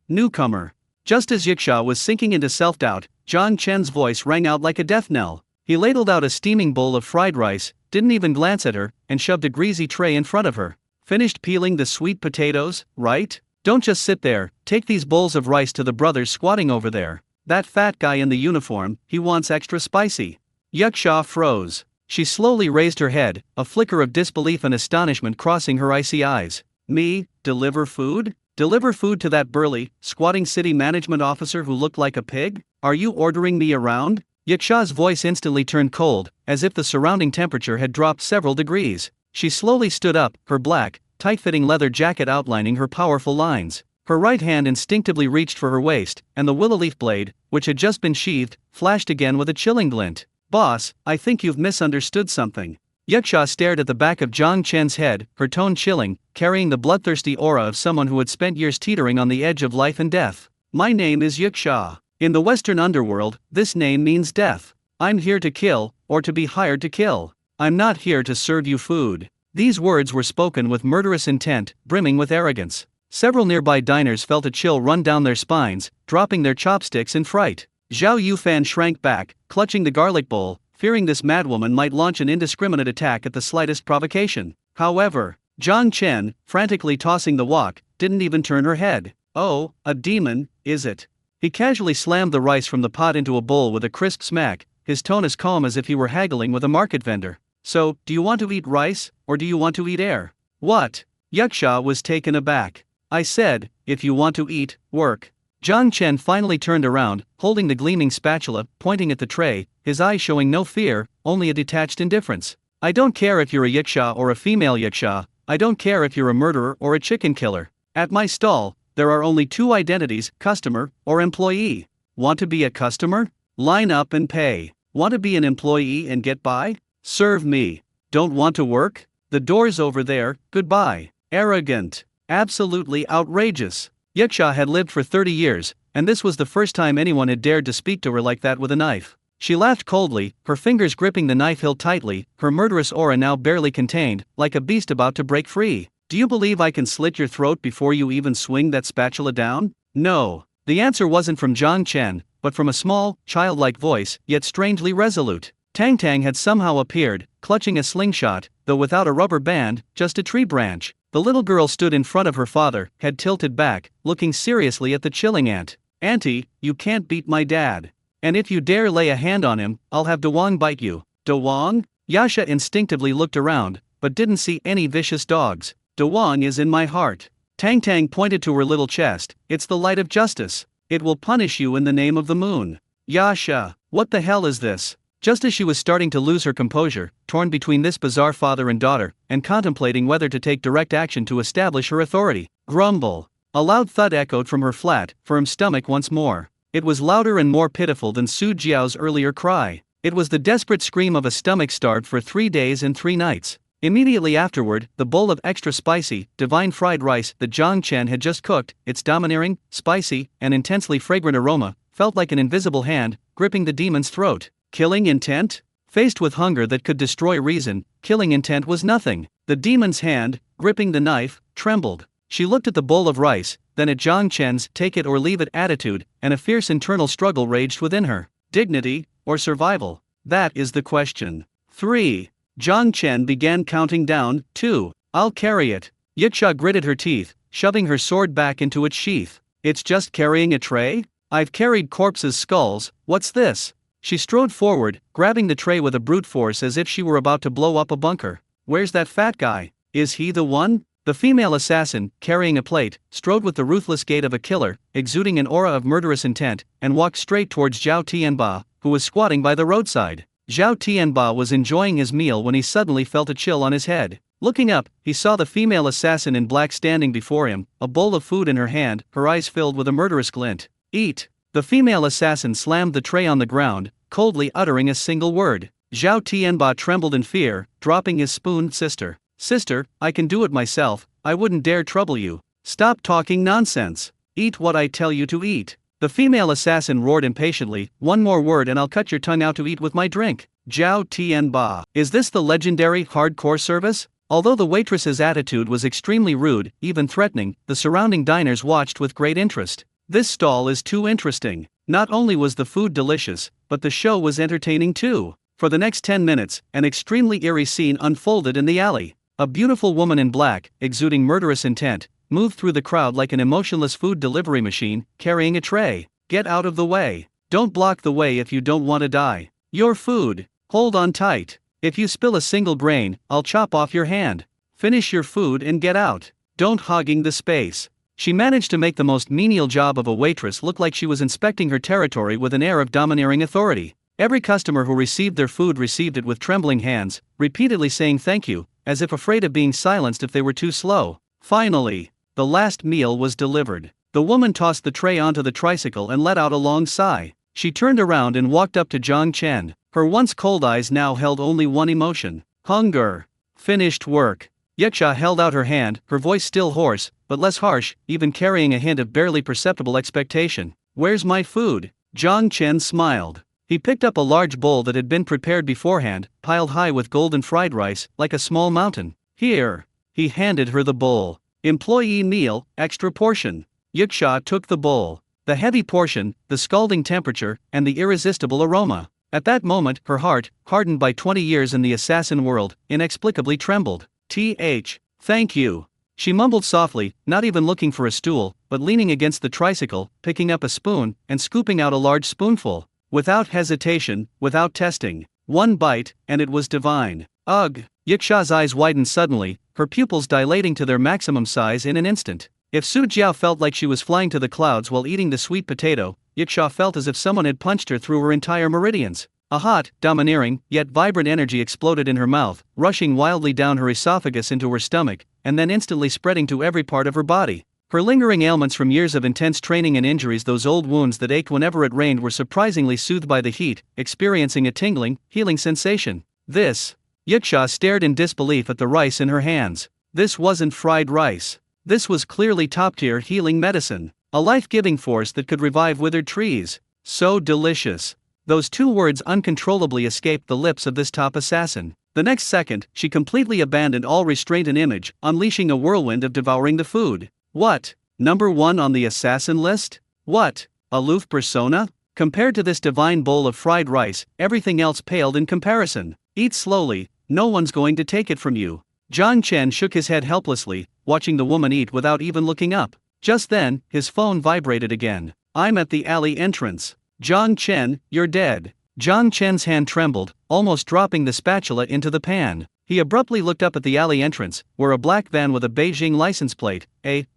Newcomer. Just as Yiksha was sinking into self-doubt, Zhang Chen's voice rang out like a death knell. He ladled out a steaming bowl of fried rice, didn't even glance at her, and shoved a greasy tray in front of her. Finished peeling the sweet potatoes, right? Don't just sit there, take these bowls of rice to the brothers squatting over there. That fat guy in the uniform, he wants extra spicy. Yiksha froze. She slowly raised her head, a flicker of disbelief and astonishment crossing her icy eyes. Me, deliver food? Deliver food to that burly, squatting city management officer who looked like a pig? Are you ordering me around? Yaksha's voice instantly turned cold, as if the surrounding temperature had dropped several degrees. She slowly stood up, her black, tight-fitting leather jacket outlining her powerful lines. Her right hand instinctively reached for her waist, and the willow leaf blade, which had just been sheathed, flashed again with a chilling glint. "Boss, I think you've misunderstood something." Yaksha stared at the back of Jiang Chen's head, her tone chilling, carrying the bloodthirsty aura of someone who had spent years teetering on the edge of life and death. "My name is Yaksha. In the Western underworld, this name means death. I'm here to kill, or to be hired to kill. I'm not here to serve you food." These words were spoken with murderous intent, brimming with arrogance. Several nearby diners felt a chill run down their spines, dropping their chopsticks in fright. Zhao Yufan shrank back, clutching the garlic bowl, fearing this madwoman might launch an indiscriminate attack at the slightest provocation. However, Jiang Chen, frantically tossing the wok, didn't even turn her head. "Oh, a demon, is it?" He casually slammed the rice from the pot into a bowl with a crisp smack, his tone as calm as if he were haggling with a market vendor. "So, do you want to eat rice, or do you want to eat air?" "What?" Yaksha was taken aback. "I said, if you want to eat, work." Jiang Chen finally turned around, holding the gleaming spatula, pointing at the tray, his eyes showing no fear, only a detached indifference. "I don't care if you're a yaksha or a female yaksha, I don't care if you're a murderer or a chicken killer. At my stall, there are only two identities, customer or employee. Want to be a customer? Line up and pay. Want to be an employee and get by? Serve me. Don't want to work? The door's over there, goodbye." Arrogant. Absolutely outrageous. Yaksha had lived for 30 years, and this was the first time anyone had dared to speak to her like that with a knife. She laughed coldly, her fingers gripping the knife hilt tightly, her murderous aura now barely contained, like a beast about to break free. "Do you believe I can slit your throat before you even swing that spatula down?" "No." The answer wasn't from Jiang Chen, but from a small, childlike voice, yet strangely resolute. Tang Tang had somehow appeared, clutching a slingshot, though without a rubber band, just a tree branch. The little girl stood in front of her father, head tilted back, looking seriously at the chilling ant. "Auntie, you can't beat my dad. And if you dare lay a hand on him, I'll have Dawang bite you." "Dawang?" Yasha instinctively looked around, but didn't see any vicious dogs. "Dawang is in my heart." Tang Tang pointed to her little chest. "It's the light of justice. It will punish you in the name of the moon." "Yasha, what the hell is this?" Just as she was starting to lose her composure, torn between this bizarre father and daughter, and contemplating whether to take direct action to establish her authority. Grumble. A loud thud echoed from her flat, firm stomach once more. It was louder and more pitiful than Su Jiao's earlier cry. It was the desperate scream of a stomach starved for 3 days and 3 nights. Immediately afterward, the bowl of extra spicy, divine fried rice that Jiang Chen had just cooked, its domineering, spicy, and intensely fragrant aroma, felt like an invisible hand, gripping the demon's throat. Killing intent? Faced with hunger that could destroy reason, killing intent was nothing. The demon's hand, gripping the knife, trembled. She looked at the bowl of rice, then at Jiang Chen's take it or leave it attitude, and a fierce internal struggle raged within her. Dignity, or survival? That is the question. 3. Jiang Chen began counting down. 2. "I'll carry it." Yaksha gritted her teeth, shoving her sword back into its sheath. "It's just carrying a tray? I've carried corpses' skulls, what's this?" She strode forward, grabbing the tray with a brute force as if she were about to blow up a bunker. "Where's that fat guy? Is he the one?" The female assassin, carrying a plate, strode with the ruthless gait of a killer, exuding an aura of murderous intent, and walked straight towards Zhao Tianba, who was squatting by the roadside. Zhao Tianba was enjoying his meal when he suddenly felt a chill on his head. Looking up, he saw the female assassin in black standing before him, a bowl of food in her hand, her eyes filled with a murderous glint. "Eat." The female assassin slammed the tray on the ground, coldly uttering a single word. Zhao Tianba trembled in fear, dropping his spoon. "Sister. Sister, I can do it myself, I wouldn't dare trouble you. Stop talking nonsense. Eat what I tell you to eat." The female assassin roared impatiently, "One more word and I'll cut your tongue out to eat with my drink." Zhao Tianba. Is this the legendary hardcore service? Although the waitress's attitude was extremely rude, even threatening, the surrounding diners watched with great interest. This stall is too interesting. Not only was the food delicious, but the show was entertaining too. For the next 10 minutes, an extremely eerie scene unfolded in the alley. A beautiful woman in black, exuding murderous intent, moved through the crowd like an emotionless food delivery machine, carrying a tray. "Get out of the way. Don't block the way if you don't want to die. Your food. Hold on tight. If you spill a single grain, I'll chop off your hand. Finish your food and get out. Don't hogging the space." She managed to make the most menial job of a waitress look like she was inspecting her territory with an air of domineering authority. Every customer who received their food received it with trembling hands, repeatedly saying thank you, as if afraid of being silenced if they were too slow. Finally, the last meal was delivered. The woman tossed the tray onto the tricycle and let out a long sigh. She turned around and walked up to Zhang Chen. Her once cold eyes now held only one emotion: hunger. Finished work. Yaksha held out her hand, her voice still hoarse, but less harsh, even carrying a hint of barely perceptible expectation. Where's my food? Zhang Chen smiled. He picked up a large bowl that had been prepared beforehand, piled high with golden fried rice, like a small mountain. Here. He handed her the bowl. Employee meal, extra portion. Yaksha took the bowl. The heavy portion, the scalding temperature, and the irresistible aroma. At that moment, her heart, hardened by 20 years in the assassin world, inexplicably trembled. Thank you. She mumbled softly, not even looking for a stool, but leaning against the tricycle, picking up a spoon, and scooping out a large spoonful. Without hesitation, without testing. One bite, and it was divine. Ugh! Yaksha's eyes widened suddenly, her pupils dilating to their maximum size in an instant. If Su Jiao felt like she was flying to the clouds while eating the sweet potato, Yaksha felt as if someone had punched her through her entire meridians. A hot, domineering, yet vibrant energy exploded in her mouth, rushing wildly down her esophagus into her stomach, and then instantly spreading to every part of her body. Her lingering ailments from years of intense training and injuries, those old wounds that ached whenever it rained, were surprisingly soothed by the heat, experiencing a tingling, healing sensation. Yaksha stared in disbelief at the rice in her hands. This wasn't fried rice. This was clearly top-tier healing medicine. A life-giving force that could revive withered trees. So delicious. Those two words uncontrollably escaped the lips of this top assassin. The next second, she completely abandoned all restraint and image, unleashing a whirlwind of devouring the food. What? Number 1 on the assassin list? What? Aloof persona? Compared to this divine bowl of fried rice, everything else paled in comparison. Eat slowly, no one's going to take it from you. Zhang Chen shook his head helplessly, watching the woman eat without even looking up. Just then, his phone vibrated again. I'm at the alley entrance. Zhang Chen, you're dead. Zhang Chen's hand trembled, almost dropping the spatula into the pan. He abruptly looked up at the alley entrance, where a black van with a Beijing license plate,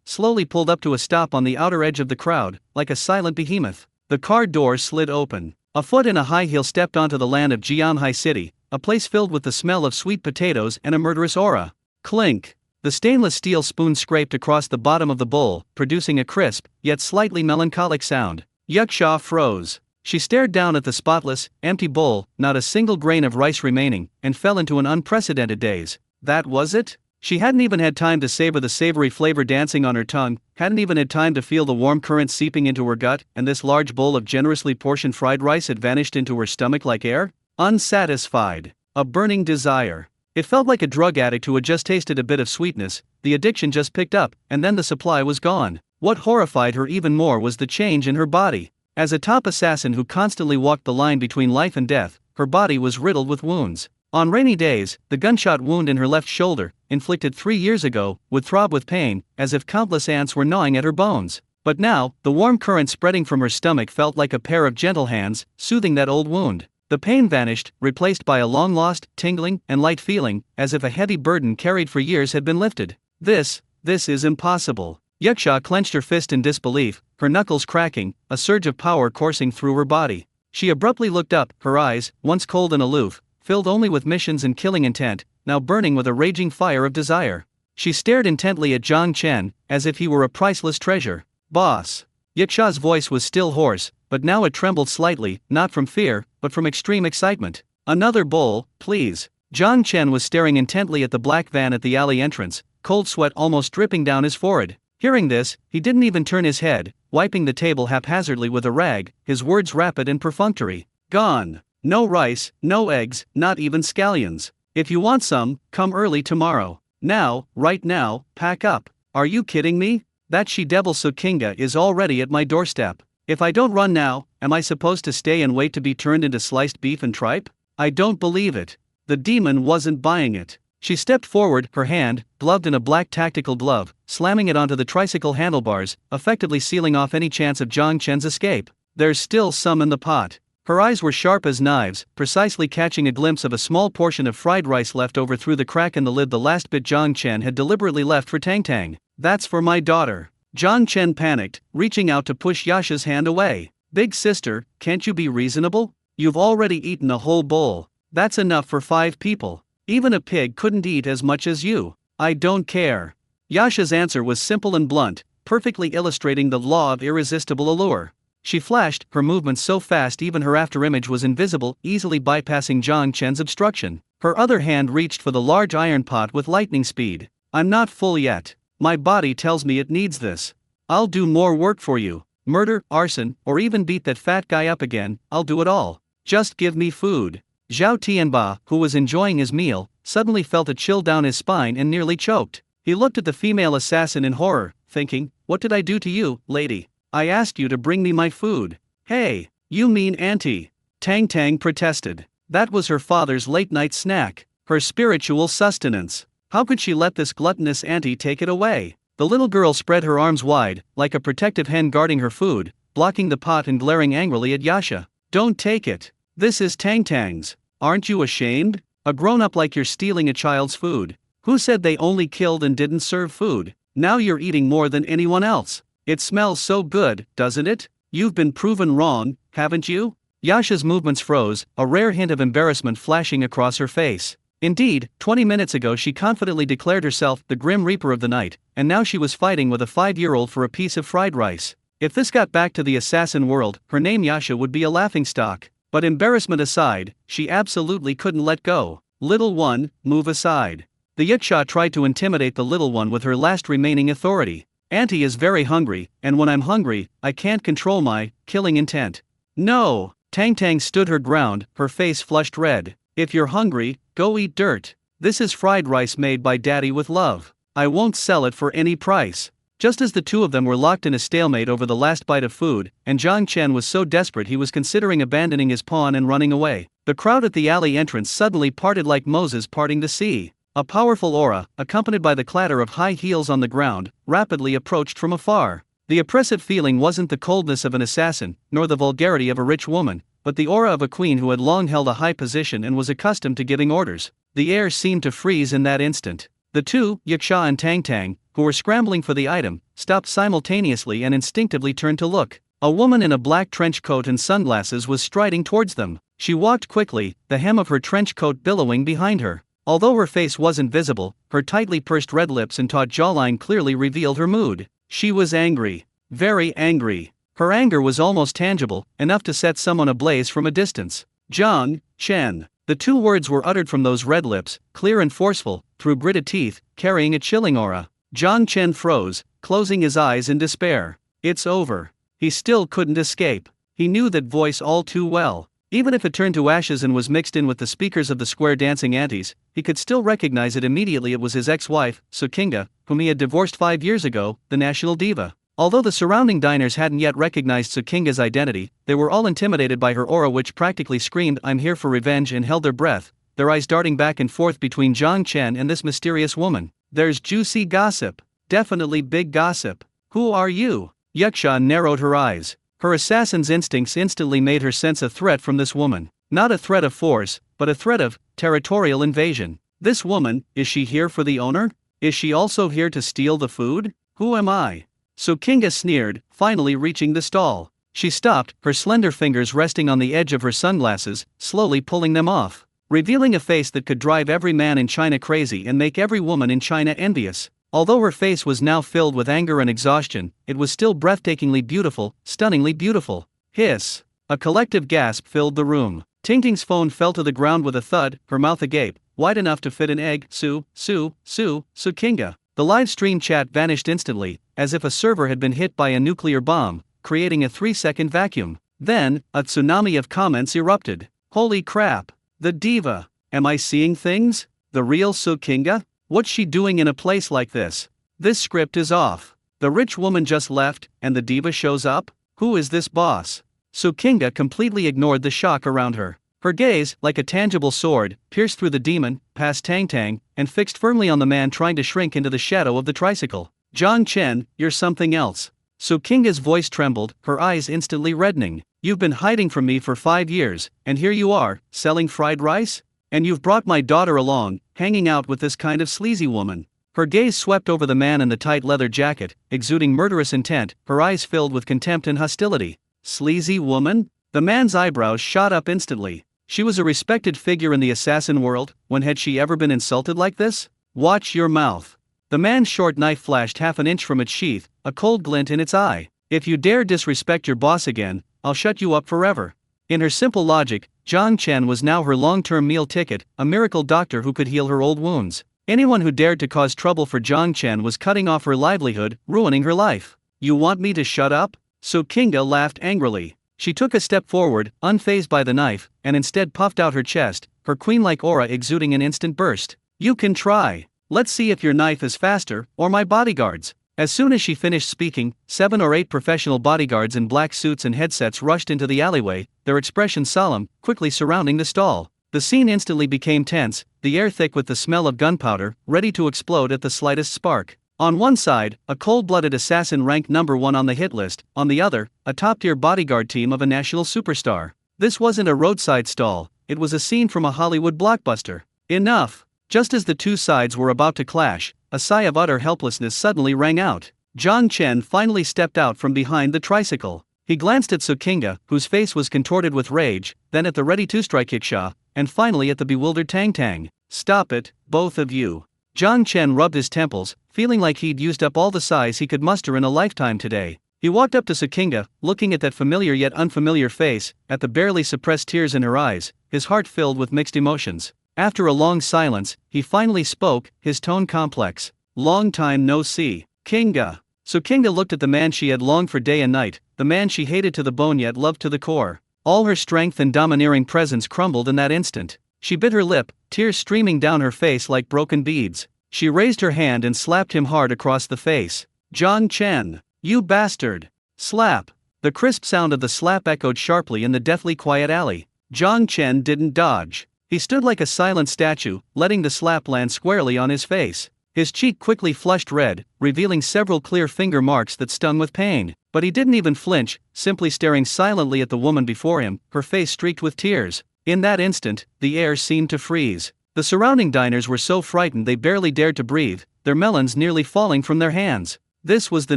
slowly pulled up to a stop on the outer edge of the crowd, like a silent behemoth. The car door slid open. A foot in a high heel stepped onto the land of Jianhai City, a place filled with the smell of sweet potatoes and a murderous aura. Clink! The stainless steel spoon scraped across the bottom of the bowl, producing a crisp, yet slightly melancholic sound. Yaksha froze. She stared down at the spotless, empty bowl, not a single grain of rice remaining, and fell into an unprecedented daze. That was it? She hadn't even had time to savor the savory flavor dancing on her tongue, hadn't even had time to feel the warm current seeping into her gut, and this large bowl of generously portioned fried rice had vanished into her stomach like air? Unsatisfied. A burning desire. It felt like a drug addict who had just tasted a bit of sweetness. The addiction just picked up, and then the supply was gone. What horrified her even more was the change in her body. As a top assassin who constantly walked the line between life and death, her body was riddled with wounds. On rainy days, the gunshot wound in her left shoulder, inflicted 3 years ago, would throb with pain, as if countless ants were gnawing at her bones. But now, the warm current spreading from her stomach felt like a pair of gentle hands, soothing that old wound. The pain vanished, replaced by a long-lost, tingling, and light feeling, as if a heavy burden carried for years had been lifted. This is impossible. Yaksha clenched her fist in disbelief, her knuckles cracking, a surge of power coursing through her body. She abruptly looked up, her eyes, once cold and aloof, filled only with missions and killing intent, now burning with a raging fire of desire. She stared intently at Zhang Chen, as if he were a priceless treasure. Boss. Yaksha's voice was still hoarse, but now it trembled slightly, not from fear, but from extreme excitement. Another bowl, please. Zhang Chen was staring intently at the black van at the alley entrance, cold sweat almost dripping down his forehead. Hearing this, he didn't even turn his head, wiping the table haphazardly with a rag, his words rapid and perfunctory. Gone. No rice, no eggs, not even scallions. If you want some, come early tomorrow. Now, right now, pack up. Are you kidding me? That she-devil Sukinga is already at my doorstep. If I don't run now, am I supposed to stay and wait to be turned into sliced beef and tripe? I don't believe it. The demon wasn't buying it. She stepped forward, her hand, gloved in a black tactical glove, slamming it onto the tricycle handlebars, effectively sealing off any chance of Zhang Chen's escape. There's still some in the pot. Her eyes were sharp as knives, precisely catching a glimpse of a small portion of fried rice left over through the crack in the lid, the last bit Zhang Chen had deliberately left for Tang Tang. That's for my daughter. Zhang Chen panicked, reaching out to push Yasha's hand away. Big sister, can't you be reasonable? You've already eaten a whole bowl. That's enough for 5 people. Even a pig couldn't eat as much as you. I don't care. Yasha's answer was simple and blunt, perfectly illustrating the law of irresistible allure. She flashed, her movements so fast even her afterimage was invisible, easily bypassing Zhang Chen's obstruction. Her other hand reached for the large iron pot with lightning speed. I'm not full yet. My body tells me it needs this. I'll do more work for you. Murder, arson, or even beat that fat guy up again, I'll do it all. Just give me food. Zhao Tianba, who was enjoying his meal, suddenly felt a chill down his spine and nearly choked. He looked at the female assassin in horror, thinking, what did I do to you, lady? I asked you to bring me my food. Hey, you mean auntie? Tang Tang protested. That was her father's late-night snack, her spiritual sustenance. How could she let this gluttonous auntie take it away? The little girl spread her arms wide, like a protective hen guarding her food, blocking the pot and glaring angrily at Yasha. Don't take it. This is Tang Tang's. Aren't you ashamed? A grown-up like you're stealing a child's food. Who said they only killed and didn't serve food? Now you're eating more than anyone else. It smells so good, doesn't it? You've been proven wrong, haven't you? Yasha's movements froze, a rare hint of embarrassment flashing across her face. Indeed, 20 minutes ago she confidently declared herself the Grim Reaper of the night, and now she was fighting with a 5-year-old for a piece of fried rice. If this got back to the assassin world, her name Yasha would be a laughingstock. But embarrassment aside, she absolutely couldn't let go. Little one, move aside. The Yaksha tried to intimidate the little one with her last remaining authority. Auntie is very hungry, and when I'm hungry, I can't control my killing intent. No! Tang Tang stood her ground, her face flushed red. If you're hungry, go eat dirt. This is fried rice made by Daddy with love. I won't sell it for any price. Just as the two of them were locked in a stalemate over the last bite of food, and Zhang Chen was so desperate he was considering abandoning his pawn and running away, the crowd at the alley entrance suddenly parted like Moses parting the sea. A powerful aura, accompanied by the clatter of high heels on the ground, rapidly approached from afar. The oppressive feeling wasn't the coldness of an assassin, nor the vulgarity of a rich woman, but the aura of a queen who had long held a high position and was accustomed to giving orders. The air seemed to freeze in that instant. The two, Yaksha and Tang Tang, who were scrambling for the item, stopped simultaneously and instinctively turned to look. A woman in a black trench coat and sunglasses was striding towards them. She walked quickly, the hem of her trench coat billowing behind her. Although her face wasn't visible, her tightly pursed red lips and taut jawline clearly revealed her mood. She was angry. Very angry. Her anger was almost tangible, enough to set someone ablaze from a distance. Zhang Chen. The two words were uttered from those red lips, clear and forceful, through gritted teeth, carrying a chilling aura. Zhang Chen froze, closing his eyes in despair. It's over. He still couldn't escape. He knew that voice all too well. Even if it turned to ashes and was mixed in with the speakers of the square dancing aunties, he could still recognize it immediately. It was his ex-wife, Sukinga, whom he had divorced 5 years ago, the national diva. Although the surrounding diners hadn't yet recognized Sukinga's identity, they were all intimidated by her aura, which practically screamed, "I'm here for revenge," and held their breath, their eyes darting back and forth between Zhang Chen and this mysterious woman. There's juicy gossip. Definitely big gossip. Who are you? Yaksha narrowed her eyes. Her assassin's instincts instantly made her sense a threat from this woman. Not a threat of force, but a threat of territorial invasion. This woman, is she here for the owner? Is she also here to steal the food? Who am I? Sukinga sneered, finally reaching the stall. She stopped, her slender fingers resting on the edge of her sunglasses, slowly pulling them off, revealing a face that could drive every man in China crazy and make every woman in China envious. Although her face was now filled with anger and exhaustion, it was still breathtakingly beautiful, stunningly beautiful. Hiss! A collective gasp filled the room. Tingting's phone fell to the ground with a thud, her mouth agape, wide enough to fit an egg. Sukinga. The live stream chat vanished instantly, as if a server had been hit by a nuclear bomb, creating a 3-second vacuum. Then, a tsunami of comments erupted. Holy crap! The diva! Am I seeing things? The real Sukinga? What's she doing in a place like this? This script is off. The rich woman just left, and the diva shows up? Who is this boss? Sukinga completely ignored the shock around her. Her gaze, like a tangible sword, pierced through the demon, past Tang Tang, and fixed firmly on the man trying to shrink into the shadow of the tricycle. Zhang Chen, you're something else. Sukinga's voice trembled, her eyes instantly reddening. You've been hiding from me for 5 years, and here you are, selling fried rice? And you've brought my daughter along, hanging out with this kind of sleazy woman. Her gaze swept over the man in the tight leather jacket, exuding murderous intent, her eyes filled with contempt and hostility. Sleazy woman? The man's eyebrows shot up instantly. She was a respected figure in the assassin world. When had she ever been insulted like this? Watch your mouth. The man's short knife flashed half an inch from its sheath, a cold glint in its eye. If you dare disrespect your boss again, I'll shut you up forever. In her simple logic, Zhang Chen was now her long-term meal ticket, a miracle doctor who could heal her old wounds. Anyone who dared to cause trouble for Zhang Chen was cutting off her livelihood, ruining her life. You want me to shut up? So Kinga laughed angrily. She took a step forward, unfazed by the knife, and instead puffed out her chest, her queen-like aura exuding an instant burst. You can try. Let's see if your knife is faster, or my bodyguards. As soon as she finished speaking, 7 or 8 professional bodyguards in black suits and headsets rushed into the alleyway, their expressions solemn, quickly surrounding the stall. The scene instantly became tense, the air thick with the smell of gunpowder, ready to explode at the slightest spark. On one side, a cold-blooded assassin ranked number 1 on the hit list, on the other, a top-tier bodyguard team of a national superstar. This wasn't a roadside stall, it was a scene from a Hollywood blockbuster. Enough! Just as the two sides were about to clash, a sigh of utter helplessness suddenly rang out. Zhang Chen finally stepped out from behind the tricycle. He glanced at Sukinga, whose face was contorted with rage, then at the ready-to-strike Yiksha, and finally at the bewildered Tang Tang. Stop it, both of you. Zhang Chen rubbed his temples, feeling like he'd used up all the sighs he could muster in a lifetime today. He walked up to Sukinga, looking at that familiar yet unfamiliar face, at the barely suppressed tears in her eyes, his heart filled with mixed emotions. After a long silence, he finally spoke, his tone complex. Long time no see, Kinga. Sukinga looked at the man she had longed for day and night, the man she hated to the bone yet loved to the core. All her strength and domineering presence crumbled in that instant. She bit her lip, tears streaming down her face like broken beads. She raised her hand and slapped him hard across the face. Zhang Chen, you bastard! Slap! The crisp sound of the slap echoed sharply in the deathly quiet alley. Zhang Chen didn't dodge. He stood like a silent statue, letting the slap land squarely on his face. His cheek quickly flushed red, revealing several clear finger marks that stung with pain. But he didn't even flinch, simply staring silently at the woman before him, her face streaked with tears. In that instant, the air seemed to freeze. The surrounding diners were so frightened they barely dared to breathe, their melons nearly falling from their hands. This was the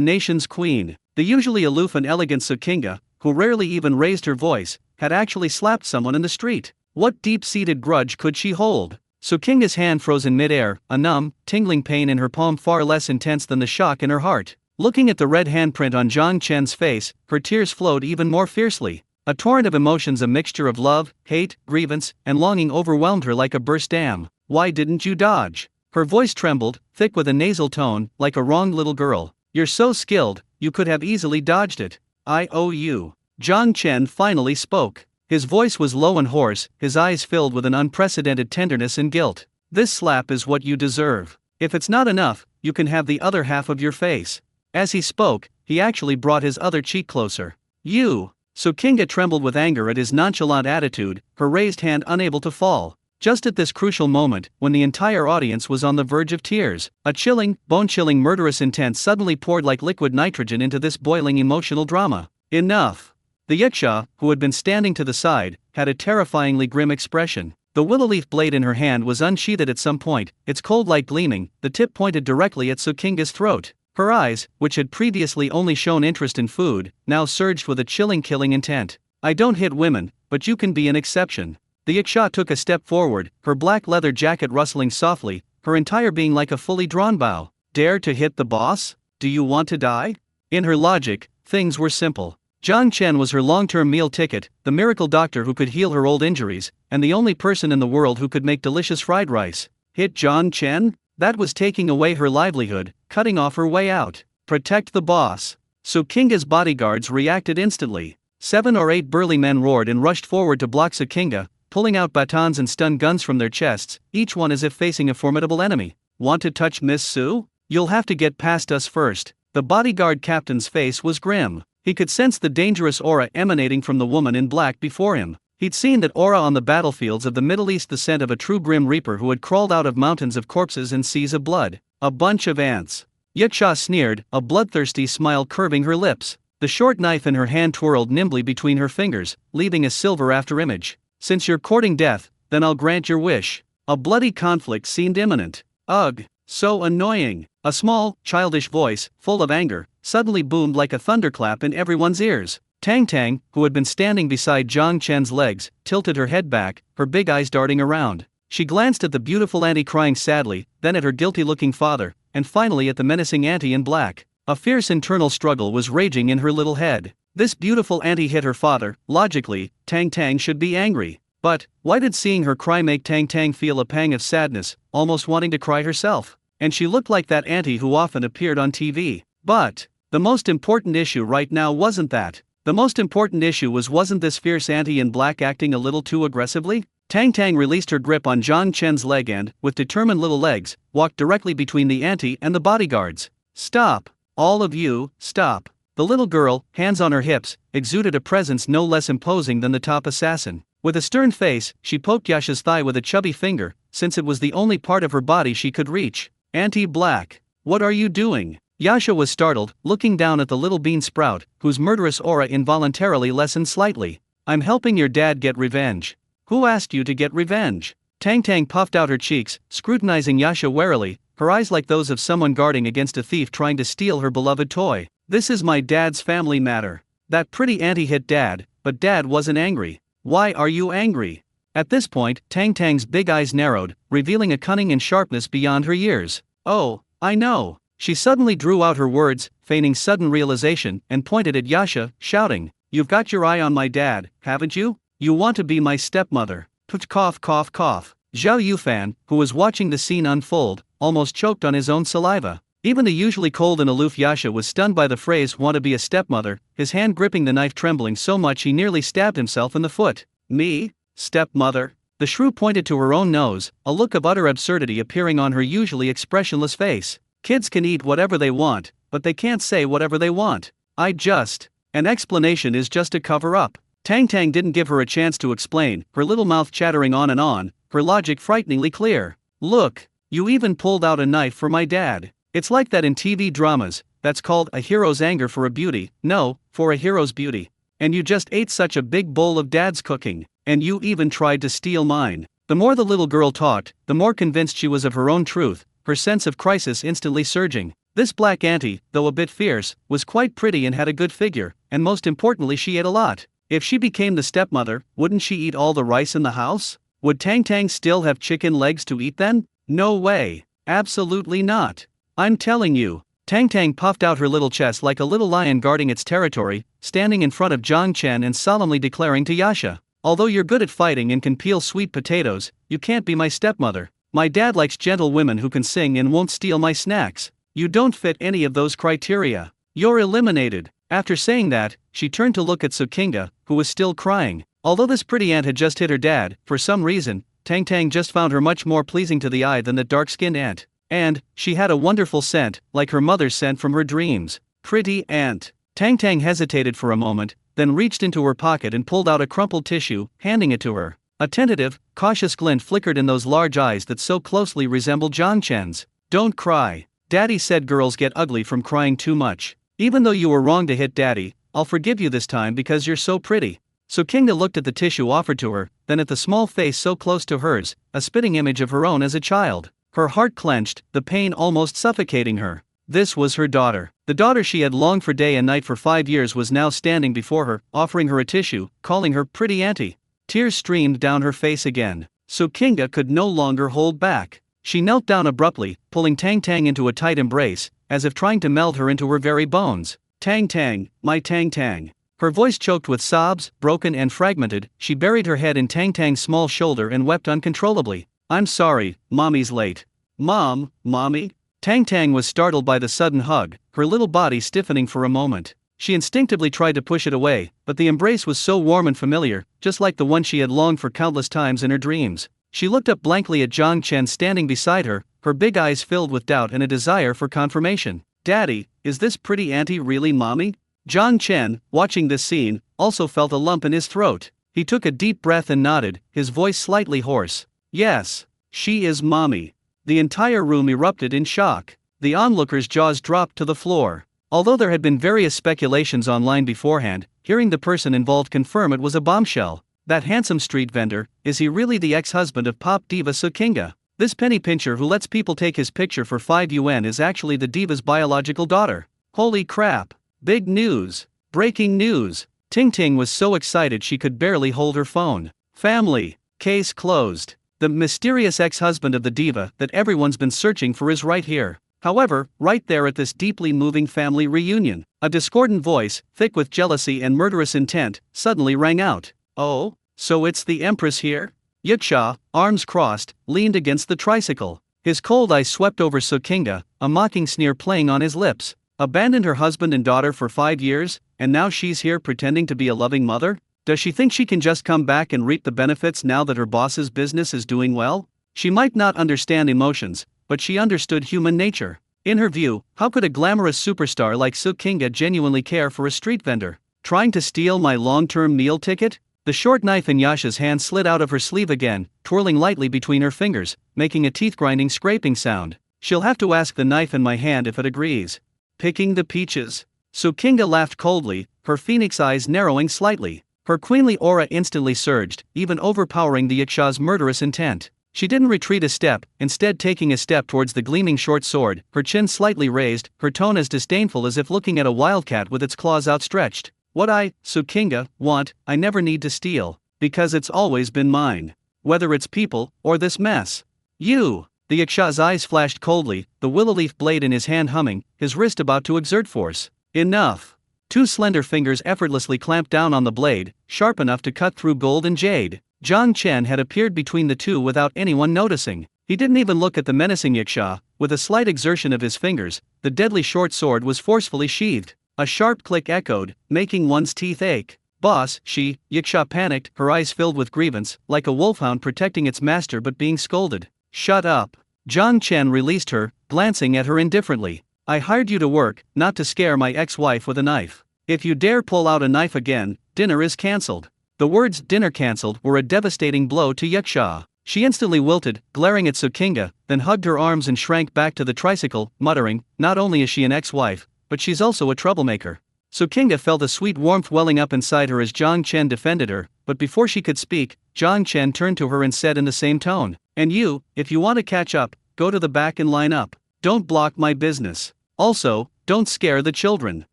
nation's queen. The usually aloof and elegant Sukinga, who rarely even raised her voice, had actually slapped someone in the street. What deep-seated grudge could she hold? Sukinga's hand froze in mid-air, a numb, tingling pain in her palm far less intense than the shock in her heart. Looking at the red handprint on Zhang Chen's face, her tears flowed even more fiercely. A torrent of emotions, a mixture of love, hate, grievance, and longing overwhelmed her like a burst dam. Why didn't you dodge? Her voice trembled, thick with a nasal tone, like a wronged little girl. You're so skilled, you could have easily dodged it. I owe you. Zhang Chen finally spoke. His voice was low and hoarse, his eyes filled with an unprecedented tenderness and guilt. This slap is what you deserve. If it's not enough, you can have the other half of your face. As he spoke, he actually brought his other cheek closer. You. Sukinga trembled with anger at his nonchalant attitude, her raised hand unable to fall. Just at this crucial moment, when the entire audience was on the verge of tears, a chilling, bone-chilling murderous intent suddenly poured like liquid nitrogen into this boiling emotional drama. Enough. The Yiksha, who had been standing to the side, had a terrifyingly grim expression. The willow leaf blade in her hand was unsheathed at some point, its cold light gleaming, the tip pointed directly at Sukinga's throat. Her eyes, which had previously only shown interest in food, now surged with a chilling killing intent. I don't hit women, but you can be an exception. The Yiksha took a step forward, her black leather jacket rustling softly, her entire being like a fully drawn bow. Dare to hit the boss? Do you want to die? In her logic, things were simple. Zhang Chen was her long-term meal ticket, the miracle doctor who could heal her old injuries, and the only person in the world who could make delicious fried rice. Hit Zhang Chen? That was taking away her livelihood, cutting off her way out. Protect the boss. Sukinga's bodyguards reacted instantly. 7 or 8 burly men roared and rushed forward to block Sukinga, pulling out batons and stun guns from their chests, each one as if facing a formidable enemy. Want to touch Miss Su? You'll have to get past us first. The bodyguard captain's face was grim. He could sense the dangerous aura emanating from the woman in black before him. He'd seen that aura on the battlefields of the Middle East, the scent of a true grim reaper who had crawled out of mountains of corpses and seas of blood. A bunch of ants. Yiksha sneered, a bloodthirsty smile curving her lips. The short knife in her hand twirled nimbly between her fingers, leaving a silver afterimage. Since you're courting death, then I'll grant your wish. A bloody conflict seemed imminent. Ugh, so annoying. A small, childish voice, full of anger, suddenly boomed like a thunderclap in everyone's ears. Tang Tang, who had been standing beside Zhang Chen's legs, tilted her head back, her big eyes darting around. She glanced at the beautiful auntie crying sadly, then at her guilty-looking father, and finally at the menacing auntie in black. A fierce internal struggle was raging in her little head. This beautiful auntie hit her father. Logically, Tang Tang should be angry. But why did seeing her cry make Tang Tang feel a pang of sadness, almost wanting to cry herself? And she looked like that auntie who often appeared on TV. But the most important issue right now wasn't that. The most important issue wasn't this fierce auntie in black acting a little too aggressively? Tang Tang released her grip on Zhang Chen's leg and, with determined little legs, walked directly between the auntie and the bodyguards. Stop! All of you, stop! The little girl, hands on her hips, exuded a presence no less imposing than the top assassin. With a stern face, she poked Yasha's thigh with a chubby finger, since it was the only part of her body she could reach. Auntie Black, what are you doing? Yasha was startled, looking down at the little bean sprout, whose murderous aura involuntarily lessened slightly. I'm helping your dad get revenge. Who asked you to get revenge? Tang Tang puffed out her cheeks, scrutinizing Yasha warily, her eyes like those of someone guarding against a thief trying to steal her beloved toy. This is my dad's family matter. That pretty auntie hit dad, but dad wasn't angry. Why are you angry? At this point, Tang Tang's big eyes narrowed, revealing a cunning and sharpness beyond her years. Oh, I know. She suddenly drew out her words, feigning sudden realization, and pointed at Yasha, shouting, You've got your eye on my dad, haven't you? You want to be my stepmother. Cough cough cough. Zhao Yufan, who was watching the scene unfold, almost choked on his own saliva. Even the usually cold and aloof Yasha was stunned by the phrase want to be a stepmother, his hand gripping the knife trembling so much he nearly stabbed himself in the foot. Me? Stepmother? The shrew pointed to her own nose, a look of utter absurdity appearing on her usually expressionless face. Kids can eat whatever they want, but they can't say whatever they want. An explanation is just a cover-up. Tang Tang didn't give her a chance to explain, her little mouth chattering on, her logic frighteningly clear. Look, you even pulled out a knife for my dad. It's like that in TV dramas, that's called a hero's anger for a beauty, no, for a hero's beauty. And you just ate such a big bowl of dad's cooking, and you even tried to steal mine. The more the little girl talked, the more convinced she was of her own truth, her sense of crisis instantly surging. This black auntie, though a bit fierce, was quite pretty and had a good figure, and most importantly she ate a lot. If she became the stepmother, wouldn't she eat all the rice in the house? Would Tang Tang still have chicken legs to eat then? No way. Absolutely not. I'm telling you. Tang Tang puffed out her little chest like a little lion guarding its territory, standing in front of Zhang Chen and solemnly declaring to Yasha, although you're good at fighting and can peel sweet potatoes, you can't be my stepmother. My dad likes gentle women who can sing and won't steal my snacks. You don't fit any of those criteria. You're eliminated. After saying that, she turned to look at Sukinga, who was still crying. Although this pretty aunt had just hit her dad, for some reason, Tang Tang just found her much more pleasing to the eye than the dark-skinned aunt. And she had a wonderful scent, like her mother's scent from her dreams. Pretty aunt. Tang Tang hesitated for a moment, then reached into her pocket and pulled out a crumpled tissue, handing it to her. A tentative, cautious glint flickered in those large eyes that so closely resembled Zhang Chen's. Don't cry. Daddy said girls get ugly from crying too much. Even though you were wrong to hit Daddy, I'll forgive you this time because you're so pretty. Sukinga looked at the tissue offered to her, then at the small face so close to hers, a spitting image of her own as a child. Her heart clenched, the pain almost suffocating her. This was her daughter. The daughter she had longed for day and night for 5 years was now standing before her, offering her a tissue, calling her pretty auntie. Tears streamed down her face again. Sukinga could no longer hold back. She knelt down abruptly, pulling Tang Tang into a tight embrace, as if trying to meld her into her very bones. Tang Tang, my Tang Tang. Her voice choked with sobs, broken and fragmented, she buried her head in Tang Tang's small shoulder and wept uncontrollably. I'm sorry, Mommy's late. Mom, Mommy? Tang Tang was startled by the sudden hug, her little body stiffening for a moment. She instinctively tried to push it away, but the embrace was so warm and familiar, just like the one she had longed for countless times in her dreams. She looked up blankly at Zhang Chen standing beside her, her big eyes filled with doubt and a desire for confirmation. Daddy, is this pretty auntie really Mommy? Zhang Chen, watching this scene, also felt a lump in his throat. He took a deep breath and nodded, his voice slightly hoarse. Yes, she is Mommy. The entire room erupted in shock. The onlookers' jaws dropped to the floor. Although there had been various speculations online beforehand, hearing the person involved confirm it was a bombshell. That handsome street vendor, is he really the ex-husband of pop diva Sukinga? This penny pincher who lets people take his picture for 5 yuan is actually the diva's biological daughter. Holy crap. Big news. Breaking news. Ting Ting was so excited she could barely hold her phone. Family. Case closed. The mysterious ex-husband of the diva that everyone's been searching for is right here. However, right there at this deeply moving family reunion, a discordant voice, thick with jealousy and murderous intent, suddenly rang out. Oh, so it's the Empress here? Yaksha, arms crossed, leaned against the tricycle. His cold eyes swept over Sukinga, a mocking sneer playing on his lips. Abandoned her husband and daughter for 5 years, and now she's here pretending to be a loving mother? Does she think she can just come back and reap the benefits now that her boss's business is doing well? She might not understand emotions, but she understood human nature. In her view, how could a glamorous superstar like Sukinga genuinely care for a street vendor? Trying to steal my long-term meal ticket? The short knife in Yasha's hand slid out of her sleeve again, twirling lightly between her fingers, making a teeth-grinding scraping sound. She'll have to ask the knife in my hand if it agrees. Picking the peaches. Sukinga laughed coldly, her phoenix eyes narrowing slightly. Her queenly aura instantly surged, even overpowering the Yaksha's murderous intent. She didn't retreat a step, instead taking a step towards the gleaming short sword, her chin slightly raised, her tone as disdainful as if looking at a wildcat with its claws outstretched. What I, Sukinga, want, I never need to steal, because it's always been mine. Whether it's people, or this mess. You! The Yaksha's eyes flashed coldly, the willow leaf blade in his hand humming, his wrist about to exert force. Enough! 2 slender fingers effortlessly clamped down on the blade, sharp enough to cut through gold and jade. Zhang Chen had appeared between the two without anyone noticing. He didn't even look at the menacing Yaksha. With a slight exertion of his fingers, the deadly short sword was forcefully sheathed. A sharp click echoed, making one's teeth ache. Boss, Yaksha panicked, her eyes filled with grievance, like a wolfhound protecting its master but being scolded. Shut up. Zhang Chen released her, glancing at her indifferently. I hired you to work, not to scare my ex-wife with a knife. If you dare pull out a knife again, dinner is cancelled. The words dinner cancelled were a devastating blow to Yaksha. She instantly wilted, glaring at Sukinga, then hugged her arms and shrank back to the tricycle, muttering, not only is she an ex-wife, but she's also a troublemaker. Sukinga felt a sweet warmth welling up inside her as Zhang Chen defended her, but before she could speak, Zhang Chen turned to her and said in the same tone, and you, if you want to catch up, go to the back and line up. Don't block my business. Also, don't scare the children.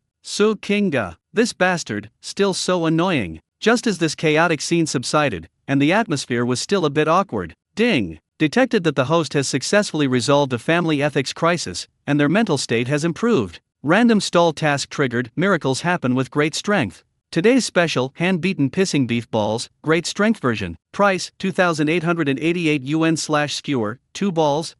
Sukinga, this bastard, still so annoying. Just as this chaotic scene subsided, and the atmosphere was still a bit awkward, ding! Detected that the host has successfully resolved a family ethics crisis, and their mental state has improved. Random stall task triggered, miracles happen with great strength. Today's special, hand-beaten pissing beef balls, great strength version. Price, 2,888 yuan/skewer, 2 balls.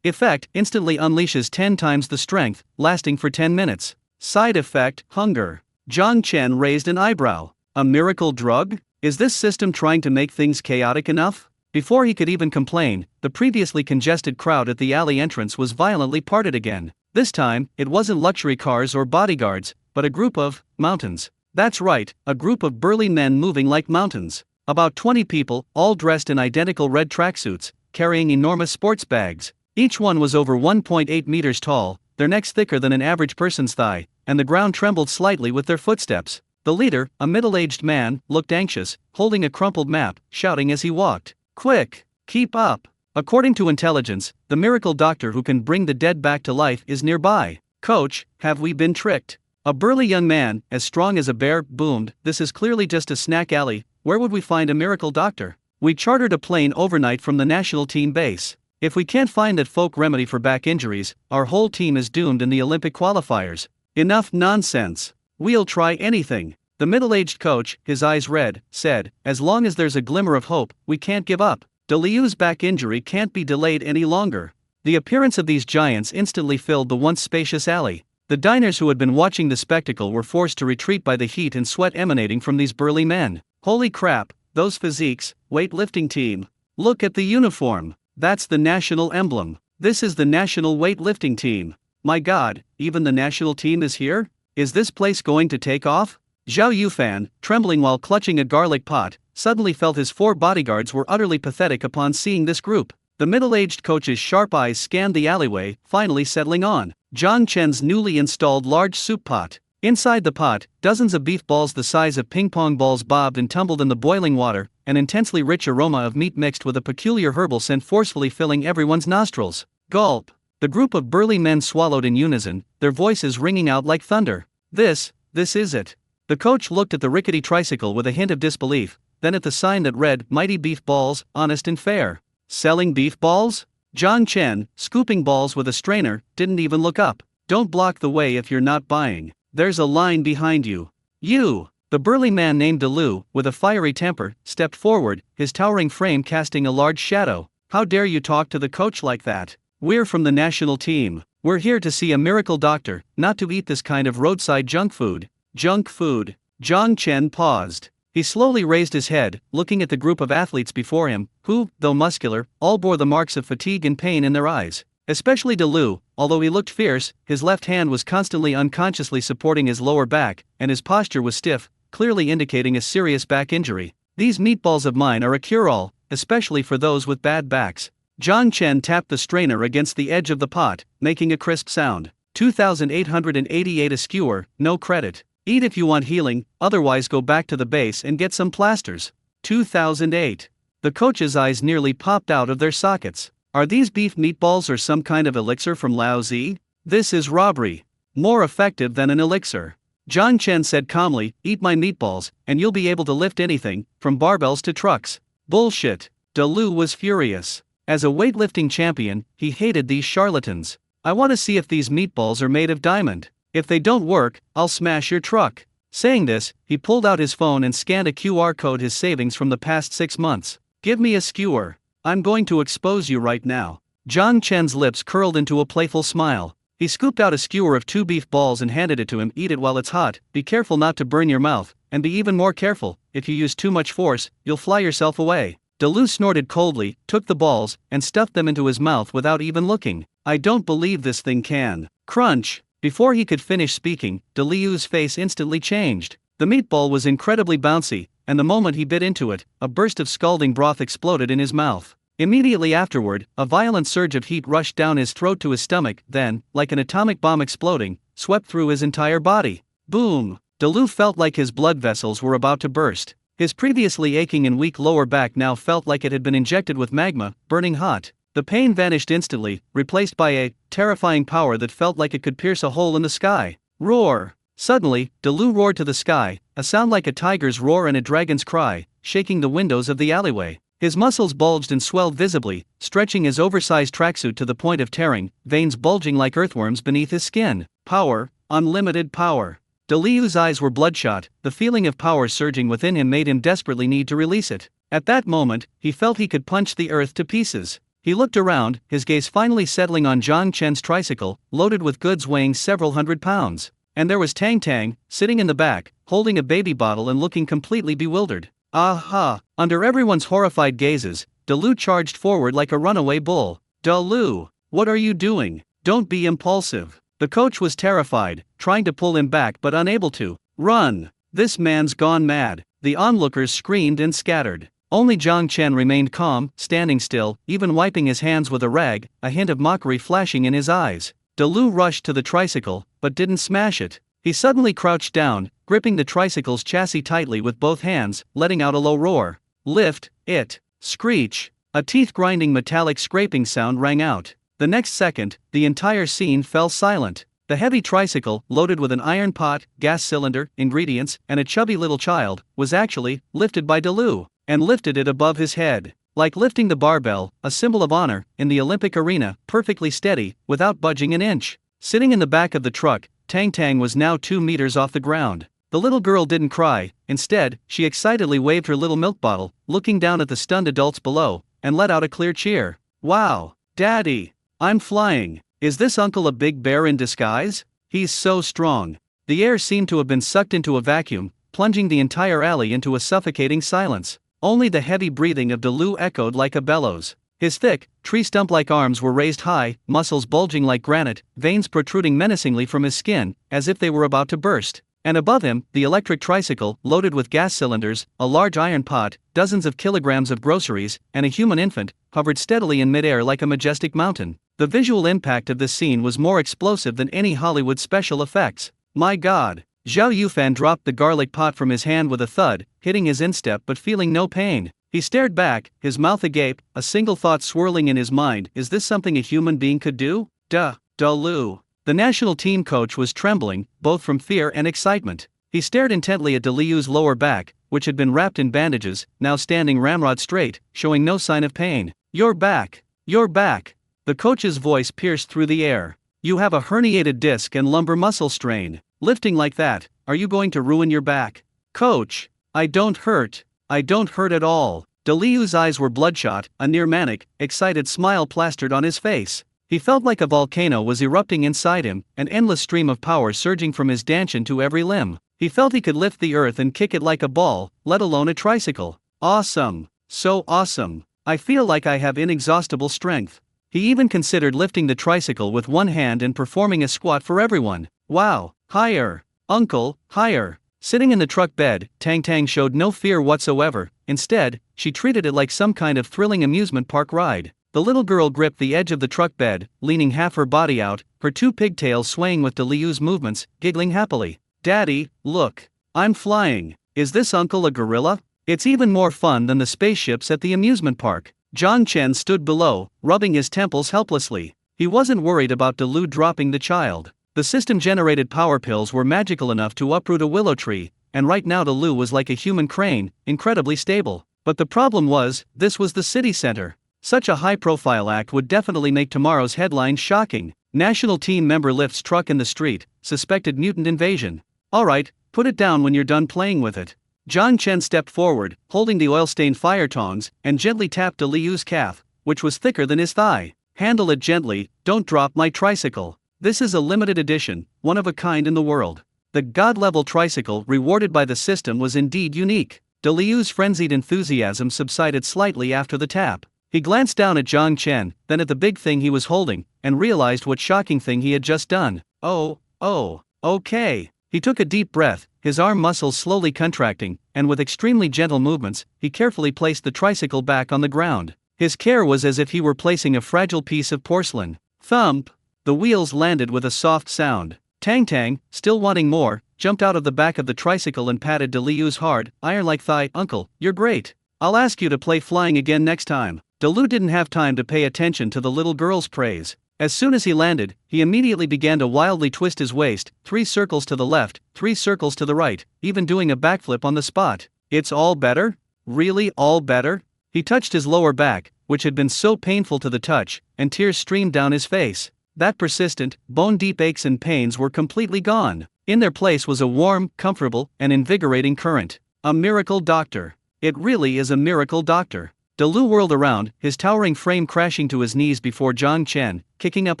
Effect, instantly unleashes 10 times the strength, lasting for 10 minutes. Side effect, hunger. Zhang Chen raised an eyebrow. A miracle drug? Is this system trying to make things chaotic enough? Before he could even complain, the previously congested crowd at the alley entrance was violently parted again. This time, it wasn't luxury cars or bodyguards, but a group of mountains. That's right, a group of burly men moving like mountains. About 20 people, all dressed in identical red tracksuits, carrying enormous sports bags. Each one was over 1.8 meters tall, their necks thicker than an average person's thigh, and the ground trembled slightly with their footsteps. The leader, a middle-aged man, looked anxious, holding a crumpled map, shouting as he walked, "Quick! Keep up! According to intelligence, the miracle doctor who can bring the dead back to life is nearby. Coach, have we been tricked?" A burly young man, as strong as a bear, boomed, "This is clearly just a snack alley. Where would we find a miracle doctor? We chartered a plane overnight from the national team base. If we can't find that folk remedy for back injuries, our whole team is doomed in the Olympic qualifiers. Enough nonsense. We'll try anything." The middle-aged coach, his eyes red, said, "As long as there's a glimmer of hope, we can't give up. De Liu's back injury can't be delayed any longer." The appearance of these giants instantly filled the once spacious alley. The diners who had been watching the spectacle were forced to retreat by the heat and sweat emanating from these burly men. Holy crap, those physiques, weightlifting team. Look at the uniform. That's the national emblem. This is the national weightlifting team. My god, even the national team is here? Is this place going to take off? Zhao Yufan, trembling while clutching a garlic pot, suddenly felt his 4 bodyguards were utterly pathetic upon seeing this group. The middle-aged coach's sharp eyes scanned the alleyway, finally settling on Zhang Chen's newly installed large soup pot. Inside the pot, dozens of beef balls the size of ping-pong balls bobbed and tumbled in the boiling water, an intensely rich aroma of meat mixed with a peculiar herbal scent forcefully filling everyone's nostrils. Gulp! The group of burly men swallowed in unison, their voices ringing out like thunder. This is it. The coach looked at the rickety tricycle with a hint of disbelief, then at the sign that read, Mighty Beef Balls, Honest and Fair. Selling beef balls? Zhang Chen, scooping balls with a strainer, didn't even look up. Don't block the way if you're not buying. There's a line behind you. You! The burly man named Delu, with a fiery temper, stepped forward, his towering frame casting a large shadow. How dare you talk to the coach like that? We're from the national team. We're here to see a miracle doctor, not to eat this kind of roadside junk food. Junk food. Zhang Chen paused. He slowly raised his head, looking at the group of athletes before him, who, though muscular, all bore the marks of fatigue and pain in their eyes. Especially Delu, although he looked fierce, his left hand was constantly unconsciously supporting his lower back, and his posture was stiff, clearly indicating a serious back injury. These meatballs of mine are a cure-all, especially for those with bad backs. Zhang Chen tapped the strainer against the edge of the pot, making a crisp sound. 2,888 a skewer, no credit. Eat if you want healing, otherwise go back to the base and get some plasters. 2008. The coach's eyes nearly popped out of their sockets. Are these beef meatballs or some kind of elixir from Laozi? This is robbery. More effective than an elixir. Zhang Chen said calmly, eat my meatballs, and you'll be able to lift anything, from barbells to trucks. Bullshit. Delu was furious. As a weightlifting champion, he hated these charlatans. I want to see if these meatballs are made of diamond. If they don't work, I'll smash your truck. Saying this, he pulled out his phone and scanned a QR code his savings from the past 6 months. Give me a skewer. I'm going to expose you right now. Zhang Chen's lips curled into a playful smile. He scooped out a skewer of 2 beef balls and handed it to him. Eat it while it's hot, be careful not to burn your mouth, and be even more careful, if you use too much force, you'll fly yourself away. Delu snorted coldly, took the balls, and stuffed them into his mouth without even looking. I don't believe this thing can. Crunch. Before he could finish speaking, Deliu's face instantly changed. The meatball was incredibly bouncy, and the moment he bit into it, a burst of scalding broth exploded in his mouth. Immediately afterward, a violent surge of heat rushed down his throat to his stomach, then, like an atomic bomb exploding, swept through his entire body. Boom! Delu felt like his blood vessels were about to burst. His previously aching and weak lower back now felt like it had been injected with magma, burning hot. The pain vanished instantly, replaced by a terrifying power that felt like it could pierce a hole in the sky. Roar! Suddenly, Delu roared to the sky, a sound like a tiger's roar and a dragon's cry, shaking the windows of the alleyway. His muscles bulged and swelled visibly, stretching his oversized tracksuit to the point of tearing, veins bulging like earthworms beneath his skin. Power, unlimited power. Deliu's eyes were bloodshot, the feeling of power surging within him made him desperately need to release it. At that moment, he felt he could punch the earth to pieces. He looked around, his gaze finally settling on Zhang Chen's tricycle, loaded with goods weighing several hundred pounds. And there was Tang Tang, sitting in the back, holding a baby bottle and looking completely bewildered. Aha! Under everyone's horrified gazes, Delu charged forward like a runaway bull. Delu! What are you doing? Don't be impulsive. The coach was terrified, trying to pull him back but unable to. Run! This man's gone mad. The onlookers screamed and scattered. Only Zhang Chen remained calm, standing still, even wiping his hands with a rag, a hint of mockery flashing in his eyes. Delu rushed to the tricycle, but didn't smash it. He suddenly crouched down, gripping the tricycle's chassis tightly with both hands, letting out a low roar. Lift it! Screech! A teeth-grinding metallic scraping sound rang out. The next second, the entire scene fell silent. The heavy tricycle, loaded with an iron pot, gas cylinder, ingredients, and a chubby little child, was actually lifted by Delu, and lifted it above his head. Like lifting the barbell, a symbol of honor, in the Olympic arena, perfectly steady, without budging an inch. Sitting in the back of the truck, Tang Tang was now 2 meters off the ground. The little girl didn't cry, instead, she excitedly waved her little milk bottle, looking down at the stunned adults below, and let out a clear cheer. Wow! Daddy! I'm flying! Is this uncle a big bear in disguise? He's so strong. The air seemed to have been sucked into a vacuum, plunging the entire alley into a suffocating silence. Only the heavy breathing of Delu echoed like a bellows. His thick, tree stump-like arms were raised high, muscles bulging like granite, veins protruding menacingly from his skin, as if they were about to burst. And above him, the electric tricycle, loaded with gas cylinders, a large iron pot, dozens of kilograms of groceries, and a human infant, hovered steadily in midair like a majestic mountain. The visual impact of this scene was more explosive than any Hollywood special effects. My God! Zhao Yufan dropped the garlic pot from his hand with a thud, hitting his instep but feeling no pain. He stared back, his mouth agape, a single thought swirling in his mind: is this something a human being could do? Delu. The national team coach was trembling, both from fear and excitement. He stared intently at De Liu's lower back, which had been wrapped in bandages, now standing ramrod straight, showing no sign of pain. You're back! You're back! The coach's voice pierced through the air. You have a herniated disc and lumbar muscle strain. Lifting like that, are you going to ruin your back? Coach! I don't hurt. I don't hurt at all. De Liu's eyes were bloodshot, a near manic, excited smile plastered on his face. He felt like a volcano was erupting inside him, an endless stream of power surging from his dantian to every limb. He felt he could lift the earth and kick it like a ball, let alone a tricycle. Awesome! So awesome! I feel like I have inexhaustible strength. He even considered lifting the tricycle with one hand and performing a squat for everyone. Wow! Higher! Uncle, higher! Sitting in the truck bed, Tang Tang showed no fear whatsoever. Instead, she treated it like some kind of thrilling amusement park ride. The little girl gripped the edge of the truck bed, leaning half her body out, her two pigtails swaying with De Liu's movements, giggling happily. Daddy, look! I'm flying! Is this uncle a gorilla? It's even more fun than the spaceships at the amusement park. Jiang Chen stood below, rubbing his temples helplessly. He wasn't worried about De Liu dropping the child. The system-generated power pills were magical enough to uproot a willow tree, and right now De Liu was like a human crane, incredibly stable. But the problem was, this was the city center. Such a high-profile act would definitely make tomorrow's headlines shocking. National team member lifts truck in the street, suspected mutant invasion. Alright, put it down when you're done playing with it. Jiang Chen stepped forward, holding the oil-stained fire tongs, and gently tapped De Liu's calf, which was thicker than his thigh. Handle it gently, don't drop my tricycle. This is a limited edition, one of a kind in the world. The god-level tricycle rewarded by the system was indeed unique. De Liu's frenzied enthusiasm subsided slightly after the tap. He glanced down at Jiang Chen, then at the big thing he was holding, and realized what shocking thing he had just done. Okay. He took a deep breath, his arm muscles slowly contracting, and with extremely gentle movements, he carefully placed the tricycle back on the ground. His care was as if he were placing a fragile piece of porcelain. Thump! The wheels landed with a soft sound. Tang Tang, still wanting more, jumped out of the back of the tricycle and patted De Liu's hard, iron-like thigh. Uncle, you're great. I'll ask you to play flying again next time. De Liu didn't have time to pay attention to the little girl's praise. As soon as he landed, he immediately began to wildly twist his waist, 3 circles to the left, 3 circles to the right, even doing a backflip on the spot. It's all better? Really all better? He touched his lower back, which had been so painful to the touch, and tears streamed down his face. That persistent, bone-deep aches and pains were completely gone. In their place was a warm, comfortable, and invigorating current. A miracle doctor. It really is a miracle doctor. De Liu whirled around, his towering frame crashing to his knees before Jiang Chen, kicking up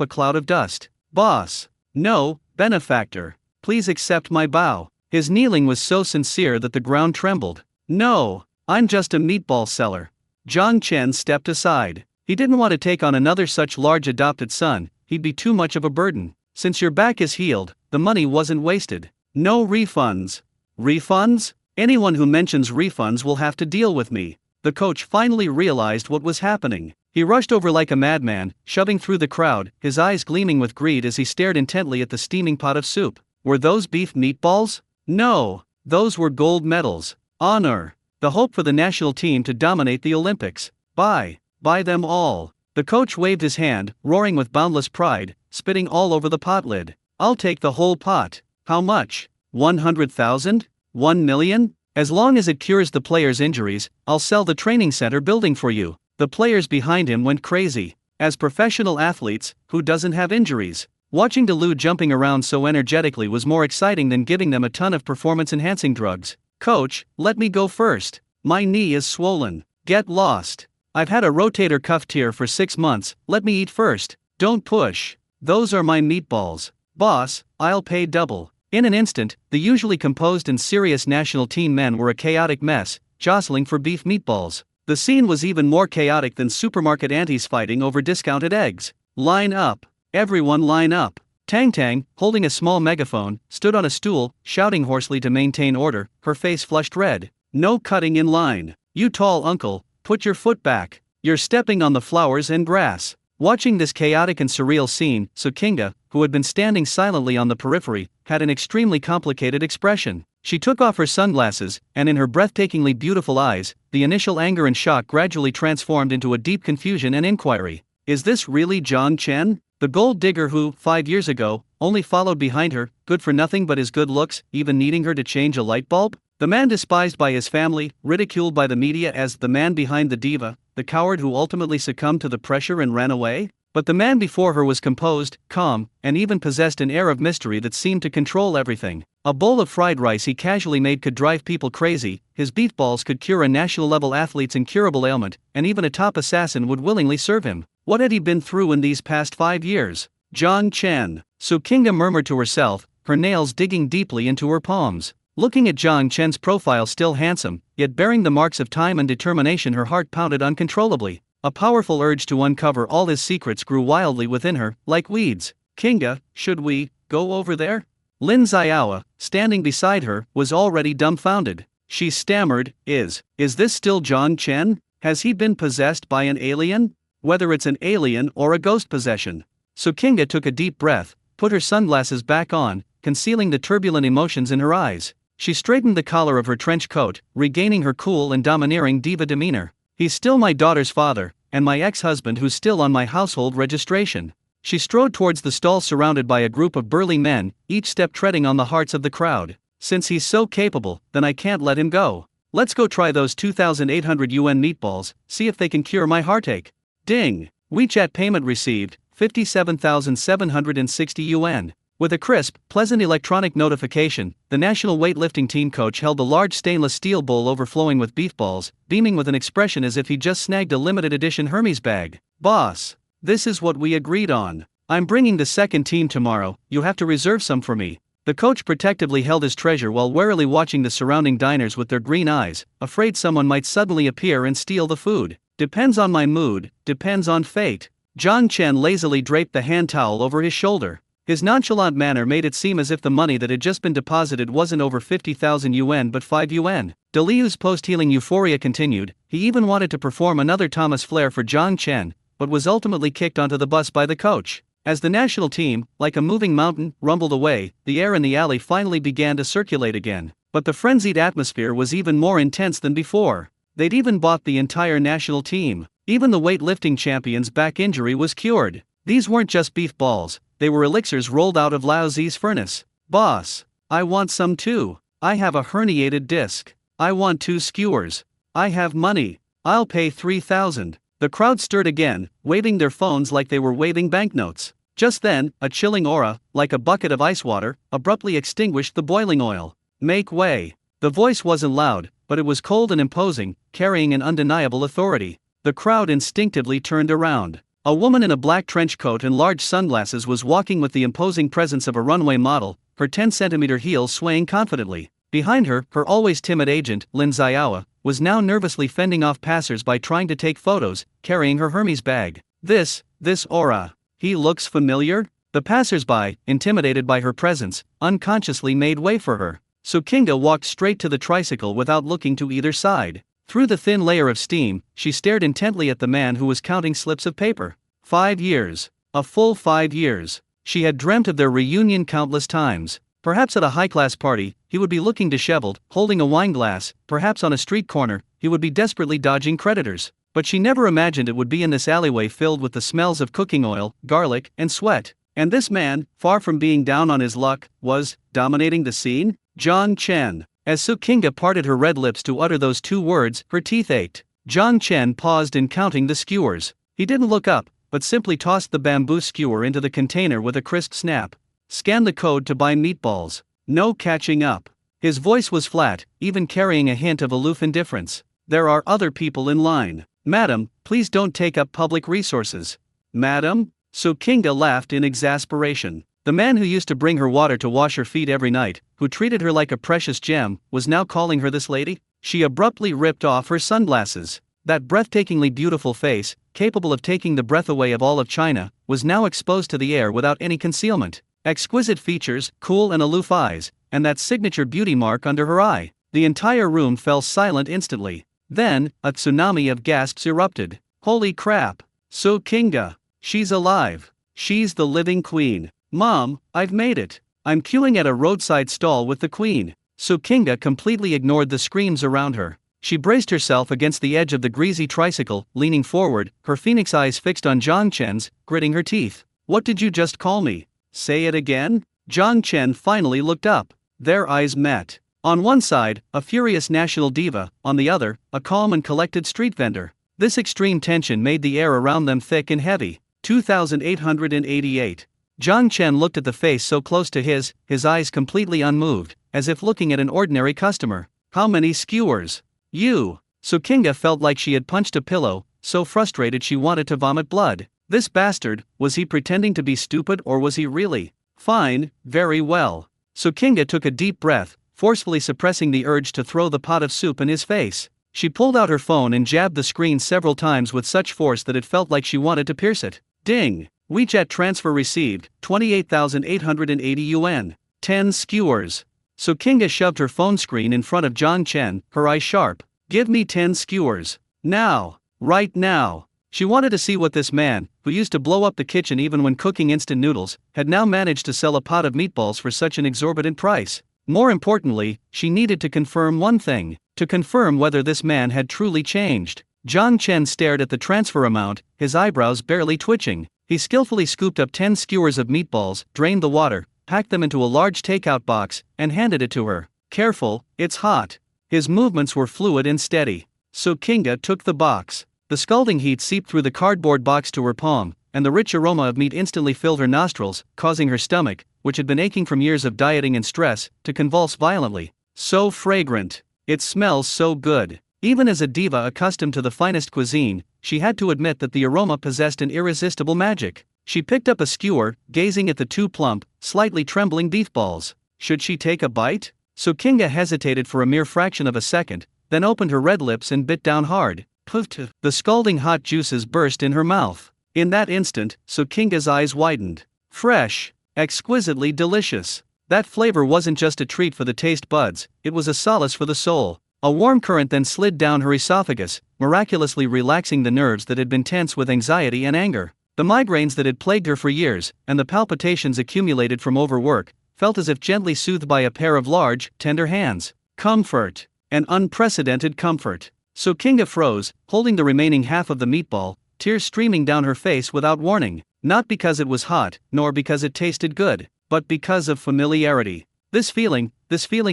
a cloud of dust. Boss! No, benefactor! Please accept my bow. His kneeling was so sincere that the ground trembled. No, I'm just a meatball seller. Jiang Chen stepped aside. He didn't want to take on another such large adopted son, he'd be too much of a burden. Since your back is healed, the money wasn't wasted. No refunds. Refunds? Anyone who mentions refunds will have to deal with me. The coach finally realized what was happening. He rushed over like a madman, shoving through the crowd, his eyes gleaming with greed as he stared intently at the steaming pot of soup. Were those beef meatballs? No, those were gold medals. Honor. The hope for the national team to dominate the Olympics. Buy them all. The coach waved his hand, roaring with boundless pride, spitting all over the pot lid. I'll take the whole pot. How much? 100,000? 1 million? As long as it cures the players' injuries, I'll sell the training center building for you. The players behind him went crazy. As professional athletes, who doesn't have injuries? Watching De Liu jumping around so energetically was more exciting than giving them a ton of performance-enhancing drugs. Coach, let me go first. My knee is swollen. Get lost. I've had a rotator cuff tear for 6 months, let me eat first. Don't push. Those are my meatballs. Boss, I'll pay double. In an instant, the usually composed and serious national team men were a chaotic mess, jostling for beef meatballs. The scene was even more chaotic than supermarket aunties fighting over discounted eggs. Line up. Everyone line up. Tang Tang, holding a small megaphone, stood on a stool, shouting hoarsely to maintain order, her face flushed red. No cutting in line. You tall uncle, put your foot back. You're stepping on the flowers and grass. Watching this chaotic and surreal scene, Sukinga, who had been standing silently on the periphery, had an extremely complicated expression. She took off her sunglasses, and in her breathtakingly beautiful eyes, the initial anger and shock gradually transformed into a deep confusion and inquiry. Is this really Jiang Chen? The gold digger who, 5 years ago, only followed behind her, good for nothing but his good looks, even needing her to change a light bulb? The man despised by his family, ridiculed by the media as the man behind the diva, the coward who ultimately succumbed to the pressure and ran away? But the man before her was composed, calm, and even possessed an air of mystery that seemed to control everything. A bowl of fried rice he casually made could drive people crazy, his beef balls could cure a national-level athlete's incurable ailment, and even a top assassin would willingly serve him. What had he been through in these past 5 years? Zhang Chen. Su Qingda murmured to herself, her nails digging deeply into her palms. Looking at Zhang Chen's profile, still handsome, yet bearing the marks of time and determination, her heart pounded uncontrollably. A powerful urge to uncover all his secrets grew wildly within her, like weeds. Qingda, should we go over there? Lin Xiaoa, standing beside her, was already dumbfounded. She stammered, Is this still Zhang Chen? Has he been possessed by an alien? Whether it's an alien or a ghost possession. So Qingda took a deep breath, put her sunglasses back on, concealing the turbulent emotions in her eyes. She straightened the collar of her trench coat, regaining her cool and domineering diva demeanor. He's still my daughter's father, and my ex-husband who's still on my household registration. She strode towards the stall surrounded by a group of burly men, each step treading on the hearts of the crowd. Since he's so capable, then I can't let him go. Let's go try those 2,800 yuan meatballs, see if they can cure my heartache. Ding! WeChat payment received, 57,760 yuan. With a crisp, pleasant electronic notification, the national weightlifting team coach held a large stainless steel bowl overflowing with beef balls, beaming with an expression as if he just snagged a limited edition Hermes bag. Boss, this is what we agreed on. I'm bringing the second team tomorrow, you have to reserve some for me. The coach protectively held his treasure while warily watching the surrounding diners with their green eyes, afraid someone might suddenly appear and steal the food. Depends on my mood, depends on fate. Zhang Chen lazily draped the hand towel over his shoulder. His nonchalant manner made it seem as if the money that had just been deposited wasn't over 50,000 yuan but 5 yuan. De Liu's post-healing euphoria continued. He even wanted to perform another Thomas Flair for Zhang Chen, but was ultimately kicked onto the bus by the coach. As the national team, like a moving mountain, rumbled away, the air in the alley finally began to circulate again. But the frenzied atmosphere was even more intense than before. They'd even bought the entire national team. Even the weightlifting champion's back injury was cured. These weren't just beef balls, they were elixirs rolled out of Lao Zi's furnace. Boss, I want some too. I have a herniated disc. I want 2 skewers. I have money. I'll pay 3,000. The crowd stirred again, waving their phones like they were waving banknotes. Just then, a chilling aura, like a bucket of ice water, abruptly extinguished the boiling oil. Make way. The voice wasn't loud, but it was cold and imposing, carrying an undeniable authority. The crowd instinctively turned around. A woman in a black trench coat and large sunglasses was walking with the imposing presence of a runway model, her 10-centimeter heels swaying confidently. Behind her, her always timid agent, Lin Xiaoa, was now nervously fending off passers-by trying to take photos, carrying her Hermes bag. This aura. He looks familiar? The passers-by, intimidated by her presence, unconsciously made way for her. So Qingda walked straight to the tricycle without looking to either side. Through the thin layer of steam, she stared intently at the man who was counting slips of paper. 5 years. A full 5 years. She had dreamt of their reunion countless times. Perhaps at a high-class party, he would be looking disheveled, holding a wine glass. Perhaps on a street corner, he would be desperately dodging creditors. But she never imagined it would be in this alleyway filled with the smells of cooking oil, garlic, and sweat. And this man, far from being down on his luck, was dominating the scene? Zhang Chen. As Su Qingda parted her red lips to utter those 2 words, her teeth ached. Zhang Chen paused in counting the skewers. He didn't look up, but simply tossed the bamboo skewer into the container with a crisp snap. Scan the code to buy meatballs. No catching up. His voice was flat, even carrying a hint of aloof indifference. There are other people in line. Madam, please don't take up public resources. Madam? Su Qingda laughed in exasperation. The man who used to bring her water to wash her feet every night, who treated her like a precious gem, was now calling her this lady? She abruptly ripped off her sunglasses. That breathtakingly beautiful face, capable of taking the breath away of all of China, was now exposed to the air without any concealment. Exquisite features, cool and aloof eyes, and that signature beauty mark under her eye. The entire room fell silent instantly. Then, a tsunami of gasps erupted. Holy crap! Su Qingda! She's alive! She's the living queen! Mom, I've made it! I'm queuing at a roadside stall with the queen. Su Qingda completely ignored the screams around her. She braced herself against the edge of the greasy tricycle, leaning forward, her phoenix eyes fixed on Zhang Chen's, gritting her teeth. What did you just call me? Say it again? Zhang Chen finally looked up. Their eyes met. On one side, a furious national diva, on the other, a calm and collected street vendor. This extreme tension made the air around them thick and heavy. 2888. Zhang Chen looked at the face so close to his eyes completely unmoved, as if looking at an ordinary customer. How many skewers? You. Sukinga felt like she had punched a pillow, so frustrated she wanted to vomit blood. This bastard, was he pretending to be stupid or was he really? Fine, very well. Sukinga took a deep breath, forcefully suppressing the urge to throw the pot of soup in his face. She pulled out her phone and jabbed the screen several times with such force that it felt like she wanted to pierce it. Ding! WeChat transfer received, 28,880 yuan. 10 skewers. Sukinga shoved her phone screen in front of Zhang Chen, her eyes sharp. Give me 10 skewers. Now. Right now. She wanted to see what this man, who used to blow up the kitchen even when cooking instant noodles, had now managed to sell a pot of meatballs for such an exorbitant price. More importantly, she needed to confirm one thing, to confirm whether this man had truly changed. Zhang Chen stared at the transfer amount, his eyebrows barely twitching. He skillfully scooped up 10 skewers of meatballs, drained the water, packed them into a large takeout box, and handed it to her. Careful, it's hot. His movements were fluid and steady. Sukinga took the box. The scalding heat seeped through the cardboard box to her palm, and the rich aroma of meat instantly filled her nostrils, causing her stomach, which had been aching from years of dieting and stress, to convulse violently. So fragrant. It smells so good. Even as a diva accustomed to the finest cuisine, she had to admit that the aroma possessed an irresistible magic. She picked up a skewer, gazing at the two plump, slightly trembling beef balls. Should she take a bite? Sukinga hesitated for a mere fraction of a second, then opened her red lips and bit down hard. Puff! The scalding hot juices burst in her mouth. In that instant, Sukinga's eyes widened. Fresh. Exquisitely delicious. That flavor wasn't just a treat for the taste buds, it was a solace for the soul. A warm current then slid down her esophagus, miraculously relaxing the nerves that had been tense with anxiety and anger. The migraines that had plagued her for years, and the palpitations accumulated from overwork, felt as if gently soothed by a pair of large, tender hands. Comfort. An unprecedented comfort. Sukinga froze, holding the remaining half of the meatball, tears streaming down her face without warning. Not because it was hot, nor because it tasted good, but because of familiarity. This feeling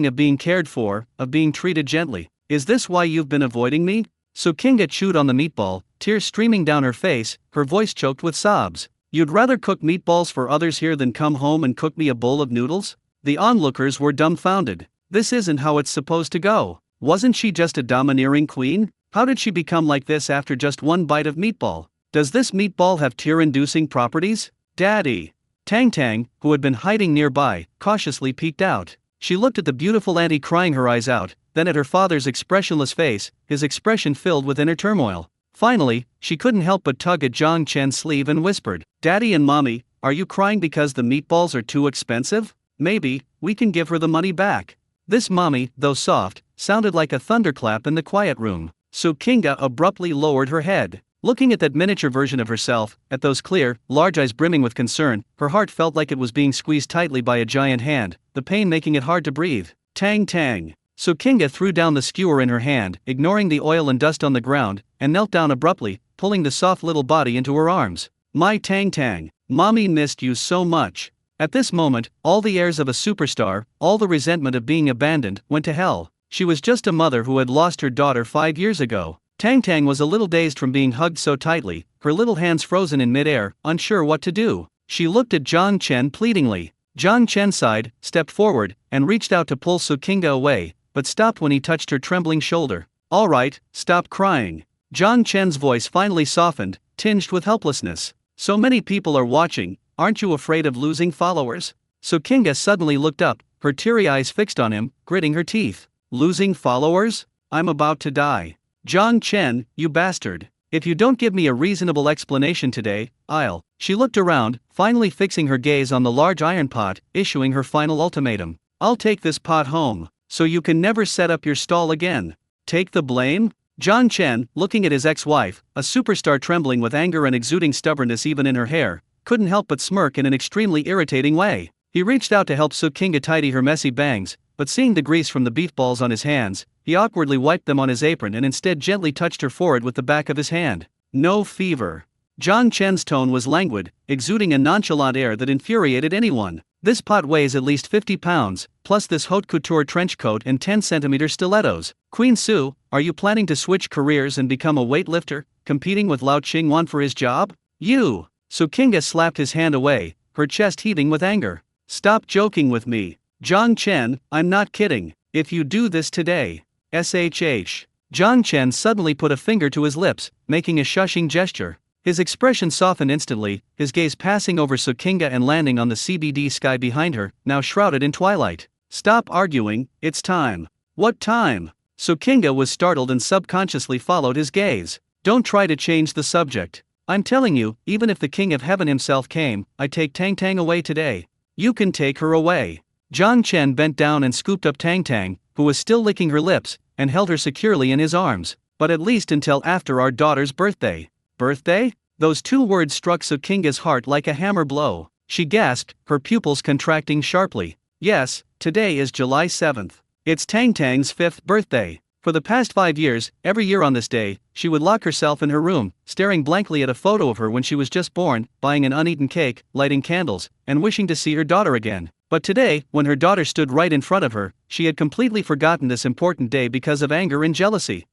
of being cared for, of being treated gently. Is this why you've been avoiding me? Sukinga chewed on the meatball, tears streaming down her face, her voice choked with sobs. You'd rather cook meatballs for others here than come home and cook me a bowl of noodles? The onlookers were dumbfounded. This isn't how it's supposed to go. Wasn't she just a domineering queen? How did she become like this after just one bite of meatball? Does this meatball have tear-inducing properties? Daddy. Tang Tang, who had been hiding nearby, cautiously peeked out. She looked at the beautiful auntie crying her eyes out, then at her father's expressionless face, his expression filled with inner turmoil. Finally, she couldn't help but tug at Zhang Chen's sleeve and whispered, Daddy and Mommy, are you crying because the meatballs are too expensive? Maybe, we can give her the money back. This mommy, though soft, sounded like a thunderclap in the quiet room. Sukinga abruptly lowered her head. Looking at that miniature version of herself, at those clear, large eyes brimming with concern, her heart felt like it was being squeezed tightly by a giant hand, the pain making it hard to breathe. Tang Tang. Sukinga threw down the skewer in her hand, ignoring the oil and dust on the ground, and knelt down abruptly, pulling the soft little body into her arms. My Tang Tang, Mommy missed you so much. At this moment, all the airs of a superstar, all the resentment of being abandoned, went to hell. She was just a mother who had lost her daughter 5 years ago. Tang Tang was a little dazed from being hugged so tightly, her little hands frozen in midair, unsure what to do. She looked at Zhang Chen pleadingly. Zhang Chen sighed, stepped forward, and reached out to pull Sukinga away, but stopped when he touched her trembling shoulder. All right, stop crying. Zhang Chen's voice finally softened, tinged with helplessness. So many people are watching, aren't you afraid of losing followers? Sukinga suddenly looked up, her teary eyes fixed on him, gritting her teeth. Losing followers? I'm about to die. Zhang Chen, you bastard. If you don't give me a reasonable explanation today, I'll. She looked around, finally fixing her gaze on the large iron pot, issuing her final ultimatum. I'll take this pot home, so you can never set up your stall again. Take the blame? Zhang Chen, looking at his ex-wife, a superstar trembling with anger and exuding stubbornness even in her hair, couldn't help but smirk in an extremely irritating way. He reached out to help Sukinga tidy her messy bangs, but seeing the grease from the beef balls on his hands, he awkwardly wiped them on his apron and instead gently touched her forehead with the back of his hand. No fever. Jiang Chen's tone was languid, exuding a nonchalant air that infuriated anyone. This pot weighs at least 50 pounds, plus this haute couture trench coat and 10-centimeter stilettos. Queen Su, are you planning to switch careers and become a weightlifter, competing with Lao Qingwan for his job? You! Su Kinga slapped his hand away, her chest heaving with anger. Stop joking with me. Jiang Chen, I'm not kidding. If you do this today, SHH. Jiang Chen suddenly put a finger to his lips, making a shushing gesture. His expression softened instantly, his gaze passing over Su Kinga and landing on the CBD sky behind her, now shrouded in twilight. Stop arguing, it's time. What time? Su Kinga was startled and subconsciously followed his gaze. Don't try to change the subject. I'm telling you, even if the King of Heaven himself came, I'd take Tang Tang away today. You can take her away. Jiang Chen bent down and scooped up Tang Tang, who was still licking her lips, and held her securely in his arms. But at least until after our daughter's birthday. Birthday? Those two words struck Su Kinga's heart like a hammer blow. She gasped, her pupils contracting sharply. Yes, today is July 7th. It's Tang Tang's 5th birthday. For the past 5 years, every year on this day, she would lock herself in her room, staring blankly at a photo of her when she was just born, buying an uneaten cake, lighting candles, and wishing to see her daughter again. But today, when her daughter stood right in front of her, she had completely forgotten this important day because of anger and jealousy.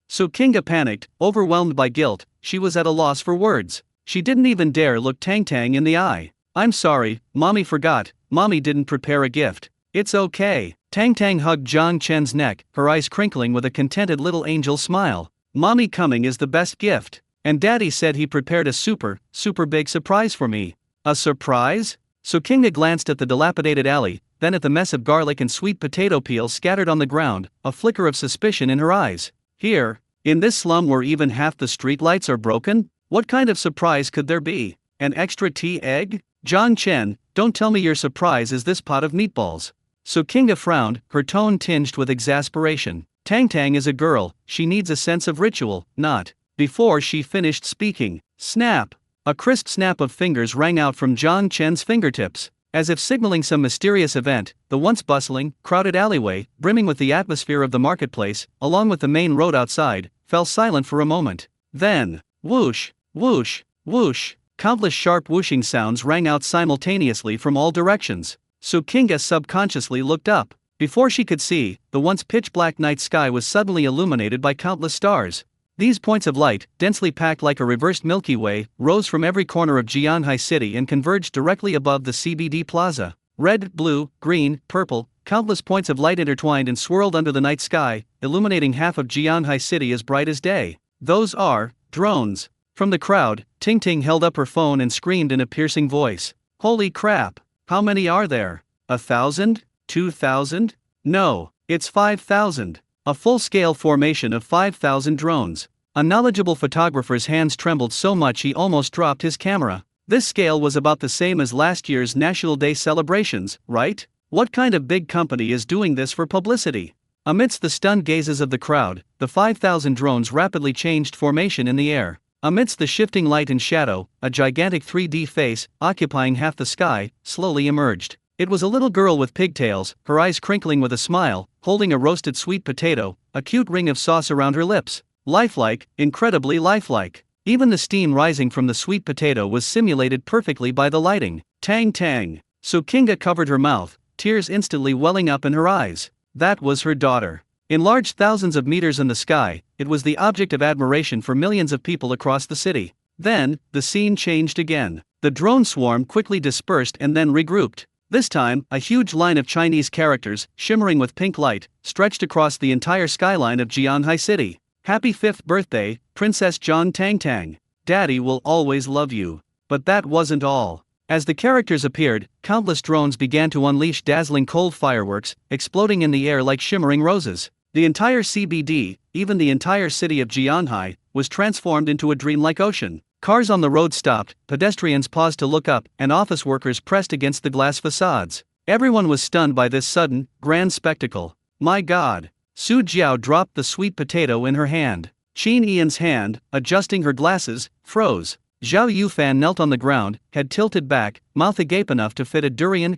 Su Kinga panicked, overwhelmed by guilt. She was at a loss for words. She didn't even dare look Tang Tang in the eye. I'm sorry, Mommy forgot. Mommy didn't prepare a gift. It's okay. Tang Tang hugged Jiang Chen's neck, her eyes crinkling with a contented little angel smile. Mommy coming is the best gift. And Daddy said he prepared a super big surprise for me. A surprise? Su Kinga glanced at the dilapidated alley, then at the mess of garlic and sweet potato peels scattered on the ground, a flicker of suspicion in her eyes. Here, in this slum where even half the street lights are broken? What kind of surprise could there be? An extra tea egg? Jiang Chen, don't tell me your surprise is this pot of meatballs. Su Kinga frowned, her tone tinged with exasperation. Tang Tang is a girl, she needs a sense of ritual, not. Before she finished speaking, snap! A crisp snap of fingers rang out from Jiang Chen's fingertips. As if signaling some mysterious event, the once bustling, crowded alleyway, brimming with the atmosphere of the marketplace, along with the main road outside, fell silent for a moment. Then, whoosh, whoosh, whoosh, countless sharp whooshing sounds rang out simultaneously from all directions. Su Kinga subconsciously looked up. Before she could see, the once pitch-black night sky was suddenly illuminated by countless stars. These points of light, densely packed like a reversed Milky Way, rose from every corner of Jianhai City and converged directly above the CBD plaza. Red, blue, green, purple, countless points of light intertwined and swirled under the night sky, illuminating half of Jianhai City as bright as day. Those are drones. From the crowd, Ting Ting held up her phone and screamed in a piercing voice. Holy crap! How many are there? 1,000? 2,000? No, it's 5,000. A full-scale formation of 5,000 drones. A knowledgeable photographer's hands trembled so much he almost dropped his camera. This scale was about the same as last year's National Day celebrations, right? What kind of big company is doing this for publicity? Amidst the stunned gazes of the crowd, the 5,000 drones rapidly changed formation in the air. Amidst the shifting light and shadow, a gigantic 3D face, occupying half the sky, slowly emerged. It was a little girl with pigtails, her eyes crinkling with a smile, holding a roasted sweet potato, a cute ring of sauce around her lips. Lifelike, incredibly lifelike. Even the steam rising from the sweet potato was simulated perfectly by the lighting. Tang Tang. Su Kinga covered her mouth, tears instantly welling up in her eyes. That was her daughter. Enlarged thousands of meters in the sky, it was the object of admiration for millions of people across the city. Then, the scene changed again. The drone swarm quickly dispersed and then regrouped. This time, a huge line of Chinese characters, shimmering with pink light, stretched across the entire skyline of Jianhai City. Happy 5th birthday, Princess Jiang Tang Tang. Daddy will always love you. But that wasn't all. As the characters appeared, countless drones began to unleash dazzling cold fireworks, exploding in the air like shimmering roses. The entire CBD, even the entire city of Jianhai, was transformed into a dreamlike ocean. Cars on the road stopped, pedestrians paused to look up, and office workers pressed against the glass facades. Everyone was stunned by this sudden, grand spectacle. My God! Su Jiao dropped the sweet potato in her hand. Qin Ian's hand, adjusting her glasses, froze. Zhao Yufan knelt on the ground, head tilted back, mouth agape enough to fit a durian.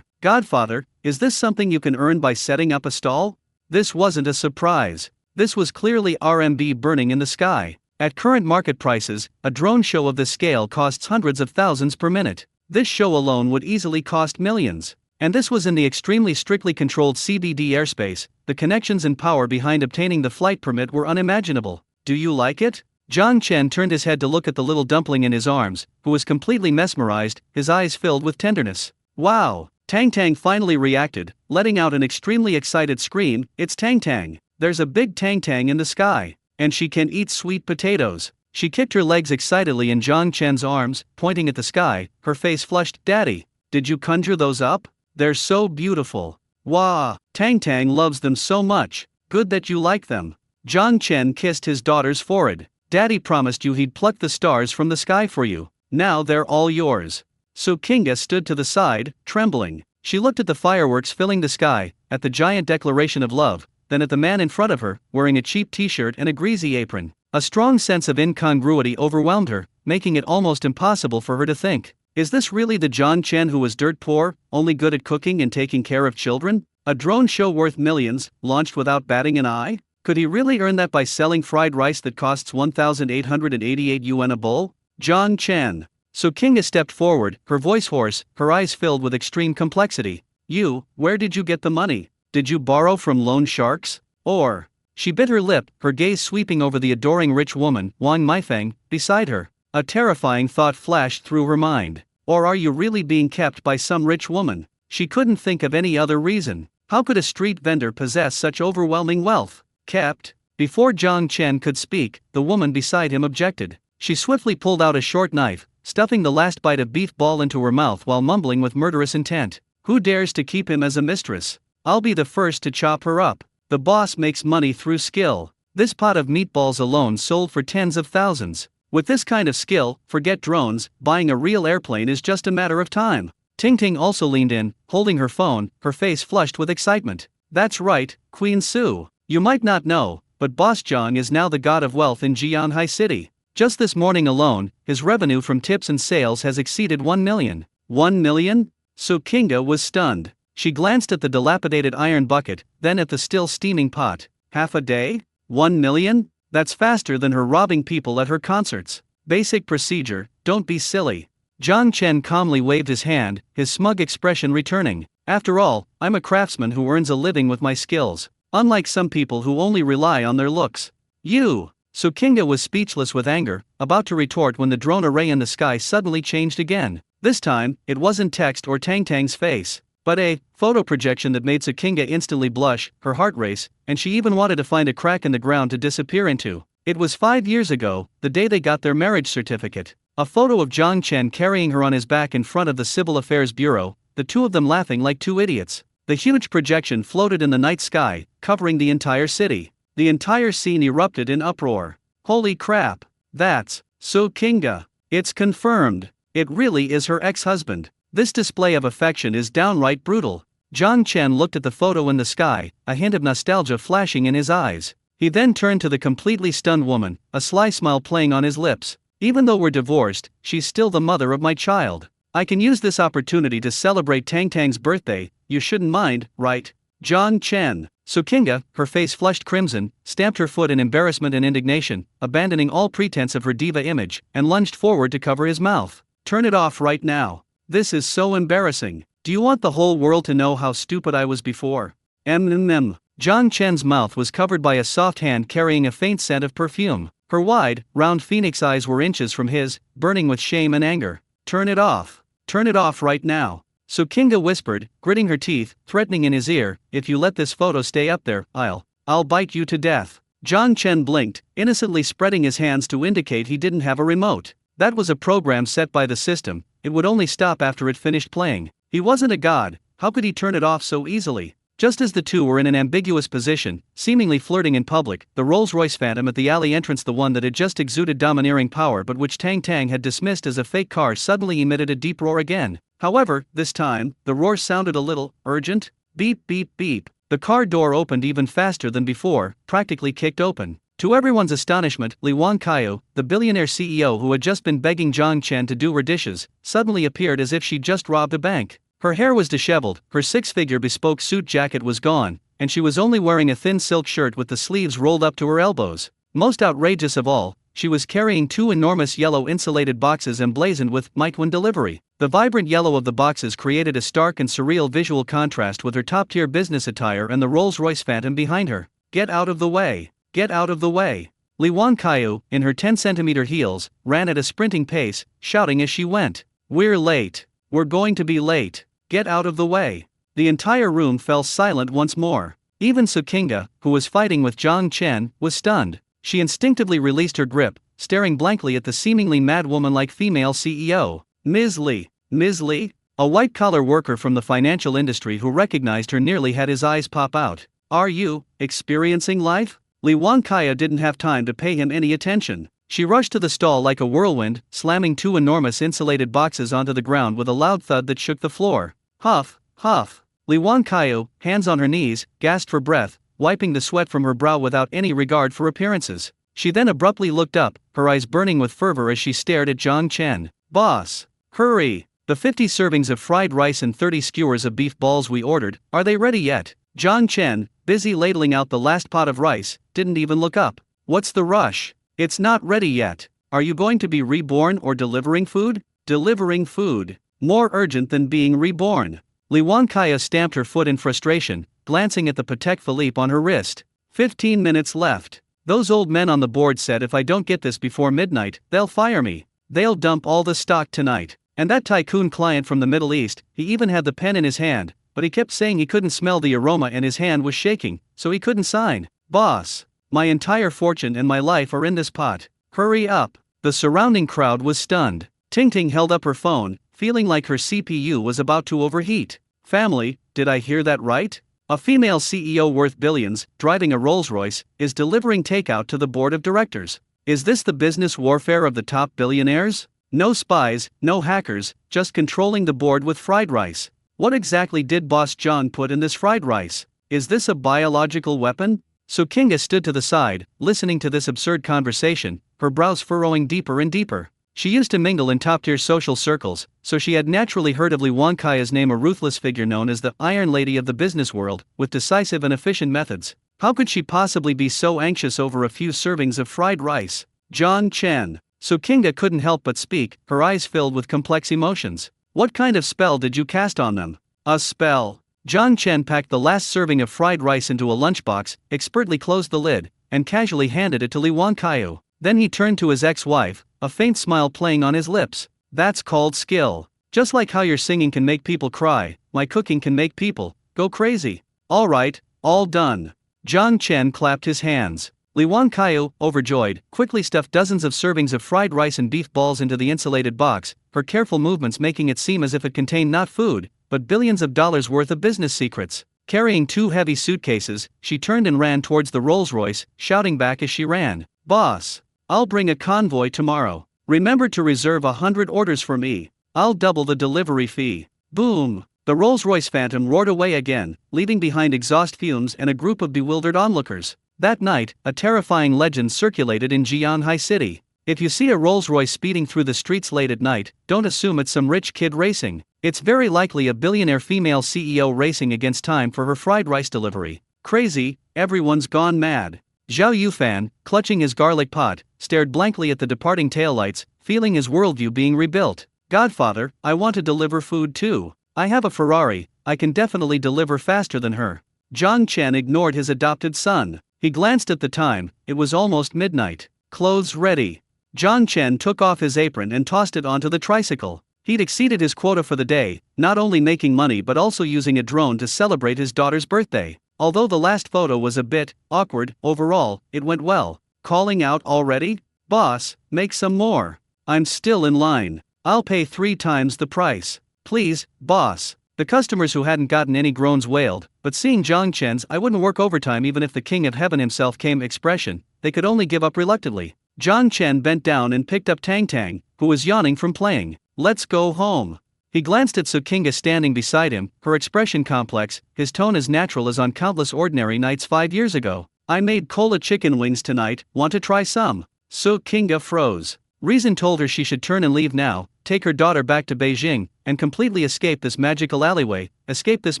Godfather, is this something you can earn by setting up a stall? This wasn't a surprise. This was clearly RMB burning in the sky. At current market prices, a drone show of this scale costs hundreds of thousands per minute. This show alone would easily cost millions. And this was in the extremely strictly controlled CBD airspace. The connections and power behind obtaining the flight permit were unimaginable. Do you like it? Jiang Chen turned his head to look at the little dumpling in his arms, who was completely mesmerized, his eyes filled with tenderness. Wow! Tang Tang finally reacted, letting out an extremely excited scream. It's Tang Tang. There's a big Tang Tang in the sky. And she can eat sweet potatoes. She kicked her legs excitedly in Jiang Chen's arms, pointing at the sky, her face flushed. Daddy, did you conjure those up? They're so beautiful. Wah! Tang Tang loves them so much. Good that you like them. Jiang Chen kissed his daughter's forehead. Daddy promised you he'd pluck the stars from the sky for you. Now they're all yours. So Kinga stood to the side, trembling. She looked at the fireworks filling the sky, at the giant declaration of love, then at the man in front of her, wearing a cheap t-shirt and a greasy apron. A strong sense of incongruity overwhelmed her, making it almost impossible for her to think. Is this really the Jiang Chen who was dirt poor, only good at cooking and taking care of children? A drone show worth millions, launched without batting an eye? Could he really earn that by selling fried rice that costs 1,888 yuan a bowl? Jiang Chen. So Kinga stepped forward, her voice hoarse, her eyes filled with extreme complexity. You, where did you get the money? Did you borrow from loan sharks? Or? She bit her lip, her gaze sweeping over the adoring rich woman, Wang Meifeng, beside her. A terrifying thought flashed through her mind. Or are you really being kept by some rich woman? She couldn't think of any other reason. How could a street vendor possess such overwhelming wealth? Kept? Before Jiang Chen could speak, the woman beside him objected. She swiftly pulled out a short knife, stuffing the last bite of beef ball into her mouth while mumbling with murderous intent. Who dares to keep him as a mistress? I'll be the first to chop her up. The boss makes money through skill. This pot of meatballs alone sold for tens of thousands. With this kind of skill, forget drones, buying a real airplane is just a matter of time. Ting Ting also leaned in, holding her phone, her face flushed with excitement. That's right, Queen Su. You might not know, but Boss Jiang is now the god of wealth in Jianhai City. Just this morning alone, his revenue from tips and sales has exceeded 1 million. 1 million? So Kinga was stunned. She glanced at the dilapidated iron bucket, then at the still steaming pot. Half a day? 1 million? That's faster than her robbing people at her concerts. Basic procedure, don't be silly. Jiang Chen calmly waved his hand, his smug expression returning. After all, I'm a craftsman who earns a living with my skills. Unlike some people who only rely on their looks. You! So Kinga was speechless with anger, about to retort when the drone array in the sky suddenly changed again. This time, it wasn't text or Tang Tang's face, but a photo projection that made Kinga instantly blush, her heart race, and she even wanted to find a crack in the ground to disappear into. It was 5 years ago, the day they got their marriage certificate. A photo of Jiang Chen carrying her on his back in front of the Civil Affairs Bureau, the two of them laughing like two idiots. The huge projection floated in the night sky, covering the entire city. The entire scene erupted in uproar. Holy crap! That's So Kinga. It's confirmed. It really is her ex-husband. This display of affection is downright brutal. Jiang Chen looked at the photo in the sky, a hint of nostalgia flashing in his eyes. He then turned to the completely stunned woman, a sly smile playing on his lips. Even though we're divorced, she's still the mother of my child. I can use this opportunity to celebrate Tang Tang's birthday. You shouldn't mind, right? Jiang Chen. So Kinga, her face flushed crimson, stamped her foot in embarrassment and indignation, abandoning all pretense of her diva image, and lunged forward to cover his mouth. Turn it off right now. This is so embarrassing. Do you want the whole world to know how stupid I was before? Jiang Chen's mouth was covered by a soft hand carrying a faint scent of perfume. Her wide, round phoenix eyes were inches from his, burning with shame and anger. Turn it off. Turn it off right now. So Kinga whispered, gritting her teeth, threatening in his ear, if you let this photo stay up there, I'll bite you to death. Jiang Chen blinked, innocently spreading his hands to indicate he didn't have a remote. That was a program set by the system, it would only stop after it finished playing. He wasn't a god, how could he turn it off so easily? Just as the two were in an ambiguous position, seemingly flirting in public, the Rolls-Royce Phantom at the alley entrance, the one that had just exuded domineering power but which Tang Tang had dismissed as a fake car, suddenly emitted a deep roar again. However, this time, the roar sounded a little urgent. Beep beep beep. The car door opened even faster than before, practically kicked open. To everyone's astonishment, Li Wangkaiu, the billionaire CEO who had just been begging Jiang Chen to do her dishes, suddenly appeared as if she'd just robbed a bank. Her hair was disheveled, her six-figure bespoke suit jacket was gone, and she was only wearing a thin silk shirt with the sleeves rolled up to her elbows. Most outrageous of all, she was carrying two enormous yellow insulated boxes emblazoned with Manhwa delivery. The vibrant yellow of the boxes created a stark and surreal visual contrast with her top-tier business attire and the Rolls-Royce Phantom behind her. Get out of the way! Get out of the way! Lee Wan-kyu, in her 10-centimeter heels, ran at a sprinting pace, shouting as she went. We're late! We're going to be late! Get out of the way! The entire room fell silent once more. Even Sukinga, who was fighting with Zhang Chen, was stunned. She instinctively released her grip, staring blankly at the seemingly mad woman-like female CEO. Ms. Lee. Ms. Lee? A white-collar worker from the financial industry who recognized her nearly had his eyes pop out. Are you experiencing life? Lee Wan-kyu didn't have time to pay him any attention. She rushed to the stall like a whirlwind, slamming two enormous insulated boxes onto the ground with a loud thud that shook the floor. Huff, huff. Lee Wan-kyu, hands on her knees, gasped for breath, wiping the sweat from her brow without any regard for appearances. She then abruptly looked up, her eyes burning with fervor as she stared at Zhang Chen. Boss! Hurry! The 50 servings of fried rice and 30 skewers of beef balls we ordered, are they ready yet? Zhang Chen, busy ladling out the last pot of rice, didn't even look up. What's the rush? It's not ready yet. Are you going to be reborn or delivering food? Delivering food. More urgent than being reborn. Lee Wan-kyu stamped her foot in frustration, glancing at the Patek Philippe on her wrist. 15 minutes left. Those old men on the board said if I don't get this before midnight, they'll fire me. They'll dump all the stock tonight. And that tycoon client from the Middle East, he even had the pen in his hand, but he kept saying he couldn't smell the aroma and his hand was shaking, so he couldn't sign. Boss, my entire fortune and my life are in this pot. Hurry up. The surrounding crowd was stunned. Ting Ting held up her phone, feeling like her CPU was about to overheat. Family, did I hear that right? A female CEO worth billions, driving a Rolls-Royce, is delivering takeout to the board of directors. Is this the business warfare of the top billionaires? No spies, no hackers, just controlling the board with fried rice. What exactly did Boss John put in this fried rice? Is this a biological weapon? Sukinga stood to the side, listening to this absurd conversation, her brows furrowing deeper and deeper. She used to mingle in top-tier social circles, so she had naturally heard of Lee Wan-kyu's name, a ruthless figure known as the Iron Lady of the business world, with decisive and efficient methods. How could she possibly be so anxious over a few servings of fried rice? Zhang Chen. Sukinga couldn't help but speak, her eyes filled with complex emotions. What kind of spell did you cast on them? A spell. Zhang Chen packed the last serving of fried rice into a lunchbox, expertly closed the lid, and casually handed it to Lee Wan-kyu. Then he turned to his ex-wife, a faint smile playing on his lips. That's called skill. Just like how your singing can make people cry, my cooking can make people go crazy. All right, all done. Zhang Chen clapped his hands. Lee Wan-kyu, overjoyed, quickly stuffed dozens of servings of fried rice and beef balls into the insulated box, her careful movements making it seem as if it contained not food, but billions of dollars worth of business secrets. Carrying two heavy suitcases, she turned and ran towards the Rolls-Royce, shouting back as she ran. Boss! I'll bring a convoy tomorrow. Remember to reserve 100 orders for me. I'll double the delivery fee. Boom! The Rolls-Royce Phantom roared away again, leaving behind exhaust fumes and a group of bewildered onlookers. That night, a terrifying legend circulated in Jianhai City. If you see a Rolls-Royce speeding through the streets late at night, don't assume it's some rich kid racing. It's very likely a billionaire female CEO racing against time for her fried rice delivery. Crazy, everyone's gone mad. Zhao Yufan, clutching his garlic pot, stared blankly at the departing taillights, feeling his worldview being rebuilt. Godfather, I want to deliver food too. I have a Ferrari, I can definitely deliver faster than her. Zhang Chen ignored his adopted son. He glanced at the time, it was almost midnight. Clothes ready. Zhang Chen took off his apron and tossed it onto the tricycle. He'd exceeded his quota for the day, not only making money but also using a drone to celebrate his daughter's birthday. Although the last photo was a bit awkward, overall, it went well. Calling out already? Boss, make some more. I'm still in line. I'll pay 3 times the price. Please, boss. The customers who hadn't gotten any groans wailed, but seeing Zhang Chen's "I wouldn't work overtime even if the king of heaven himself came" expression, they could only give up reluctantly. Zhang Chen bent down and picked up Tang Tang, who was yawning from playing. Let's go home. He glanced at Sukinga standing beside him, her expression complex, his tone as natural as on countless ordinary nights 5 years ago. I made cola chicken wings tonight, want to try some? Sukinga froze. Reason told her she should turn and leave now, take her daughter back to Beijing, and completely escape this magical alleyway, escape this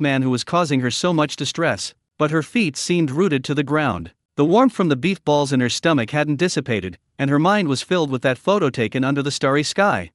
man who was causing her so much distress. But her feet seemed rooted to the ground. The warmth from the beef balls in her stomach hadn't dissipated, and her mind was filled with that photo taken under the starry sky.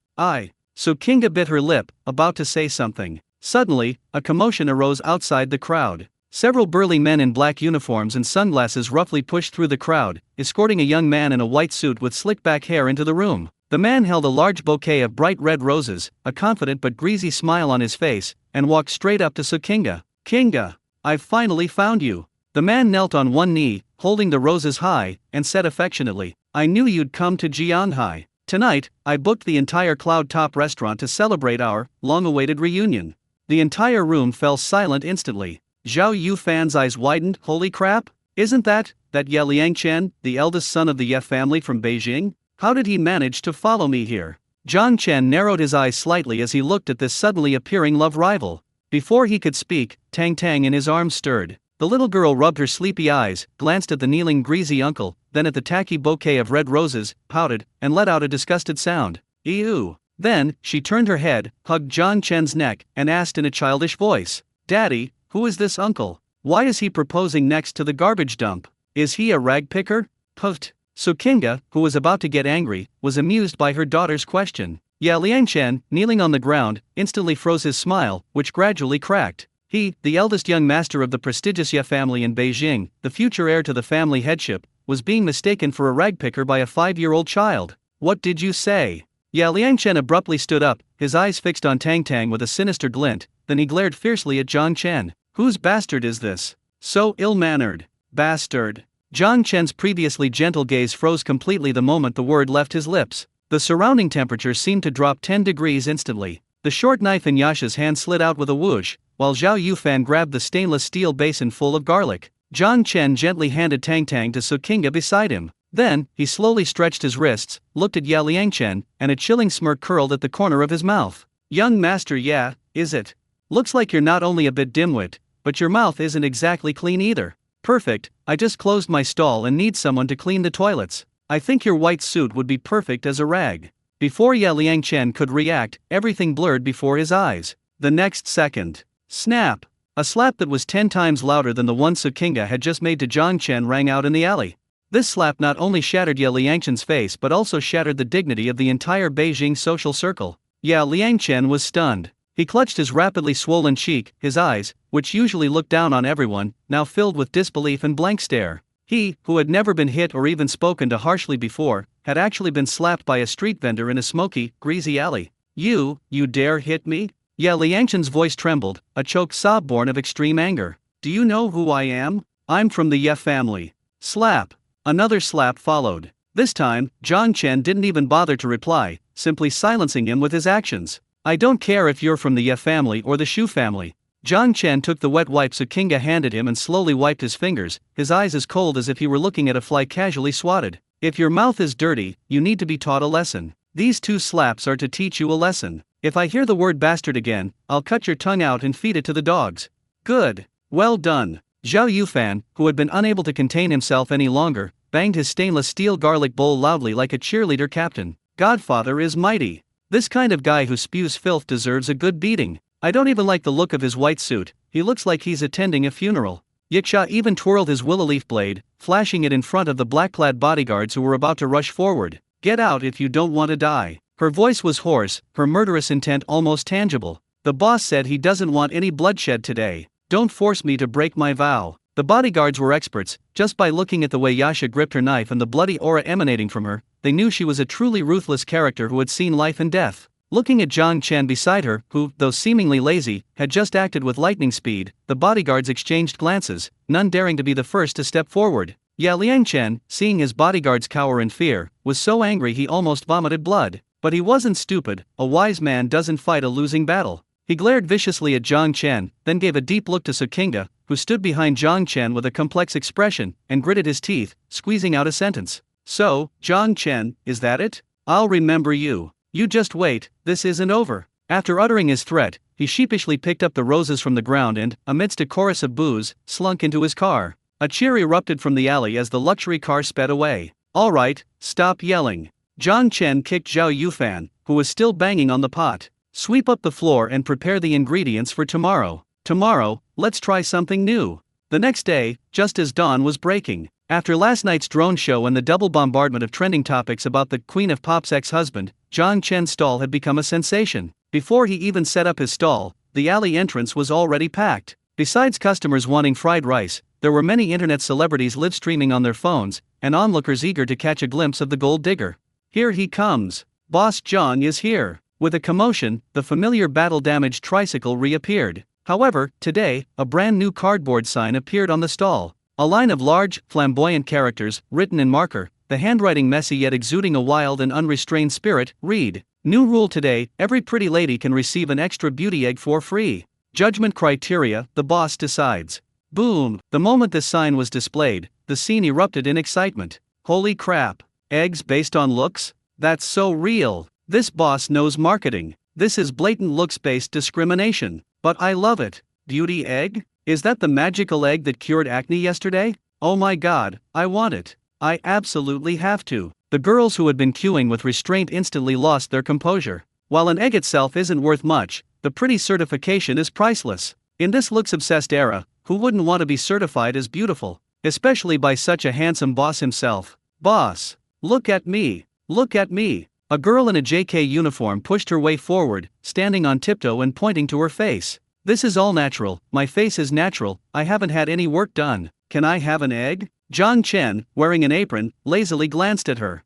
Sukinga bit her lip, about to say something. Suddenly, a commotion arose outside the crowd. Several burly men in black uniforms and sunglasses roughly pushed through the crowd, escorting a young man in a white suit with slick back hair into the room. The man held a large bouquet of bright red roses, a confident but greasy smile on his face, and walked straight up to Sukinga. "Kinga, I've finally found you." The man knelt on one knee, holding the roses high, and said affectionately, "I knew you'd come to Jianghai. Tonight, I booked the entire Cloud Top restaurant to celebrate our long-awaited reunion." The entire room fell silent instantly. Zhao Yufan's eyes widened. Holy crap! Isn't that Ye Liangchen, the eldest son of the Ye family from Beijing? How did he manage to follow me here? Zhang Chen narrowed his eyes slightly as he looked at this suddenly appearing love rival. Before he could speak, Tang Tang in his arms stirred. The little girl rubbed her sleepy eyes, glanced at the kneeling greasy uncle, then at the tacky bouquet of red roses, pouted, and let out a disgusted sound. Ew. Then, she turned her head, hugged Zhang Chen's neck, and asked in a childish voice, "Daddy, who is this uncle? Why is he proposing next to the garbage dump? Is he a rag picker?" Puffed. Sukinga, who was about to get angry, was amused by her daughter's question. Ye Liangchen, kneeling on the ground, instantly froze his smile, which gradually cracked. He, the eldest young master of the prestigious Ye family in Beijing, the future heir to the family headship, was being mistaken for a rag picker by a 5-year-old child. "What did you say?" Ye Liangchen abruptly stood up, his eyes fixed on Tang Tang with a sinister glint, then he glared fiercely at Zhang Chen. "Whose bastard is this? So ill-mannered. Bastard." Zhang Chen's previously gentle gaze froze completely the moment the word left his lips. The surrounding temperature seemed to drop 10 degrees instantly. The short knife in Yasha's hand slid out with a whoosh, while Zhao Yufan grabbed the stainless steel basin full of garlic. Zhang Chen gently handed Tang Tang to Sukinga beside him. Then, he slowly stretched his wrists, looked at Ye Liangchen, and a chilling smirk curled at the corner of his mouth. "Young master, yeah, is it? Looks like you're not only a bit dimwit, but your mouth isn't exactly clean either. Perfect, I just closed my stall and need someone to clean the toilets. I think your white suit would be perfect as a rag." Before Ye Liangchen could react, everything blurred before his eyes. The next second, snap! A slap that was 10 times louder than the one Sukinga had just made to Zhang Chen rang out in the alley. This slap not only shattered Ye Liangchen's face but also shattered the dignity of the entire Beijing social circle. Ye Liangchen was stunned. He clutched his rapidly swollen cheek, his eyes, which usually looked down on everyone, now filled with disbelief and blank stare. He, who had never been hit or even spoken to harshly before, had actually been slapped by a street vendor in a smoky, greasy alley. You dare hit me?" Ye Liangchen's voice trembled, a choked sob born of extreme anger. "Do you know who I am? I'm from the Ye family." Slap. Another slap followed. This time, Zhang Chen didn't even bother to reply, simply silencing him with his actions. "I don't care if you're from the Ye family or the Shu family." Zhang Chen took the wet wipe Sukinga handed him and slowly wiped his fingers, his eyes as cold as if he were looking at a fly casually swatted. "If your mouth is dirty, you need to be taught a lesson. These 2 slaps are to teach you a lesson. If I hear the word bastard again, I'll cut your tongue out and feed it to the dogs." "Good. Well done." Zhao Yufan, who had been unable to contain himself any longer, banged his stainless steel garlic bowl loudly like a cheerleader captain. "Godfather is mighty. This kind of guy who spews filth deserves a good beating. I don't even like the look of his white suit, he looks like he's attending a funeral." Yiksha even twirled his willow leaf blade, flashing it in front of the black-clad bodyguards who were about to rush forward. "Get out if you don't want to die." Her voice was hoarse, her murderous intent almost tangible. "The boss said he doesn't want any bloodshed today. Don't force me to break my vow." The bodyguards were experts. Just by looking at the way Yasha gripped her knife and the bloody aura emanating from her, they knew she was a truly ruthless character who had seen life and death. Looking at Zhang Chen beside her, who, though seemingly lazy, had just acted with lightning speed, the bodyguards exchanged glances, none daring to be the first to step forward. Ye Liangchen, seeing his bodyguards cower in fear, was so angry he almost vomited blood. But he wasn't stupid. A wise man doesn't fight a losing battle. He glared viciously at Zhang Chen, then gave a deep look to Sukinga, who stood behind Zhang Chen with a complex expression, and gritted his teeth, squeezing out a sentence. "So, Zhang Chen, is that it? I'll remember you. You just wait, this isn't over." After uttering his threat, he sheepishly picked up the roses from the ground and, amidst a chorus of boos, slunk into his car. A cheer erupted from the alley as the luxury car sped away. "All right, stop yelling." Zhang Chen kicked Zhao Yufan, who was still banging on the pot. "Sweep up the floor and prepare the ingredients for tomorrow. Tomorrow, let's try something new." The next day, just as dawn was breaking, After last night's drone show and the double bombardment of trending topics about the Queen of Pop's ex-husband, Zhang Chen's stall had become a sensation. Before he even set up his stall, the alley entrance was already packed. Besides customers wanting fried rice, there were many internet celebrities live streaming on their phones, and onlookers eager to catch a glimpse of the gold digger. Here he comes. Boss Zhang is here. With a commotion, the familiar battle-damaged tricycle reappeared. However, today, a brand new cardboard sign appeared on the stall. A line of large, flamboyant characters, written in marker, the handwriting messy yet exuding a wild and unrestrained spirit, read, "New rule today, every pretty lady can receive an extra beauty egg for free. Judgment criteria, the boss decides." Boom! The moment this sign was displayed, the scene erupted in excitement. Holy crap! Eggs based on looks? That's so real! This boss knows marketing. This is blatant looks-based discrimination. But I love it. Beauty egg? Is that the magical egg that cured acne yesterday? Oh my god, I want it. I absolutely have to. The girls who had been queuing with restraint instantly lost their composure. While an egg itself isn't worth much, the pretty certification is priceless. In this looks-obsessed era, who wouldn't want to be certified as beautiful? Especially by such a handsome boss himself. Boss, look at me. Look at me. A girl in a JK uniform pushed her way forward, standing on tiptoe and pointing to her face. This is all natural, my face is natural, I haven't had any work done. Can I have an egg? Zhang Chen, wearing an apron, lazily glanced at her.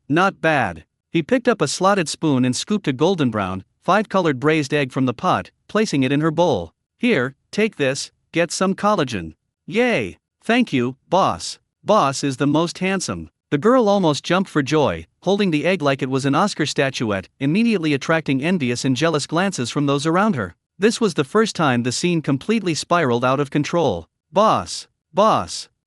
Not bad. He picked up a slotted spoon and scooped a golden brown, 5-colored braised egg from the pot, placing it in her bowl. Here, take this, get some collagen. Yay! Thank you, boss. Boss is the most handsome. The girl almost jumped for joy, holding the egg like it was an Oscar statuette, immediately attracting envious and jealous glances from those around her. This was the first time the scene completely spiraled out of control. Boss,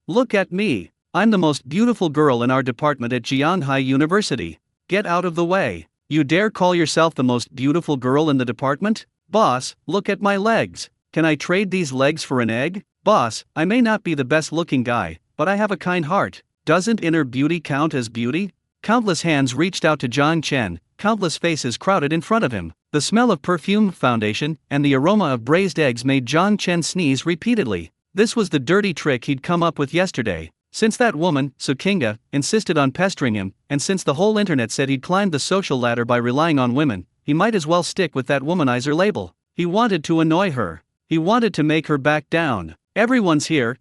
look at me. I'm the most beautiful girl in our department at Jianghai University. Get out of the way. You dare call yourself the most beautiful girl in the department? Boss, look at my legs. Can I trade these legs for an egg? Boss, I may not be the best looking guy, but I have a kind heart. Doesn't inner beauty count as beauty? Countless hands reached out to Zhang Chen, countless faces crowded in front of him. The smell of perfume, foundation, and the aroma of braised eggs made Zhang Chen sneeze repeatedly. This was the dirty trick he'd come up with yesterday. Since that woman, Sukinga, insisted on pestering him, and since the whole internet said he'd climbed the social ladder by relying on women, he might as well stick with that womanizer label. He wanted to annoy her. He wanted to make her back down. Everyone's here,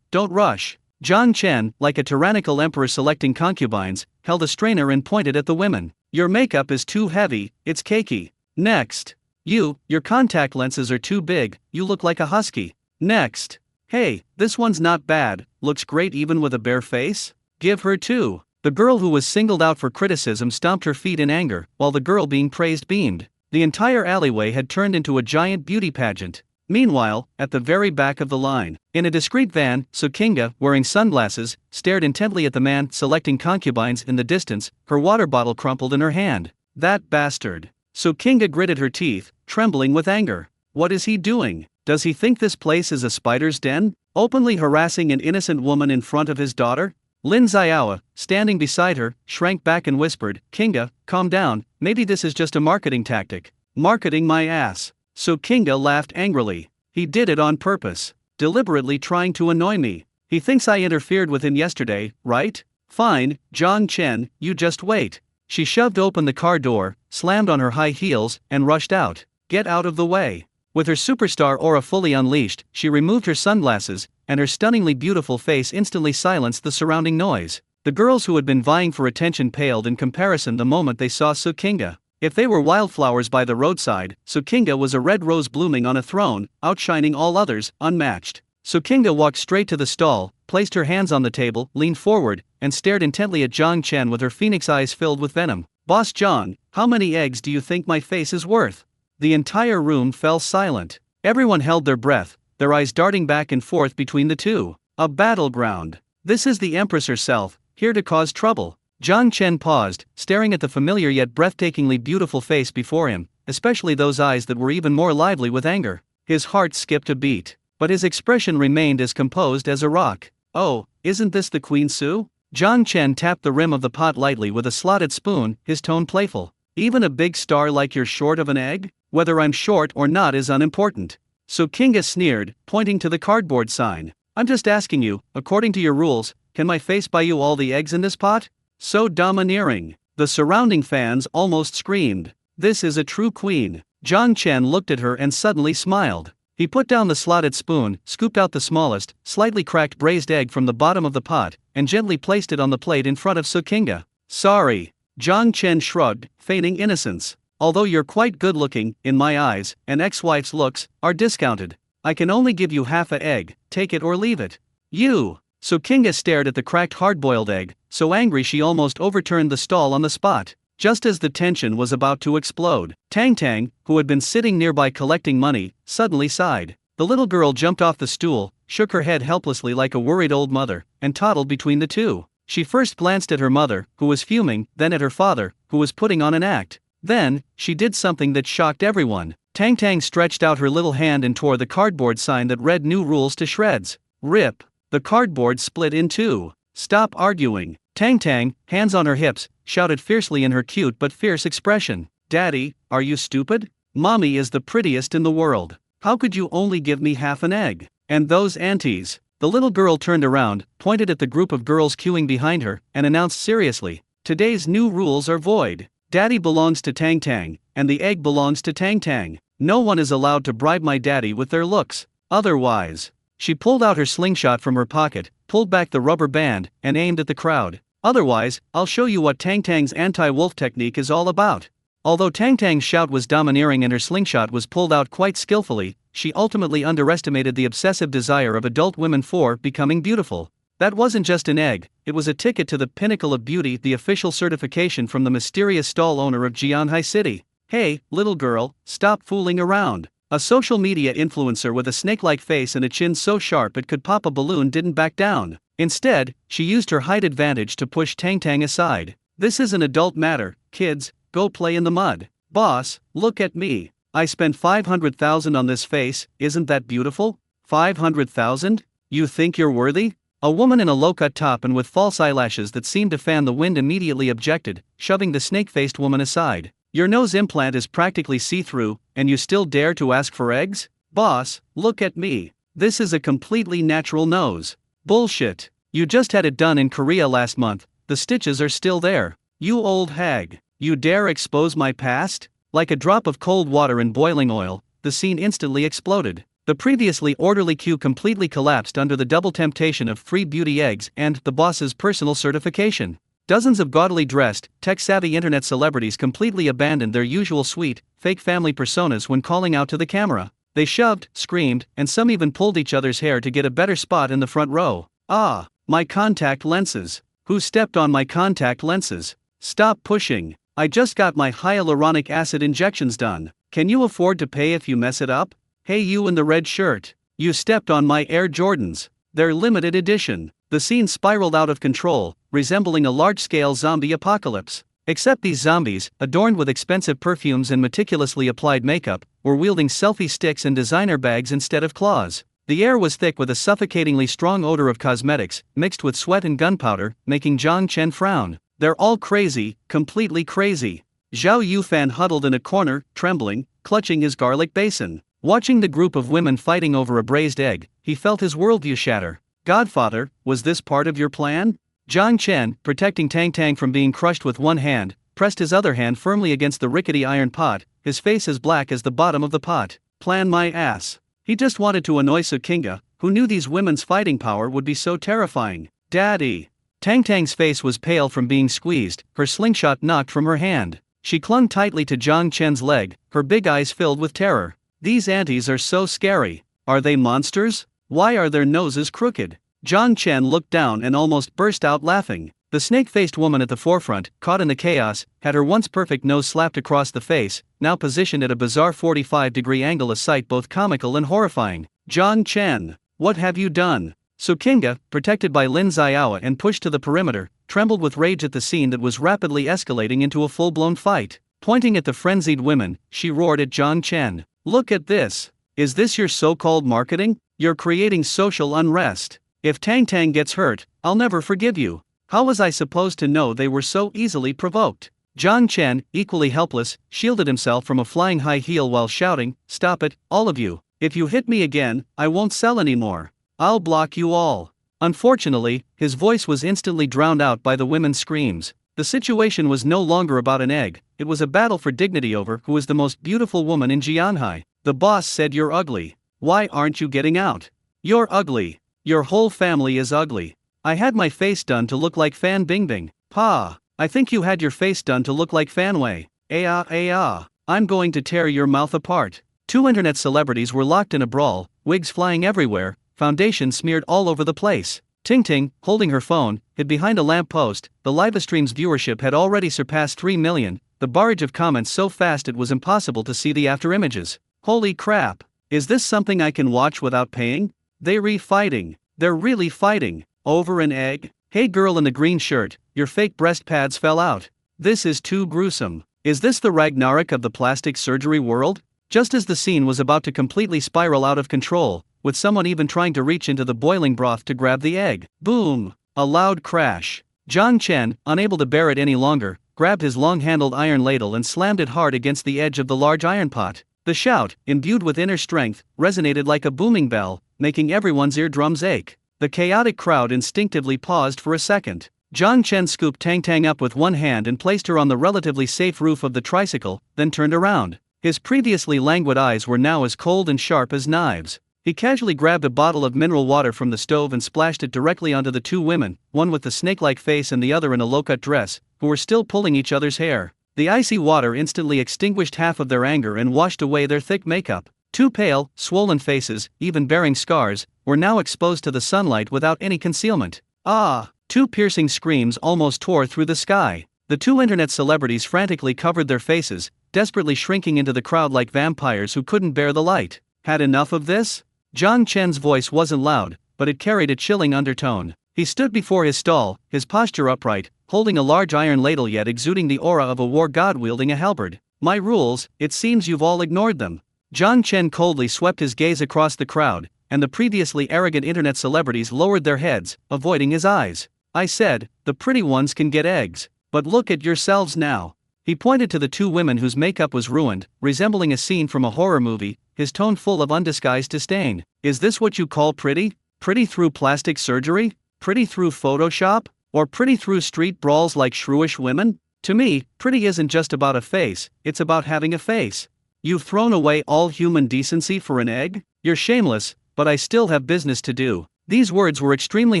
don't rush. Zhang Chen, like a tyrannical emperor selecting concubines, held a strainer and pointed at the women. Your makeup is too heavy, it's cakey. Next. Your contact lenses are too big, you look like a husky. Next. Hey, this one's not bad, looks great even with a bare face. Give her two. The girl who was singled out for criticism stomped her feet in anger, while the girl being praised beamed. The entire alleyway had turned into a giant beauty pageant. Meanwhile, at the very back of the line, in a discreet van, Sukinga, wearing sunglasses, stared intently at the man selecting concubines in the distance, her water bottle crumpled in her hand. That bastard. Sukinga gritted her teeth, trembling with anger. What is he doing? Does he think this place is a spider's den? Openly harassing an innocent woman in front of his daughter? Lin Xiaoa, standing beside her, shrank back and whispered, Kinga, calm down, maybe this is just a marketing tactic. Marketing my ass. Sukinga laughed angrily. He did it on purpose. Deliberately trying to annoy me. He thinks I interfered with him yesterday, right? Fine, Zhang Chen, you just wait. She shoved open the car door, slammed on her high heels, and rushed out. Get out of the way. With her superstar aura fully unleashed, she removed her sunglasses, and her stunningly beautiful face instantly silenced the surrounding noise. The girls who had been vying for attention paled in comparison the moment they saw Sukinga. If they were wildflowers by the roadside, Sukinga was a red rose blooming on a throne, outshining all others, unmatched. Sukinga walked straight to the stall, placed her hands on the table, leaned forward, and stared intently at Zhang Chen with her phoenix eyes filled with venom. Boss Zhang, how many eggs do you think my face is worth? The entire room fell silent. Everyone held their breath, their eyes darting back and forth between the two. A battleground. This is the Empress herself, here to cause trouble. Zhang Chen paused, staring at the familiar yet breathtakingly beautiful face before him, especially those eyes that were even more lively with anger. His heart skipped a beat, but his expression remained as composed as a rock. Oh, isn't this the Queen Sue? Zhang Chen tapped the rim of the pot lightly with a slotted spoon, his tone playful. Even a big star like you're short of an egg? Whether I'm short or not is unimportant. Sukinga sneered, pointing to the cardboard sign. I'm just asking you, according to your rules, can my face buy you all the eggs in this pot? So domineering. The surrounding fans almost screamed. This is a true queen. Jiang Chen looked at her and suddenly smiled. He put down the slotted spoon, scooped out the smallest, slightly cracked braised egg from the bottom of the pot, and gently placed it on the plate in front of Sukinga. Sorry. Jiang Chen shrugged, feigning innocence. Although you're quite good looking, in my eyes, an ex-wife's looks are discounted. I can only give you half a egg, take it or leave it. You! Sukinga stared at the cracked hard-boiled egg, so angry she almost overturned the stall on the spot. Just as the tension was about to explode, Tang Tang, who had been sitting nearby collecting money, suddenly sighed. The little girl jumped off the stool, shook her head helplessly like a worried old mother, and toddled between the two. She first glanced at her mother, who was fuming, then at her father, who was putting on an act. Then, she did something that shocked everyone. Tang Tang stretched out her little hand and tore the cardboard sign that read "New Rules" to shreds. Rip! The cardboard split in two. Stop arguing. Tang Tang, hands on her hips, shouted fiercely in her cute but fierce expression. Daddy, are you stupid? Mommy is the prettiest in the world. How could you only give me half an egg? And those aunties? The little girl turned around, pointed at the group of girls queuing behind her, and announced seriously, today's new rules are void. Daddy belongs to Tang Tang, and the egg belongs to Tang Tang. No one is allowed to bribe my daddy with their looks. Otherwise, she pulled out her slingshot from her pocket, pulled back the rubber band, and aimed at the crowd. Otherwise, I'll show you what Tang Tang's anti-wolf technique is all about. Although Tang Tang's shout was domineering and her slingshot was pulled out quite skillfully, she ultimately underestimated the obsessive desire of adult women for becoming beautiful. That wasn't just an egg, it was a ticket to the pinnacle of beauty, the official certification from the mysterious stall owner of Jianhai City. Hey, little girl, stop fooling around. A social media influencer with a snake-like face and a chin so sharp it could pop a balloon didn't back down. Instead, she used her height advantage to push Tang Tang aside. This is an adult matter, kids, go play in the mud. Boss, look at me. I spent 500,000 on this face, isn't that beautiful? 500,000? You think you're worthy? A woman in a low-cut top and with false eyelashes that seemed to fan the wind immediately objected, shoving the snake-faced woman aside. Your nose implant is practically see-through, and you still dare to ask for eggs? Boss, look at me. This is a completely natural nose. Bullshit. You just had it done in Korea last month, the stitches are still there. You old hag. You dare expose my past? Like a drop of cold water in boiling oil, the scene instantly exploded. The previously orderly queue completely collapsed under the double temptation of free beauty eggs and the boss's personal certification. Dozens of gaudily dressed, tech-savvy internet celebrities completely abandoned their usual sweet, fake family personas when calling out to the camera. They shoved, screamed, and some even pulled each other's hair to get a better spot in the front row. Ah, my contact lenses. Who stepped on my contact lenses? Stop pushing. I just got my hyaluronic acid injections done. Can you afford to pay if you mess it up? Hey, you in the red shirt. You stepped on my Air Jordans. They're limited edition. The scene spiraled out of control, resembling a large-scale zombie apocalypse. Except these zombies, adorned with expensive perfumes and meticulously applied makeup, were wielding selfie sticks and designer bags instead of claws. The air was thick with a suffocatingly strong odor of cosmetics, mixed with sweat and gunpowder, making Jiang Chen frown. They're all crazy, completely crazy. Zhao Yufan huddled in a corner, trembling, clutching his garlic basin. Watching the group of women fighting over a braised egg, he felt his worldview shatter. Godfather, was this part of your plan? Jiang Chen, protecting Tang Tang from being crushed with one hand, pressed his other hand firmly against the rickety iron pot, his face as black as the bottom of the pot. Plan my ass. He just wanted to annoy Sukinga, who knew these women's fighting power would be so terrifying. Daddy. Tang Tang's face was pale from being squeezed, her slingshot knocked from her hand. She clung tightly to Jiang Chen's leg, her big eyes filled with terror. These aunties are so scary. Are they monsters? Why are their noses crooked? Jiang Chen looked down and almost burst out laughing. The snake-faced woman at the forefront, caught in the chaos, had her once perfect nose slapped across the face, now positioned at a bizarre 45-degree angle, a sight both comical and horrifying. Jiang Chen, what have you done? Sukinga, protected by Lin Xiaoa and pushed to the perimeter, trembled with rage at the scene that was rapidly escalating into a full-blown fight. Pointing at the frenzied women, she roared at Jiang Chen. Look at this. Is this your so-called marketing? You're creating social unrest. If Tang Tang gets hurt, I'll never forgive you. How was I supposed to know they were so easily provoked? Jiang Chen, equally helpless, shielded himself from a flying high heel while shouting, Stop it, all of you. If you hit me again, I won't sell anymore. I'll block you all. Unfortunately, his voice was instantly drowned out by the women's screams. The situation was no longer about an egg, it was a battle for dignity over who was the most beautiful woman in Jianhai. The boss said, "You're ugly. Why aren't you getting out? You're ugly. Your whole family is ugly. I had my face done to look like Fan Bingbing. Pa, I think you had your face done to look like Fan Wei. I'm going to tear your mouth apart." Two internet celebrities were locked in a brawl, wigs flying everywhere, foundation smeared all over the place. Ting Ting, holding her phone, hid behind a lamppost. The livestream's viewership had already surpassed 3 million, the barrage of comments so fast it was impossible to see the after images. Holy crap! Is this something I can watch without paying? They're fighting. They're really fighting. Over an egg? Hey girl in the green shirt, your fake breast pads fell out. This is too gruesome. Is this the Ragnarok of the plastic surgery world? Just as the scene was about to completely spiral out of control, with someone even trying to reach into the boiling broth to grab the egg. Boom! A loud crash. John Chen, unable to bear it any longer, grabbed his long-handled iron ladle and slammed it hard against the edge of the large iron pot. The shout, imbued with inner strength, resonated like a booming bell, making everyone's eardrums ache. The chaotic crowd instinctively paused for a second. John Chen scooped Tang Tang up with one hand and placed her on the relatively safe roof of the tricycle, then turned around. His previously languid eyes were now as cold and sharp as knives. He casually grabbed a bottle of mineral water from the stove and splashed it directly onto the two women, one with the snake-like face and the other in a low-cut dress, who were still pulling each other's hair. The icy water instantly extinguished half of their anger and washed away their thick makeup. Two pale, swollen faces, even bearing scars, were now exposed to the sunlight without any concealment. Ah! Two piercing screams almost tore through the sky. The two internet celebrities frantically covered their faces, desperately shrinking into the crowd like vampires who couldn't bear the light. Had enough of this? John Chen's voice wasn't loud, but it carried a chilling undertone. He stood before his stall, his posture upright, holding a large iron ladle yet exuding the aura of a war god wielding a halberd. "My rules, it seems you've all ignored them." John Chen coldly swept his gaze across the crowd, and the previously arrogant internet celebrities lowered their heads, avoiding his eyes. "I said, the pretty ones can get eggs. But look at yourselves now." He pointed to the two women whose makeup was ruined, resembling a scene from a horror movie, his tone full of undisguised disdain. "Is this what you call pretty? Pretty through plastic surgery? Pretty through Photoshop? Or pretty through street brawls like shrewish women? To me, pretty isn't just about a face, it's about having a face. You've thrown away all human decency for an egg? You're shameless, but I still have business to do." These words were extremely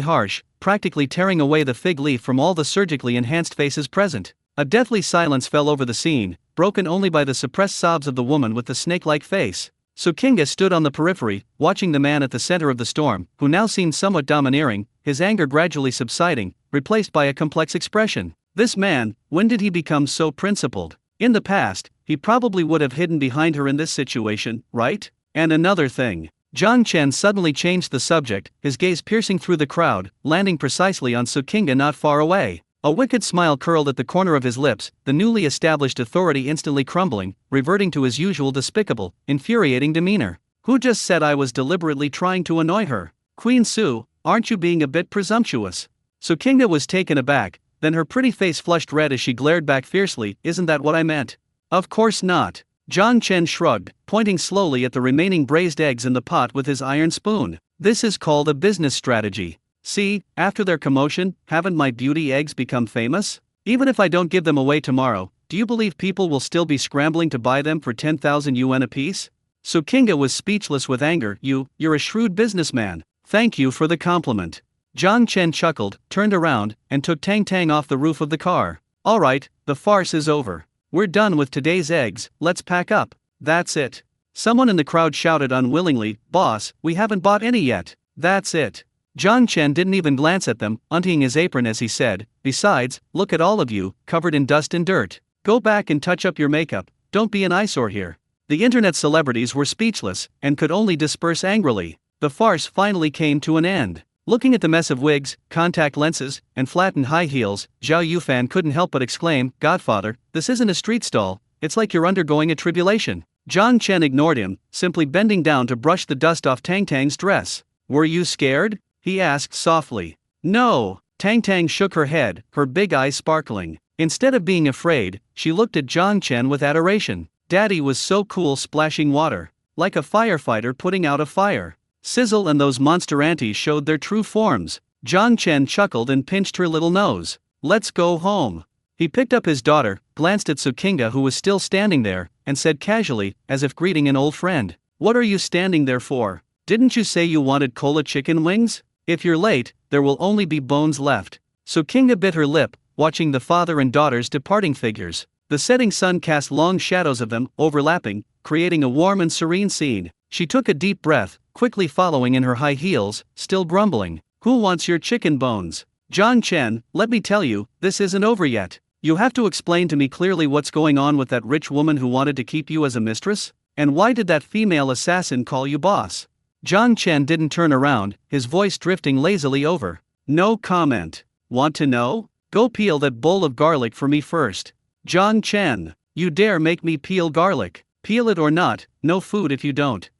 harsh, practically tearing away the fig leaf from all the surgically enhanced faces present. A deathly silence fell over the scene, broken only by the suppressed sobs of the woman with the snake-like face. Sukinga stood on the periphery, watching the man at the center of the storm, who now seemed somewhat domineering, his anger gradually subsiding, replaced by a complex expression. This man, when did he become so principled? In the past, he probably would have hidden behind her in this situation, right? And another thing. John Chen suddenly changed the subject, his gaze piercing through the crowd, landing precisely on Sukinga not far away. A wicked smile curled at the corner of his lips, the newly established authority instantly crumbling, reverting to his usual despicable, infuriating demeanor. "Who just said I was deliberately trying to annoy her? Queen Su, aren't you being a bit presumptuous?" Sukinga was taken aback, then her pretty face flushed red as she glared back fiercely. "Isn't that what I meant?" "Of course not." John Chen shrugged, pointing slowly at the remaining braised eggs in the pot with his iron spoon. "This is called a business strategy. See, after their commotion, haven't my beauty eggs become famous? Even if I don't give them away tomorrow, do you believe people will still be scrambling to buy them for 10,000 yuan apiece?" Sukinga was speechless with anger. You're a shrewd businessman. Thank you for the compliment." John Chen chuckled, turned around, and took Tang Tang off the roof of the car. "All right, the farce is over. We're done with today's eggs, let's pack up." "That's it." Someone in the crowd shouted unwillingly, "Boss, we haven't bought any yet." "That's it." John Chen didn't even glance at them, untying his apron as he said, "Besides, look at all of you, covered in dust and dirt. Go back and touch up your makeup, don't be an eyesore here." The internet celebrities were speechless, and could only disperse angrily. The farce finally came to an end. Looking at the mess of wigs, contact lenses, and flattened high heels, Zhao Yufan couldn't help but exclaim, "Godfather, this isn't a street stall, it's like you're undergoing a tribulation." John Chen ignored him, simply bending down to brush the dust off Tang Tang's dress. "Were you scared?" he asked softly. "No." Tang Tang shook her head, her big eyes sparkling. Instead of being afraid, she looked at John Chen with adoration. Daddy was so cool splashing water. Like a firefighter putting out a fire. Sizzle and those monster aunties showed their true forms. Zhang Chen chuckled and pinched her little nose. Let's go home. He picked up his daughter, glanced at Sukinga who was still standing there, and said casually, as if greeting an old friend, "What are you standing there for? Didn't you say you wanted cola chicken wings? If you're late, there will only be bones left." Sukinga bit her lip, watching the father and daughter's departing figures. The setting sun cast long shadows of them, overlapping, creating a warm and serene scene. She took a deep breath, quickly following in her high heels, still grumbling. "Who wants your chicken bones? Zhang Chen, let me tell you, this isn't over yet. You have to explain to me clearly what's going on with that rich woman who wanted to keep you as a mistress? And why did that female assassin call you boss?" Zhang Chen didn't turn around, his voice drifting lazily over. "No comment. Want to know? Go peel that bowl of garlic for me first." "Zhang Chen, you dare make me peel garlic? Peel it or not, no food if you don't."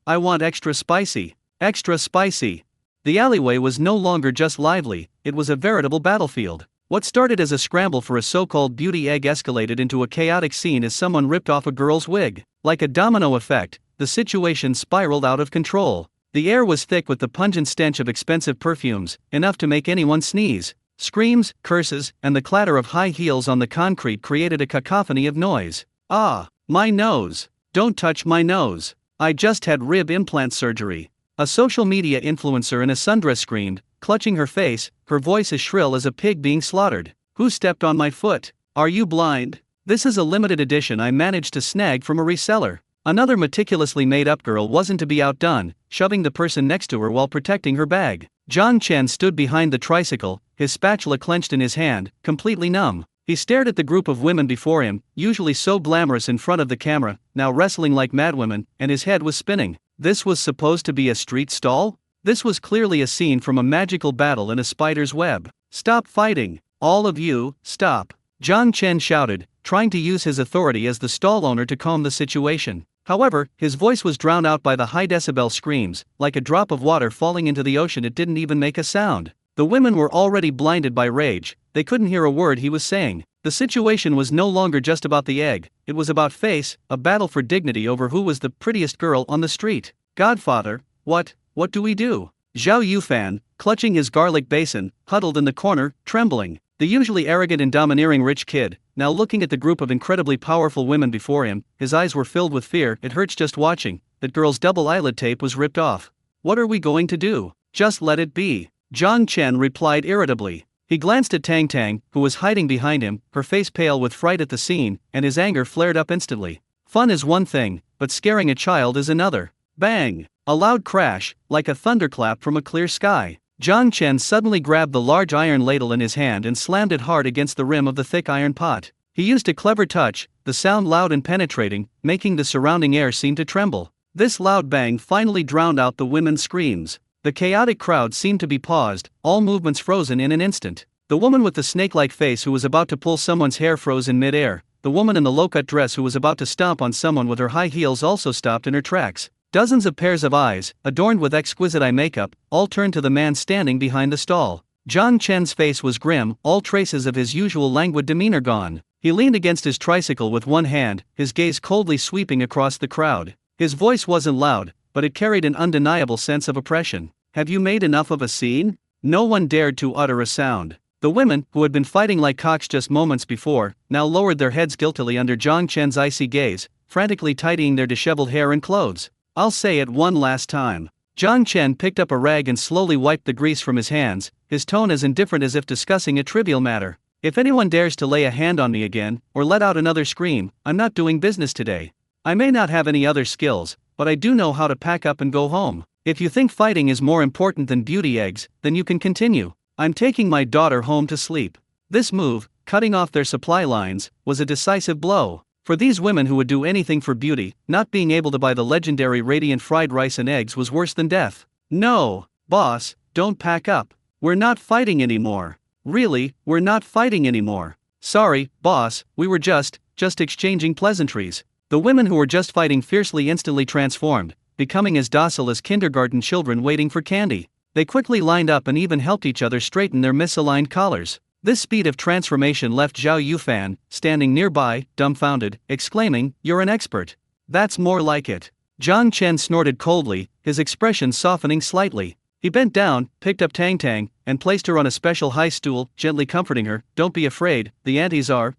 I want extra spicy. Extra spicy." The alleyway was no longer just lively, it was a veritable battlefield. What started as a scramble for a so-called beauty egg escalated into a chaotic scene as someone ripped off a girl's wig. Like a domino effect, the situation spiraled out of control. The air was thick with the pungent stench of expensive perfumes, enough to make anyone sneeze. Screams, curses, and the clatter of high heels on the concrete created a cacophony of noise. "Ah, my nose. Don't touch my nose. I just had rib implant surgery." A social media influencer in a sundress screamed, clutching her face, her voice as shrill as a pig being slaughtered. "Who stepped on my foot? Are you blind? This is a limited edition I managed to snag from a reseller." Another meticulously made-up girl wasn't to be outdone, shoving the person next to her while protecting her bag. Zhang Chen stood behind the tricycle, his spatula clenched in his hand, completely numb. He stared at the group of women before him, usually so glamorous in front of the camera, now wrestling like madwomen, and his head was spinning. This was supposed to be a street stall? This was clearly a scene from a magical battle in a spider's web. "Stop fighting! All of you, stop!" Zhang Chen shouted, trying to use his authority as the stall owner to calm the situation. However, his voice was drowned out by the high-decibel screams. Like a drop of water falling into the ocean, it didn't even make a sound. The women were already blinded by rage, they couldn't hear a word he was saying. The situation was no longer just about the egg, it was about face, a battle for dignity over who was the prettiest girl on the street. "Godfather, what do we do?" Zhao Yufan, clutching his garlic basin, huddled in the corner, trembling. The usually arrogant and domineering rich kid, now looking at the group of incredibly powerful women before him, his eyes were filled with fear. "It hurts just watching." That girl's double eyelid tape was ripped off. "What are we going to do? Just let it be." Zhang Chen replied irritably. He glanced at Tang Tang, who was hiding behind him, her face pale with fright at the scene, and his anger flared up instantly. Fun is one thing, but scaring a child is another. Bang! A loud crash, like a thunderclap from a clear sky. Zhang Chen suddenly grabbed the large iron ladle in his hand and slammed it hard against the rim of the thick iron pot. He used a clever touch, the sound loud and penetrating, making the surrounding air seem to tremble. This loud bang finally drowned out the women's screams. The chaotic crowd seemed to be paused, all movements frozen in an instant. The woman with the snake-like face who was about to pull someone's hair froze in mid-air. The woman in the low-cut dress who was about to stomp on someone with her high heels also stopped in her tracks. Dozens of pairs of eyes, adorned with exquisite eye makeup, all turned to the man standing behind the stall. Zhang Chen's face was grim, all traces of his usual languid demeanor gone. He leaned against his tricycle with one hand, his gaze coldly sweeping across the crowd. His voice wasn't loud, but it carried an undeniable sense of oppression. "Have you made enough of a scene?" No one dared to utter a sound. The women, who had been fighting like cocks just moments before, now lowered their heads guiltily under Zhang Chen's icy gaze, frantically tidying their disheveled hair and clothes. "I'll say it one last time." Zhang Chen picked up a rag and slowly wiped the grease from his hands, his tone as indifferent as if discussing a trivial matter. "If anyone dares to lay a hand on me again, or let out another scream, I'm not doing business today. I may not have any other skills, but I do know how to pack up and go home. If you think fighting is more important than beauty eggs, then you can continue. I'm taking my daughter home to sleep." This move, cutting off their supply lines, was a decisive blow. For these women who would do anything for beauty, not being able to buy the legendary radiant fried rice and eggs was worse than death. "No, boss, don't pack up. We're not fighting anymore. Really, we're not fighting anymore. Sorry, boss, we were just exchanging pleasantries." The women who were just fighting fiercely instantly transformed, becoming as docile as kindergarten children waiting for candy. They quickly lined up and even helped each other straighten their misaligned collars. This speed of transformation left Zhao Yufan, standing nearby, dumbfounded, exclaiming, "You're an expert." "That's more like it." Jiang Chen snorted coldly, his expression softening slightly. He bent down, picked up Tang Tang, and placed her on a special high stool, gently comforting her. Don't be afraid, the aunties are,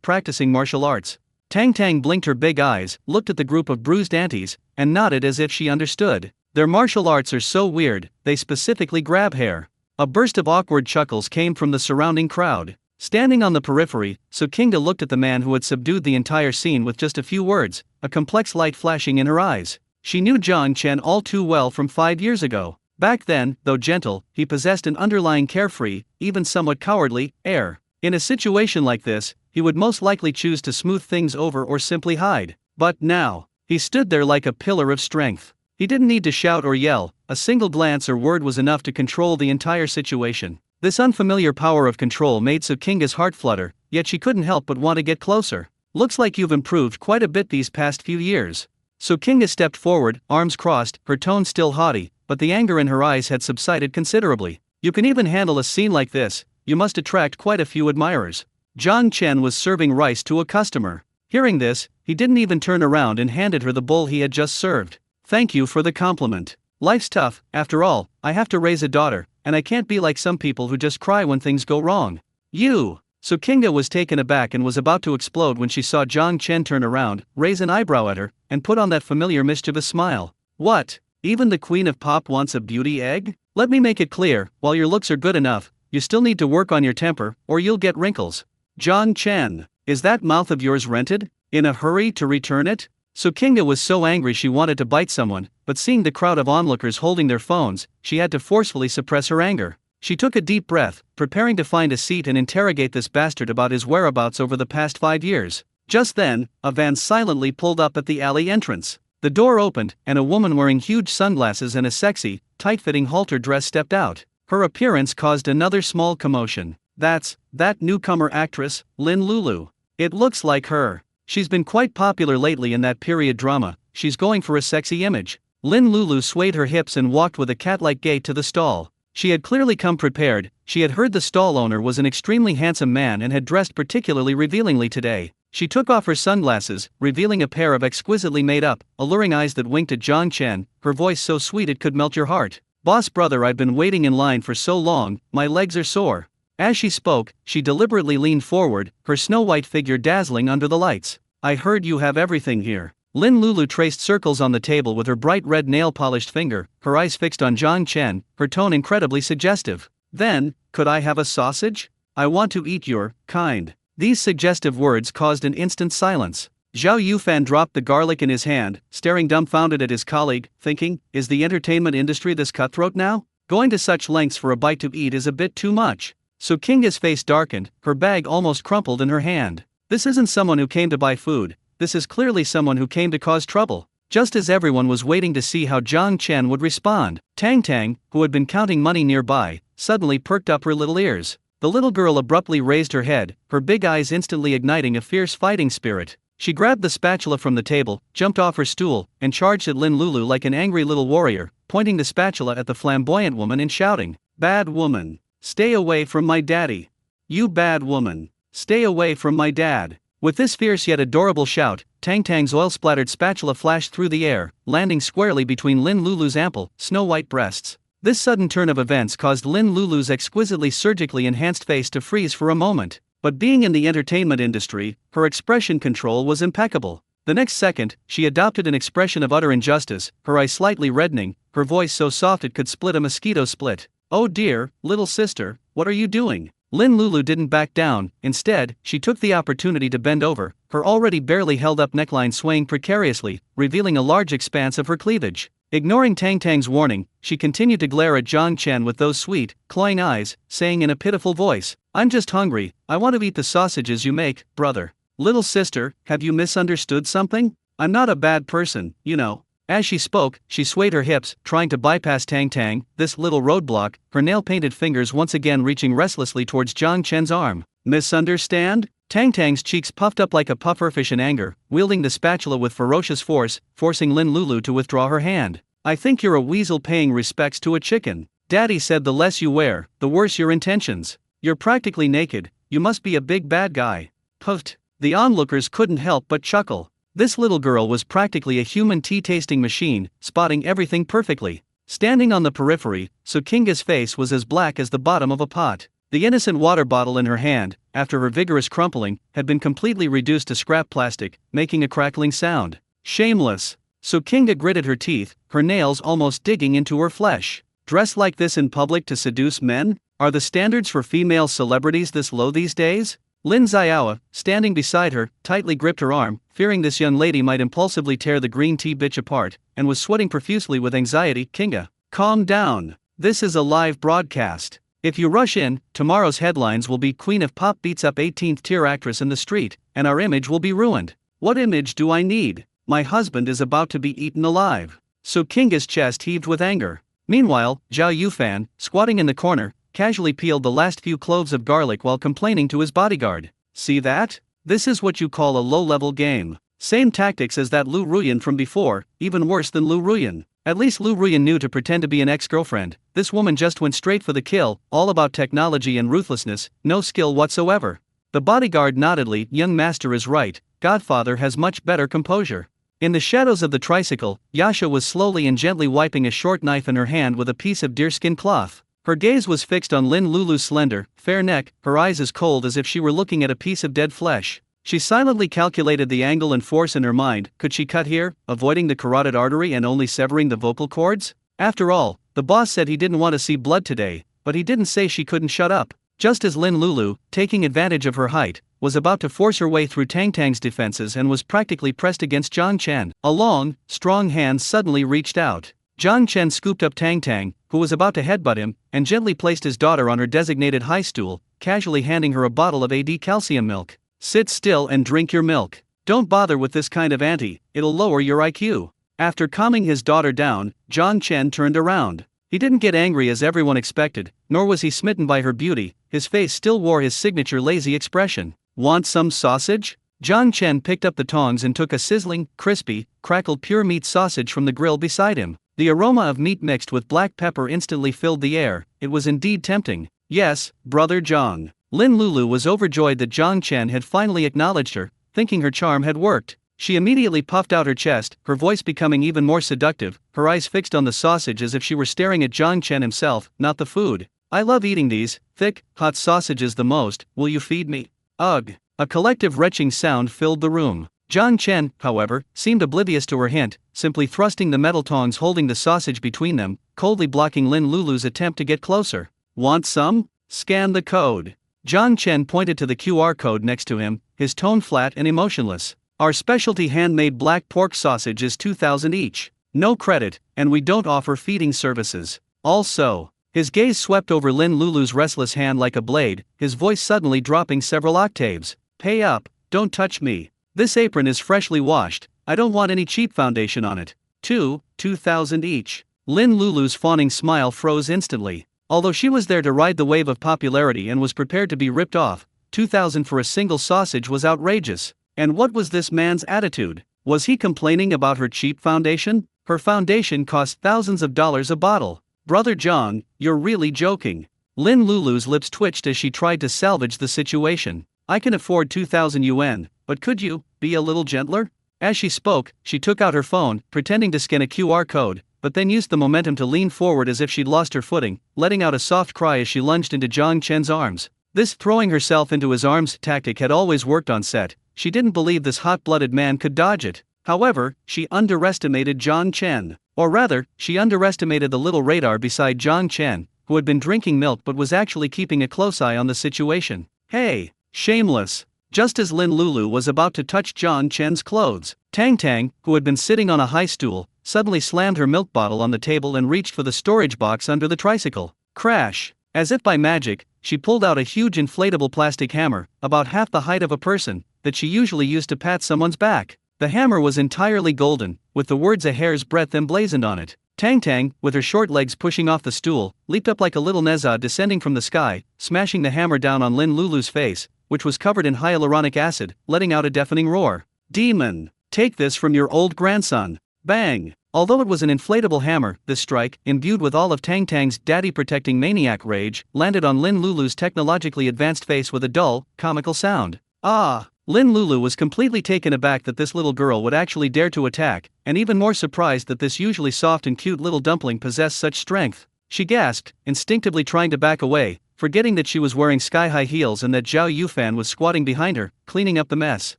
practicing martial arts. Tang Tang blinked her big eyes, looked at the group of bruised aunties, and nodded as if she understood. Their martial arts are so weird, they specifically grab hair. A burst of awkward chuckles came from the surrounding crowd. Standing on the periphery, Sukinga looked at the man who had subdued the entire scene with just a few words, a complex light flashing in her eyes. She knew Jiang Chen all too well from 5 years ago. Back then, though gentle, he possessed an underlying carefree, even somewhat cowardly, air. In a situation like this, he would most likely choose to smooth things over or simply hide. But now, he stood there like a pillar of strength. He didn't need to shout or yell, a single glance or word was enough to control the entire situation. This unfamiliar power of control made Sukinga's heart flutter, yet she couldn't help but want to get closer. Looks like you've improved quite a bit these past few years. Sukinga stepped forward, arms crossed, her tone still haughty, but the anger in her eyes had subsided considerably. You can even handle a scene like this, you must attract quite a few admirers. Jiang Chen was serving rice to a customer. Hearing this, he didn't even turn around and handed her the bowl he had just served. Thank you for the compliment. Life's tough, after all, I have to raise a daughter, and I can't be like some people who just cry when things go wrong. You! Sukinga was taken aback and was about to explode when she saw Jiang Chen turn around, raise an eyebrow at her, and put on that familiar mischievous smile. What? Even the queen of pop wants a beauty egg? Let me make it clear, while your looks are good enough, you still need to work on your temper, or you'll get wrinkles. Jiang Chen, is that mouth of yours rented? In a hurry to return it? Sukinga was so angry she wanted to bite someone, but seeing the crowd of onlookers holding their phones, she had to forcefully suppress her anger. She took a deep breath, preparing to find a seat and interrogate this bastard about his whereabouts over the past 5 years. Just then, a van silently pulled up at the alley entrance. The door opened, and a woman wearing huge sunglasses and a sexy, tight-fitting halter dress stepped out. Her appearance caused another small commotion. That's that newcomer actress, Lin Lulu. It looks like her. She's been quite popular lately in that period drama. She's going for a sexy image. Lin Lulu swayed her hips and walked with a cat-like gait to the stall. She had clearly come prepared. She had heard the stall owner was an extremely handsome man and had dressed particularly revealingly today. She took off her sunglasses, revealing a pair of exquisitely made-up, alluring eyes that winked at Jiang Chen, her voice so sweet it could melt your heart. Boss brother, I've been waiting in line for so long, my legs are sore. As she spoke, she deliberately leaned forward, her snow-white figure dazzling under the lights. I heard you have everything here. Lin Lulu traced circles on the table with her bright red nail-polished finger, her eyes fixed on Jiang Chen, her tone incredibly suggestive. Then, could I have a sausage? I want to eat your kind. These suggestive words caused an instant silence. Zhao Yufan dropped the garlic in his hand, staring dumbfounded at his colleague, thinking, is the entertainment industry this cutthroat now? Going to such lengths for a bite to eat is a bit too much. Sukinga's face darkened, her bag almost crumpled in her hand. This isn't someone who came to buy food, this is clearly someone who came to cause trouble. Just as everyone was waiting to see how Jiang Chen would respond, Tang Tang, who had been counting money nearby, suddenly perked up her little ears. The little girl abruptly raised her head, her big eyes instantly igniting a fierce fighting spirit. She grabbed the spatula from the table, jumped off her stool, and charged at Lin Lulu like an angry little warrior, pointing the spatula at the flamboyant woman and shouting, "Bad woman! Stay away from my daddy! You bad woman! Stay away from my dad!" With this fierce yet adorable shout, Tang Tang's oil-splattered spatula flashed through the air, landing squarely between Lin Lulu's ample, snow-white breasts. This sudden turn of events caused Lin Lulu's exquisitely surgically enhanced face to freeze for a moment. But being in the entertainment industry, her expression control was impeccable. The next second, she adopted an expression of utter injustice, her eyes slightly reddening, her voice so soft it could split a mosquito split. Oh dear, little sister, what are you doing? Lin Lulu didn't back down. Instead, she took the opportunity to bend over, her already barely held-up neckline swaying precariously, revealing a large expanse of her cleavage. Ignoring Tang Tang's warning, she continued to glare at Jiang Chen with those sweet, cloying eyes, saying in a pitiful voice, "I'm just hungry, I want to eat the sausages you make, brother." Little sister, have you misunderstood something? I'm not a bad person, you know. As she spoke, she swayed her hips, trying to bypass Tang Tang, this little roadblock, her nail-painted fingers once again reaching restlessly towards Jiang Chen's arm. Misunderstand? Tang Tang's cheeks puffed up like a pufferfish in anger, wielding the spatula with ferocious force, forcing Lin Lulu to withdraw her hand. I think you're a weasel paying respects to a chicken. Daddy said the less you wear, the worse your intentions. You're practically naked, you must be a big bad guy. Puffed. The onlookers couldn't help but chuckle. This little girl was practically a human tea-tasting machine, spotting everything perfectly. Standing on the periphery, Sukinga's face was as black as the bottom of a pot. The innocent water bottle in her hand, after her vigorous crumpling, had been completely reduced to scrap plastic, making a crackling sound. Shameless. Sukinga gritted her teeth, her nails almost digging into her flesh. Dress like this in public to seduce men? Are the standards for female celebrities this low these days? Lin Xiaoa, standing beside her, tightly gripped her arm, fearing this young lady might impulsively tear the green tea bitch apart, and was sweating profusely with anxiety. Kinga, calm down. This is a live broadcast. If you rush in, tomorrow's headlines will be Queen of Pop beats up 18th tier actress in the street, and our image will be ruined. What image do I need? My husband is about to be eaten alive. So Kinga's chest heaved with anger. Meanwhile, Zhao Yufan, squatting in the corner, casually peeled the last few cloves of garlic while complaining to his bodyguard. See that? This is what you call a low-level game. Same tactics as that Lu Ruyan from before, even worse than Lu Ruyan. At least Lu Ruyan knew to pretend to be an ex-girlfriend. This woman just went straight for the kill, all about technology and ruthlessness, no skill whatsoever. The bodyguard noddedly, young master is right, Godfather has much better composure. In the shadows of the tricycle, Yasha was slowly and gently wiping a short knife in her hand with a piece of deerskin cloth. Her gaze was fixed on Lin Lulu's slender, fair neck, her eyes as cold as if she were looking at a piece of dead flesh. She silently calculated the angle and force in her mind. Could she cut here, avoiding the carotid artery and only severing the vocal cords? After all, the boss said he didn't want to see blood today, but he didn't say she couldn't shut up. Just as Lin Lulu, taking advantage of her height, was about to force her way through Tang Tang's defenses and was practically pressed against Zhang Chen, a long, strong hand suddenly reached out. Zhang Chen scooped up Tang Tang, who was about to headbutt him, and gently placed his daughter on her designated high stool, casually handing her a bottle of AD calcium milk. Sit still and drink your milk. Don't bother with this kind of ante, it'll lower your IQ. After calming his daughter down, Zhang Chen turned around. He didn't get angry as everyone expected, nor was he smitten by her beauty. His face still wore his signature lazy expression. Want some sausage? Zhang Chen picked up the tongs and took a sizzling, crispy, crackled pure meat sausage from the grill beside him. The aroma of meat mixed with black pepper instantly filled the air. It was indeed tempting. Yes, brother Zhang. Lin Lulu was overjoyed that Zhang Chen had finally acknowledged her, thinking her charm had worked. She immediately puffed out her chest, her voice becoming even more seductive, her eyes fixed on the sausage as if she were staring at Zhang Chen himself, not the food. I love eating these thick, hot sausages the most. Will you feed me? Ugh. A collective retching sound filled the room. Zhang Chen, however, seemed oblivious to her hint, simply thrusting the metal tongs holding the sausage between them, coldly blocking Lin Lulu's attempt to get closer. Want some? Scan the code. Zhang Chen pointed to the QR code next to him, his tone flat and emotionless. Our specialty handmade black pork sausage is 2,000 each. No credit, and we don't offer feeding services. Also, his gaze swept over Lin Lulu's restless hand like a blade, his voice suddenly dropping several octaves. Pay up, don't touch me. This apron is freshly washed, I don't want any cheap foundation on it. 2,000 each. Lin Lulu's fawning smile froze instantly. Although she was there to ride the wave of popularity and was prepared to be ripped off, 2,000 for a single sausage was outrageous. And what was this man's attitude? Was he complaining about her cheap foundation? Her foundation cost thousands of dollars a bottle. Brother Zhang, you're really joking. Lin Lulu's lips twitched as she tried to salvage the situation. I can afford 2,000 yuan, but could you be a little gentler? As she spoke, she took out her phone, pretending to scan a QR code, but then used the momentum to lean forward as if she'd lost her footing, letting out a soft cry as she lunged into Zhang Chen's arms. This throwing herself into his arms tactic had always worked on set. She didn't believe this hot-blooded man could dodge it. However, she underestimated Zhang Chen. Or rather, she underestimated the little radar beside Zhang Chen, who had been drinking milk but was actually keeping a close eye on the situation. Hey, shameless. Just as Lin Lulu was about to touch Zhang Chen's clothes, Tang Tang, who had been sitting on a high stool, suddenly slammed her milk bottle on the table and reached for the storage box under the tricycle. Crash! As if by magic, she pulled out a huge inflatable plastic hammer, about half the height of a person, that she usually used to pat someone's back. The hammer was entirely golden, with the words a hair's breadth emblazoned on it. Tang Tang, with her short legs pushing off the stool, leaped up like a little Nezha descending from the sky, smashing the hammer down on Lin Lulu's face, which was covered in hyaluronic acid, letting out a deafening roar. Demon! Take this from your old grandson! Bang! Although it was an inflatable hammer, this strike, imbued with all of Tang Tang's daddy-protecting maniac rage, landed on Lin Lulu's technologically advanced face with a dull, comical sound. Ah! Lin Lulu was completely taken aback that this little girl would actually dare to attack, and even more surprised that this usually soft and cute little dumpling possessed such strength. She gasped, instinctively trying to back away, forgetting that she was wearing sky-high heels and that Zhao Yufan was squatting behind her, cleaning up the mess.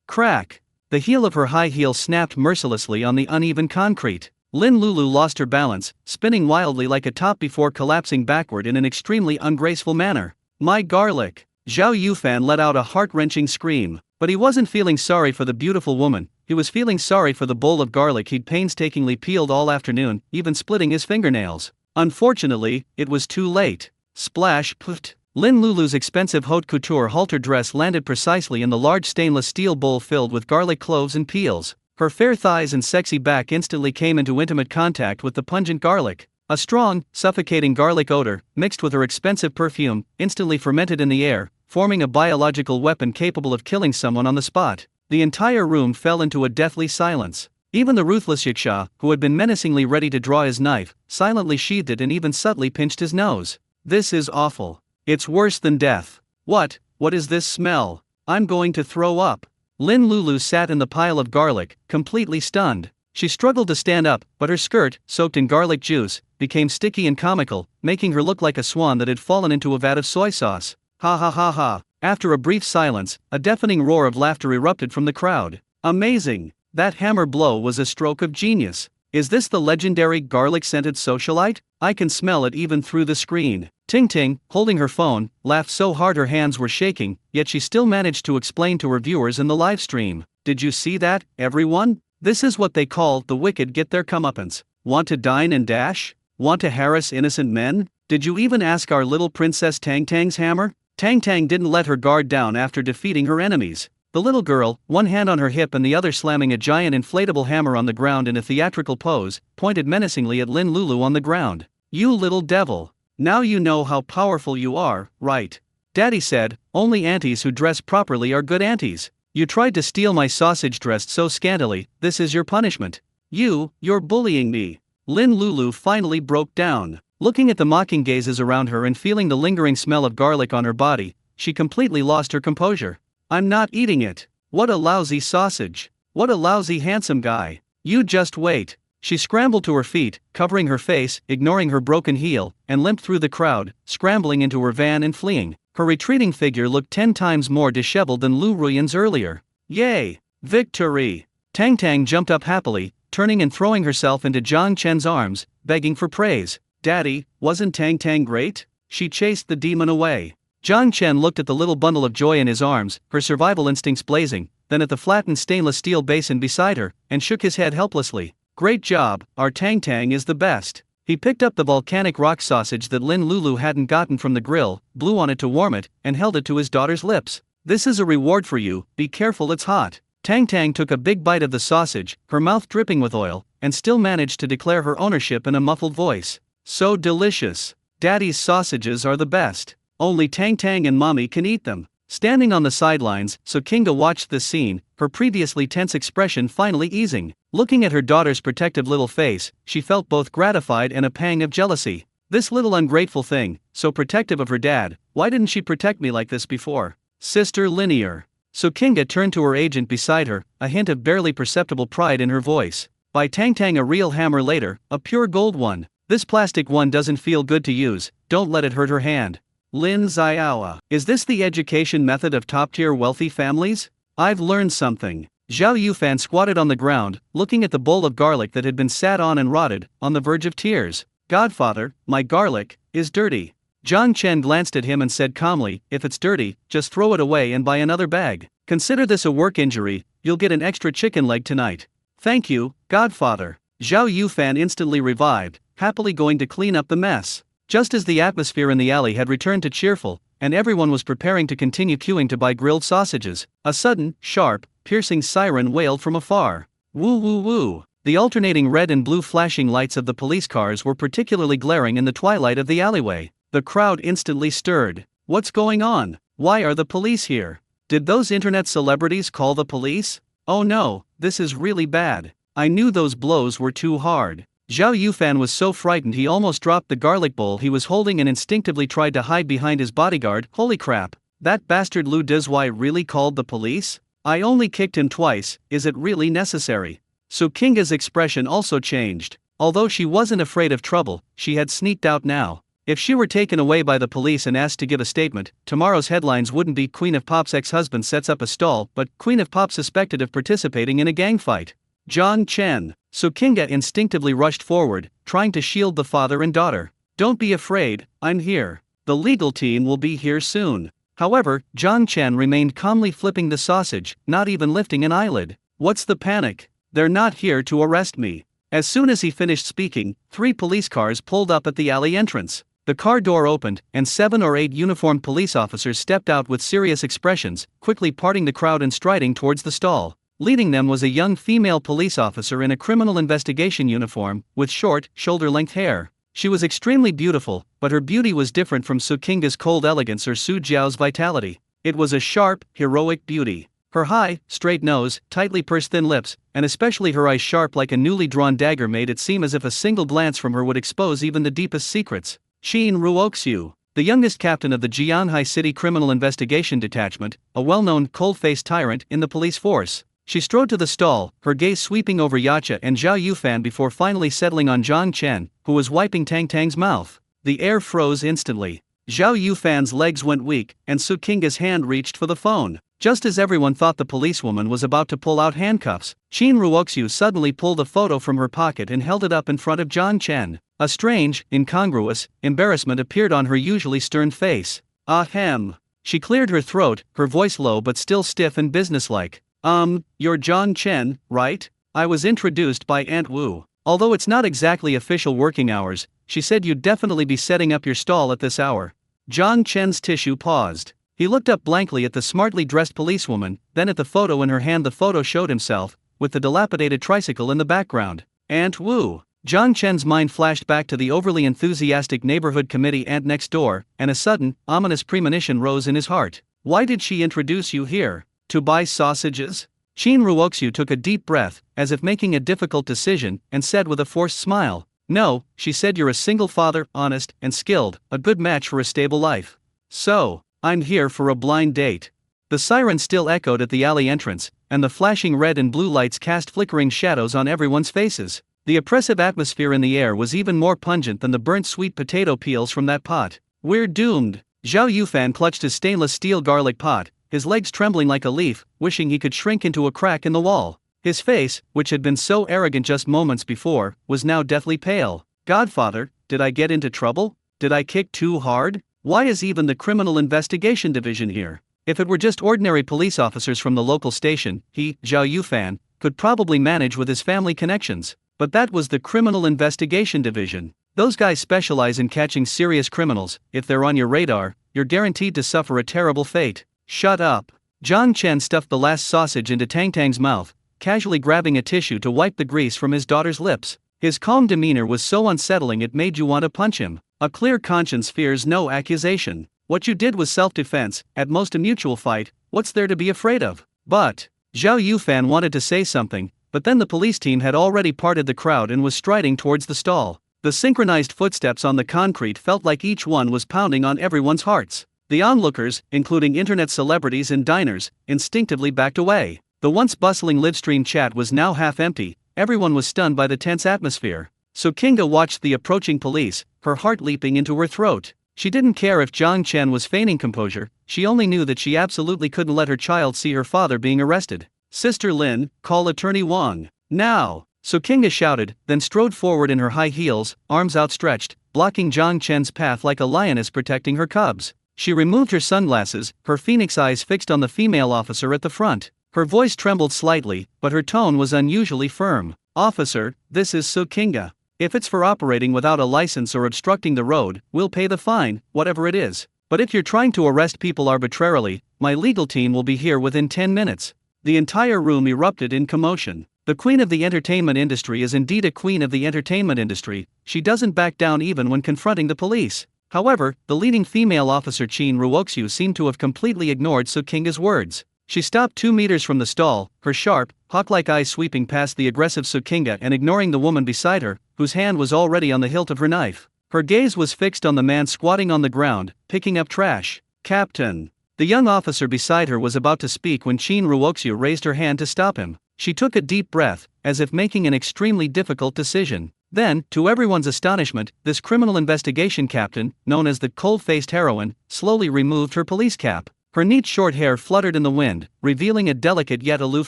Crack! The heel of her high heel snapped mercilessly on the uneven concrete. Lin Lulu lost her balance, spinning wildly like a top before collapsing backward in an extremely ungraceful manner. My garlic! Zhao Yufan let out a heart-wrenching scream. But he wasn't feeling sorry for the beautiful woman, he was feeling sorry for the bowl of garlic he'd painstakingly peeled all afternoon, even splitting his fingernails. Unfortunately, it was too late. Splash, pft. Lin Lulu's expensive haute couture halter dress landed precisely in the large stainless steel bowl filled with garlic cloves and peels. Her fair thighs and sexy back instantly came into intimate contact with the pungent garlic. A strong, suffocating garlic odor, mixed with her expensive perfume, instantly fermented in the air, forming a biological weapon capable of killing someone on the spot. The entire room fell into a deathly silence. Even the ruthless Yiksha, who had been menacingly ready to draw his knife, silently sheathed it and even subtly pinched his nose. This is awful. It's worse than death. What is this smell? I'm going to throw up. Lin Lulu sat in the pile of garlic, completely stunned. She struggled to stand up, but her skirt, soaked in garlic juice, became sticky and comical, making her look like a swan that had fallen into a vat of soy sauce. Ha ha ha ha. After a brief silence, a deafening roar of laughter erupted from the crowd. Amazing! That hammer blow was a stroke of genius. Is this the legendary garlic-scented socialite? I can smell it even through the screen. Ting Ting, holding her phone, laughed so hard her hands were shaking, yet she still managed to explain to her viewers in the live stream. Did you see that, everyone? This is what they call the wicked get their comeuppance. Want to dine and dash? Want to harass innocent men? Did you even ask our little princess Tang Tang's hammer? Tang Tang didn't let her guard down after defeating her enemies. The little girl, one hand on her hip and the other slamming a giant inflatable hammer on the ground in a theatrical pose, pointed menacingly at Lin Lulu on the ground. You little devil. Now you know how powerful you are, right? Daddy said, only aunties who dress properly are good aunties. You tried to steal my sausage dressed so scantily, this is your punishment. You're bullying me. Lin Lulu finally broke down. Looking at the mocking gazes around her and feeling the lingering smell of garlic on her body, she completely lost her composure. I'm not eating it. What a lousy sausage. What a lousy handsome guy. You just wait. She scrambled to her feet, covering her face, ignoring her broken heel, and limped through the crowd, scrambling into her van and fleeing. Her retreating figure looked 10 times more disheveled than Lu Ruyan's earlier. Yay! Victory! Tang Tang jumped up happily, turning and throwing herself into Zhang Chen's arms, begging for praise. Daddy, wasn't Tang Tang great? She chased the demon away. Zhang Chen looked at the little bundle of joy in his arms, her survival instincts blazing, then at the flattened stainless steel basin beside her, and shook his head helplessly. Great job, our Tang Tang is the best. He picked up the volcanic rock sausage that Lin Lulu hadn't gotten from the grill, blew on it to warm it, and held it to his daughter's lips. This is a reward for you, be careful it's hot. Tang Tang took a big bite of the sausage, her mouth dripping with oil, and still managed to declare her ownership in a muffled voice. So delicious. Daddy's sausages are the best. Only Tang Tang and Mommy can eat them. Standing on the sidelines, Sukinga watched this scene, her previously tense expression finally easing. Looking at her daughter's protective little face, she felt both gratified and a pang of jealousy. This little ungrateful thing, so protective of her dad, why didn't she protect me like this before? Sister Linear. Sukinga turned to her agent beside her, a hint of barely perceptible pride in her voice. Buy Tang Tang a real hammer later, a pure gold one. This plastic one doesn't feel good to use, don't let it hurt her hand. Lin Xiaoa. Is this the education method of top-tier wealthy families? I've learned something. Zhao Yufan squatted on the ground, looking at the bowl of garlic that had been sat on and rotted, on the verge of tears. Godfather, my garlic is dirty. Zhang Chen glanced at him and said calmly, if it's dirty, just throw it away and buy another bag. Consider this a work injury, you'll get an extra chicken leg tonight. Thank you, Godfather. Zhao Yufan instantly revived, happily going to clean up the mess. Just as the atmosphere in the alley had returned to cheerful, and everyone was preparing to continue queuing to buy grilled sausages, a sudden, sharp, piercing siren wailed from afar. Woo woo woo. The alternating red and blue flashing lights of the police cars were particularly glaring in the twilight of the alleyway. The crowd instantly stirred. What's going on? Why are the police here? Did those internet celebrities call the police? Oh no, this is really bad. I knew those blows were too hard. Zhao Yufan was so frightened he almost dropped the garlic bowl he was holding and instinctively tried to hide behind his bodyguard. Holy crap, that bastard Lu Dezhuai really called the police? I only kicked him twice, is it really necessary? Sukinga's expression also changed. Although she wasn't afraid of trouble, she had sneaked out now. If she were taken away by the police and asked to give a statement, tomorrow's headlines wouldn't be Queen of Pop's ex-husband sets up a stall, but Queen of Pop suspected of participating in a gang fight. John Chen. Sukinga instinctively rushed forward, trying to shield the father and daughter. Don't be afraid, I'm here. The legal team will be here soon. However, John Chen remained calmly flipping the sausage, not even lifting an eyelid. What's the panic? They're not here to arrest me. As soon as he finished speaking, 3 police cars pulled up at the alley entrance. The car door opened, and 7 or 8 uniformed police officers stepped out with serious expressions, quickly parting the crowd and striding towards the stall. Leading them was a young female police officer in a criminal investigation uniform, with short, shoulder-length hair. She was extremely beautiful, but her beauty was different from Sukinga's cold elegance or Su Jiao's vitality. It was a sharp, heroic beauty. Her high, straight nose, tightly pursed thin lips, and especially her eyes sharp like a newly drawn dagger made it seem as if a single glance from her would expose even the deepest secrets. Qin Ruoxiu, the youngest captain of the Jianhai City Criminal Investigation Detachment, a well-known cold-faced tyrant in the police force. She strode to the stall, her gaze sweeping over Yacha and Zhao Yufan before finally settling on Zhang Chen, who was wiping Tang Tang's mouth. The air froze instantly. Zhao Yufan's legs went weak, and Sukinga's hand reached for the phone. Just as everyone thought the policewoman was about to pull out handcuffs, Qin Ruoxiu suddenly pulled a photo from her pocket and held it up in front of Zhang Chen. A strange, incongruous embarrassment appeared on her usually stern face. Ahem. She cleared her throat, her voice low but still stiff and businesslike. You're Zhang Chen, right? I was introduced by Aunt Wu. Although it's not exactly official working hours, she said you'd definitely be setting up your stall at this hour. Zhang Chen's tissue paused. He looked up blankly at the smartly dressed policewoman, then at the photo in her hand. The photo showed himself, with the dilapidated tricycle in the background. Aunt Wu. Zhang Chen's mind flashed back to the overly enthusiastic neighborhood committee aunt next door, and a sudden, ominous premonition rose in his heart. Why did she introduce you here? To buy sausages? Qin Ruoxiu took a deep breath, as if making a difficult decision, and said with a forced smile, No, she said you're a single father, honest and skilled, a good match for a stable life. So, I'm here for a blind date. The siren still echoed at the alley entrance, and the flashing red and blue lights cast flickering shadows on everyone's faces. The oppressive atmosphere in the air was even more pungent than the burnt sweet potato peels from that pot. We're doomed. Zhao Yufan clutched his stainless steel garlic pot, his legs trembling like a leaf, wishing he could shrink into a crack in the wall. His face, which had been so arrogant just moments before, was now deathly pale. Godfather, did I get into trouble? Did I kick too hard? Why is even the Criminal Investigation Division here? If it were just ordinary police officers from the local station, he, Zhao Yufan, could probably manage with his family connections. But that was the Criminal Investigation Division. Those guys specialize in catching serious criminals. If they're on your radar, you're guaranteed to suffer a terrible fate. Shut up. Zhang Chen stuffed the last sausage into Tang Tang's mouth, casually grabbing a tissue to wipe the grease from his daughter's lips. His calm demeanor was so unsettling it made you want to punch him. A clear conscience fears no accusation. What you did was self-defense, at most a mutual fight. What's there to be afraid of? But Zhao Yufan wanted to say something, but then the police team had already parted the crowd and was striding towards the stall. The synchronized footsteps on the concrete felt like each one was pounding on everyone's hearts. The onlookers, including internet celebrities and diners, instinctively backed away. The once bustling livestream chat was now half empty. Everyone was stunned by the tense atmosphere. Sukinga watched the approaching police, her heart leaping into her throat. She didn't care if Zhang Chen was feigning composure, she only knew that she absolutely couldn't let her child see her father being arrested. Sister Lin, call Attorney Wang. Now! Sukinga shouted, then strode forward in her high heels, arms outstretched, blocking Zhang Chen's path like a lioness protecting her cubs. She removed her sunglasses, her phoenix eyes fixed on the female officer at the front. Her voice trembled slightly, but her tone was unusually firm. Officer, this is Sukinga. If it's for operating without a license or obstructing the road, we'll pay the fine, whatever it is. But if you're trying to arrest people arbitrarily, my legal team will be here within 10 minutes. The entire room erupted in commotion. The queen of the entertainment industry is indeed a queen of the entertainment industry. She doesn't back down even when confronting the police. However, the leading female officer Qin Ruoxiu seemed to have completely ignored Sukinga's words. She stopped 2 meters from the stall, her sharp, hawk-like eyes sweeping past the aggressive Sukinga and ignoring the woman beside her, whose hand was already on the hilt of her knife. Her gaze was fixed on the man squatting on the ground, picking up trash. Captain. The young officer beside her was about to speak when Chin Ruoxiu raised her hand to stop him. She took a deep breath, as if making an extremely difficult decision. Then, to everyone's astonishment, this criminal investigation captain, known as the cold-faced heroine, slowly removed her police cap. Her neat short hair fluttered in the wind, revealing a delicate yet aloof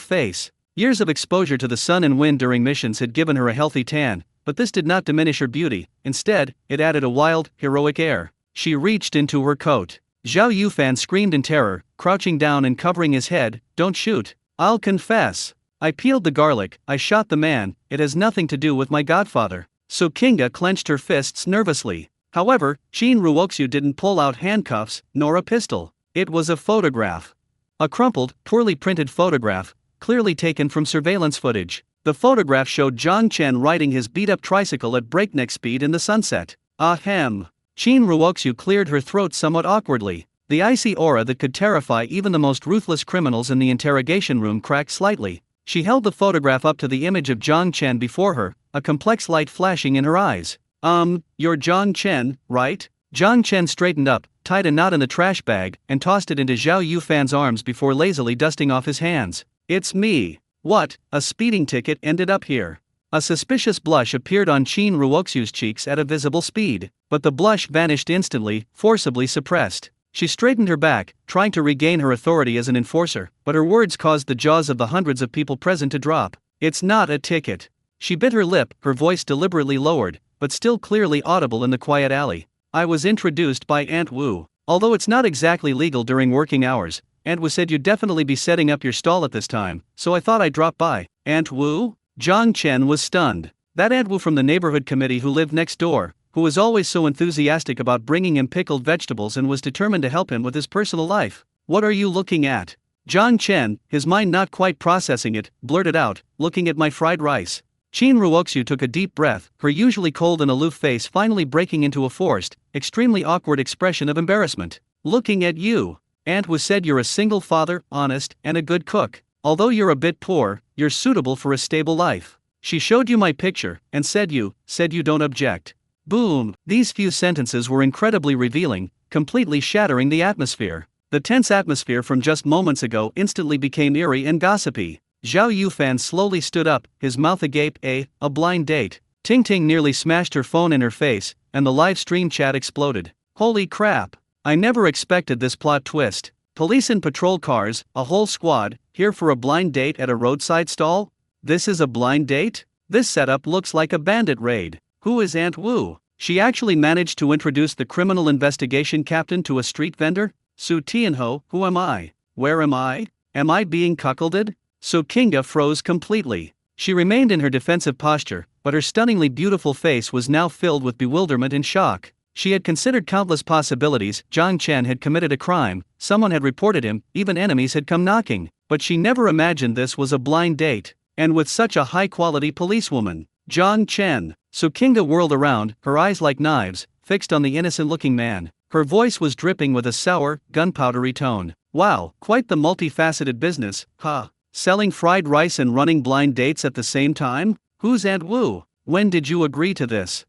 face. Years of exposure to the sun and wind during missions had given her a healthy tan, but this did not diminish her beauty. Instead, it added a wild, heroic air. She reached into her coat. Zhao Yufan screamed in terror, crouching down and covering his head. "Don't shoot. I'll confess. I peeled the garlic, I shot the man, it has nothing to do with my godfather." So Kinga clenched her fists nervously. However, Chin Ruoxiu didn't pull out handcuffs, nor a pistol. It was a photograph. A crumpled, poorly printed photograph, clearly taken from surveillance footage. The photograph showed Zhang Chen riding his beat-up tricycle at breakneck speed in the sunset. Ahem. Chin Ruoxiu cleared her throat somewhat awkwardly. The icy aura that could terrify even the most ruthless criminals in the interrogation room cracked slightly. She held the photograph up to the image of Zhang Chen before her, a complex light flashing in her eyes. You're Zhang Chen, right?" Zhang Chen straightened up, tied a knot in the trash bag, and tossed it into Zhao Yufan's arms before lazily dusting off his hands. "It's me. What, a speeding ticket ended up here?" A suspicious blush appeared on Chin Ruoxiu's cheeks at a visible speed, but the blush vanished instantly, forcibly suppressed. She straightened her back, trying to regain her authority as an enforcer, but her words caused the jaws of the hundreds of people present to drop. "It's not a ticket." She bit her lip, her voice deliberately lowered, but still clearly audible in the quiet alley. "I was introduced by Aunt Wu. Although it's not exactly legal during working hours, Aunt Wu said you'd definitely be setting up your stall at this time, so I thought I'd drop by." "Aunt Wu?" Zhang Chen was stunned. That Aunt Wu from the neighborhood committee who lived next door, who was always so enthusiastic about bringing him pickled vegetables and was determined to help him with his personal life. "What are you looking at?" Zhang Chen, his mind not quite processing it, blurted out, "Looking at my fried rice." Chin Ruoxiu took a deep breath, her usually cold and aloof face finally breaking into a forced, extremely awkward expression of embarrassment. "Looking at you. Aunt Wu said you're a single father, honest, and a good cook. Although you're a bit poor, you're suitable for a stable life. She showed you my picture, and said you don't object." Boom! These few sentences were incredibly revealing, completely shattering the atmosphere. The tense atmosphere from just moments ago instantly became eerie and gossipy. Zhao Yufan slowly stood up, his mouth agape. A blind date. Ting Ting nearly smashed her phone in her face, and the live stream chat exploded. "Holy crap! I never expected this plot twist. Police in patrol cars, a whole squad, here for a blind date at a roadside stall? This is a blind date? This setup looks like a bandit raid. Who is Aunt Wu? She actually managed to introduce the criminal investigation captain to a street vendor? Su Tianho, who am I? Where am I? Am I being cuckolded?" So Kinga froze completely. She remained in her defensive posture, but her stunningly beautiful face was now filled with bewilderment and shock. She had considered countless possibilities. Zhang Chen had committed a crime, someone had reported him, even enemies had come knocking, but she never imagined this was a blind date, and with such a high-quality policewoman. Zhang Chen. So Kinga whirled around, her eyes like knives, fixed on the innocent-looking man. Her voice was dripping with a sour, gunpowdery tone. "Wow, quite the multifaceted business, huh? Selling fried rice and running blind dates at the same time? Who's Aunt Wu? When did you agree to this?"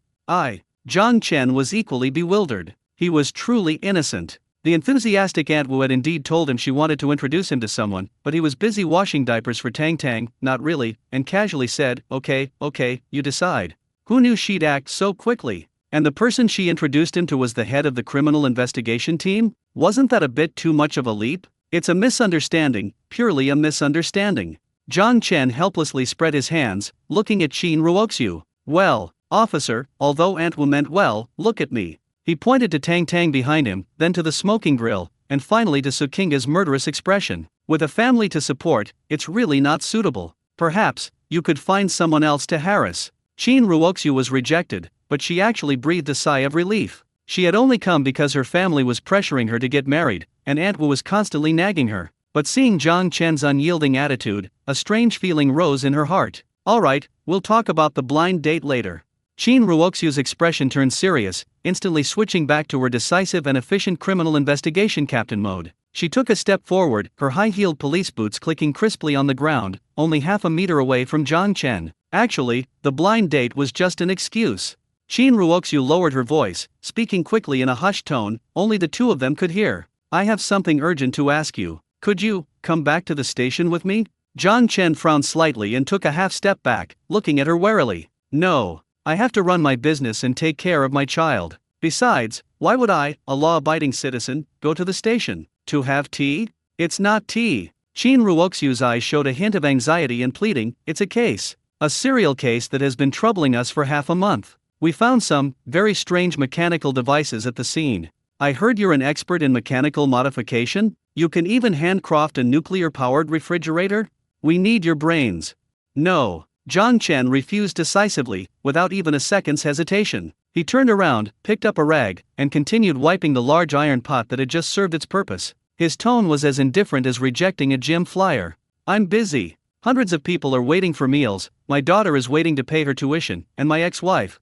Zhang Chen was equally bewildered. He was truly innocent. The enthusiastic Aunt Wu had indeed told him she wanted to introduce him to someone, but he was busy washing diapers for Tang Tang, not really, and casually said, okay, you decide." Who knew she'd act so quickly? And the person she introduced him to was the head of the criminal investigation team? Wasn't that a bit too much of a leap? "It's a misunderstanding, purely a misunderstanding." Zhang Chen helplessly spread his hands, looking at Chin Ruoxiu. "Well, officer, although Aunt Wu meant well, look at me." He pointed to Tang Tang behind him, then to the smoking grill, and finally to Su Kinga's murderous expression. "With a family to support, it's really not suitable. Perhaps, you could find someone else to harass." Chin Ruoxiu was rejected, but she actually breathed a sigh of relief. She had only come because her family was pressuring her to get married, and Aunt Wu was constantly nagging her. But seeing Zhang Chen's unyielding attitude, a strange feeling rose in her heart. "Alright, we'll talk about the blind date later." Chin Ruoxiu's expression turned serious, instantly switching back to her decisive and efficient criminal investigation captain mode. She took a step forward, her high-heeled police boots clicking crisply on the ground, only half a meter away from Zhang Chen. Actually, the blind date was just an excuse. Chin Ruoxiu lowered her voice, speaking quickly in a hushed tone, only the two of them could hear. I have something urgent to ask you. Could you come back to the station with me? John Chen frowned slightly and took a half step back, looking at her warily. No. I have to run my business and take care of my child. Besides, why would I, a law-abiding citizen, go to the station? To have tea? It's not tea. Chin Ruoxu's eyes showed a hint of anxiety and pleading. It's a case. A serial case that has been troubling us for half a month. We found some very strange mechanical devices at the scene. I heard you're an expert in mechanical modification? You can even handcraft a nuclear-powered refrigerator? We need your brains. No. John Chen refused decisively, without even a second's hesitation. He turned around, picked up a rag, and continued wiping the large iron pot that had just served its purpose. His tone was as indifferent as rejecting a gym flyer. I'm busy. Hundreds of people are waiting for meals, my daughter is waiting to pay her tuition, and my ex-wife,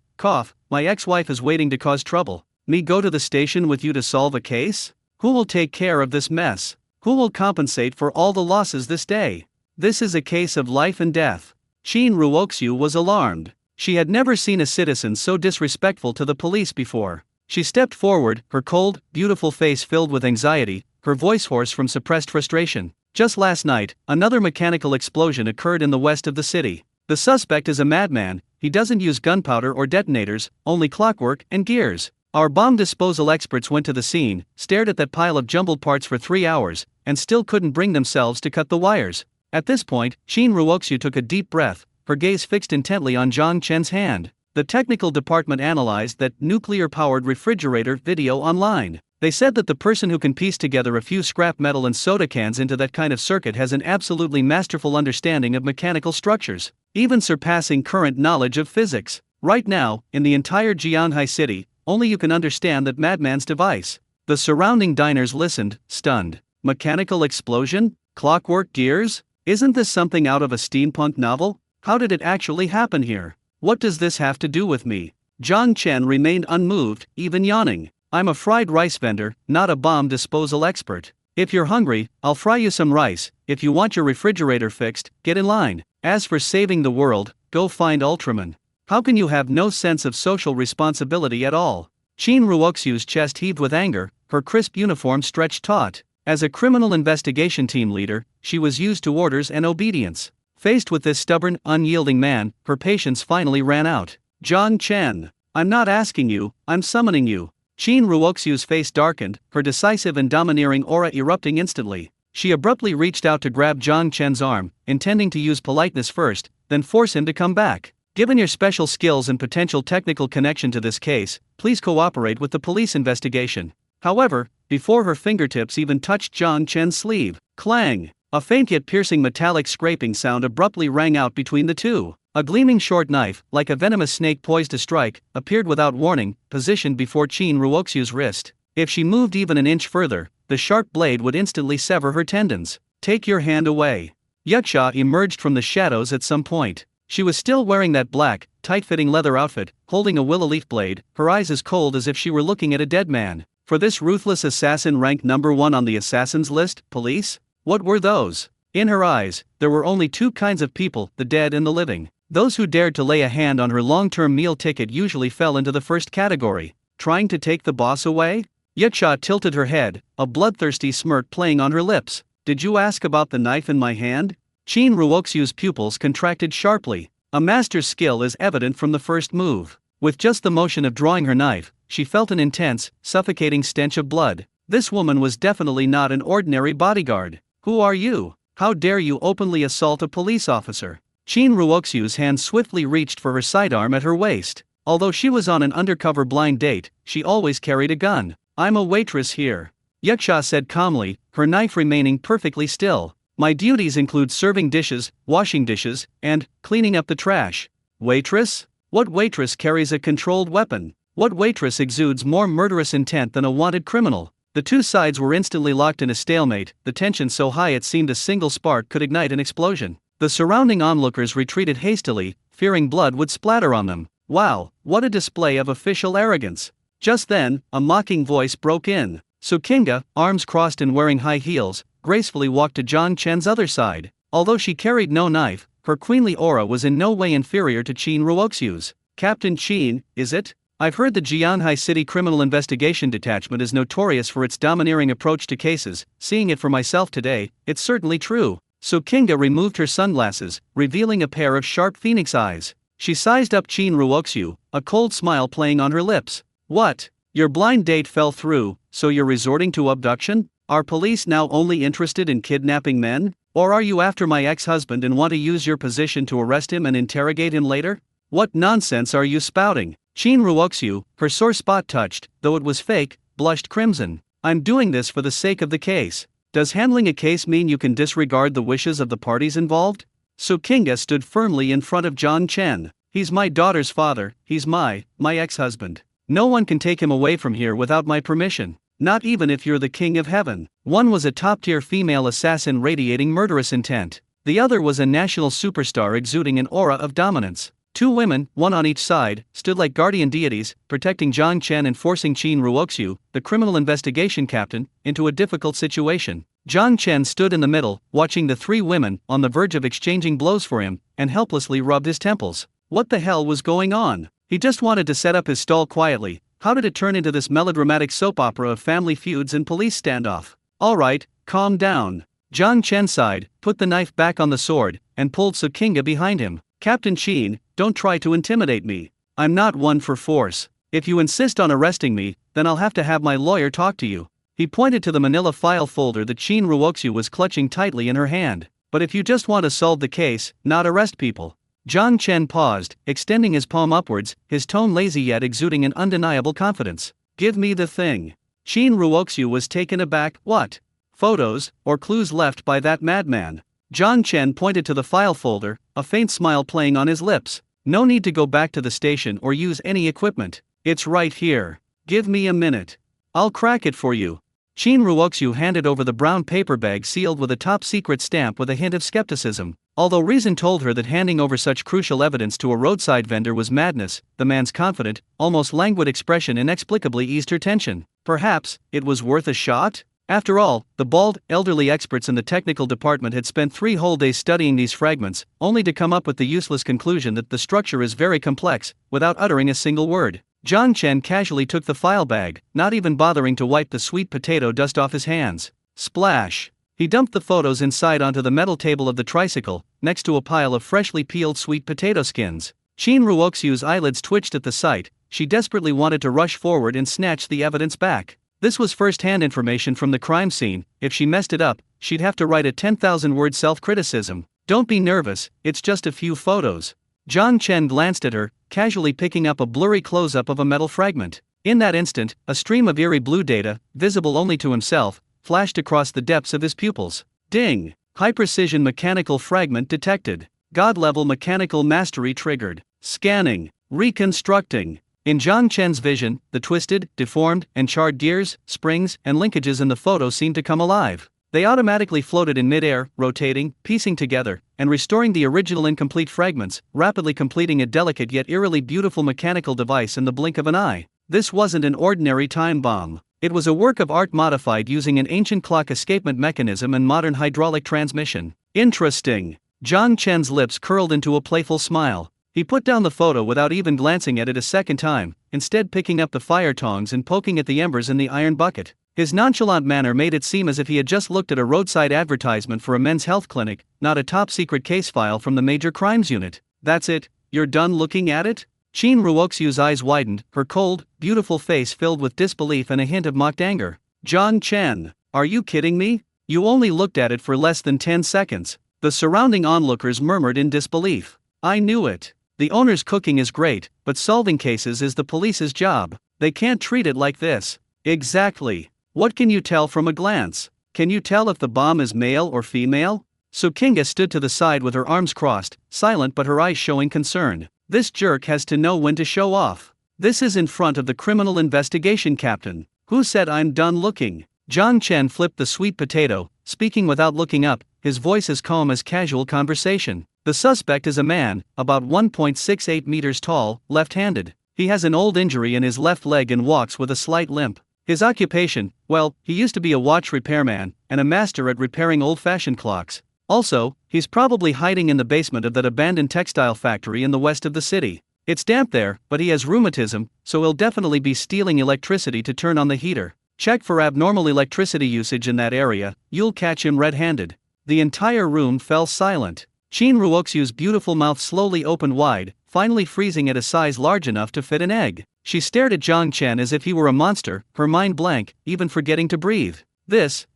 my ex-wife is waiting to cause trouble. Me go to the station with you to solve a case? Who will take care of this mess? Who will compensate for all the losses this day? This is a case of life and death. Chin Ruoxu was alarmed. She had never seen a citizen so disrespectful to the police before. She stepped forward, her cold, beautiful face filled with anxiety, her voice hoarse from suppressed frustration. Just last night, another mechanical explosion occurred in the west of the city. The suspect is a madman, he doesn't use gunpowder or detonators, only clockwork and gears. Our bomb disposal experts went to the scene, stared at that pile of jumbled parts for 3 hours, and still couldn't bring themselves to cut the wires. At this point, Chin Ruoxu took a deep breath, her gaze fixed intently on John Chen's hand. The technical department analyzed that nuclear-powered refrigerator video online. They said that the person who can piece together a few scrap metal and soda cans into that kind of circuit has an absolutely masterful understanding of mechanical structures, even surpassing current knowledge of physics. Right now, in the entire Jianhai city, only you can understand that madman's device. The surrounding diners listened, stunned. Mechanical explosion? Clockwork gears? Isn't this something out of a steampunk novel? How did it actually happen here? What does this have to do with me? John Chen remained unmoved, even yawning. I'm a fried rice vendor, not a bomb disposal expert. If you're hungry, I'll fry you some rice. If you want your refrigerator fixed, get in line. As for saving the world, go find Ultraman. How can you have no sense of social responsibility at all? Chin Ruoxu's chest heaved with anger, her crisp uniform stretched taut. As a criminal investigation team leader, she was used to orders and obedience. Faced with this stubborn, unyielding man, her patience finally ran out. John Chen, I'm not asking you, I'm summoning you. Chin Ruoxu's face darkened, her decisive and domineering aura erupting instantly. She abruptly reached out to grab John Chen's arm, intending to use politeness first, then force him to come back. Given your special skills and potential technical connection to this case, please cooperate with the police investigation. However, before her fingertips even touched John Chen's sleeve, clang! A faint yet piercing metallic scraping sound abruptly rang out between the two. A gleaming short knife, like a venomous snake poised to strike, appeared without warning, positioned before Chin Ruoxu's wrist. If she moved even an inch further, the sharp blade would instantly sever her tendons. Take your hand away. Yuxia emerged from the shadows at some point. She was still wearing that black, tight-fitting leather outfit, holding a willow leaf blade, her eyes as cold as if she were looking at a dead man. For this ruthless assassin ranked number 1 on the assassins list, police? What were those? In her eyes, there were only two kinds of people, the dead and the living. Those who dared to lay a hand on her long-term meal ticket usually fell into the first category. Trying to take the boss away? Yuxia tilted her head, a bloodthirsty smirk playing on her lips. Did you ask about the knife in my hand? Chin Ruoxu's pupils contracted sharply. A master's skill is evident from the first move. With just the motion of drawing her knife, she felt an intense, suffocating stench of blood. This woman was definitely not an ordinary bodyguard. Who are you? How dare you openly assault a police officer? Chin Ruoxu's hand swiftly reached for her sidearm at her waist. Although she was on an undercover blind date, she always carried a gun. I'm a waitress here. Yuxia said calmly, her knife remaining perfectly still. My duties include serving dishes, washing dishes, and cleaning up the trash. Waitress? What waitress carries a controlled weapon? What waitress exudes more murderous intent than a wanted criminal? The two sides were instantly locked in a stalemate, the tension so high it seemed a single spark could ignite an explosion. The surrounding onlookers retreated hastily, fearing blood would splatter on them. Wow, what a display of official arrogance. Just then, a mocking voice broke in. Sukinga, arms crossed and wearing high heels, gracefully walked to John Chen's other side. Although she carried no knife, her queenly aura was in no way inferior to Chin Ruoxu's. Captain Chin, is it? I've heard the Jianhai City Criminal Investigation Detachment is notorious for its domineering approach to cases. Seeing it for myself today, it's certainly true. So Kinga removed her sunglasses, revealing a pair of sharp phoenix eyes. She sized up Chin Ruoxiu, a cold smile playing on her lips. What? Your blind date fell through, so you're resorting to abduction? Are police now only interested in kidnapping men? Or are you after my ex-husband and want to use your position to arrest him and interrogate him later? What nonsense are you spouting? Chin Ruoxiu, her sore spot touched, though it was fake, blushed crimson. I'm doing this for the sake of the case. Does handling a case mean you can disregard the wishes of the parties involved? So Kinga stood firmly in front of John Chen. He's my daughter's father, he's my ex-husband. No one can take him away from here without my permission. Not even if you're the king of heaven. One was a top-tier female assassin radiating murderous intent. The other was a national superstar exuding an aura of dominance. Two women, one on each side, stood like guardian deities, protecting John Chen and forcing Chin Ruoxiu, the criminal investigation captain, into a difficult situation. John Chen stood in the middle, watching the three women, on the verge of exchanging blows for him, and helplessly rubbed his temples. What the hell was going on? He just wanted to set up his stall quietly. How did it turn into this melodramatic soap opera of family feuds and police standoff? Alright, calm down. John Chen sighed, put the knife back on the sword, and pulled Sukinga behind him. Captain Chin, don't try to intimidate me. I'm not one for force. If you insist on arresting me, then I'll have to have my lawyer talk to you. He pointed to the manila file folder that Chin Ruoxiu was clutching tightly in her hand. But if you just want to solve the case, not arrest people. John Chen paused, extending his palm upwards, his tone lazy yet exuding an undeniable confidence. Give me the thing. Chin Ruoxiu was taken aback. What? Photos, or clues left by that madman? John Chen pointed to the file folder, a faint smile playing on his lips. No need to go back to the station or use any equipment. It's right here. Give me a minute. I'll crack it for you. Chin Ruoxiu handed over the brown paper bag sealed with a top-secret stamp with a hint of skepticism. Although reason told her that handing over such crucial evidence to a roadside vendor was madness, the man's confident, almost languid expression inexplicably eased her tension. Perhaps, it was worth a shot? After all, the bald, elderly experts in the technical department had spent 3 whole days studying these fragments, only to come up with the useless conclusion that the structure is very complex, without uttering a single word. John Chen casually took the file bag, not even bothering to wipe the sweet potato dust off his hands. Splash! He dumped the photos inside onto the metal table of the tricycle, next to a pile of freshly peeled sweet potato skins. Chin Ruoxiu's eyelids twitched at the sight. She desperately wanted to rush forward and snatch the evidence back. This was first-hand information from the crime scene. If she messed it up, she'd have to write a 10,000-word self-criticism. Don't be nervous, it's just a few photos. John Chen glanced at her, casually picking up a blurry close-up of a metal fragment. In that instant, a stream of eerie blue data, visible only to himself, flashed across the depths of his pupils. Ding! High-precision mechanical fragment detected. God-level mechanical mastery triggered. Scanning. Reconstructing. In John Chen's vision, the twisted, deformed, and charred gears, springs, and linkages in the photo seemed to come alive. They automatically floated in mid-air, rotating, piecing together, and restoring the original incomplete fragments, rapidly completing a delicate yet eerily beautiful mechanical device in the blink of an eye. This wasn't an ordinary time bomb. It was a work of art modified using an ancient clock escapement mechanism and modern hydraulic transmission. Interesting. John Chen's lips curled into a playful smile. He put down the photo without even glancing at it a second time, instead picking up the fire tongs and poking at the embers in the iron bucket. His nonchalant manner made it seem as if he had just looked at a roadside advertisement for a men's health clinic, not a top-secret case file from the Major Crimes Unit. That's it? You're done looking at it? Chin Ruoxiu's eyes widened, her cold, beautiful face filled with disbelief and a hint of mocked anger. John Chen, are you kidding me? You only looked at it for less than 10 seconds. The surrounding onlookers murmured in disbelief. I knew it. The owner's cooking is great, but solving cases is the police's job. They can't treat it like this. Exactly. What can you tell from a glance? Can you tell if the bomb is male or female? So Kinga stood to the side with her arms crossed, silent but her eyes showing concern. This jerk has to know when to show off. This is in front of the criminal investigation captain. Who said I'm done looking? John Chen flipped the sweet potato, speaking without looking up, his voice as calm as casual conversation. The suspect is a man, about 1.68 meters tall, left-handed. He has an old injury in his left leg and walks with a slight limp. His occupation, well, he used to be a watch repairman, and a master at repairing old-fashioned clocks. Also, he's probably hiding in the basement of that abandoned textile factory in the west of the city. It's damp there, but he has rheumatism, so he'll definitely be stealing electricity to turn on the heater. Check for abnormal electricity usage in that area, you'll catch him red-handed. The entire room fell silent. Shin Ruoxu's beautiful mouth slowly opened wide, finally freezing at a size large enough to fit an egg. She stared at Zhang Chen as if he were a monster, her mind blank, even forgetting to breathe.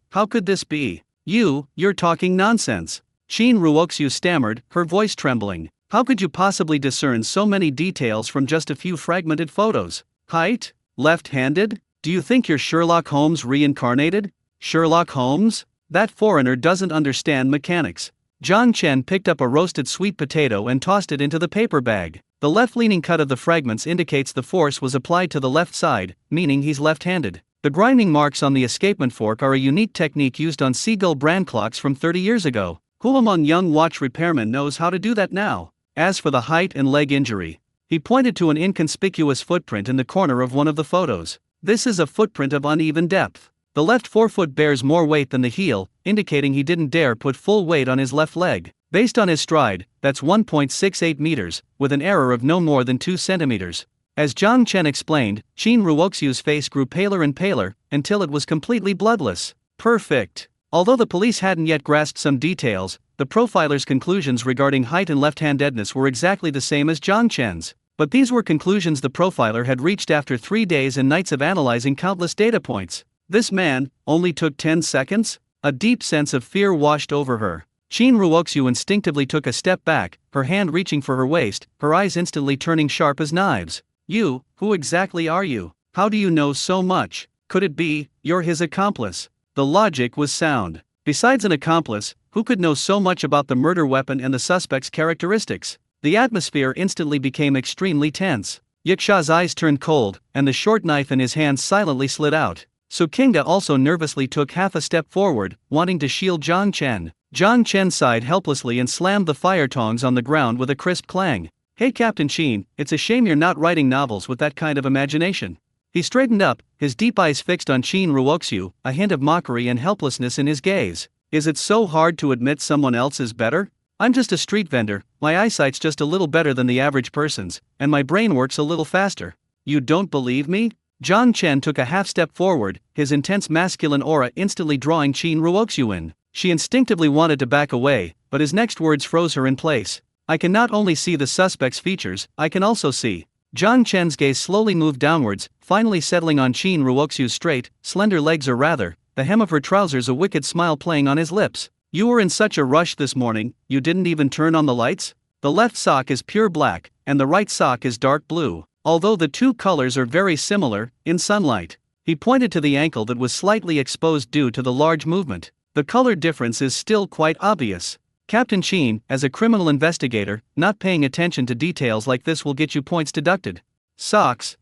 How could this be? You're talking nonsense. Shin Ruoxu stammered, her voice trembling. How could you possibly discern so many details from just a few fragmented photos? Height? Left-handed? Do you think you're Sherlock Holmes reincarnated? Sherlock Holmes? That foreigner doesn't understand mechanics. Zhang Chen picked up a roasted sweet potato and tossed it into the paper bag. The left-leaning cut of the fragments indicates the force was applied to the left side, meaning he's left-handed. The grinding marks on the escapement fork are a unique technique used on Seagull brand clocks from 30 years ago. Who among young watch repairmen knows how to do that now? As for the height and leg injury, he pointed to an inconspicuous footprint in the corner of one of the photos. This is a footprint of uneven depth. The left forefoot bears more weight than the heel, indicating he didn't dare put full weight on his left leg. Based on his stride, that's 1.68 meters, with an error of no more than 2 centimeters. As Zhang Chen explained, Shin Ruoxu's face grew paler and paler, until it was completely bloodless. Perfect. Although the police hadn't yet grasped some details, the profiler's conclusions regarding height and left-handedness were exactly the same as Zhang Chen's. But these were conclusions the profiler had reached after 3 days and nights of analyzing countless data points. This man only took 10 seconds? A deep sense of fear washed over her. Shin Ruoxu instinctively took a step back, her hand reaching for her waist, her eyes instantly turning sharp as knives. Who exactly are you? How do you know so much? Could it be, you're his accomplice? The logic was sound. Besides an accomplice, who could know so much about the murder weapon and the suspect's characteristics? The atmosphere instantly became extremely tense. Yiksha's eyes turned cold, and the short knife in his hand silently slid out. Sukinga also nervously took half a step forward, wanting to shield Zhang Chen. Zhang Chen sighed helplessly and slammed the fire tongs on the ground with a crisp clang. Hey Captain Shin, it's a shame you're not writing novels with that kind of imagination. He straightened up, his deep eyes fixed on Shin Ruoxu, a hint of mockery and helplessness in his gaze. Is it so hard to admit someone else is better? I'm just a street vendor, my eyesight's just a little better than the average person's, and my brain works a little faster. You don't believe me? Zhang Chen took a half step forward, his intense masculine aura instantly drawing Shin Ruoxu in. She instinctively wanted to back away, but his next words froze her in place. I can not only see the suspect's features, I can also see. Zhang Chen's gaze slowly moved downwards, finally settling on Shin Ruoxu's straight, slender legs, or rather, the hem of her trousers, a wicked smile playing on his lips. You were in such a rush this morning, you didn't even turn on the lights? The left sock is pure black, and the right sock is dark blue. Although the two colors are very similar, in sunlight. He pointed to the ankle that was slightly exposed due to the large movement. The color difference is still quite obvious. Captain Shin, as a criminal investigator, not paying attention to details like this will get you points deducted. Socks.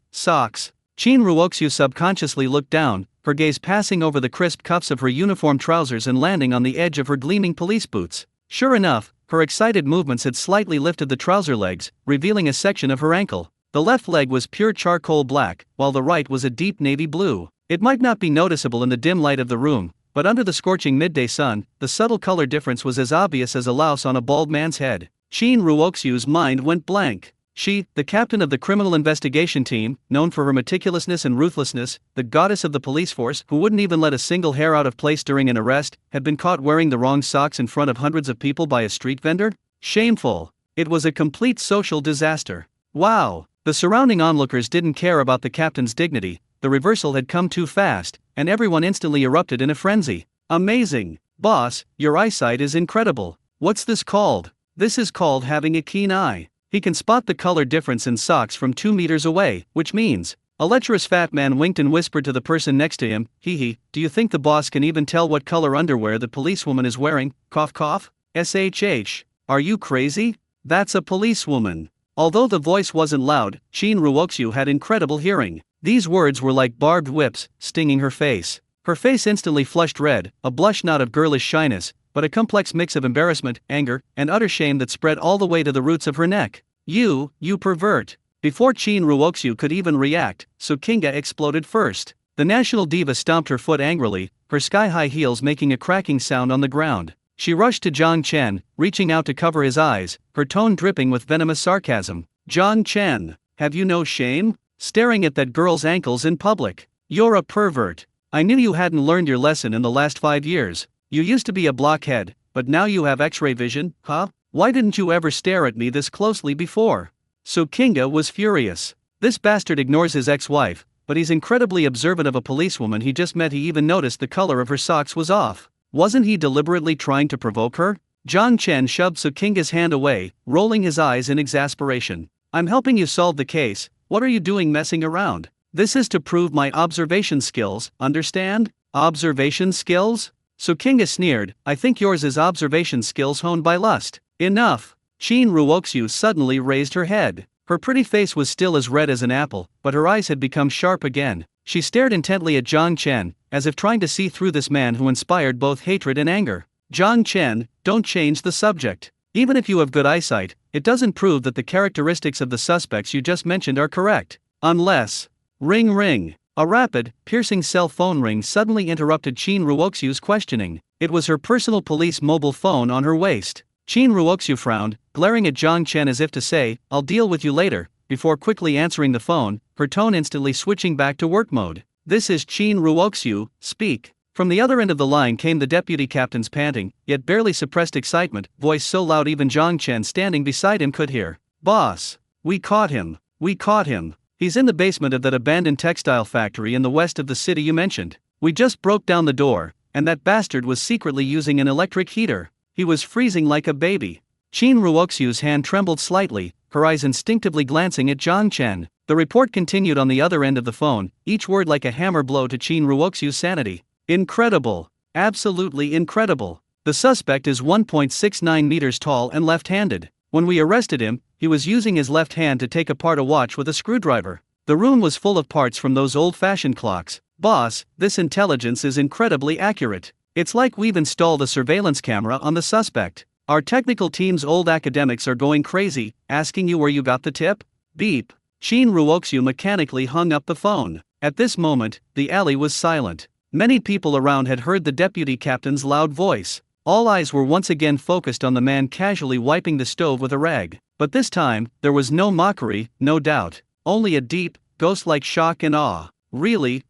Shin Ruoxu subconsciously looked down, her gaze passing over the crisp cuffs of her uniform trousers and landing on the edge of her gleaming police boots. Sure enough, her excited movements had slightly lifted the trouser legs, revealing a section of her ankle. The left leg was pure charcoal black, while the right was a deep navy blue. It might not be noticeable in the dim light of the room, but under the scorching midday sun, the subtle color difference was as obvious as a louse on a bald man's head. Shin Ruoxu's mind went blank. She, the captain of the criminal investigation team, known for her meticulousness and ruthlessness, the goddess of the police force who wouldn't even let a single hair out of place during an arrest, had been caught wearing the wrong socks in front of hundreds of people by a street vendor? Shameful. It was a complete social disaster. Wow. The surrounding onlookers didn't care about the captain's dignity. The reversal had come too fast, and everyone instantly erupted in a frenzy. Amazing. Boss, your eyesight is incredible. What's this called? This is called having a keen eye. He can spot the color difference in socks from 2 meters away, which means. A lecherous fat man winked and whispered to the person next to him, "Hee, do you think the boss can even tell what color underwear the policewoman is wearing? Cough cough? SHH. Are you crazy? That's a policewoman." Although the voice wasn't loud, Shin Ruoxu had incredible hearing. These words were like barbed whips, stinging her face. Her face instantly flushed red, a blush not of girlish shyness, but a complex mix of embarrassment, anger, and utter shame that spread all the way to the roots of her neck. You pervert. Before Shin Ruoxu could even react, Sukinga exploded first. The national diva stomped her foot angrily, her sky-high heels making a cracking sound on the ground. She rushed to Zhang Chen, reaching out to cover his eyes, her tone dripping with venomous sarcasm. John Chen, have you no shame? Staring at that girl's ankles in public. You're a pervert. I knew you hadn't learned your lesson in the last 5 years. You used to be a blockhead, but now you have X-ray vision, huh? Why didn't you ever stare at me this closely before? So Kinga was furious. This bastard ignores his ex-wife, but he's incredibly observant of a policewoman he just met. He even noticed the color of her socks was off. Wasn't he deliberately trying to provoke her? John Chen shoved So Kinga's hand away, rolling his eyes in exasperation. I'm helping you solve the case. What are you doing messing around? This is to prove my observation skills, understand? Observation skills? So Kinga sneered, I think yours is observation skills honed by lust. Enough. Chin Ruoxiu suddenly raised her head. Her pretty face was still as red as an apple, but her eyes had become sharp again. She stared intently at Zhang Chen, as if trying to see through this man who inspired both hatred and anger. Zhang Chen, don't change the subject. Even if you have good eyesight, it doesn't prove that the characteristics of the suspects you just mentioned are correct. Unless… Ring ring. A rapid, piercing cell phone ring suddenly interrupted Chin Ruoxiu's questioning. It was her personal police mobile phone on her waist. Chin Ruoxiu frowned, glaring at Zhang Chen as if to say, I'll deal with you later, before quickly answering the phone, her tone instantly switching back to work mode. This is Chin Ruoxiu, speak. From the other end of the line came the deputy captain's panting, yet barely suppressed excitement, voice so loud even Zhang Chen standing beside him could hear. Boss. We caught him. We caught him. He's in the basement of that abandoned textile factory in the west of the city you mentioned. We just broke down the door, and that bastard was secretly using an electric heater. He was freezing like a baby. Chin Ruoxiu's hand trembled slightly, her eyes instinctively glancing at Zhang Chen. The report continued on the other end of the phone, each word like a hammer blow to Chin Ruoxiu's sanity. Incredible. Absolutely incredible. The suspect is 1.69 meters tall and left-handed. When we arrested him, he was using his left hand to take apart a watch with a screwdriver. The room was full of parts from those old-fashioned clocks. Boss, this intelligence is incredibly accurate. It's like we've installed a surveillance camera on the suspect. Our technical team's old academics are going crazy, asking you where you got the tip? Beep. Chin Ruoxiu mechanically hung up the phone. At this moment, the alley was silent. Many people around had heard the deputy captain's loud voice. All eyes were once again focused on the man casually wiping the stove with a rag. But this time, there was no mockery, no doubt. Only a deep, ghost-like shock and awe. Really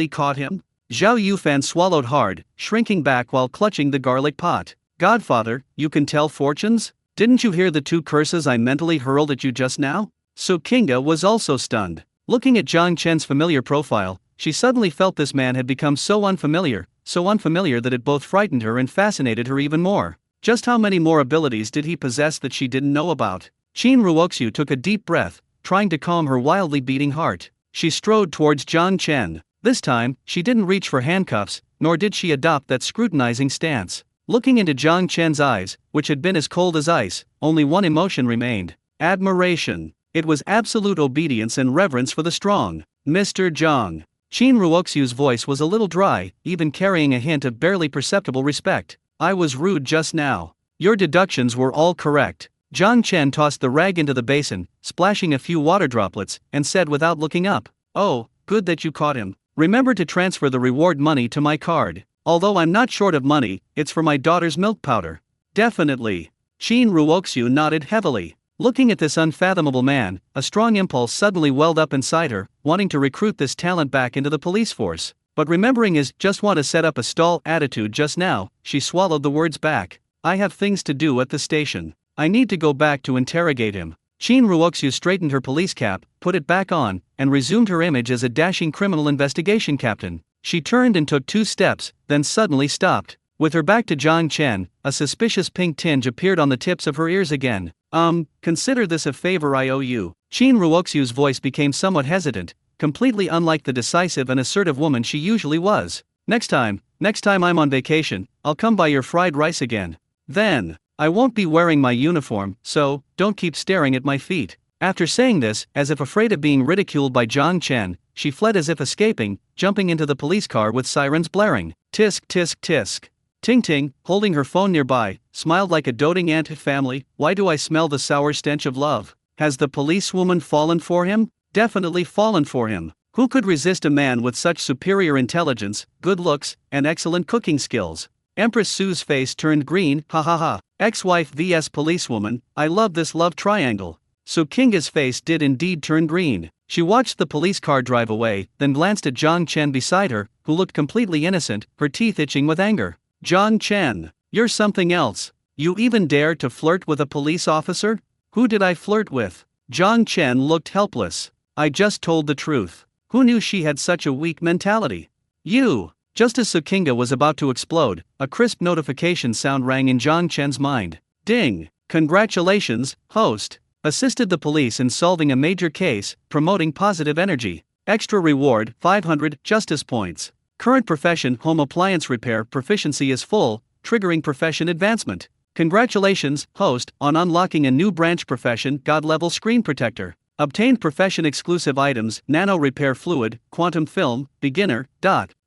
caught him? Zhao Yufan swallowed hard, shrinking back while clutching the garlic pot. Godfather, you can tell fortunes? Didn't you hear the 2 curses I mentally hurled at you just now? So Kinga was also stunned. Looking at Zhang Chen's familiar profile, she suddenly felt this man had become so unfamiliar that it both frightened her and fascinated her even more. Just how many more abilities did he possess that she didn't know about? Chin Ruoxiu took a deep breath, trying to calm her wildly beating heart. She strode towards Zhang Chen. This time, she didn't reach for handcuffs, nor did she adopt that scrutinizing stance. Looking into Zhang Chen's eyes, which had been as cold as ice, only one emotion remained. Admiration. It was absolute obedience and reverence for the strong. Mr. Zhang. Chin Ruoxiu's voice was a little dry, even carrying a hint of barely perceptible respect. I was rude just now. Your deductions were all correct. Zhang Chen tossed the rag into the basin, splashing a few water droplets, and said without looking up, Oh, good that you caught him. Remember to transfer the reward money to my card. Although I'm not short of money, it's for my daughter's milk powder. Definitely. Chin Ruoxiu nodded heavily. Looking at this unfathomable man, a strong impulse suddenly welled up inside her, wanting to recruit this talent back into the police force. But remembering his just want to set up a stall attitude just now, she swallowed the words back. I have things to do at the station. I need to go back to interrogate him. Chin Ruoxiu straightened her police cap, put it back on, and resumed her image as a dashing criminal investigation captain. She turned and took 2 steps, then suddenly stopped. With her back to Zhang Chen, a suspicious pink tinge appeared on the tips of her ears again. Consider this a favor I owe you. Chin Ruoxiu's voice became somewhat hesitant, completely unlike the decisive and assertive woman she usually was. Next time I'm on vacation, I'll come by your fried rice again. Then, I won't be wearing my uniform, so, don't keep staring at my feet. After saying this, as if afraid of being ridiculed by Zhang Chen, she fled as if escaping, jumping into the police car with sirens blaring. Tisk tisk tisk. Ting Ting, holding her phone nearby, smiled like a doting ant. Family, why do I smell the sour stench of love? Has the policewoman fallen for him? Definitely fallen for him. Who could resist a man with such superior intelligence, good looks, and excellent cooking skills? Empress Sue's face turned green. Ha ha ha. Ex-wife vs policewoman, I love this love triangle. So Kinga's face did indeed turn green. She watched the police car drive away, then glanced at Zhang Chen beside her, who looked completely innocent, her teeth itching with anger. Zhang Chen, you're something else. You even dare to flirt with a police officer? Who did I flirt with? Zhang Chen looked helpless. I just told the truth. Who knew she had such a weak mentality? You! Just as Sukinga was about to explode, a crisp notification sound rang in Zhang Chen's mind. Ding! Congratulations, host! Assisted the police in solving a major case, promoting positive energy. Extra reward, 500 justice points. Current profession, home appliance repair proficiency is full, triggering profession advancement. Congratulations, host, on unlocking a new branch profession, God-level screen protector. Obtained profession exclusive items, nano repair fluid, quantum film, beginner,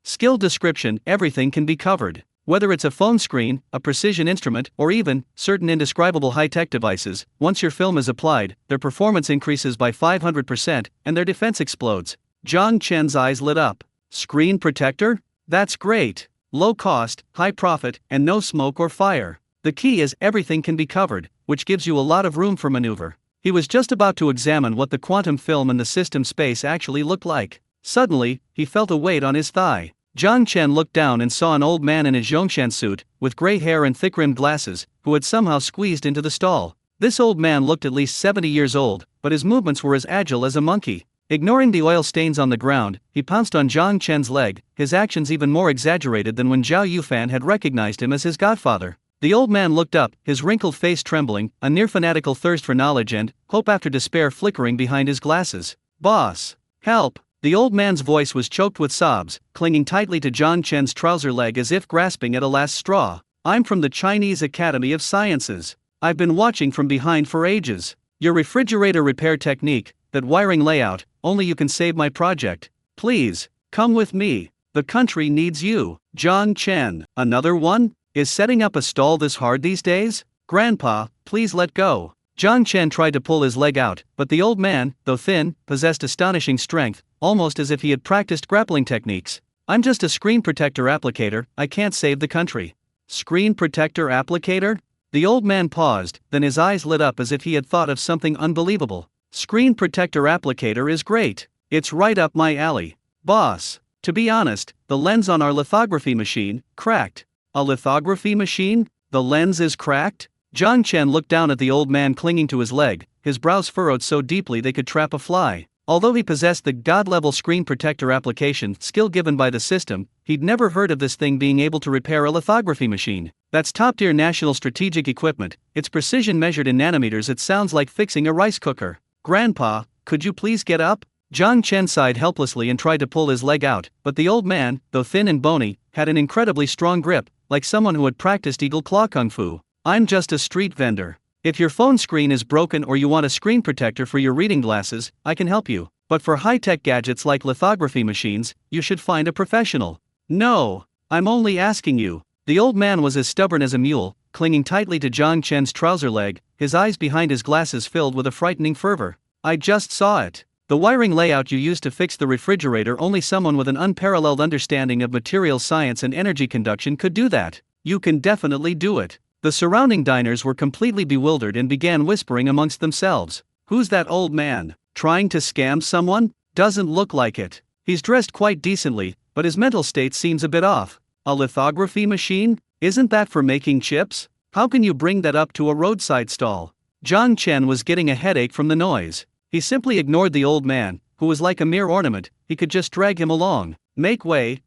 skill description, everything can be covered. Whether it's a phone screen, a precision instrument, or even certain indescribable high-tech devices, once your film is applied, their performance increases by 500% and their defense explodes. Zhang Chen's eyes lit up. Screen protector? That's great. Low cost, high profit, and no smoke or fire. The key is everything can be covered, which gives you a lot of room for maneuver. He was just about to examine what the quantum film in the system space actually looked like. Suddenly, he felt a weight on his thigh. Zhang Chen looked down and saw an old man in a Zhongshan suit, with gray hair and thick-rimmed glasses, who had somehow squeezed into the stall. This old man looked at least 70 years old, but his movements were as agile as a monkey. Ignoring the oil stains on the ground, he pounced on Zhang Chen's leg, his actions even more exaggerated than when Zhao Yufan had recognized him as his godfather. The old man looked up, his wrinkled face trembling, a near-fanatical thirst for knowledge and hope after despair flickering behind his glasses. Boss! Help! The old man's voice was choked with sobs, clinging tightly to Zhang Chen's trouser leg as if grasping at a last straw. I'm from the Chinese Academy of Sciences. I've been watching from behind for ages. Your refrigerator repair technique, that wiring layout, only you can save my project. Please, come with me. The country needs you. Zhang Chen, another one? Is setting up a stall this hard these days? Grandpa, please let go. Zhang Chen tried to pull his leg out, but the old man, though thin, possessed astonishing strength, almost as if he had practiced grappling techniques. I'm just a screen protector applicator, I can't save the country. Screen protector applicator? The old man paused, then his eyes lit up as if he had thought of something unbelievable. Screen protector applicator is great. It's right up my alley. Boss, to be honest, the lens on our lithography machine cracked. A lithography machine? The lens is cracked? Zhang Chen looked down at the old man clinging to his leg, his brows furrowed so deeply they could trap a fly. Although he possessed the God-level screen protector application skill given by the system, he'd never heard of this thing being able to repair a lithography machine. That's top-tier national strategic equipment, its precision measured in nanometers. It sounds like fixing a rice cooker. Grandpa, could you please get up? Zhang Chen sighed helplessly and tried to pull his leg out, but the old man, though thin and bony, had an incredibly strong grip, like someone who had practiced eagle claw kung fu. I'm just a street vendor. If your phone screen is broken or you want a screen protector for your reading glasses, I can help you. But for high-tech gadgets like lithography machines, you should find a professional. No, I'm only asking you. The old man was as stubborn as a mule, clinging tightly to Zhang Chen's trouser leg, his eyes behind his glasses filled with a frightening fervor. I just saw it. The wiring layout you used to fix the refrigerator, only someone with an unparalleled understanding of materials science and energy conduction could do that. You can definitely do it. The surrounding diners were completely bewildered and began whispering amongst themselves. Who's that old man? Trying to scam someone? Doesn't look like it. He's dressed quite decently, but his mental state seems a bit off. A lithography machine? Isn't that for making chips? How can you bring that up to a roadside stall? Zhang Chen was getting a headache from the noise. He simply ignored the old man, who was like a mere ornament. He could just drag him along. Make way,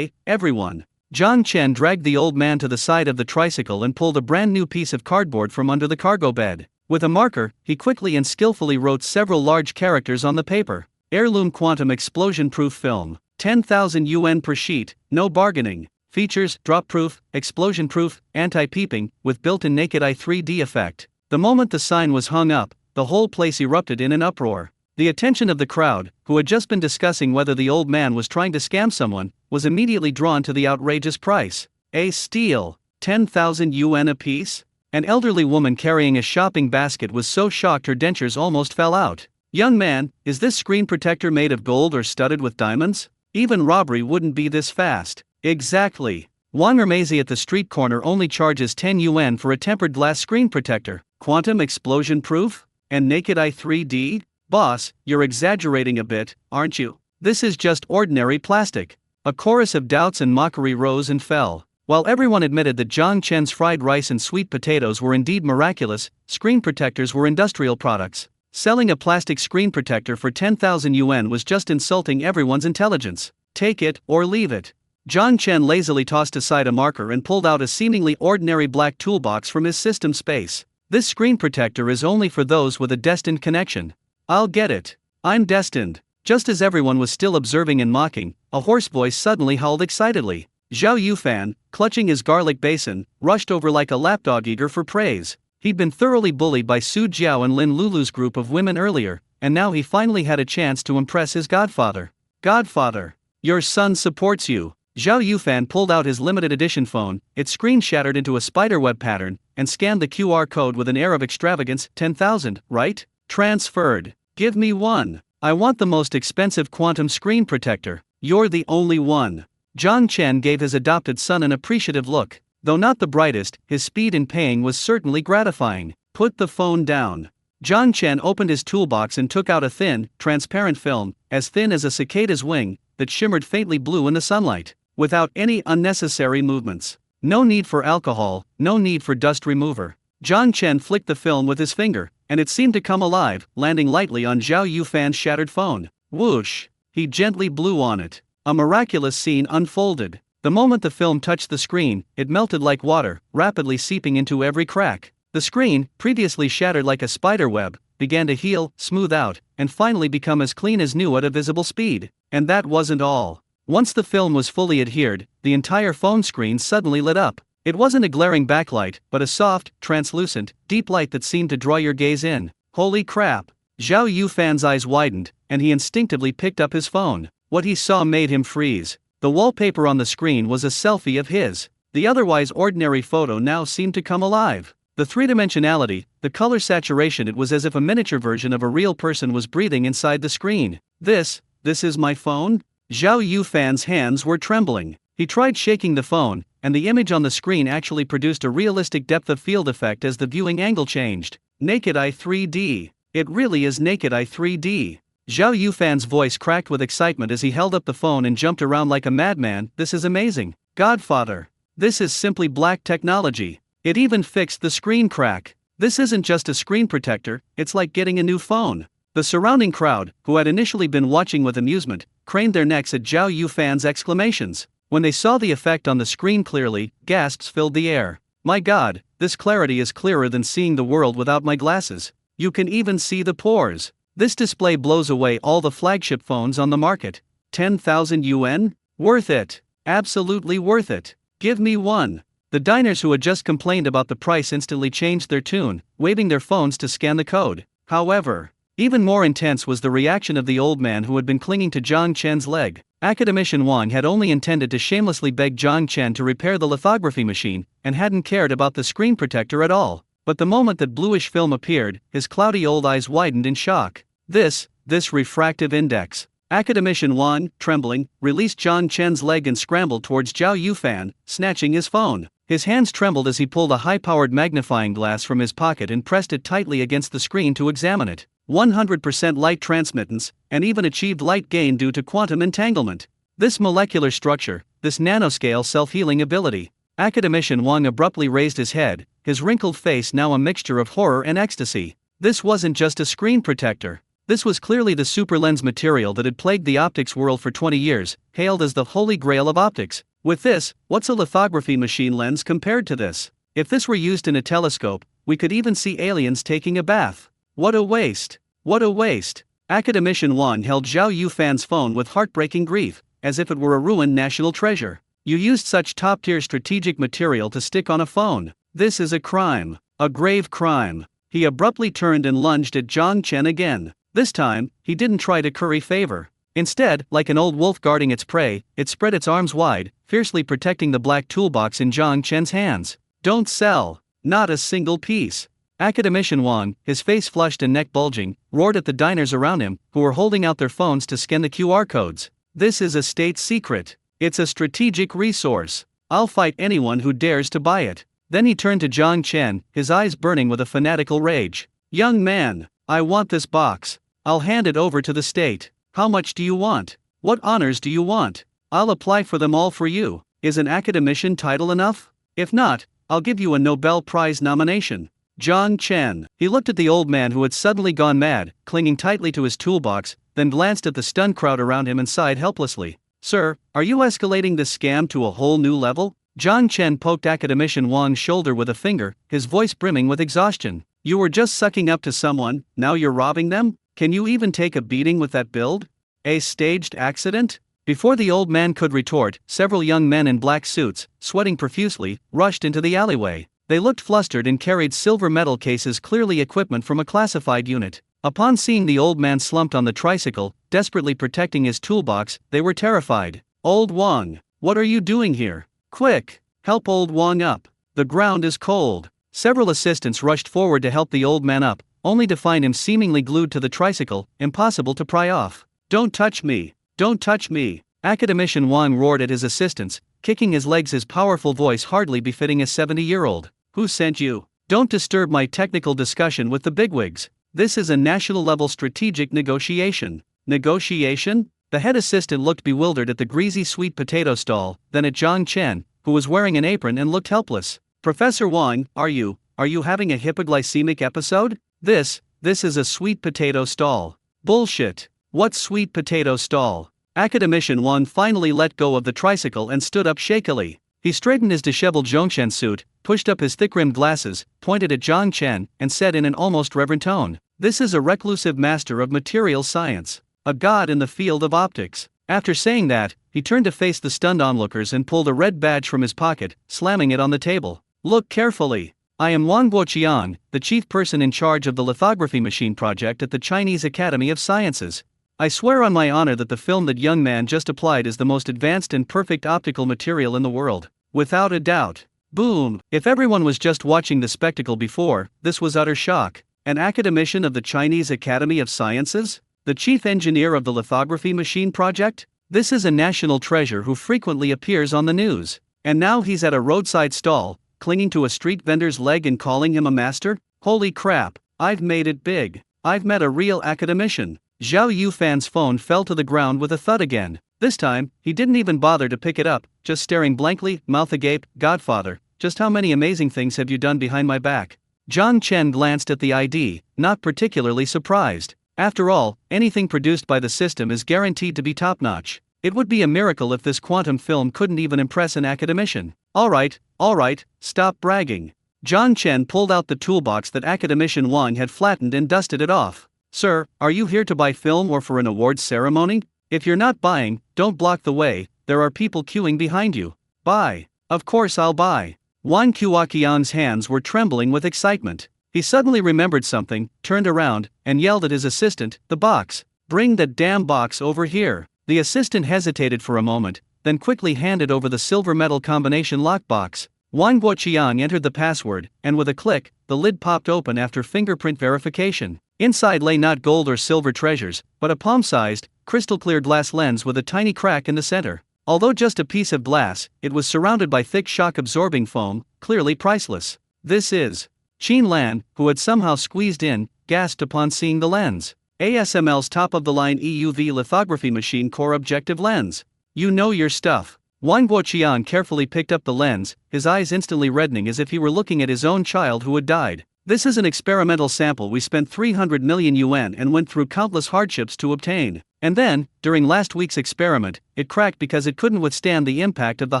everyone. Zhang Chen dragged the old man to the side of the tricycle and pulled a brand new piece of cardboard from under the cargo bed. With a marker, he quickly and skillfully wrote several large characters on the paper. Heirloom quantum explosion-proof film. 10,000 yuan per sheet, no bargaining. Features, drop-proof, explosion-proof, anti-peeping, with built-in naked eye 3D effect. The moment the sign was hung up, the whole place erupted in an uproar. The attention of the crowd, who had just been discussing whether the old man was trying to scam someone, was immediately drawn to the outrageous price. A steal. 10,000 yuan apiece? An elderly woman carrying a shopping basket was so shocked her dentures almost fell out. Young man, is this screen protector made of gold or studded with diamonds? Even robbery wouldn't be this fast. Exactly. Wang Ermezi at the street corner only charges 10 yuan for a tempered glass screen protector. Quantum explosion proof? And naked eye 3D? Boss, you're exaggerating a bit, aren't you? This is just ordinary plastic. A chorus of doubts and mockery rose and fell. While everyone admitted that Zhang Chen's fried rice and sweet potatoes were indeed miraculous, screen protectors were industrial products. Selling a plastic screen protector for 10,000 yuan was just insulting everyone's intelligence. Take it or leave it. Zhang Chen lazily tossed aside a marker and pulled out a seemingly ordinary black toolbox from his system space. This screen protector is only for those with a destined connection. I'll get it. I'm destined. Just as everyone was still observing and mocking, a hoarse voice suddenly howled excitedly. Zhao Yufan, clutching his garlic basin, rushed over like a lapdog eager for praise. He'd been thoroughly bullied by Su Jiao and Lin Lulu's group of women earlier, and now he finally had a chance to impress his godfather. Godfather, your son supports you. Zhao Yufan pulled out his limited edition phone, its screen shattered into a spiderweb pattern, and scanned the QR code with an air of extravagance. 10,000, right? Transferred. Give me one. I want the most expensive quantum screen protector. You're the only one. Zhang Chen gave his adopted son an appreciative look. Though not the brightest, his speed in paying was certainly gratifying. Put the phone down. Zhang Chen opened his toolbox and took out a thin, transparent film, as thin as a cicada's wing, that shimmered faintly blue in the sunlight. Without any unnecessary movements. No need for alcohol, no need for dust remover. Zhang Chen flicked the film with his finger, and it seemed to come alive, landing lightly on Zhao Yufan's shattered phone. Whoosh! He gently blew on it. A miraculous scene unfolded. The moment the film touched the screen, it melted like water, rapidly seeping into every crack. The screen, previously shattered like a spider web, began to heal, smooth out, and finally become as clean as new at a visible speed. And that wasn't all. Once the film was fully adhered, the entire phone screen suddenly lit up. It wasn't a glaring backlight, but a soft, translucent, deep light that seemed to draw your gaze in. Holy crap! Zhao Yufan's eyes widened, and he instinctively picked up his phone. What he saw made him freeze. The wallpaper on the screen was a selfie of his. The otherwise ordinary photo now seemed to come alive. The three-dimensionality, the color saturation, it was as if a miniature version of a real person was breathing inside the screen. This is my phone? Zhao Yufan's hands were trembling. He tried shaking the phone, and the image on the screen actually produced a realistic depth of field effect as the viewing angle changed. Naked eye 3D. It really is naked eye 3D. Zhao Yufan's voice cracked with excitement as he held up the phone and jumped around like a madman. This is amazing. Godfather. This is simply black technology. It even fixed the screen crack. This isn't just a screen protector, it's like getting a new phone. The surrounding crowd, who had initially been watching with amusement, craned their necks at Zhao Yufan's exclamations. When they saw the effect on the screen clearly, gasps filled the air. My God, this clarity is clearer than seeing the world without my glasses. You can even see the pores. This display blows away all the flagship phones on the market. 10,000 yuan? Worth it. Absolutely worth it. Give me one. The diners who had just complained about the price instantly changed their tune, waving their phones to scan the code. However, even more intense was the reaction of the old man who had been clinging to Zhang Chen's leg. Academician Wang had only intended to shamelessly beg Zhang Chen to repair the lithography machine, and hadn't cared about the screen protector at all. But the moment that bluish film appeared, his cloudy old eyes widened in shock. This refractive index. Academician Wang, trembling, released Zhang Chen's leg and scrambled towards Zhao Yufan, snatching his phone. His hands trembled as he pulled a high-powered magnifying glass from his pocket and pressed it tightly against the screen to examine it. 100% light transmittance, and even achieved light gain due to quantum entanglement. This molecular structure, this nanoscale self-healing ability. Academician Wang abruptly raised his head, his wrinkled face now a mixture of horror and ecstasy. This wasn't just a screen protector. This was clearly the superlens material that had plagued the optics world for 20 years, hailed as the holy grail of optics. With this, what's a lithography machine lens compared to this? If this were used in a telescope, we could even see aliens taking a bath. What a waste! What a waste! Academician Wang held Zhao Yufan's phone with heartbreaking grief, as if it were a ruined national treasure. You used such top-tier strategic material to stick on a phone. This is a crime. A grave crime. He abruptly turned and lunged at Zhang Chen again. This time, he didn't try to curry favor. Instead, like an old wolf guarding its prey, it spread its arms wide, fiercely protecting the black toolbox in Zhang Chen's hands. Don't sell. Not a single piece. Academician Wang, his face flushed and neck bulging, roared at the diners around him, who were holding out their phones to scan the QR codes. This is a state secret. It's a strategic resource. I'll fight anyone who dares to buy it. Then he turned to Zhang Chen, his eyes burning with a fanatical rage. Young man, I want this box. I'll hand it over to the state. How much do you want? What honors do you want? I'll apply for them all for you. Is an academician title enough? If not, I'll give you a Nobel Prize nomination. John Chen. He looked at the old man who had suddenly gone mad, clinging tightly to his toolbox, then glanced at the stunned crowd around him and sighed helplessly. Sir, are you escalating this scam to a whole new level? John Chen poked academician Wang's shoulder with a finger, his voice brimming with exhaustion. You were just sucking up to someone, now you're robbing them? Can you even take a beating with that build? A staged accident? Before the old man could retort, several young men in black suits, sweating profusely, rushed into the alleyway. They looked flustered and carried silver metal cases, clearly equipment from a classified unit. Upon seeing the old man slumped on the tricycle, desperately protecting his toolbox, they were terrified. Old Wang, what are you doing here? Quick, help old Wang up. The ground is cold. Several assistants rushed forward to help the old man up, only to find him seemingly glued to the tricycle, impossible to pry off. Don't touch me. Don't touch me. Academician Wang roared at his assistants, kicking his legs, his powerful voice hardly befitting a 70-year-old. Who sent you? Don't disturb my technical discussion with the bigwigs. This is a national-level strategic negotiation. Negotiation? The head assistant looked bewildered at the greasy sweet potato stall, then at Zhang Chen, who was wearing an apron and looked helpless. Professor Wang, are you having a hypoglycemic episode? This is a sweet potato stall. Bullshit. What sweet potato stall? Academician Wang finally let go of the tricycle and stood up shakily. He straightened his disheveled Zhongshan suit, pushed up his thick-rimmed glasses, pointed at Zhang Chen, and said in an almost reverent tone, "This is a reclusive master of material science, a god in the field of optics." After saying that, he turned to face the stunned onlookers and pulled a red badge from his pocket, slamming it on the table. "Look carefully. I am Wang Guoqiang, the chief person in charge of the lithography machine project at the Chinese Academy of Sciences. I swear on my honor that the film that young man just applied is the most advanced and perfect optical material in the world. Without a doubt." Boom! If everyone was just watching the spectacle before, this was utter shock. An academician of the Chinese Academy of Sciences? The chief engineer of the lithography machine project? This is a national treasure who frequently appears on the news. And now he's at a roadside stall, clinging to a street vendor's leg and calling him a master? Holy crap, I've made it big. I've met a real academician. Zhao Yufan's phone fell to the ground with a thud again. This time, he didn't even bother to pick it up, just staring blankly, mouth agape. "Godfather, just how many amazing things have you done behind my back?" Zhang Chen glanced at the ID, not particularly surprised. After all, anything produced by the system is guaranteed to be top-notch. It would be a miracle if this quantum film couldn't even impress an academician. All right, stop bragging. Zhang Chen pulled out the toolbox that academician Wang had flattened and dusted it off. "Sir, are you here to buy film or for an awards ceremony? If you're not buying, don't block the way, there are people queuing behind you." "Buy. Of course I'll buy." Wang Guoqiang's hands were trembling with excitement. He suddenly remembered something, turned around, and yelled at his assistant, "The box. Bring that damn box over here." The assistant hesitated for a moment, then quickly handed over the silver metal combination lockbox. Wang Guoqiang entered the password, and with a click, the lid popped open after fingerprint verification. Inside lay not gold or silver treasures, but a palm-sized, crystal-clear glass lens with a tiny crack in the center. Although just a piece of glass, it was surrounded by thick shock-absorbing foam, clearly priceless. "This is..." Qin Lan, who had somehow squeezed in, gasped upon seeing the lens. ASML's top-of-the-line EUV lithography machine core objective lens. "You know your stuff." Wang Guoqiang carefully picked up the lens, his eyes instantly reddening as if he were looking at his own child who had died. "This is an experimental sample we spent 300 million yuan and went through countless hardships to obtain. And then, during last week's experiment, it cracked because it couldn't withstand the impact of the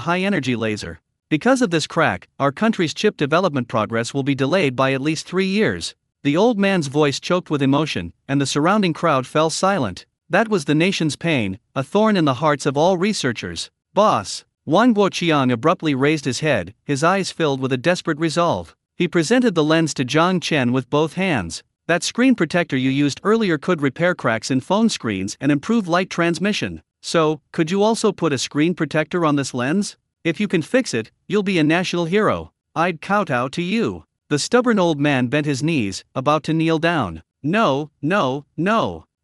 high-energy laser. Because of this crack, our country's chip development progress will be delayed by at least 3 years. The old man's voice choked with emotion, and the surrounding crowd fell silent. That was the nation's pain, a thorn in the hearts of all researchers. "Boss." Wang Guoqiang abruptly raised his head, his eyes filled with a desperate resolve. He presented the lens to Zhang Chen with both hands. "That screen protector you used earlier could repair cracks in phone screens and improve light transmission. So, could you also put a screen protector on this lens? If you can fix it, you'll be a national hero. I'd kowtow to you." The stubborn old man bent his knees, about to kneel down. No.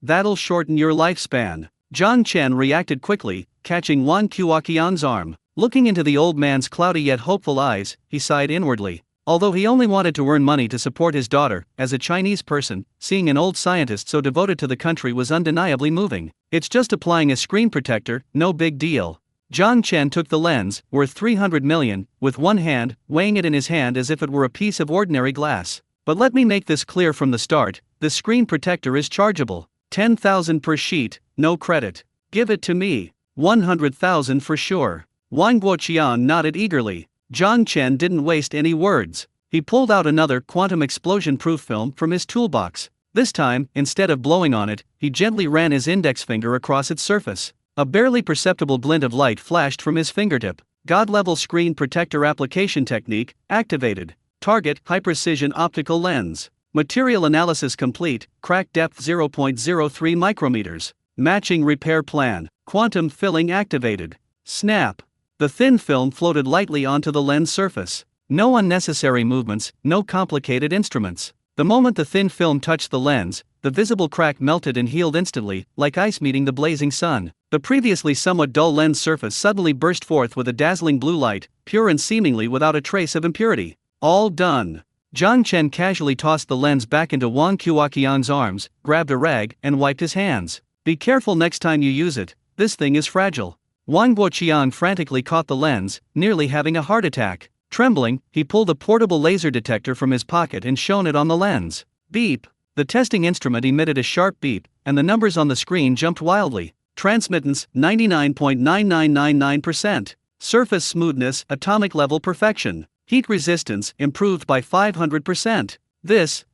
That'll shorten your lifespan." Zhang Chen reacted quickly, catching Wang Guoqiang's arm. Looking into the old man's cloudy yet hopeful eyes, he sighed inwardly. Although he only wanted to earn money to support his daughter, as a Chinese person, seeing an old scientist so devoted to the country was undeniably moving. It's just applying a screen protector, no big deal. Zhang Chen took the lens, worth 300 million, with one hand, weighing it in his hand as if it were a piece of ordinary glass. But let me make this clear from the start, the screen protector is chargeable. 10,000 per sheet, no credit. Give it to me. 100,000 for sure. Wang Guoqian nodded eagerly. Zhang Chen didn't waste any words. He pulled out another quantum explosion-proof film from his toolbox. This time, instead of blowing on it, he gently ran his index finger across its surface. A barely perceptible glint of light flashed from his fingertip. God-level screen protector application technique activated. Target high-precision optical lens. Material analysis complete. Crack depth 0.03 micrometers. Matching repair plan. Quantum filling activated. Snap. The thin film floated lightly onto the lens surface. No unnecessary movements, no complicated instruments. The moment the thin film touched the lens, the visible crack melted and healed instantly, like ice meeting the blazing sun. The previously somewhat dull lens surface suddenly burst forth with a dazzling blue light, pure and seemingly without a trace of impurity. All done. Zhang Chen casually tossed the lens back into Wang Guoqian's arms, grabbed a rag, and wiped his hands. Be careful next time you use it, this thing is fragile. Wang Guoqian frantically caught the lens, nearly having a heart attack. Trembling, he pulled a portable laser detector from his pocket and shone it on the lens. Beep! The testing instrument emitted a sharp beep, and the numbers on the screen jumped wildly. Transmittance, 99.9999%. Surface smoothness, atomic level perfection. Heat resistance, improved by 500%. This.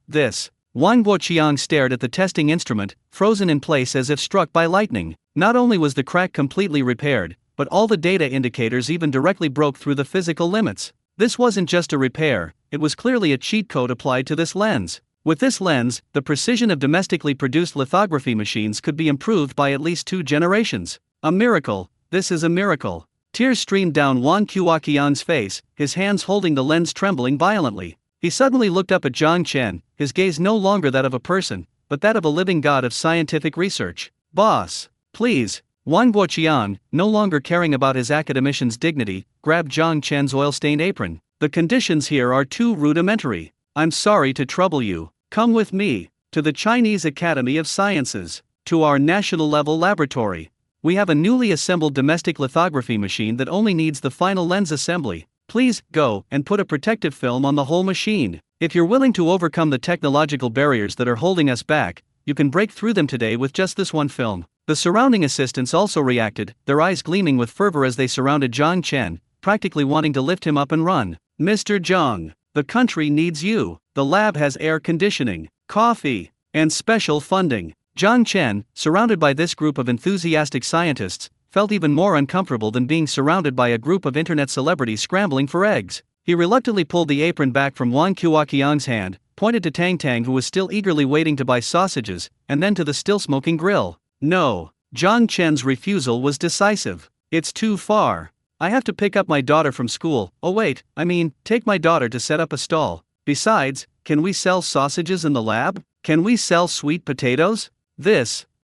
Wang Guoqian stared at the testing instrument, frozen in place as if struck by lightning. Not only was the crack completely repaired, but all the data indicators even directly broke through the physical limits. This wasn't just a repair, it was clearly a cheat code applied to this lens. With this lens, the precision of domestically produced lithography machines could be improved by at least 2 generations. A miracle, this is a miracle. Tears streamed down Wang Guoqian's face, his hands holding the lens trembling violently. He suddenly looked up at Zhang Chen, his gaze no longer that of a person, but that of a living god of scientific research. Boss, please. Wang Guoqian, no longer caring about his academician's dignity, grabbed Zhang Chen's oil-stained apron. The conditions here are too rudimentary. I'm sorry to trouble you. Come with me, to the Chinese Academy of Sciences, to our national-level laboratory. We have a newly assembled domestic lithography machine that only needs the final lens assembly. Please, go, and put a protective film on the whole machine. If you're willing to overcome the technological barriers that are holding us back, you can break through them today with just this one film. The surrounding assistants also reacted, their eyes gleaming with fervor as they surrounded Zhang Chen, practically wanting to lift him up and run. Mr. Zhang, the country needs you. The lab has air conditioning, coffee, and special funding. Zhang Chen, surrounded by this group of enthusiastic scientists, felt even more uncomfortable than being surrounded by a group of internet celebrities scrambling for eggs. He reluctantly pulled the apron back from Wang Guoqian's hand, pointed to Tang Tang who was still eagerly waiting to buy sausages, and then to the still-smoking grill. No. Zhang Chen's refusal was decisive. It's too far. I have to pick up my daughter from school. Oh wait, take my daughter to set up a stall. Besides, can we sell sausages in the lab? Can we sell sweet potatoes?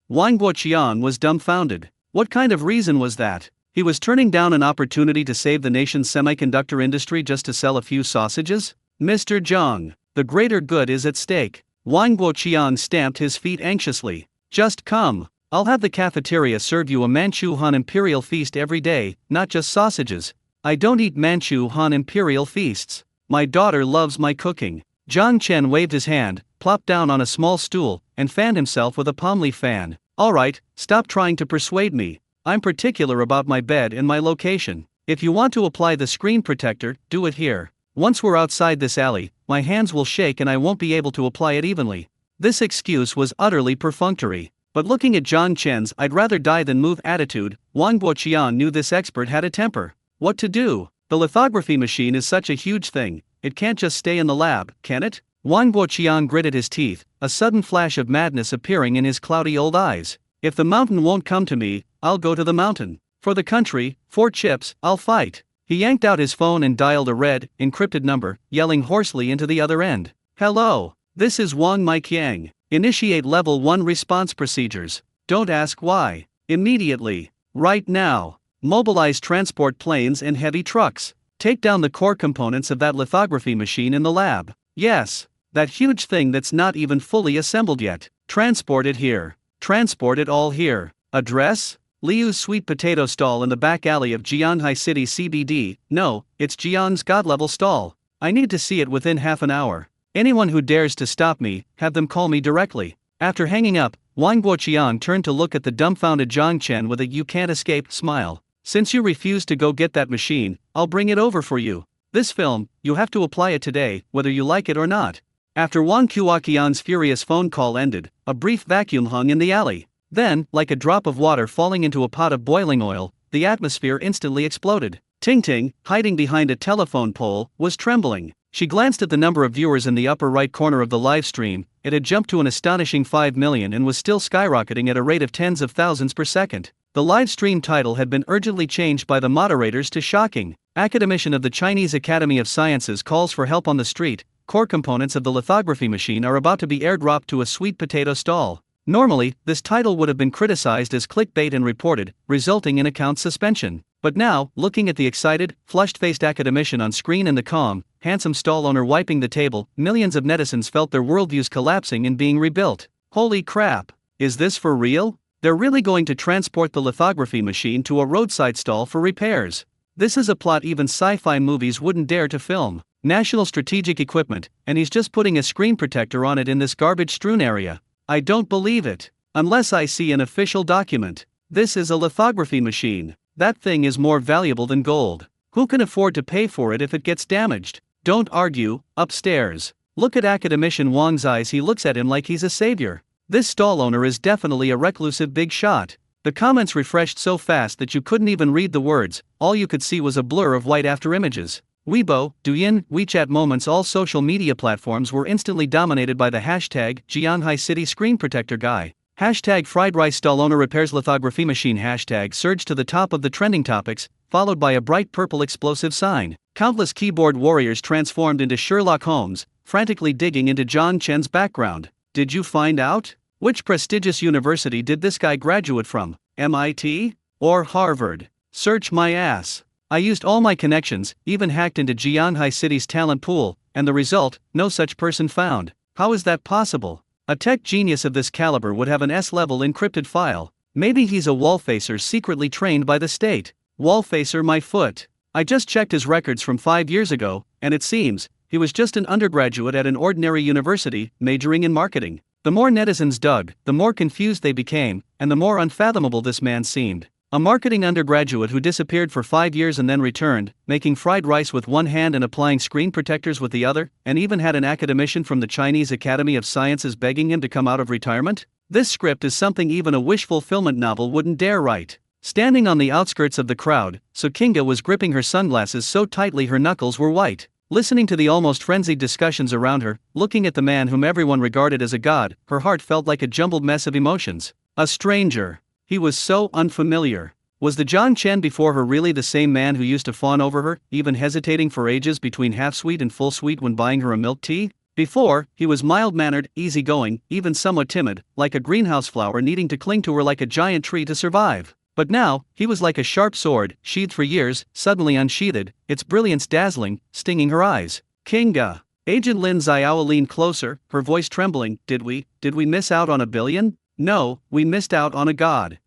Wang Guoqian was dumbfounded. What kind of reason was that? He was turning down an opportunity to save the nation's semiconductor industry just to sell a few sausages? Mr. Zhang, the greater good is at stake. Wang Guoqian stamped his feet anxiously. Just come. I'll have the cafeteria serve you a Manchu Han Imperial feast every day, not just sausages. I don't eat Manchu Han Imperial feasts. My daughter loves my cooking. Zhang Chen waved his hand, plopped down on a small stool, and fanned himself with a palm leaf fan. Alright, stop trying to persuade me. I'm particular about my bed and my location. If you want to apply the screen protector, do it here. Once we're outside this alley, my hands will shake and I won't be able to apply it evenly. This excuse was utterly perfunctory. But looking at Zhang Chen's I'd rather die than move attitude, Wang Guoqian knew this expert had a temper. What to do? The lithography machine is such a huge thing, it can't just stay in the lab, can it? Wang Guoqian gritted his teeth, a sudden flash of madness appearing in his cloudy old eyes. If the mountain won't come to me, I'll go to the mountain. For the country, 4 chips, I'll fight. He yanked out his phone and dialed a red, encrypted number, yelling hoarsely into the other end. Hello, this is Wang Maiqiang. Initiate level 1 response procedures. Don't ask why. Immediately. Right now. Mobilize transport planes and heavy trucks. Take down the core components of that lithography machine in the lab. Yes, that huge thing that's not even fully assembled yet. Transport it here. Transport it all here. Address? Liu's sweet potato stall in the back alley of Jianhai City CBD. No, it's Jian's god-level stall. I need to see it within half an hour. Anyone who dares to stop me, have them call me directly. After hanging up, Wang Guoqiang turned to look at the dumbfounded Zhang Chen with a "you can't escape" smile. Since you refuse to go get that machine, I'll bring it over for you. This film, you have to apply it today, whether you like it or not. After Wang Guoqiang's furious phone call ended, a brief vacuum hung in the alley. Then, like a drop of water falling into a pot of boiling oil, the atmosphere instantly exploded. Ting Ting, hiding behind a telephone pole, was trembling. She glanced at the number of viewers in the upper right corner of the live stream. It had jumped to an astonishing 5 million and was still skyrocketing at a rate of tens of thousands per second. The live stream title had been urgently changed by the moderators to shocking. Academician of the Chinese Academy of Sciences calls for help on the street. Core components of the lithography machine are about to be airdropped to a sweet potato stall. Normally, this title would have been criticized as clickbait and reported, resulting in account suspension. But now, looking at the excited, flushed-faced academician on screen and the calm, handsome stall owner wiping the table, millions of netizens felt their worldviews collapsing and being rebuilt. Holy crap! Is this for real? They're really going to transport the lithography machine to a roadside stall for repairs. This is a plot even sci-fi movies wouldn't dare to film. National strategic equipment, and he's just putting a screen protector on it in this garbage-strewn area. I don't believe it. Unless I see an official document. This is a lithography machine. That thing is more valuable than gold. Who can afford to pay for it if it gets damaged? Don't argue. Upstairs. Look at academician Wang's eyes. He looks at him like he's a savior. This stall owner is definitely a reclusive big shot. The comments refreshed so fast that you couldn't even read the words. All you could see was a blur of white after images. Weibo, Douyin, WeChat moments, all social media platforms were instantly dominated by the hashtag Jianhai City Screen Protector Guy. Hashtag fried rice stall owner repairs lithography machine hashtag surged to the top of the trending topics, followed by a bright purple explosive sign. Countless keyboard warriors transformed into Sherlock Holmes, frantically digging into Zhang Chen's background. Did you find out? Which prestigious university did this guy graduate from? MIT? Or Harvard? Search my ass. I used all my connections, even hacked into Jianhai City's talent pool, and the result, no such person found. How is that possible? A tech genius of this caliber would have an S-level encrypted file. Maybe he's a wallfacer secretly trained by the state. Wallfacer my foot. I just checked his records from 5 years ago, and it seems, he was just an undergraduate at an ordinary university, majoring in marketing. The more netizens dug, the more confused they became, and the more unfathomable this man seemed. A marketing undergraduate who disappeared for 5 years and then returned, making fried rice with one hand and applying screen protectors with the other, and even had an academician from the Chinese Academy of Sciences begging him to come out of retirement? This script is something even a wish fulfillment novel wouldn't dare write. Standing on the outskirts of the crowd, Sukinga was gripping her sunglasses so tightly her knuckles were white. Listening to the almost frenzied discussions around her, looking at the man whom everyone regarded as a god, her heart felt like a jumbled mess of emotions. A stranger. He was so unfamiliar. Was the Zhang Chen before her really the same man who used to fawn over her, even hesitating for ages between half-sweet and full-sweet when buying her a milk tea? Before, he was mild-mannered, easygoing, even somewhat timid, like a greenhouse flower needing to cling to her like a giant tree to survive. But now, he was like a sharp sword, sheathed for years, suddenly unsheathed, its brilliance dazzling, stinging her eyes. Kinga. Agent Lin Xiao leaned closer, her voice trembling. Did we miss out on $1 billion? No, we missed out on a god.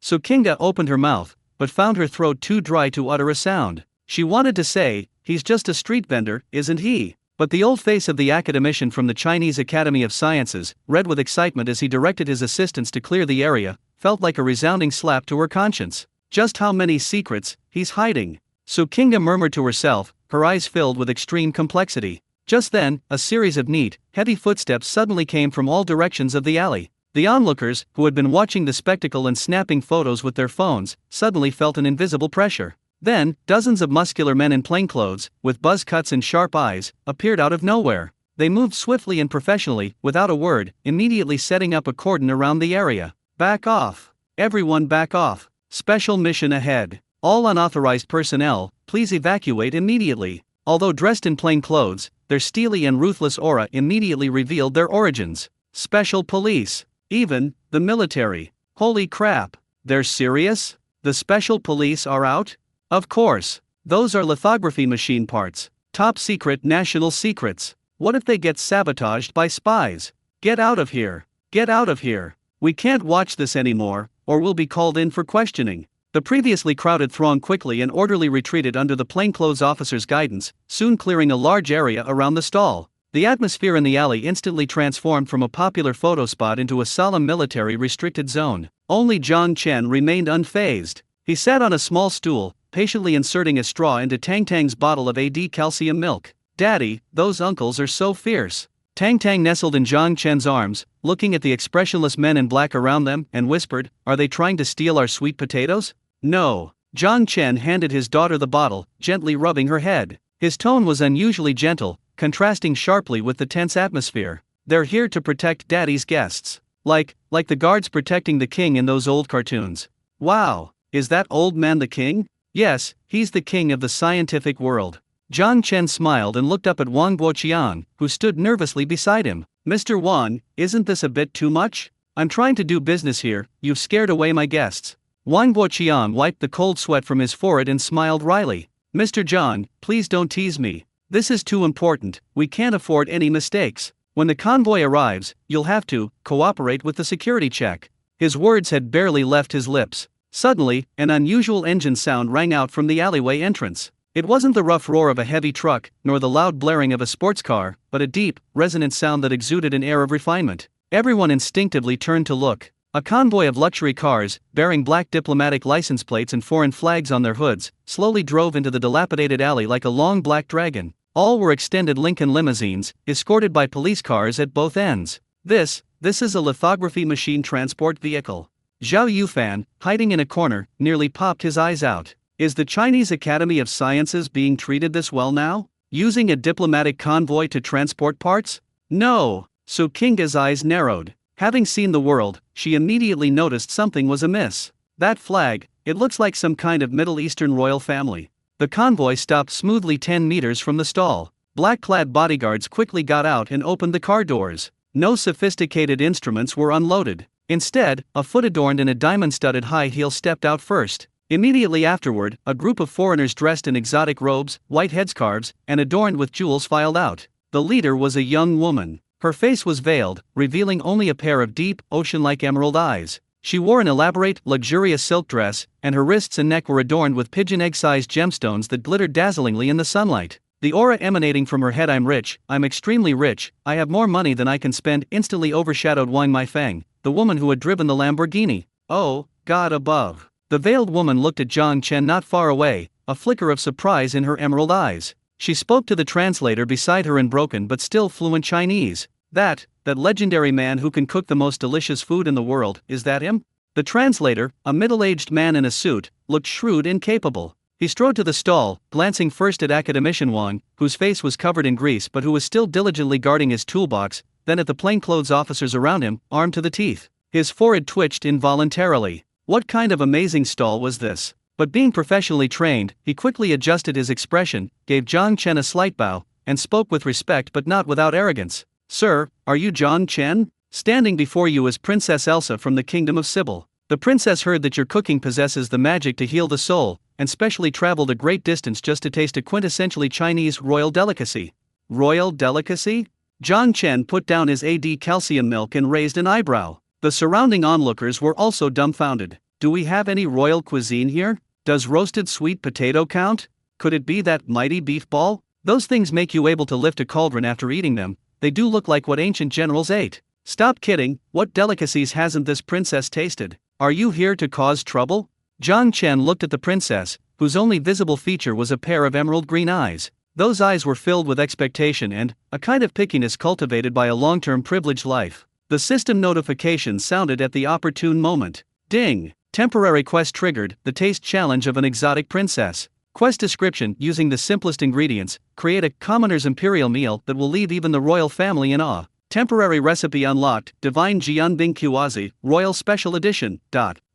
So Kinga opened her mouth, but found her throat too dry to utter a sound. She wanted to say, he's just a street vendor, isn't he? But the old face of the academician from the Chinese Academy of Sciences, red with excitement as he directed his assistants to clear the area, felt like a resounding slap to her conscience. Just how many secrets he's hiding? So Kinga murmured to herself, her eyes filled with extreme complexity. Just then, a series of neat, heavy footsteps suddenly came from all directions of the alley. The onlookers, who had been watching the spectacle and snapping photos with their phones, suddenly felt an invisible pressure. Then, dozens of muscular men in plainclothes, with buzz cuts and sharp eyes, appeared out of nowhere. They moved swiftly and professionally, without a word, immediately setting up a cordon around the area. Back off. Everyone back off. Special mission ahead. All unauthorized personnel, please evacuate immediately. Although dressed in plain clothes, their steely and ruthless aura immediately revealed their origins. Special police. Even the military. Holy crap. They're serious? The special police are out? Of course. Those are lithography machine parts. Top secret national secrets. What if they get sabotaged by spies? Get out of here. Get out of here. We can't watch this anymore, or we'll be called in for questioning. The previously crowded throng quickly and orderly retreated under the plainclothes officer's guidance, soon clearing a large area around the stall. The atmosphere in the alley instantly transformed from a popular photo spot into a solemn military restricted zone. Only Jiang Chen remained unfazed. He sat on a small stool, patiently inserting a straw into Tang Tang's bottle of AD calcium milk. Daddy, those uncles are so fierce. Tang Tang nestled in Jiang Chen's arms, looking at the expressionless men in black around them, and whispered, "Are they trying to steal our sweet potatoes?" "No." Jiang Chen handed his daughter the bottle, gently rubbing her head. His tone was unusually gentle, contrasting sharply with the tense atmosphere. "They're here to protect Daddy's guests. Like the guards protecting the king in those old cartoons." "Wow, is that old man the king?" "Yes, he's the king of the scientific world." Jiang Chen smiled and looked up at Wang Guoqian, who stood nervously beside him. "Mr. Wang, isn't this a bit too much? I'm trying to do business here, you've scared away my guests." Wang Guoqian wiped the cold sweat from his forehead and smiled wryly. "Mr. Jiang, please don't tease me. This is too important, we can't afford any mistakes. When the convoy arrives, you'll have to cooperate with the security check." His words had barely left his lips. Suddenly, an unusual engine sound rang out from the alleyway entrance. It wasn't the rough roar of a heavy truck, nor the loud blaring of a sports car, but a deep, resonant sound that exuded an air of refinement. Everyone instinctively turned to look. A convoy of luxury cars, bearing black diplomatic license plates and foreign flags on their hoods, slowly drove into the dilapidated alley like a long black dragon. All were extended Lincoln limousines, escorted by police cars at both ends. This is a lithography machine transport vehicle. Zhao Yufan, hiding in a corner, nearly popped his eyes out. Is the Chinese Academy of Sciences being treated this well now? Using a diplomatic convoy to transport parts? No! Su Qingga's eyes narrowed. Having seen the world, she immediately noticed something was amiss. That flag, it looks like some kind of Middle Eastern royal family. The convoy stopped smoothly 10 meters from the stall. Black-clad bodyguards quickly got out and opened the car doors. No sophisticated instruments were unloaded. Instead, a foot adorned in a diamond-studded high heel stepped out first. Immediately afterward, a group of foreigners dressed in exotic robes, white headscarves, and adorned with jewels filed out. The leader was a young woman. Her face was veiled, revealing only a pair of deep, ocean-like emerald eyes. She wore an elaborate, luxurious silk dress, and her wrists and neck were adorned with pigeon egg-sized gemstones that glittered dazzlingly in the sunlight. The aura emanating from her head, "I'm rich, I'm extremely rich, I have more money than I can spend," instantly overshadowed Wang Meifeng, the woman who had driven the Lamborghini. "Oh, God above." The veiled woman looked at Jiang Chen not far away, a flicker of surprise in her emerald eyes. She spoke to the translator beside her in broken but still fluent Chinese. That legendary man who can cook the most delicious food in the world, is that him?" The translator, a middle-aged man in a suit, looked shrewd and capable. He strode to the stall, glancing first at Academician Wang, whose face was covered in grease but who was still diligently guarding his toolbox, then at the plainclothes officers around him, armed to the teeth. His forehead twitched involuntarily. What kind of amazing stall was this? But being professionally trained, he quickly adjusted his expression, gave Jiang Chen a slight bow, and spoke with respect but not without arrogance. "Sir, are you Jiang Chen? Standing before you is Princess Elsa from the Kingdom of Sibyl. The princess heard that your cooking possesses the magic to heal the soul, and specially traveled a great distance just to taste a quintessentially Chinese royal delicacy." "Royal delicacy?" Jiang Chen put down his AD calcium milk and raised an eyebrow. The surrounding onlookers were also dumbfounded. "Do we have any royal cuisine here? Does roasted sweet potato count? Could it be that mighty beef ball? Those things make you able to lift a cauldron after eating them. They do look like what ancient generals ate." "Stop kidding, what delicacies hasn't this princess tasted? Are you here to cause trouble?" Jiang Chen looked at the princess, whose only visible feature was a pair of emerald green eyes. Those eyes were filled with expectation and a kind of pickiness cultivated by a long-term privileged life. The system notification sounded at the opportune moment. Ding! Temporary quest triggered, the taste challenge of an exotic princess. Quest description: using the simplest ingredients, create a commoner's imperial meal that will leave even the royal family in awe. Temporary recipe unlocked, Divine Jianbing Qiwazi, Royal Special Edition.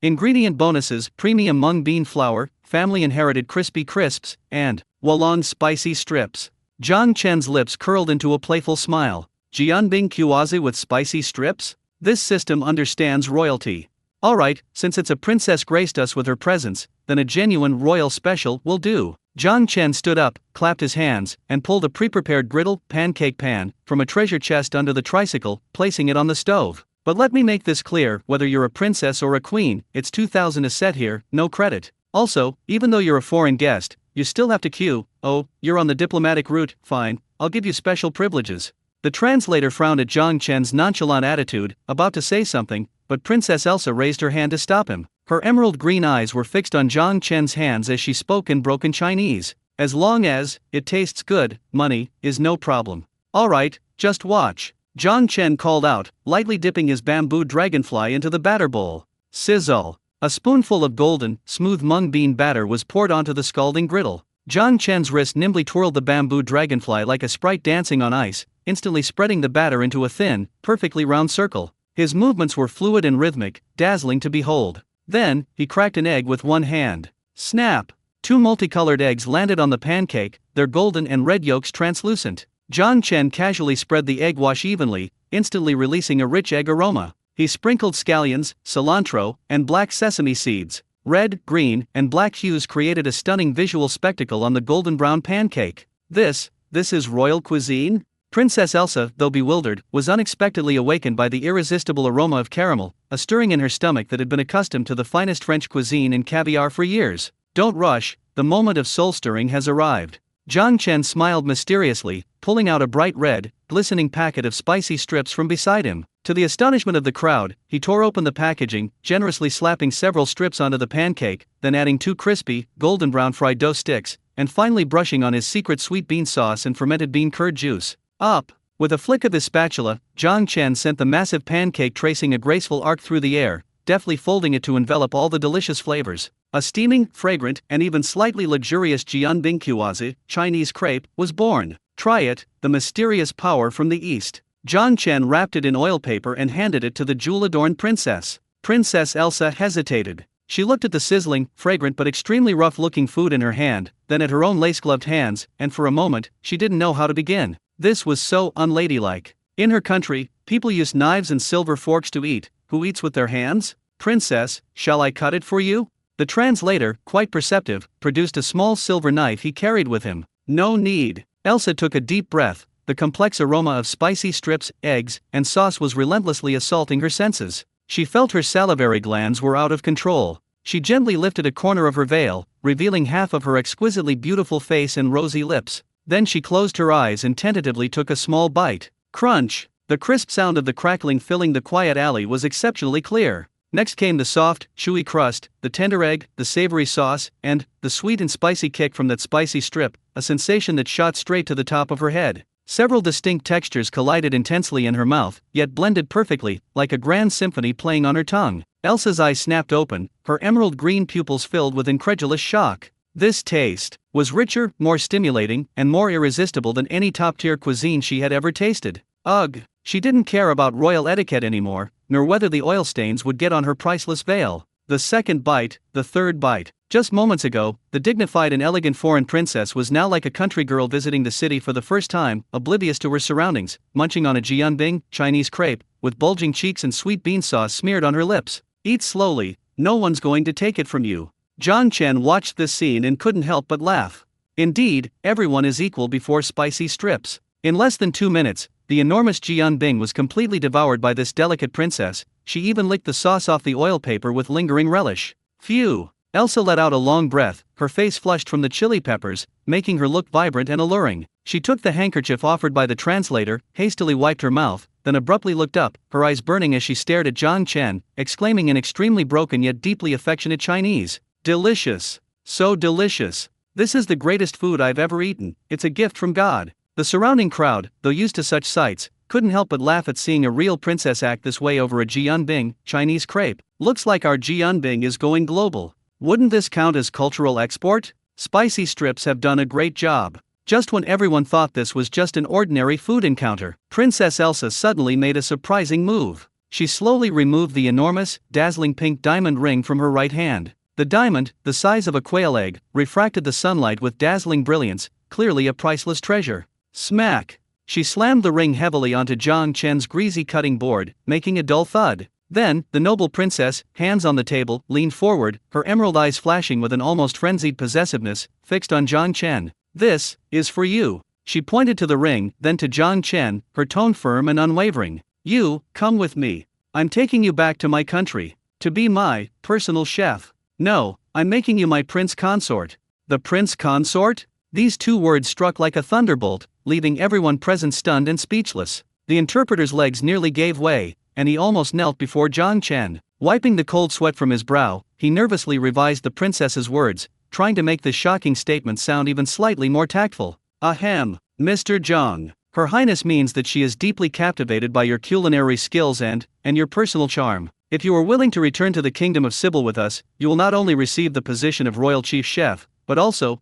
Ingredient bonuses: premium mung bean flour, family inherited crispy crisps, and Wallong spicy strips. Jiang Chen's lips curled into a playful smile. Jianbing Qiwazi with spicy strips? This system understands royalty. Alright, since it's a princess graced us with her presence, then a genuine royal special will do. Jiang Chen stood up, clapped his hands, and pulled a pre-prepared griddle, pancake pan, from a treasure chest under the tricycle, placing it on the stove. But let me make this clear, whether you're a princess or a queen, it's 2000 a set here, no credit. Also, even though you're a foreign guest, you still have to queue. Oh, you're on the diplomatic route, fine, I'll give you special privileges. The translator frowned at Jiang Chen's nonchalant attitude, about to say something, but Princess Elsa raised her hand to stop him. Her emerald green eyes were fixed on Jiang Chen's hands as she spoke in broken Chinese. As long as it tastes good, money is no problem. Alright, just watch. Jiang Chen called out, lightly dipping his bamboo dragonfly into the batter bowl. Sizzle. A spoonful of golden, smooth mung bean batter was poured onto the scalding griddle. Jiang Chen's wrist nimbly twirled the bamboo dragonfly like a sprite dancing on ice, instantly spreading the batter into a thin, perfectly round circle. His movements were fluid and rhythmic, dazzling to behold. Then, he cracked an egg with one hand. Snap! 2 multicolored eggs landed on the pancake, their golden and red yolks translucent. Jiang Chen casually spread the egg wash evenly, instantly releasing a rich egg aroma. He sprinkled scallions, cilantro, and black sesame seeds. Red, green, and black hues created a stunning visual spectacle on the golden brown pancake. This is royal cuisine? Princess Elsa, though bewildered, was unexpectedly awakened by the irresistible aroma of caramel, a stirring in her stomach that had been accustomed to the finest French cuisine and caviar for years. Don't rush, the moment of soul-stirring has arrived. Jiang Chen smiled mysteriously, pulling out a bright red, glistening packet of spicy strips from beside him. To the astonishment of the crowd, he tore open the packaging, generously slapping several strips onto the pancake, then adding 2 crispy, golden brown fried dough sticks, and finally brushing on his secret sweet bean sauce and fermented bean curd juice. Up! With a flick of his spatula, Jiang Chen sent the massive pancake tracing a graceful arc through the air, deftly folding it to envelop all the delicious flavors. A steaming, fragrant, and even slightly luxurious Jianbing Kuazi, Chinese crepe, was born. Try it, the mysterious power from the east. Jiang Chen wrapped it in oil paper and handed it to the jewel-adorned princess. Princess Elsa hesitated. She looked at the sizzling, fragrant but extremely rough-looking food in her hand, then at her own lace-gloved hands, and for a moment, she didn't know how to begin. This was so unladylike. In her country, people use knives and silver forks to eat. Who eats with their hands? Princess, shall I cut it for you? The translator, quite perceptive, produced a small silver knife he carried with him. No need. Elsa took a deep breath. The complex aroma of spicy strips, eggs, and sauce was relentlessly assaulting her senses. She felt her salivary glands were out of control. She gently lifted a corner of her veil, revealing half of her exquisitely beautiful face and rosy lips. Then she closed her eyes and tentatively took a small bite. Crunch! The crisp sound of the crackling filling the quiet alley was exceptionally clear. Next came the soft, chewy crust, the tender egg, the savory sauce, and the sweet and spicy kick from that spicy strip, a sensation that shot straight to the top of her head. Several distinct textures collided intensely in her mouth, yet blended perfectly, like a grand symphony playing on her tongue. Elsa's eyes snapped open, her emerald green pupils filled with incredulous shock. This taste was richer, more stimulating, and more irresistible than any top-tier cuisine she had ever tasted. Ugh! She didn't care about royal etiquette anymore, nor whether the oil stains would get on her priceless veil. The second bite, the third bite. Just moments ago, the dignified and elegant foreign princess was now like a country girl visiting the city for the first time, oblivious to her surroundings, munching on a jianbing, Chinese crepe, with bulging cheeks and sweet bean sauce smeared on her lips. Eat slowly, no one's going to take it from you. Jiang Chen watched this scene and couldn't help but laugh. Indeed, everyone is equal before spicy strips. In less than 2 minutes, the enormous jianbing was completely devoured by this delicate princess. She even licked the sauce off the oil paper with lingering relish. Phew! Elsa let out a long breath, her face flushed from the chili peppers, making her look vibrant and alluring. She took the handkerchief offered by the translator, hastily wiped her mouth, then abruptly looked up, her eyes burning as she stared at Jiang Chen, exclaiming in extremely broken yet deeply affectionate Chinese. Delicious! So delicious! This is the greatest food I've ever eaten, it's a gift from God. The surrounding crowd, though used to such sights, couldn't help but laugh at seeing a real princess act this way over a jianbing, Chinese crepe. Looks like our jianbing is going global. Wouldn't this count as cultural export? Spicy strips have done a great job. Just when everyone thought this was just an ordinary food encounter, Princess Elsa suddenly made a surprising move. She slowly removed the enormous, dazzling pink diamond ring from her right hand. The diamond, the size of a quail egg, refracted the sunlight with dazzling brilliance, clearly a priceless treasure. Smack! She slammed the ring heavily onto Jiang Chen's greasy cutting board, making a dull thud. Then, the noble princess, hands on the table, leaned forward, her emerald eyes flashing with an almost frenzied possessiveness, fixed on Jiang Chen. "This is for you." She pointed to the ring, then to Jiang Chen, her tone firm and unwavering. "You, come with me. I'm taking you back to my country. To be my personal chef. No, I'm making you my prince consort." The prince consort? These two words struck like a thunderbolt, leaving everyone present stunned and speechless. The interpreter's legs nearly gave way, and he almost knelt before Jiang Chen. Wiping the cold sweat from his brow, he nervously revised the princess's words, trying to make this shocking statement sound even slightly more tactful. "Ahem, Mr. Jiang. Her Highness means that she is deeply captivated by your culinary skills and your personal charm. If you are willing to return to the kingdom of Sibyl with us, you will not only receive the position of royal chief chef, but also,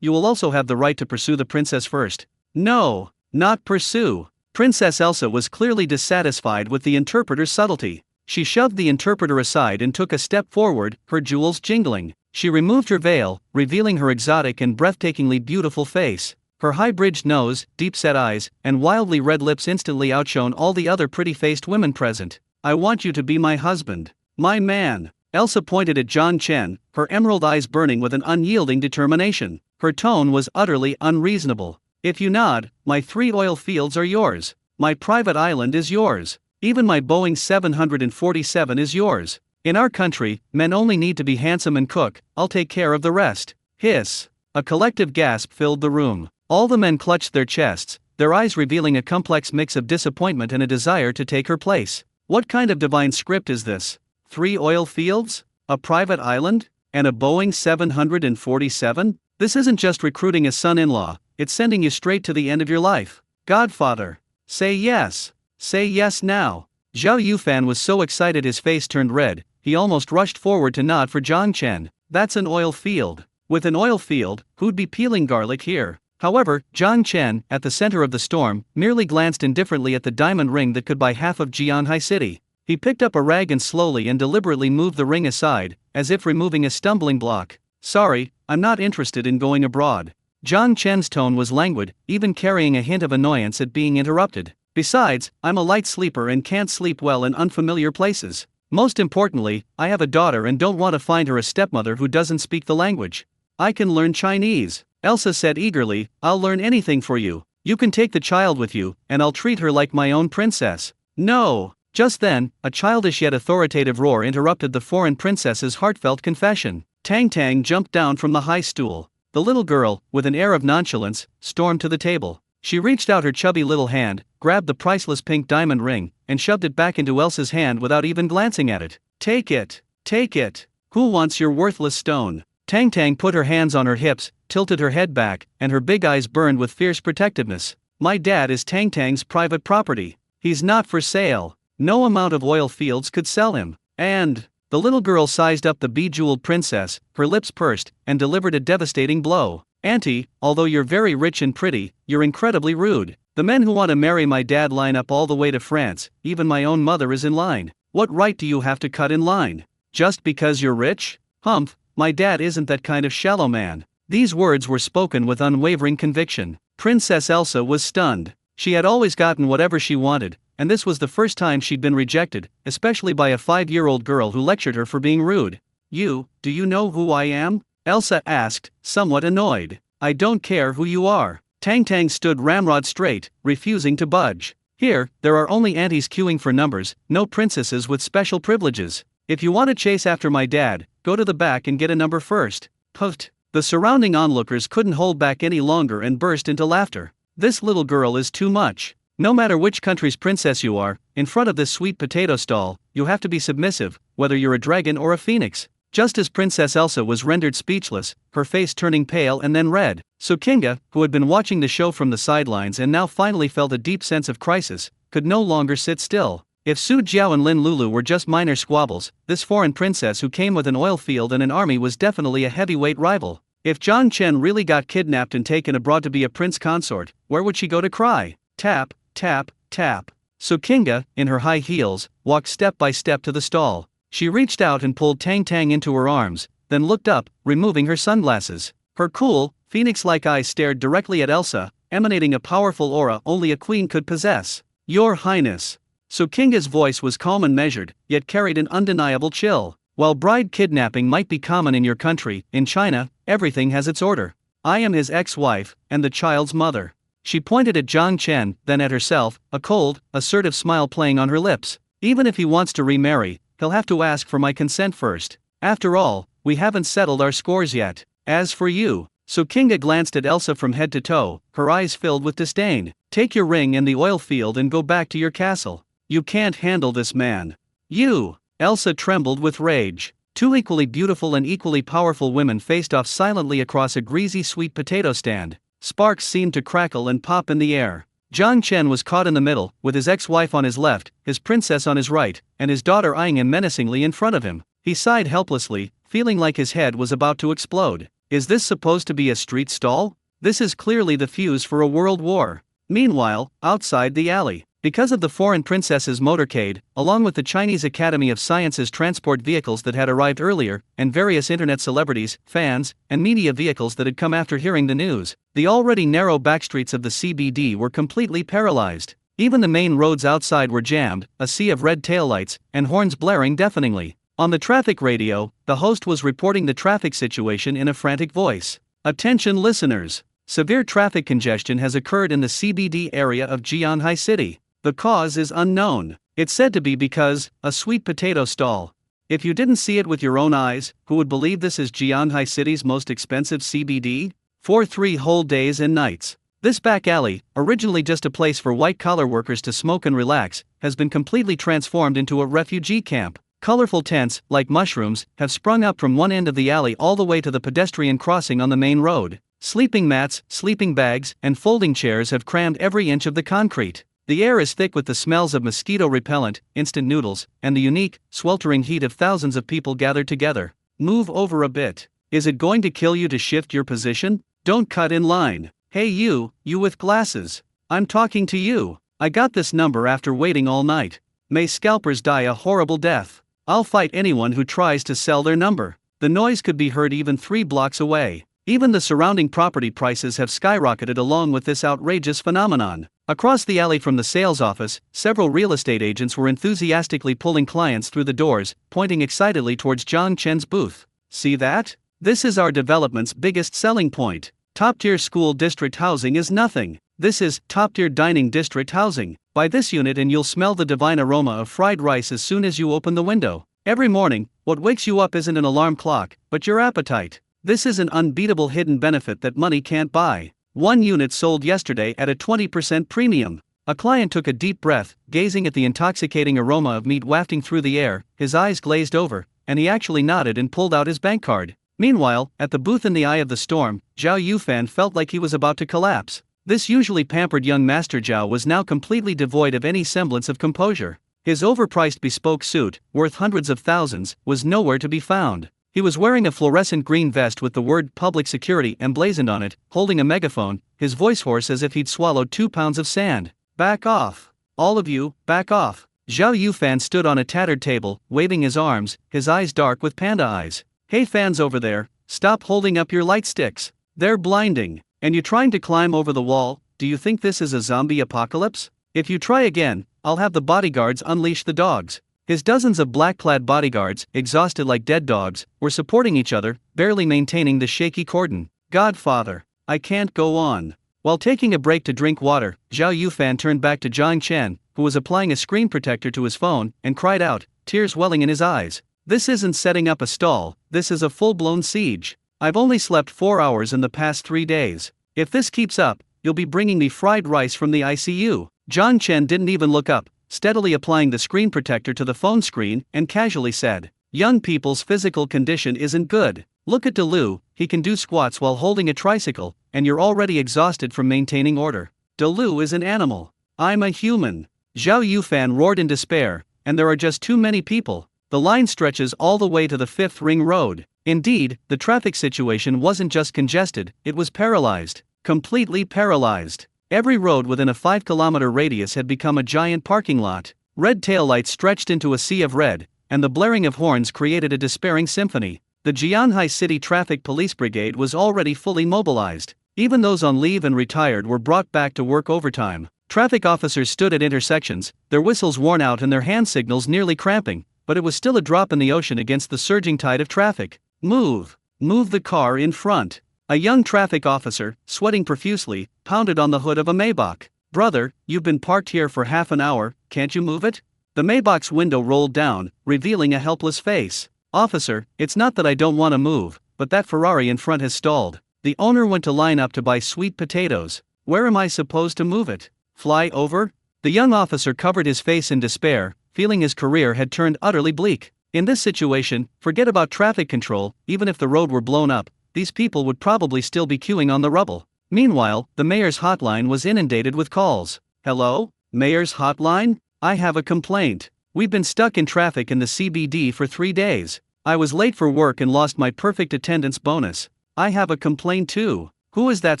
you will also have the right to pursue the princess first." "No, not pursue." Princess Elsa was clearly dissatisfied with the interpreter's subtlety. She shoved the interpreter aside and took a step forward, her jewels jingling. She removed her veil, revealing her exotic and breathtakingly beautiful face. Her high-bridged nose, deep-set eyes, and wildly red lips instantly outshone all the other pretty-faced women present. "I want you to be my husband. My man." Elsa pointed at Jiang Chen, her emerald eyes burning with an unyielding determination. Her tone was utterly unreasonable. "If you nod, my 3 oil fields are yours. My private island is yours. Even my Boeing 747 is yours. In our country, men only need to be handsome and cook, I'll take care of the rest." Hiss. A collective gasp filled the room. All the men clutched their chests, their eyes revealing a complex mix of disappointment and a desire to take her place. What kind of divine script is this? 3 oil fields? A private island? And a Boeing 747? This isn't just recruiting a son-in-law, it's sending you straight to the end of your life. Godfather. Say yes. Say yes now. Zhao Yufan was so excited his face turned red, he almost rushed forward to nod for Jiang Chen. "That's an oil field. With an oil field, who'd be peeling garlic here?" However, Jiang Chen, at the center of the storm, merely glanced indifferently at the diamond ring that could buy half of Jianhai City. He picked up a rag and slowly and deliberately moved the ring aside, as if removing a stumbling block. "Sorry, I'm not interested in going abroad." Jiang Chen's tone was languid, even carrying a hint of annoyance at being interrupted. "Besides, I'm a light sleeper and can't sleep well in unfamiliar places. Most importantly, I have a daughter and don't want to find her a stepmother who doesn't speak the language." "I can learn Chinese," Elsa said eagerly. "I'll learn anything for you. You can take the child with you, and I'll treat her like my own princess." "No." Just then, a childish yet authoritative roar interrupted the foreign princess's heartfelt confession. Tang Tang jumped down from the high stool. The little girl, with an air of nonchalance, stormed to the table. She reached out her chubby little hand, grabbed the priceless pink diamond ring, and shoved it back into Elsa's hand without even glancing at it. "Take it! Take it! Who wants your worthless stone?" Tang Tang put her hands on her hips, tilted her head back, and her big eyes burned with fierce protectiveness. "My dad is Tang Tang's private property. He's not for sale. No amount of oil fields could sell him." And the little girl sized up the bejeweled princess, her lips pursed, and delivered a devastating blow. "Auntie, although you're very rich and pretty, you're incredibly rude. The men who want to marry my dad line up all the way to France, even my own mother is in line. What right do you have to cut in line? Just because you're rich? Humph, my dad isn't that kind of shallow man." These words were spoken with unwavering conviction. Princess Elsa was stunned. She had always gotten whatever she wanted, and this was the first time she'd been rejected, especially by a 5-year-old girl who lectured her for being rude. Do you know who I am?" Elsa asked, somewhat annoyed. "I don't care who you are." Tang Tang stood ramrod straight, refusing to budge. "Here, there are only aunties queuing for numbers, no princesses with special privileges. If you want to chase after my dad, go to the back and get a number first." Puffed. The surrounding onlookers couldn't hold back any longer and burst into laughter. "This little girl is too much. No matter which country's princess you are, in front of this sweet potato stall, you have to be submissive, whether you're a dragon or a phoenix." Just as Princess Elsa was rendered speechless, her face turning pale and then red, Sukinga, who had been watching the show from the sidelines and now finally felt a deep sense of crisis, could no longer sit still. If Su Jiao and Lin Lulu were just minor squabbles, this foreign princess who came with an oil field and an army was definitely a heavyweight rival. If Jiang Chen really got kidnapped and taken abroad to be a prince consort, where would she go to cry? Tap, tap, tap. Sukinga, in her high heels, walked step by step to the stall. She reached out and pulled Tang Tang into her arms, then looked up, removing her sunglasses. Her cool, phoenix-like eyes stared directly at Elsa, emanating a powerful aura only a queen could possess. "Your Highness, So Kinga's voice was calm and measured, yet carried an undeniable chill. While bride kidnapping might be common in your country, in China, everything has its order. I am his ex-wife, and the child's mother. She pointed at Zhang Chen, then at herself, a cold, assertive smile playing on her lips. Even if he wants to remarry, he'll have to ask for my consent first. After all, we haven't settled our scores yet. As for you. So Kinga glanced at Elsa from head to toe, her eyes filled with disdain. Take your ring and the oil field and go back to your castle. You can't handle this man. You! Elsa trembled with rage. Two equally beautiful and equally powerful women faced off silently across a greasy sweet potato stand. Sparks seemed to crackle and pop in the air. Zhang Chen was caught in the middle, with his ex-wife on his left, his princess on his right, and his daughter eyeing him menacingly in front of him. He sighed helplessly, feeling like his head was about to explode. Is this supposed to be a street stall? This is clearly the fuse for a world war. Meanwhile, outside the alley, because of the foreign princess's motorcade, along with the Chinese Academy of Sciences transport vehicles that had arrived earlier, and various internet celebrities, fans, and media vehicles that had come after hearing the news, the already narrow backstreets of the CBD were completely paralyzed. Even the main roads outside were jammed, a sea of red taillights, and horns blaring deafeningly. On the traffic radio, the host was reporting the traffic situation in a frantic voice. Attention listeners! Severe traffic congestion has occurred in the CBD area of Jianhai City. The cause is unknown. It's said to be because, a sweet potato stall. If you didn't see it with your own eyes, who would believe this is Jianhai City's most expensive CBD? For 3 whole days and nights. This back alley, originally just a place for white-collar workers to smoke and relax, has been completely transformed into a refugee camp. Colorful tents, like mushrooms, have sprung up from one end of the alley all the way to the pedestrian crossing on the main road. Sleeping mats, sleeping bags, and folding chairs have crammed every inch of the concrete. The air is thick with the smells of mosquito repellent, instant noodles, and the unique, sweltering heat of thousands of people gathered together. Move over a bit. Is it going to kill you to shift your position? Don't cut in line. Hey you with glasses. I'm talking to you. I got this number after waiting all night. May scalpers die a horrible death. I'll fight anyone who tries to sell their number. The noise could be heard even 3 blocks away. Even the surrounding property prices have skyrocketed along with this outrageous phenomenon. Across the alley from the sales office, several real estate agents were enthusiastically pulling clients through the doors, pointing excitedly towards Zhang Chen's booth. See that? This is our development's biggest selling point. Top-tier school district housing is nothing. This is top-tier dining district housing. Buy this unit and you'll smell the divine aroma of fried rice as soon as you open the window. Every morning, what wakes you up isn't an alarm clock, but your appetite. This is an unbeatable hidden benefit that money can't buy. One unit sold yesterday at a 20% premium. A client took a deep breath, gazing at the intoxicating aroma of meat wafting through the air, his eyes glazed over, and he actually nodded and pulled out his bank card. Meanwhile, at the booth in the eye of the storm, Zhao Yufan felt like he was about to collapse. This usually pampered young Master Zhao was now completely devoid of any semblance of composure. His overpriced bespoke suit, worth hundreds of thousands, was nowhere to be found. He was wearing a fluorescent green vest with the word public security emblazoned on it, holding a megaphone, his voice hoarse as if he'd swallowed 2 pounds of sand. Back off. All of you, back off. Zhao Yufan stood on a tattered table, waving his arms, his eyes dark with panda eyes. Hey fans over there, stop holding up your light sticks. They're blinding. And you trying to climb over the wall? Do you think this is a zombie apocalypse? If you try again, I'll have the bodyguards unleash the dogs. His dozens of black-clad bodyguards, exhausted like dead dogs, were supporting each other, barely maintaining the shaky cordon. Godfather, I can't go on. While taking a break to drink water, Zhao Yufan turned back to Zhang Chen, who was applying a screen protector to his phone, and cried out, tears welling in his eyes. This isn't setting up a stall, this is a full-blown siege. I've only slept 4 hours in the past 3 days. If this keeps up, you'll be bringing me fried rice from the ICU. Zhang Chen didn't even look up, steadily applying the screen protector to the phone screen, and casually said, young people's physical condition isn't good. Look at Delu, he can do squats while holding a tricycle, and you're already exhausted from maintaining order. Delu is an animal. I'm a human. Zhao Yufan roared in despair, and there are just too many people. The line stretches all the way to the 5th Ring Road. Indeed, the traffic situation wasn't just congested, it was paralyzed. Completely paralyzed. Every road within a 5-kilometer radius had become a giant parking lot. Red taillights stretched into a sea of red, and the blaring of horns created a despairing symphony. The Jianhai City Traffic Police Brigade was already fully mobilized. Even those on leave and retired were brought back to work overtime. Traffic officers stood at intersections, their whistles worn out and their hand signals nearly cramping, but it was still a drop in the ocean against the surging tide of traffic. Move! Move the car in front! A young traffic officer, sweating profusely, pounded on the hood of a Maybach. Brother, you've been parked here for half an hour, can't you move it? The Maybach's window rolled down, revealing a helpless face. Officer, it's not that I don't want to move, but that Ferrari in front has stalled. The owner went to line up to buy sweet potatoes. Where am I supposed to move it? Fly over? The young officer covered his face in despair, feeling his career had turned utterly bleak. In this situation, forget about traffic control. Even if the road were blown up, these people would probably still be queuing on the rubble. Meanwhile, the mayor's hotline was inundated with calls. Hello? Mayor's hotline? I have a complaint. We've been stuck in traffic in the CBD for 3 days. I was late for work and lost my perfect attendance bonus. I have a complaint too. Who is that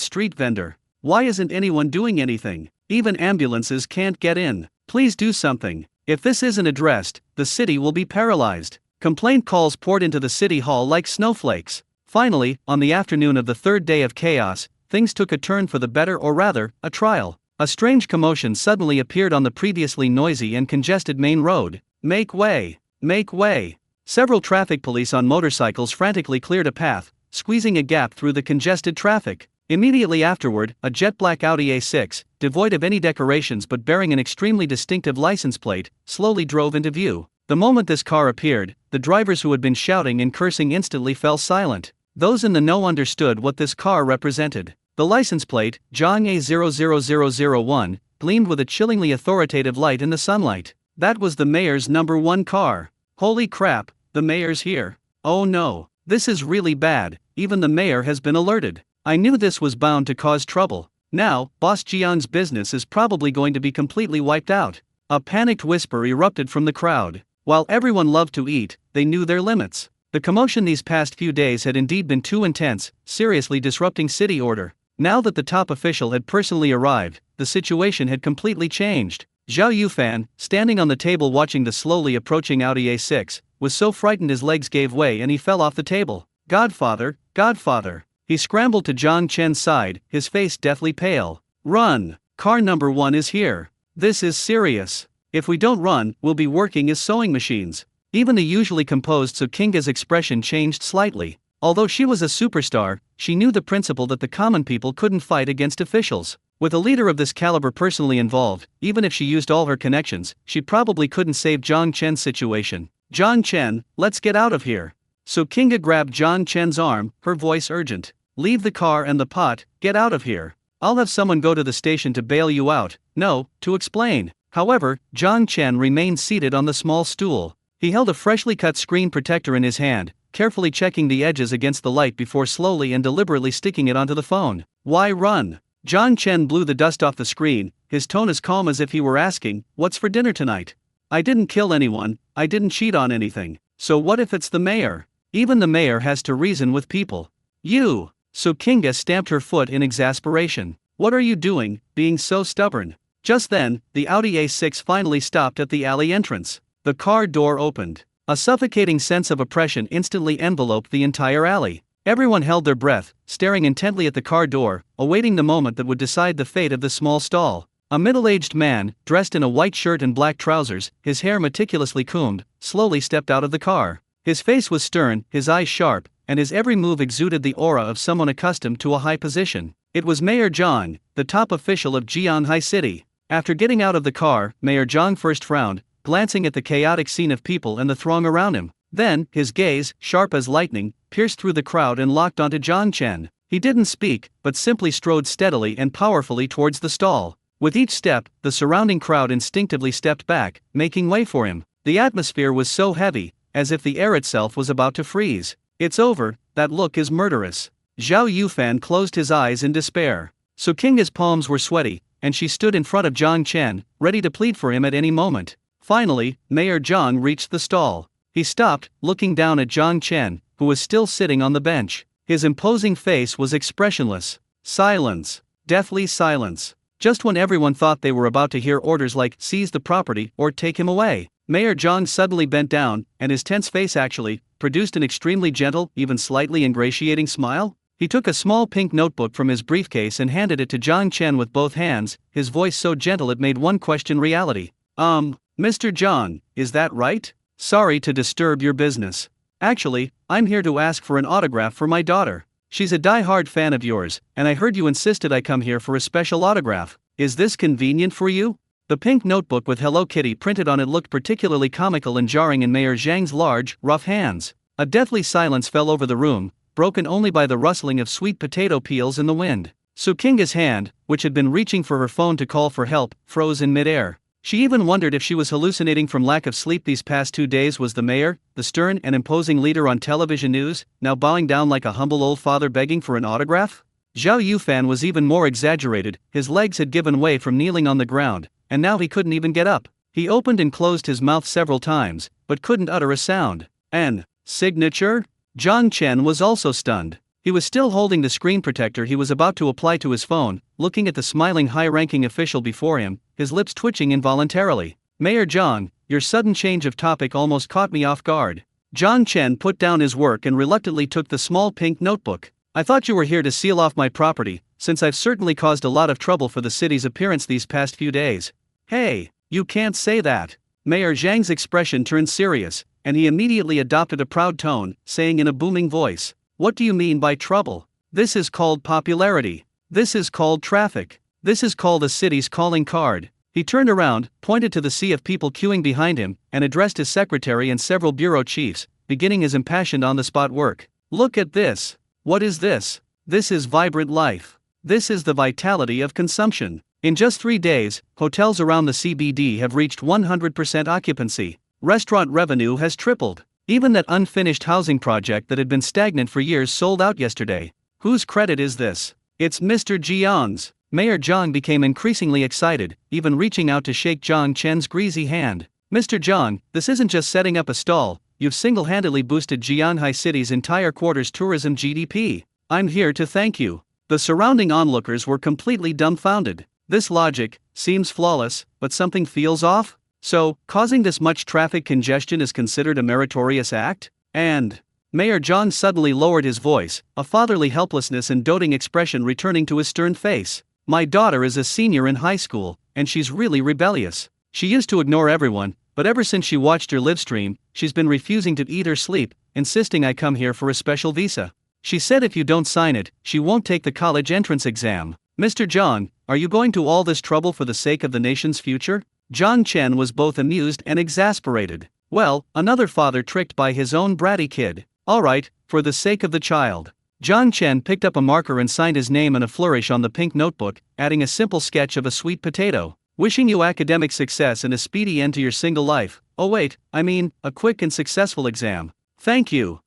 street vendor? Why isn't anyone doing anything? Even ambulances can't get in. Please do something. If this isn't addressed, the city will be paralyzed. Complaint calls poured into the city hall like snowflakes. Finally, on the afternoon of the third day of chaos, things took a turn for the better, or rather, a trial. A strange commotion suddenly appeared on the previously noisy and congested main road. Make way! Make way! Several traffic police on motorcycles frantically cleared a path, squeezing a gap through the congested traffic. Immediately afterward, a jet-black Audi A6, devoid of any decorations but bearing an extremely distinctive license plate, slowly drove into view. The moment this car appeared, the drivers who had been shouting and cursing instantly fell silent. Those in the know understood what this car represented. The license plate, Jong A00001, gleamed with a chillingly authoritative light in the sunlight. That was the mayor's #1 car. Holy crap, the mayor's here. Oh no, this is really bad, even the mayor has been alerted. I knew this was bound to cause trouble. Now, Boss Jiang's business is probably going to be completely wiped out. A panicked whisper erupted from the crowd. While everyone loved to eat, they knew their limits. The commotion these past few days had indeed been too intense, seriously disrupting city order. Now that the top official had personally arrived, the situation had completely changed. Zhao Yufan, standing on the table watching the slowly approaching Audi A6, was so frightened his legs gave way and he fell off the table. Godfather, Godfather. He scrambled to Zhang Chen's side, his face deathly pale. Run! Car #1 is here. This is serious. If we don't run, we'll be working as sewing machines. Even the usually composed Su Kinga's expression changed slightly. Although she was a superstar, she knew the principle that the common people couldn't fight against officials. With a leader of this caliber personally involved, even if she used all her connections, she probably couldn't save Zhang Chen's situation. Zhang Chen, let's get out of here. Su Kinga grabbed Zhang Chen's arm, her voice urgent. Leave the car and the pot, get out of here. I'll have someone go to the station to bail you out. No, to explain. However, Zhang Chen remained seated on the small stool. He held a freshly cut screen protector in his hand, carefully checking the edges against the light before slowly and deliberately sticking it onto the phone. Why run? Zhang Chen blew the dust off the screen, his tone as calm as if he were asking, what's for dinner tonight? I didn't kill anyone, I didn't cheat on anything. So what if it's the mayor? Even the mayor has to reason with people. You! Su Kinga stamped her foot in exasperation. What are you doing, being so stubborn? Just then, the Audi A6 finally stopped at the alley entrance. The car door opened. A suffocating sense of oppression instantly enveloped the entire alley. Everyone held their breath, staring intently at the car door, awaiting the moment that would decide the fate of the small stall. A middle-aged man, dressed in a white shirt and black trousers, his hair meticulously combed, slowly stepped out of the car. His face was stern, his eyes sharp, and his every move exuded the aura of someone accustomed to a high position. It was Mayor Zhang, the top official of Jianhai City. After getting out of the car, Mayor Zhang first frowned, glancing at the chaotic scene of people and the throng around him. Then, his gaze, sharp as lightning, pierced through the crowd and locked onto Zhang Chen. He didn't speak, but simply strode steadily and powerfully towards the stall. With each step, the surrounding crowd instinctively stepped back, making way for him. The atmosphere was so heavy, as if the air itself was about to freeze. It's over, that look is murderous. Zhao Yufan closed his eyes in despair. Su Kinga's palms were sweaty, and she stood in front of Zhang Chen, ready to plead for him at any moment. Finally, Mayor Zhang reached the stall. He stopped, looking down at Zhang Chen, who was still sitting on the bench. His imposing face was expressionless. Silence. Deathly silence. Just when everyone thought they were about to hear orders like seize the property or take him away, Mayor Zhang suddenly bent down, and his tense face actually produced an extremely gentle, even slightly ingratiating smile. He took a small pink notebook from his briefcase and handed it to Jiang Chen with both hands, his voice so gentle it made one question reality. Mr. Jiang, is that right? Sorry to disturb your business. Actually, I'm here to ask for an autograph for my daughter. She's a die-hard fan of yours, and I heard you insisted I come here for a special autograph. Is this convenient for you? The pink notebook with Hello Kitty printed on it looked particularly comical and jarring in Mayor Zhang's large, rough hands. A deathly silence fell over the room, broken only by the rustling of sweet potato peels in the wind. Sukinga's hand, which had been reaching for her phone to call for help, froze in midair. She even wondered if she was hallucinating from lack of sleep these past 2 days. Was the mayor, the stern and imposing leader on television news, now bowing down like a humble old father begging for an autograph? Zhao Yufan was even more exaggerated. His legs had given way from kneeling on the ground, and now he couldn't even get up. He opened and closed his mouth several times, but couldn't utter a sound. An signature? Jiang Chen was also stunned. He was still holding the screen protector he was about to apply to his phone, looking at the smiling high-ranking official before him, his lips twitching involuntarily. Mayor Jiang, your sudden change of topic almost caught me off guard. Jiang Chen put down his work and reluctantly took the small pink notebook. I thought you were here to seal off my property, since I've certainly caused a lot of trouble for the city's appearance these past few days. Hey, you can't say that. Mayor Zhang's expression turned serious, and he immediately adopted a proud tone, saying in a booming voice, "What do you mean by trouble? This is called popularity. This is called traffic. This is called a city's calling card." He turned around, pointed to the sea of people queuing behind him, and addressed his secretary and several bureau chiefs, beginning his impassioned on-the-spot work. Look at this. What is this? This is vibrant life. This is the vitality of consumption. In just 3 days, hotels around the CBD have reached 100% occupancy. Restaurant revenue has tripled. Even that unfinished housing project that had been stagnant for years sold out yesterday. Whose credit is this? It's Mr. Jiang's. Mayor Jiang became increasingly excited, even reaching out to shake Jiang Chen's greasy hand. Mr. Jiang, this isn't just setting up a stall, you've single-handedly boosted Jianhai City's entire quarter's tourism GDP. I'm here to thank you. The surrounding onlookers were completely dumbfounded. This logic seems flawless, but something feels off? So, causing this much traffic congestion is considered a meritorious act? And Mayor Jiang suddenly lowered his voice, a fatherly helplessness and doting expression returning to his stern face. My daughter is a senior in high school, and she's really rebellious. She used to ignore everyone, but ever since she watched your livestream, she's been refusing to eat or sleep, insisting I come here for a special visa. She said if you don't sign it, she won't take the college entrance exam. Mr. Jiang, are you going to all this trouble for the sake of the nation's future? Jiang Chen was both amused and exasperated. Well, another father tricked by his own bratty kid. Alright, for the sake of the child. Jiang Chen picked up a marker and signed his name in a flourish on the pink notebook, adding a simple sketch of a sweet potato. Wishing you academic success and a speedy end to your single life. Oh wait, I mean, a quick and successful exam. Thank you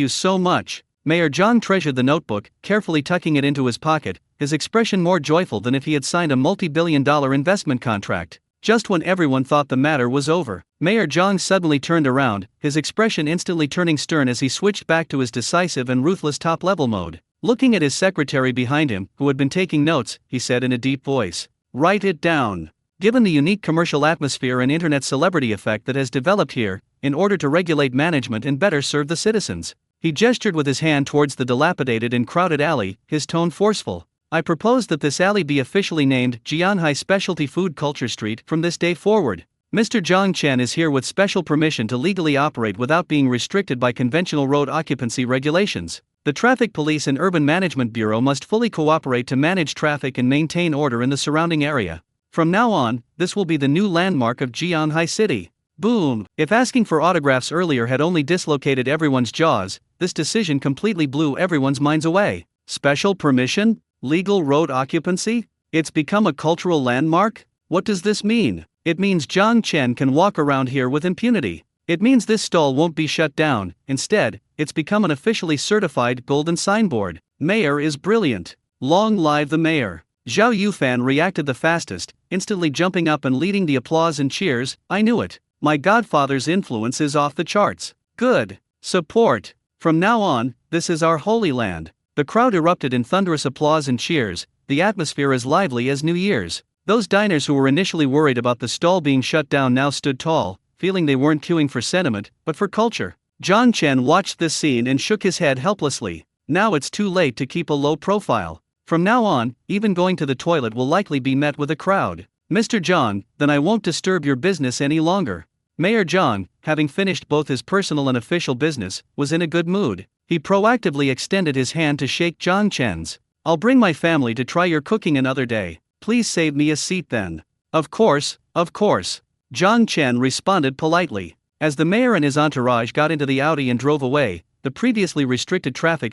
so much. Mayor Jiang treasured the notebook, carefully tucking it into his pocket, his expression more joyful than if he had signed a multi-billion-dollar investment contract. Just when everyone thought the matter was over, Mayor Jiang suddenly turned around, his expression instantly turning stern as he switched back to his decisive and ruthless top-level mode. Looking at his secretary behind him, who had been taking notes, he said in a deep voice, "Write it down. Given the unique commercial atmosphere and internet celebrity effect that has developed here, in order to regulate management and better serve the citizens." He gestured with his hand towards the dilapidated and crowded alley, his tone forceful. I propose that this alley be officially named Jianhai Specialty Food Culture Street from this day forward. Mr. Jiang Chen is here with special permission to legally operate without being restricted by conventional road occupancy regulations. The Traffic Police and Urban Management Bureau must fully cooperate to manage traffic and maintain order in the surrounding area. From now on, this will be the new landmark of Jianhai City. Boom! If asking for autographs earlier had only dislocated everyone's jaws, this decision completely blew everyone's minds away. Special permission? Legal road occupancy? It's become a cultural landmark? What does this mean? It means Jiang Chen can walk around here with impunity. It means this stall won't be shut down. Instead, it's become an officially certified golden signboard. Mayor is brilliant. Long live the mayor. Zhao Yufan reacted the fastest, instantly jumping up and leading the applause and cheers. I knew it. My godfather's influence is off the charts. Good. Support. From now on, this is our holy land. The crowd erupted in thunderous applause and cheers, the atmosphere as lively as New Year's. Those diners who were initially worried about the stall being shut down now stood tall, feeling they weren't queuing for sentiment, but for culture. Jiang Chen watched this scene and shook his head helplessly. Now it's too late to keep a low profile. From now on, even going to the toilet will likely be met with a crowd. Mr. John, then I won't disturb your business any longer. Mayor John, having finished both his personal and official business, was in a good mood. He proactively extended his hand to shake John Chen's. I'll bring my family to try your cooking another day. Please save me a seat then. Of course, of course. John Chen responded politely. As the mayor and his entourage got into the Audi and drove away, the previously restricted traffic